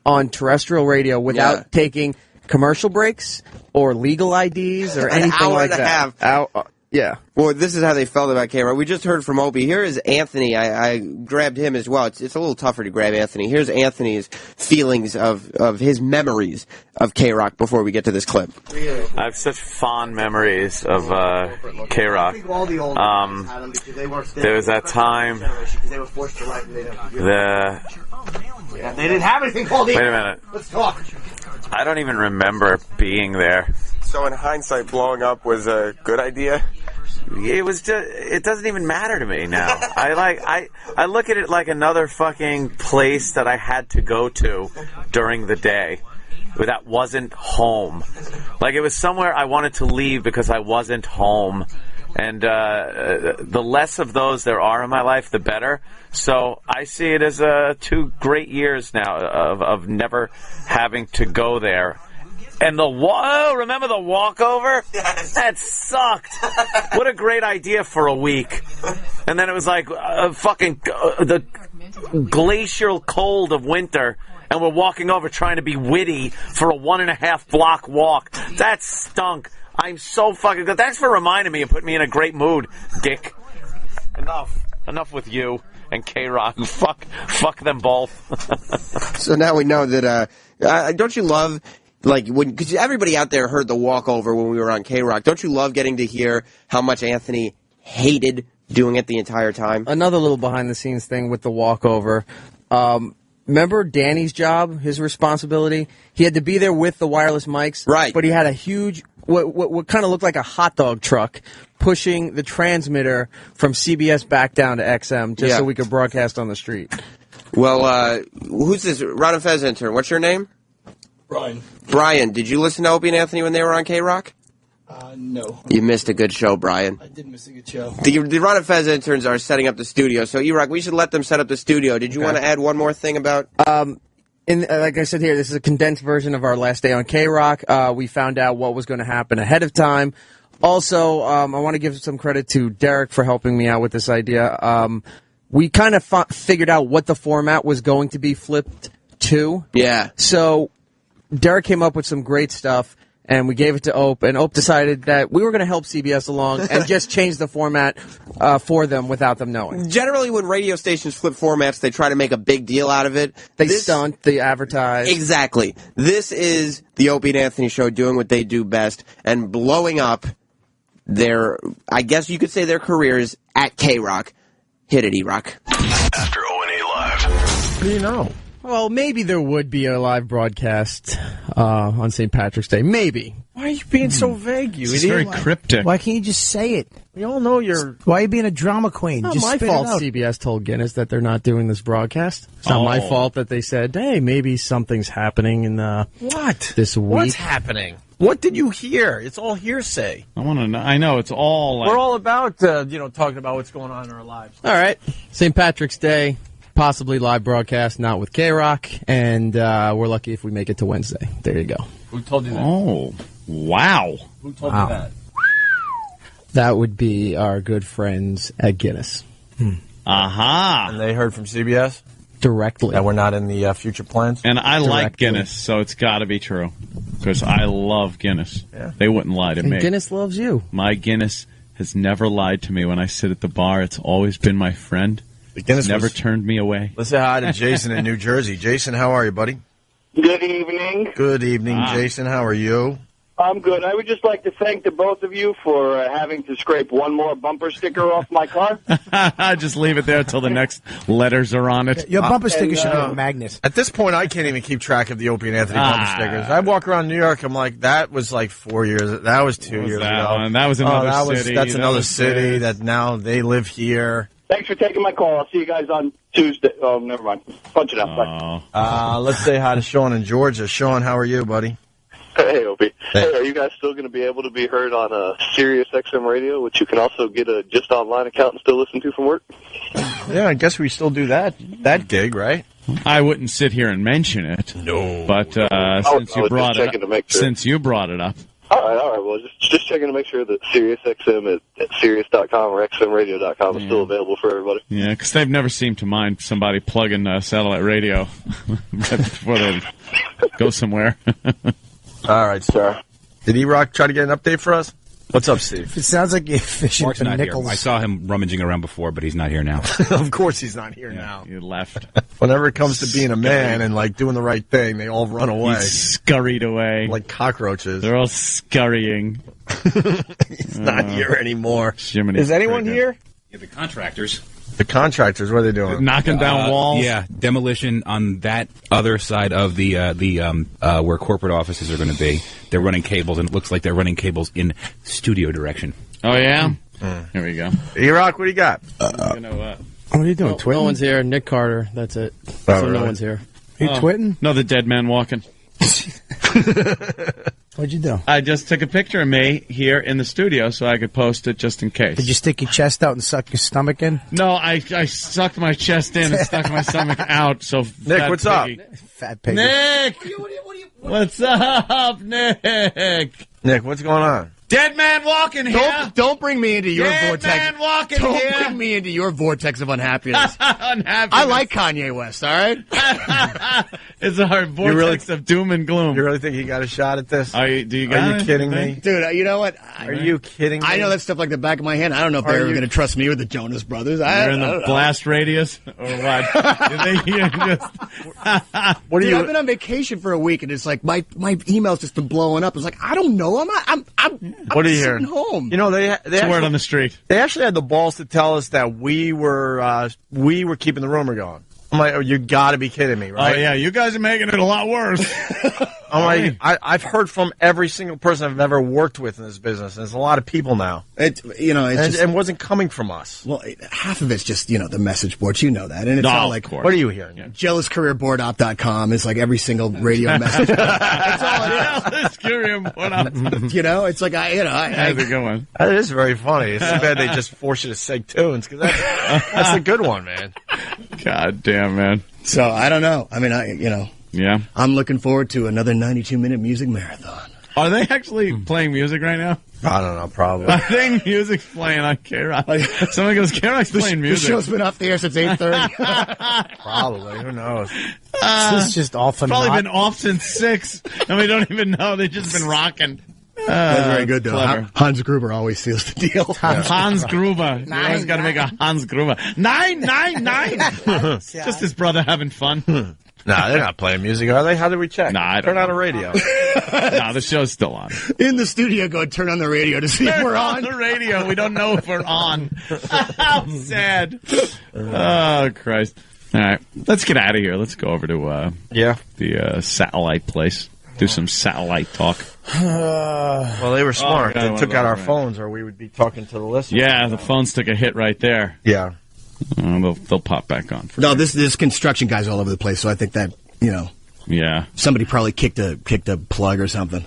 on terrestrial radio without taking commercial breaks or legal IDs or anything like that. An hour and a half. Yeah. Well, this is how they felt about K-Rock. We just heard from Opie. Here is Anthony. I grabbed him as well. It's a little tougher to grab Anthony. Here's Anthony's feelings of his memories of K-Rock before we get to this clip. I have such fond memories of K-Rock. There was that time. They didn't have anything called Wait a minute. Let's talk. I don't even remember being there. So in hindsight, blowing up was a good idea? It was just, it doesn't even matter to me now. I look at it like another fucking place that I had to go to during the day that wasn't home. Like it was somewhere I wanted to leave because I wasn't home. And the less of those there are in my life, the better. So I see it as 2 great years now of never having to go there. And remember the walkover? Yes. That sucked. What a great idea for a week. And then it was like the glacial cold of winter, and we're walking over trying to be witty for a 1.5 block walk. That stunk. I'm so fucking good. Thanks for reminding me and putting me in a great mood, Dick. Enough with you and K-Rock. Fuck them both. So now we know that, don't you love... because everybody out there heard the walkover when we were on K-Rock. Don't you love getting to hear how much Anthony hated doing it the entire time? Another little behind-the-scenes thing with the walkover. Remember Danny's job, his responsibility? He had to be there with the wireless mics. Right. But he had a huge, what kind of looked like a hot dog truck, pushing the transmitter from CBS back down to XM just so we could broadcast on the street. Well, who's this? Ron and Fez intern. What's your name? Brian, did you listen to Opie and Anthony when they were on K-Rock? No. You missed a good show, Brian. I did miss a good show. The Ron and Fez interns are setting up the studio, so E-Rock, we should let them set up the studio. Did you want to add one more thing about... like I said here, this is a condensed version of our last day on K-Rock. We found out what was going to happen ahead of time. Also, I want to give some credit to Derek for helping me out with this idea. We kind of figured out what the format was going to be flipped to. Yeah. So... Derek came up with some great stuff, and we gave it to Ope, and Ope decided that we were going to help CBS along and just change the format for them without them knowing. Generally, when radio stations flip formats, they try to make a big deal out of it. They stunt, they advertise. Exactly. This is the Opie and Anthony show doing what they do best and blowing up I guess you could say their careers at K-Rock. Hit it, E-Rock. After O&A Live. What do you know? Well, maybe there would be a live broadcast on St. Patrick's Day. Maybe. Why are you being so vague, you It's idiot? very cryptic. Why can't you just say it? We all know you're... Why are you being a drama queen? Not just my spit fault it out. CBS told Guinness that they're not doing this broadcast. It's not my fault that they said, hey, maybe something's happening in What? this week. What's happening? What did you hear? It's all hearsay. I want to know. I know it's all. We're all about, talking about what's going on in our lives. All right. St. Patrick's Day, possibly live broadcast, not with K-Rock, and we're lucky if we make it to Wednesday. There you go. Who told you that? Oh, wow. Who told you that? That would be our good friends at Guinness. Aha. And they heard from CBS? directly. That we're not in the future plans? And I like Directly. Guinness, so it's got to be true. Because I love Guinness. Yeah. They wouldn't lie to And me. Guinness loves you. My Guinness has never lied to me when I sit at the bar. It's always been my friend. The Guinness It's never was- turned me away. Let's say hi to Jason in New Jersey. Jason, how are you, buddy? Good evening. Good evening, Jason. How are you? I'm good. I would just like to thank the both of you for having to scrape one more bumper sticker off my car. Just leave it there until the next letters are on it. Your bumper sticker should be a magnet. At this point, I can't even keep track of the Opie and Anthony bumper stickers. I walk around New York, I'm like, that was like 4 years. That was 2 years that ago. one? That was another city. That's That another was city this. that now they live here. Thanks for taking my call. I'll see you guys on Tuesday. Oh, never mind. Punch it out. Bye. Let's say hi to Sean in Georgia. Sean, how are you, buddy? Hey, Opie. Hey, are you guys still going to be able to be heard on Sirius XM Radio, which you can also get a Just Online account and still listen to from work? Yeah, I guess we still do that gig, right? I wouldn't sit here and mention it. No. But I since you was brought just it checking up, to make sure. since you brought it up, All right. Well, just checking to make sure that Sirius XM at Sirius.com or XMRadio.com is still available for everybody. yeah, because they've never seemed to mind somebody plugging satellite radio right before they go somewhere. All right, sir. Did E-Rock try to get an update for us? What's up, Steve? It sounds like you're fishing Mark's for not nickels. here. I saw him rummaging around before, but he's not here now. Of course he's not here now. He left. Whenever it comes to being a man and like doing the right thing, they all run away. He scurried away. Like cockroaches. They're all scurrying. He's not here anymore. Jiminy Is anyone cricket. here? Yeah, the contractors. The contractors, what are they doing? Knocking down walls? Yeah, demolition on that other side of the where corporate offices are going to be. They're running cables, and it looks like they're running cables in studio direction. Oh, yeah? Here we go. E-Rock, what do you got? What are you doing, No one's here. Nick Carter. That's it. Oh, So really? no one's here. You twitting? No, the dead man walking. What'd you do? I just took a picture of me here in the studio so I could post it just in case. Did you stick your chest out and suck your stomach in? No, I sucked my chest in and stuck my stomach out. So Nick, what's up? Fat pig. Nick! What's up, Nick? Nick, what's going on? Dead man walking here. Don't bring me into your Dead vortex. man walking Don't here. bring me into your vortex of unhappiness. Unhappiness. I like Kanye West, all right? It's our vortex of doom and gloom. You really think he got a shot at this? Do you Are you kidding me? Dude, you know what? Are you kidding me? I know that stuff like the back of my hand. I don't know if Are they were you- going to trust me or the Jonas Brothers. You're in I the don't know. blast radius or what? You think you're just... What are Dude, you? I've been on vacation for a week, and it's like my email's just been blowing up. It's like I don't know. I'm What are you sitting hearing? home. You know they It's word on the street. They actually had the balls to tell us that we were keeping the rumor going. I'm like, oh, you got to be kidding me, right? Oh, yeah, you guys are making it a lot worse. I'm like, I've heard from every single person I've ever worked with in this business. And there's a lot of people now. It's And just, it wasn't coming from us. well, half of it's just the message boards. You know that, and it's No, all of like course. What are you hearing? jealouscareerboardop.com is like every single radio message. That's all it Let's give him one up. is. It's like How's it going? That is very funny. It's too bad they just force you to say tunes because that's a good one, man. God damn, man. So I don't know. I mean, Yeah. I'm looking forward to another 92-minute music marathon. Are they actually playing music right now? I don't know, probably. I think music's playing on K-Rock. Someone goes, K-Rock's playing The music. show's been off the air since 8:30. Probably. Who knows? This is just all for Probably naught. been off since 6, and we don't even know. They've just been rocking. That's very good, though. Clever. Hans Gruber always seals the deal. Hans Gruber. You always got to make a Hans Gruber. 999. Just his brother having fun. Nah, they're not playing music, are they? How do we check? Nah, I don't Turn on know. the radio. No, the show's still on. In the studio, go turn on the radio to see if we're on. the radio. We don't know if we're on. How sad. Oh, Christ. All right. Let's get out of here. Let's go over to the satellite place. Do some satellite talk. Well, they were smart. Oh, yeah, They took out our right. phones, or we would be talking to the listeners. Yeah, the phones took a hit right there. Yeah. They'll pop back on. No, there's construction guys all over the place, so I think that, Yeah. somebody probably kicked a plug or something.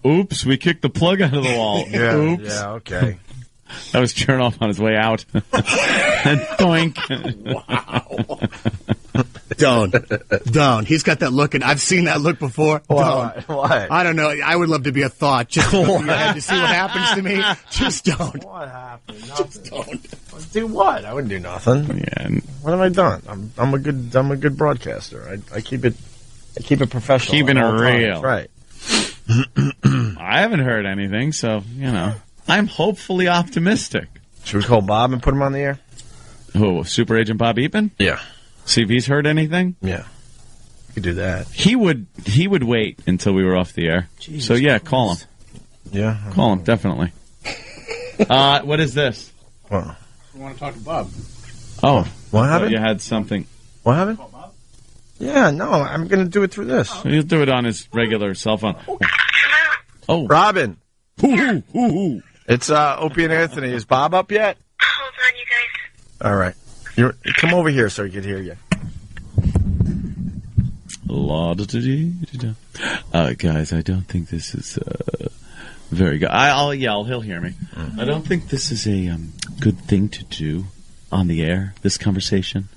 Oops, we kicked the plug out of the wall. Yeah. Oops. Yeah. Okay. That was Chernoff on his way out. Doink. Don't. He's got that look, and I've seen that look before. Why? Don't. I don't know. I would love to be a thought just to look in your head to see what happens to me. Just don't. What happened? Just don't. Do what? I wouldn't do nothing. Yeah. What have I done? I'm a good broadcaster. I keep it professional. Keeping it at all real. times. Right. I haven't heard anything, so, I'm hopefully optimistic. Should we call Bob and put him on the air? Who, Super Agent Bob Eapen? Yeah. See if he's heard anything? Yeah. You could do that. He would wait until we were off the air. Jesus so, yeah, Christ. call him. Yeah. Call him, definitely. What is this? What? I want to talk to Bob. Oh. What happened? You had something. What happened? Yeah, no, I'm going to do it through this. He'll do it on his regular cell phone. Oh. Robin. It's Opie and Anthony. Is Bob up yet? Hold on, you guys. All right. Come over here so he can hear you. Guys, I don't think this is very good. I'll yell. He'll hear me. I don't think this is a good thing to do on the air, this conversation.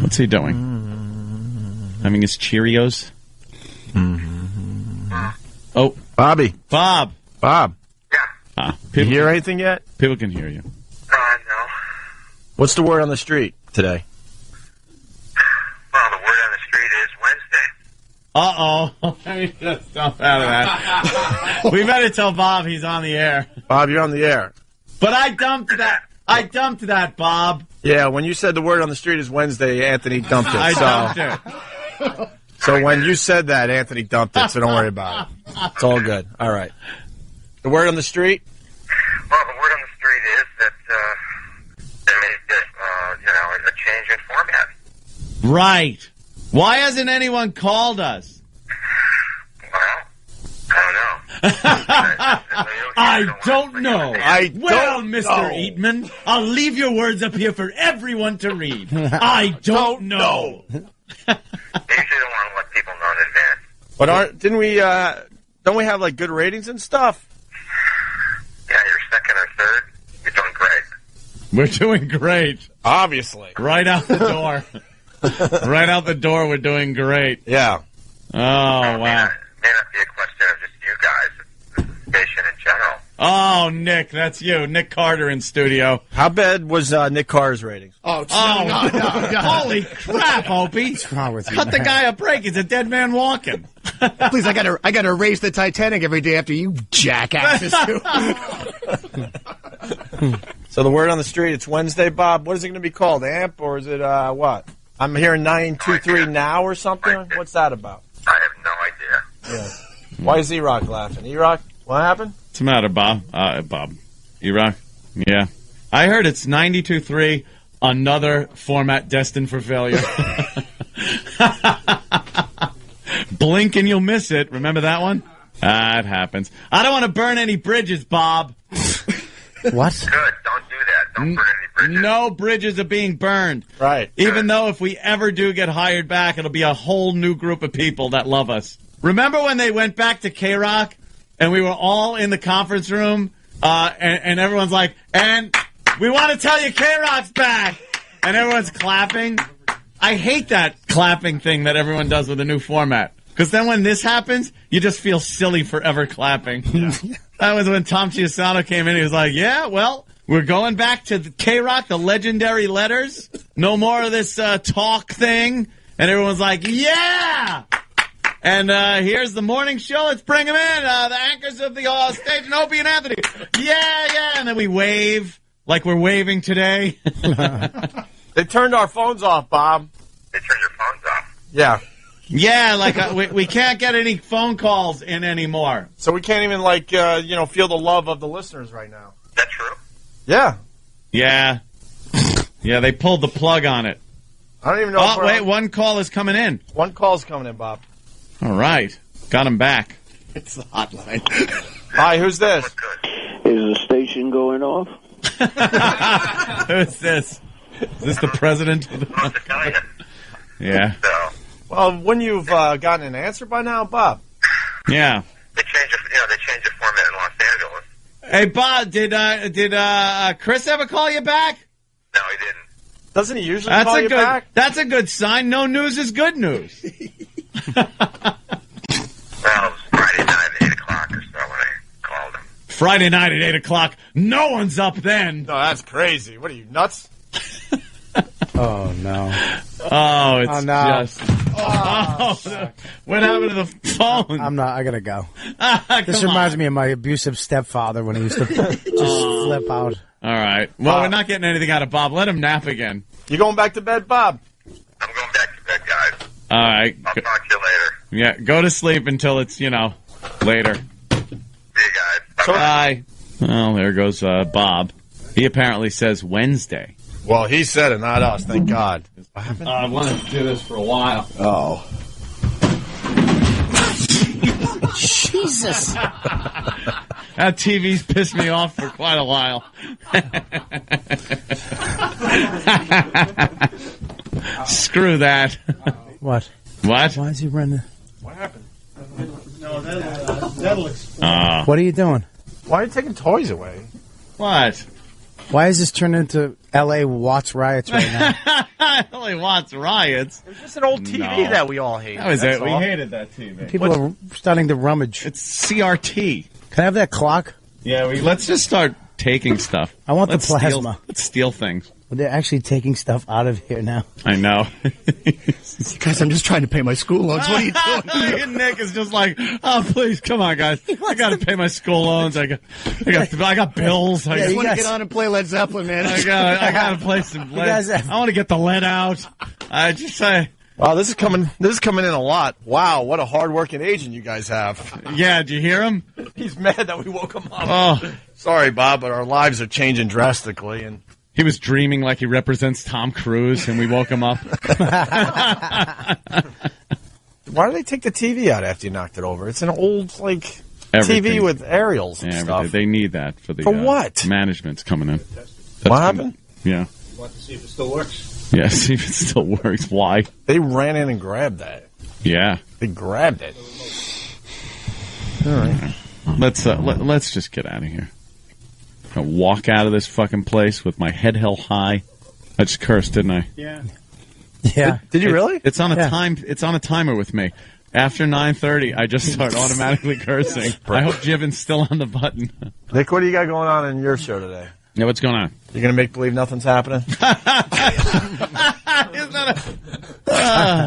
What's he doing? Having his Cheerios? Oh. Bobby. Bob. Yeah. You hear anything yet? People can hear you. No. What's the word on the street today? Well, the word on the street is Wednesday. Uh-oh. Let me just jump out of that. We better tell Bob he's on the air. Bob, you're on the air. But I dumped that, Bob. Yeah, when you said the word on the street is Wednesday, Anthony dumped it. I dumped it. So when you said that, Anthony dumped it, so don't worry about it. It's all good. All right. The word on the street? Well, the word on the street is that there may be, a change in format. Right. Why hasn't anyone called us? Well, I don't know. Well, Mr. know. Eatman, I'll leave your words up here for everyone to read. I don't know. usually don't want to let people know in advance. But don't we have like good ratings and stuff? Yeah, you're second or third. You're doing great. We're doing great. Obviously. Right out the door. Right out the door, we're doing great. Yeah. Oh, wow. May not be a question of just you guys, the station in general. Oh, Nick, that's you. Nick Carter in studio. How bad was Nick Carter's ratings? No. Holy crap, Opie. What's wrong with you? Cut the guy a break. He's a dead man walking. Please, I gotta raise the Titanic every day after you jackasses do. So the word on the street, it's Wednesday, Bob. What is it going to be called? AMP or is it what? I'm hearing 923 now or something? What's that about? I have no idea. Yeah. Why is E-Rock laughing? E-Rock, what happened? What's the matter, Bob? Bob. E-Rock? Yeah. I heard it's 92.3, another format destined for failure. Blink and you'll miss it. Remember that one? It happens. I don't want to burn any bridges, Bob. What? Good. Don't do that. Don't burn any bridges. No bridges are being burned. Right. Even though if we ever do get hired back, it'll be a whole new group of people that love us. Remember when they went back to K-Rock and we were all in the conference room and everyone's like, and we want to tell you K-Rock's back. And everyone's clapping. I hate that clapping thing that everyone does with a new format. Because then when this happens, you just feel silly forever clapping. Yeah. That was when Tom Chiusano came in. He was like, yeah, well, we're going back to the K-Rock, the legendary letters. No more of this talk thing. And everyone's like, yeah! And here's the morning show. Let's bring them in. The anchors of the station, Opie and Anthony. Yeah. And then we wave like we're waving today. They turned our phones off, Bob. They turned your phones off. Yeah. Yeah, like we can't get any phone calls in anymore. So we can't even feel the love of the listeners right now. Is that true? Yeah. Yeah. Yeah, they pulled the plug on it. I don't even know. Oh, wait, one call is coming in. One call's coming in, Bob. All right. Got him back. It's the hotline. Hi, who's this? Is the station going off? Who's this? Is this the president? Yeah. Well, wouldn't you've gotten an answer by now, Bob? Yeah. They changed the format in Los Angeles. Hey, Bob, did Chris ever call you back? No, he didn't. Doesn't he usually That's call a you good. back? That's a good sign. No news is good news. Well, it was Friday night at 8 o'clock or so when I called him. Friday night at 8 o'clock. No one's up then. No, that's crazy. What are you, nuts? Oh, no. Oh, it's Oh, no. just. What happened to the phone? I gotta go. This Come reminds on. me of my abusive stepfather when he used to just flip out. All right. Well, we're not getting anything out of Bob. Let him nap again. You going back to bed, Bob? I'm going back to bed, guys. All right. I'll talk to you later. Yeah, go to sleep until it's, later. See you guys. Bye. Well, there goes Bob. He apparently says Wednesday. Well, he said it, not us. Thank God. What happened? I wanted to do this for a while. Oh. Jesus. That TV's pissed me off for quite a while. Screw that. What? What? Why is he running? What happened? No, that'll What are you doing? Why are you taking toys away? What? Why is this turned into L.A. Watts riots right now? L.A. Watts riots. It's just an old TV No. that we all hate. That was That's it. We all. hated that TV. People are starting to rummage. It's CRT. Can I have that clock? Yeah, let's just start taking stuff. I want Let's the plasma. Let's steal things. Well, they're actually taking stuff out of here now. I know. Guys, I'm just trying to pay my school loans. What are you doing? Nick is just like, oh, please, come on, guys. I got to pay my school loans. I got bills. I just want to get on and play Led Zeppelin, man. I got to play some lead. I want to get the lead out. I just say. Wow, this is coming in a lot. Wow, what a hard-working agent you guys have. Yeah, did you hear him? He's mad that we woke him up. Oh. Sorry, Bob, but our lives are changing drastically, and he was dreaming like he represents Tom Cruise, and we woke him up. Why do they take the TV out after you knocked it over? It's an old, Everything. TV with aerials and Yeah, stuff. they need that for the what? Management's coming in. What happened? Yeah. Want to see if it still works. Yeah, see if it still works. Why? They ran in and grabbed that. Yeah. They grabbed it. All right. Let's just get out of here. I walk out of this fucking place with my head held high. I just cursed, didn't I? Yeah. Yeah. Did you really? It's on a time. It's on a timer with me. After 9:30, I just start automatically cursing. I hope Jiven's still on the button. Nick, what do you got going on in your show today? Yeah, what's going on? You're going to make believe nothing's happening?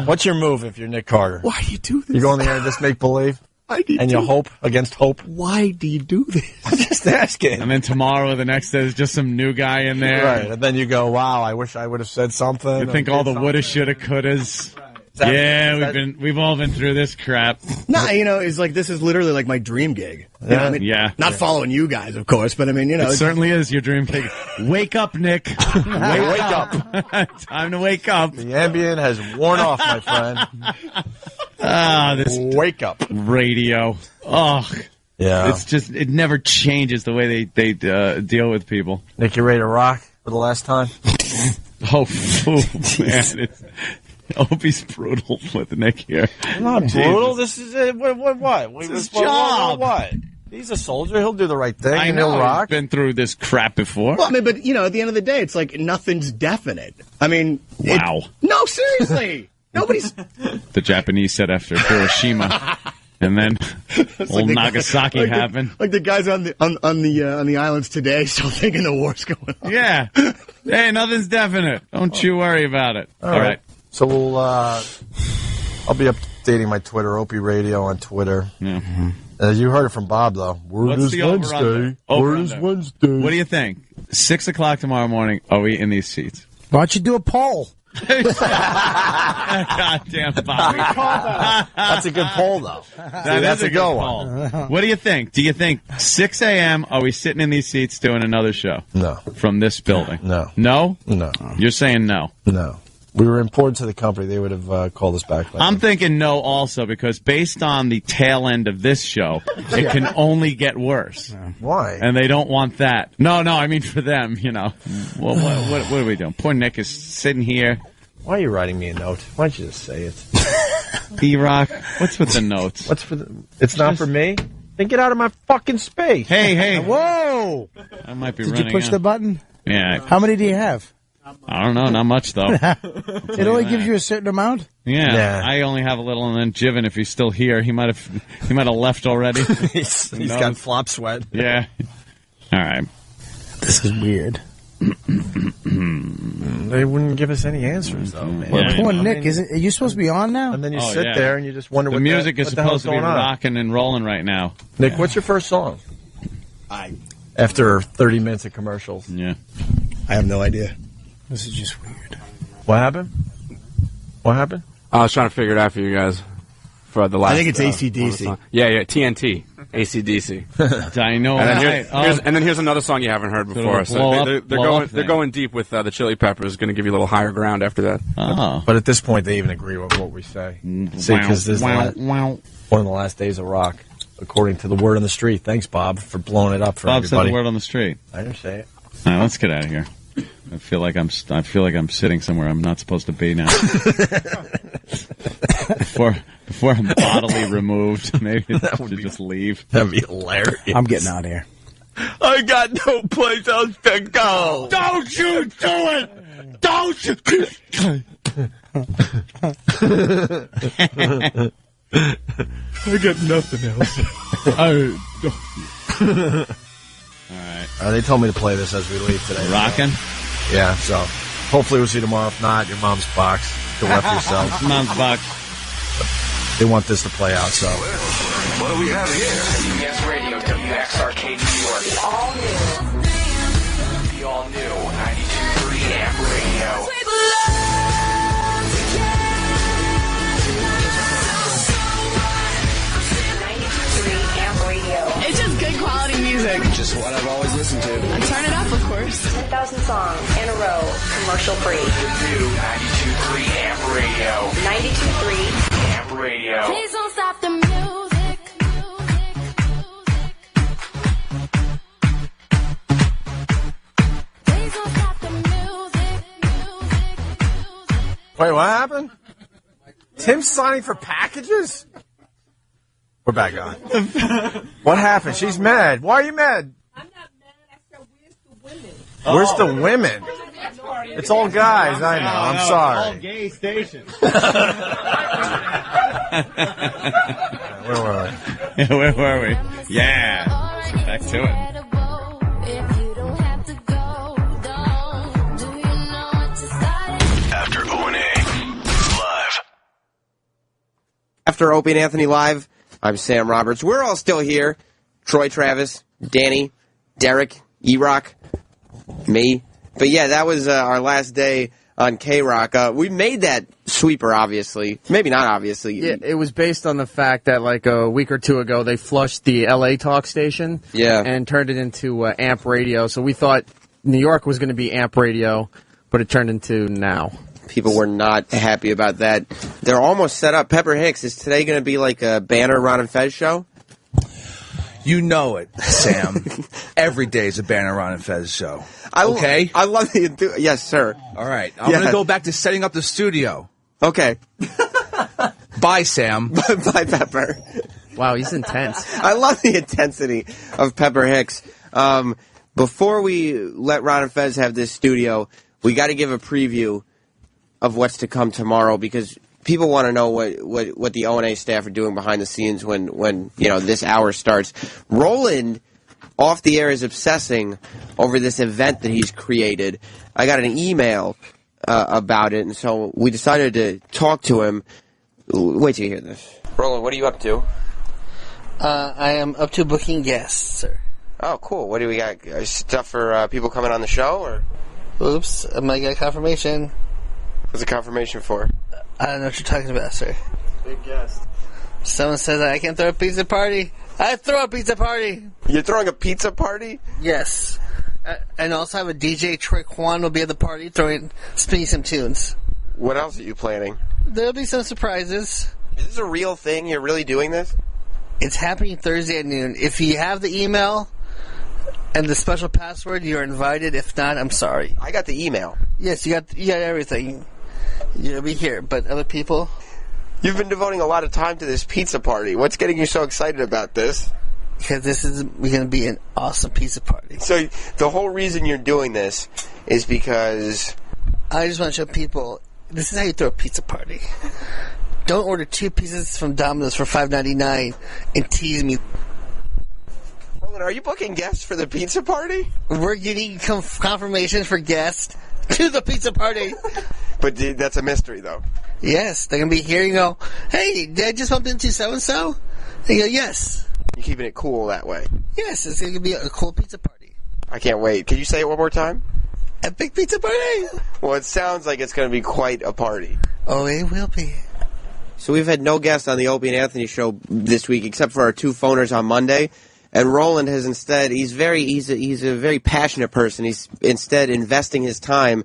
What's your move if you're Nick Carter? Why do you do this? You go on the air and just make believe? And you hope against hope? Why do you do this? I'm just asking. And then tomorrow, the next day, there's just some new guy in there. Right, and then you go, wow, I wish I would have said something. You think all the woulda, shoulda, couldas. We've all been through this crap. Nah, it's like this is literally like my dream gig. Yeah. Not following you guys, of course, but I mean, It certainly is your dream gig. Wake up, Nick. Wake up. Time to wake up. The Ambien has worn off, my friend. This wake up radio. Oh, yeah. It's just it never changes the way they deal with people. Nick, you ready to rock for the last time? Oh, man. Opie's brutal with Nick here. I'm not brutal. This is what? It's his job. What? He's a soldier. He'll do the right thing. I and know. He'll rock. He's been through this crap before. Well, I mean, but at the end of the day, it's like nothing's definite. I mean, wow. No, seriously, nobody's. The Japanese said after Hiroshima, and then old Nagasaki happened. Like the guys on the islands today, still thinking the war's going on. Yeah. Hey, nothing's definite. Don't you worry about it. All right. So we'll. I'll be updating my Twitter, Opie Radio on Twitter. Yeah. You heard it from Bob, though. Word is Wednesday. Word is Wednesday. What do you think? 6 o'clock tomorrow morning. Are we in these seats? Why don't you do a poll? Goddamn, Bobby. That's a good poll, though. That's a good one. What do you think? Do you think 6 a.m. are we sitting in these seats doing another show? No. From this building? No. No? No. You're saying no? No. We were important to the company. They would have called us back. I'm thinking no also because based on the tail end of this show, it can only get worse. Why? And they don't want that. No, I mean for them, Well, what are we doing? Poor Nick is sitting here. Why are you writing me a note? Why don't you just say it? E-Rock, what's with the notes? What's for the... It's not for me? Then get out of my fucking space. Hey. Whoa! I might be Did running you push out. the button? Yeah. How many do you have? I don't know. Not much, though. It only gives you a certain amount? Yeah, I only have a little, and then Jiven, if he's still here, he might have left already. He's got flop sweat. Yeah. All right. This is weird. They wouldn't give us any answers, though, man. Well, poor Nick. Are you supposed to be on now? And then you sit there and you just wonder the what music is what the hell's supposed to be going on. rocking and rolling right now. Nick, what's your first song? After 30 minutes of commercials. Yeah. I have no idea. This is just weird. What happened? What happened? I was trying to figure it out for you guys for the last. I think it's AC/DC. Yeah, TNT, AC/DC. I know. And then here's another song you haven't heard before. They're going deep with the Chili Peppers. Going to give you a little higher ground after that. Oh. But at this point, they even agree with what we say. See, because this is one of the last days of rock, according to the word on the street. Thanks, Bob, for blowing it up for Bob everybody. said the word on the street. I didn't say it. All right, let's get out of here. I feel like I'm sitting somewhere I'm not supposed to be now. before I'm bodily removed, maybe I should just leave. That'd be hilarious. I'm getting out of here. I got no place else to go. Don't you do it! Don't you! I got nothing else. All right. They told me to play this as we leave today. Rockin'? Yeah, so hopefully we'll see you tomorrow. If not, your mom's box. Go left yourself. Mom's box. They want this to play out, so. What do we have here? CBS Radio, WXRK New York. The all new. The all new 92.3 Amp Radio. It's just good quality music. Just what I've always listened to. Turn it up, of course. 10,000 songs in a row, commercial free. The new 92.3 Amp Radio. 92.3 Amp Radio. Please don't stop the music. Please don't stop the music. Wait, what happened? Tim's signing for packages? We're back on. What happened? She's mad. Why are you mad? I'm not mad. I said, where's the women? Where's the women? It's all guys. I know. I'm sorry. All gay stations. Where were we? Where were we? Yeah. Back to it. After O&A Live. After Opie and Anthony Live, I'm Sam Roberts. We're all still here. Troy Travis, Danny, Derek, E-Rock, me. But yeah, that was our last day on K-Rock. We made that sweeper, obviously. Maybe not obviously. Yeah, it was based on the fact that like a week or two ago they flushed the LA talk station and turned it into Amp Radio. So we thought New York was going to be Amp Radio, but it turned into Now. People were not happy about that. They're almost set up. Pepper Hicks, is today going to be like a Banner, Ron and Fez show? You know it, Sam. Every day is a Banner, Ron and Fez show. Okay? I love the yes, sir. All right. I'm going to go back to setting up the studio. Okay. Bye, Sam. Bye, Pepper. Wow, he's intense. I love the intensity of Pepper Hicks. Before we let Ron and Fez have this studio, we got to give a preview of what's to come tomorrow because people want to know what the O&A staff are doing behind the scenes when this hour starts. Roland, off the air, is obsessing over this event that he's created. I got an email about it, and so we decided to talk to him. Wait till you hear this. Roland, what are you up to? I am up to booking guests, sir. Oh, cool. What do we got? Stuff for people coming on the show? Or? Oops, I might get confirmation. What's the confirmation for? I don't know what you're talking about, sir. Big guest. Someone says that I can throw a pizza party. I throw a pizza party. You're throwing a pizza party? Yes. And also have a DJ Troy Kwan will be at the party spinning some tunes. What else are you planning? There'll be some surprises. Is this a real thing? You're really doing this? It's happening Thursday at noon. If you have the email and the special password, you're invited. If not, I'm sorry. I got the email. Yes, you got everything. You'll be here, but other people? You've been devoting a lot of time to this pizza party. What's getting you so excited about this? because this is going to be an awesome pizza party. So the whole reason you're doing this is because I just want to show people this is how you throw a pizza party. Don't order 2 pizzas from Domino's for $5.99 and tease me. Roland, are you booking guests for the pizza party? We're getting confirmations for guests to the pizza party. But that's a mystery, though. Yes, they're going to be here and go, hey, did I just bump into so-and-so? They go, yes. You're keeping it cool that way. Yes, it's going to be a cool pizza party. I can't wait. Can you say it one more time? Epic pizza party? Well, it sounds like it's going to be quite a party. Oh, it will be. So we've had no guests on the Opie and Anthony show this week except for our 2 phoners on Monday. And Roland has instead, he's a very passionate person. He's instead investing his time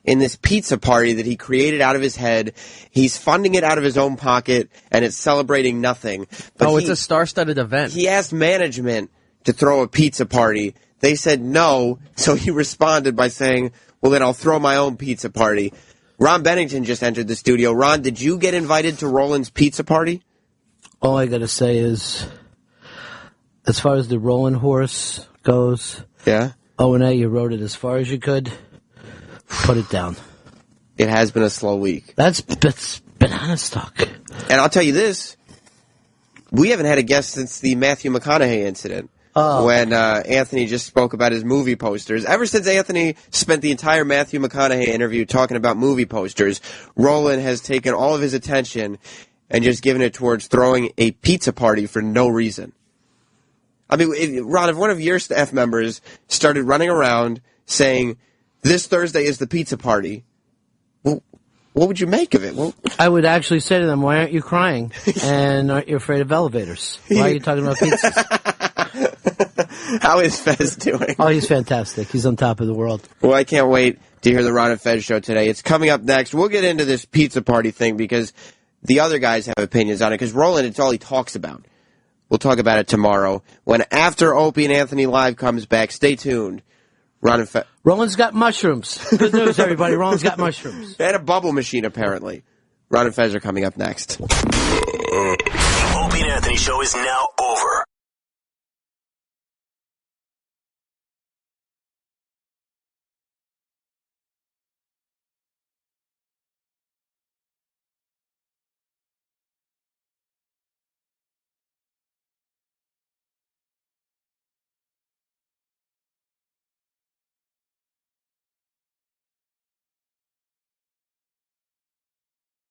in this pizza party that he created out of his head. He's funding it out of his own pocket, and it's celebrating nothing. But it's a star-studded event. He asked management to throw a pizza party. They said no, so he responded by saying, well, then I'll throw my own pizza party. Ron Bennington just entered the studio. Ron, did you get invited to Roland's pizza party? All I got to say is, as far as the Roland horse goes, yeah, O&A, you rode it as far as you could. Put it down. It has been a slow week. That's banana stock. And I'll tell you this, we haven't had a guest since the Matthew McConaughey incident. When Anthony just spoke about his movie posters. Ever since Anthony spent the entire Matthew McConaughey interview talking about movie posters, Roland has taken all of his attention and just given it towards throwing a pizza party for no reason. I mean, Ron, if one of your staff members started running around saying, this Thursday is the pizza party, well, what would you make of it? Well, I would actually say to them, why aren't you crying? And aren't you afraid of elevators? Why are you talking about pizzas? How is Fez doing? Oh, he's fantastic. He's on top of the world. Well, I can't wait to hear the Ron and Fez show today. It's coming up next. We'll get into this pizza party thing because the other guys have opinions on it. Because Roland, it's all he talks about. We'll talk about it tomorrow. When After Opie and Anthony Live comes back, stay tuned. Ron and Fez. Roland's got mushrooms. Good news, everybody. Roland's got mushrooms. They had a bubble machine, apparently. Ron and Fez are coming up next. The Opie and Anthony show is now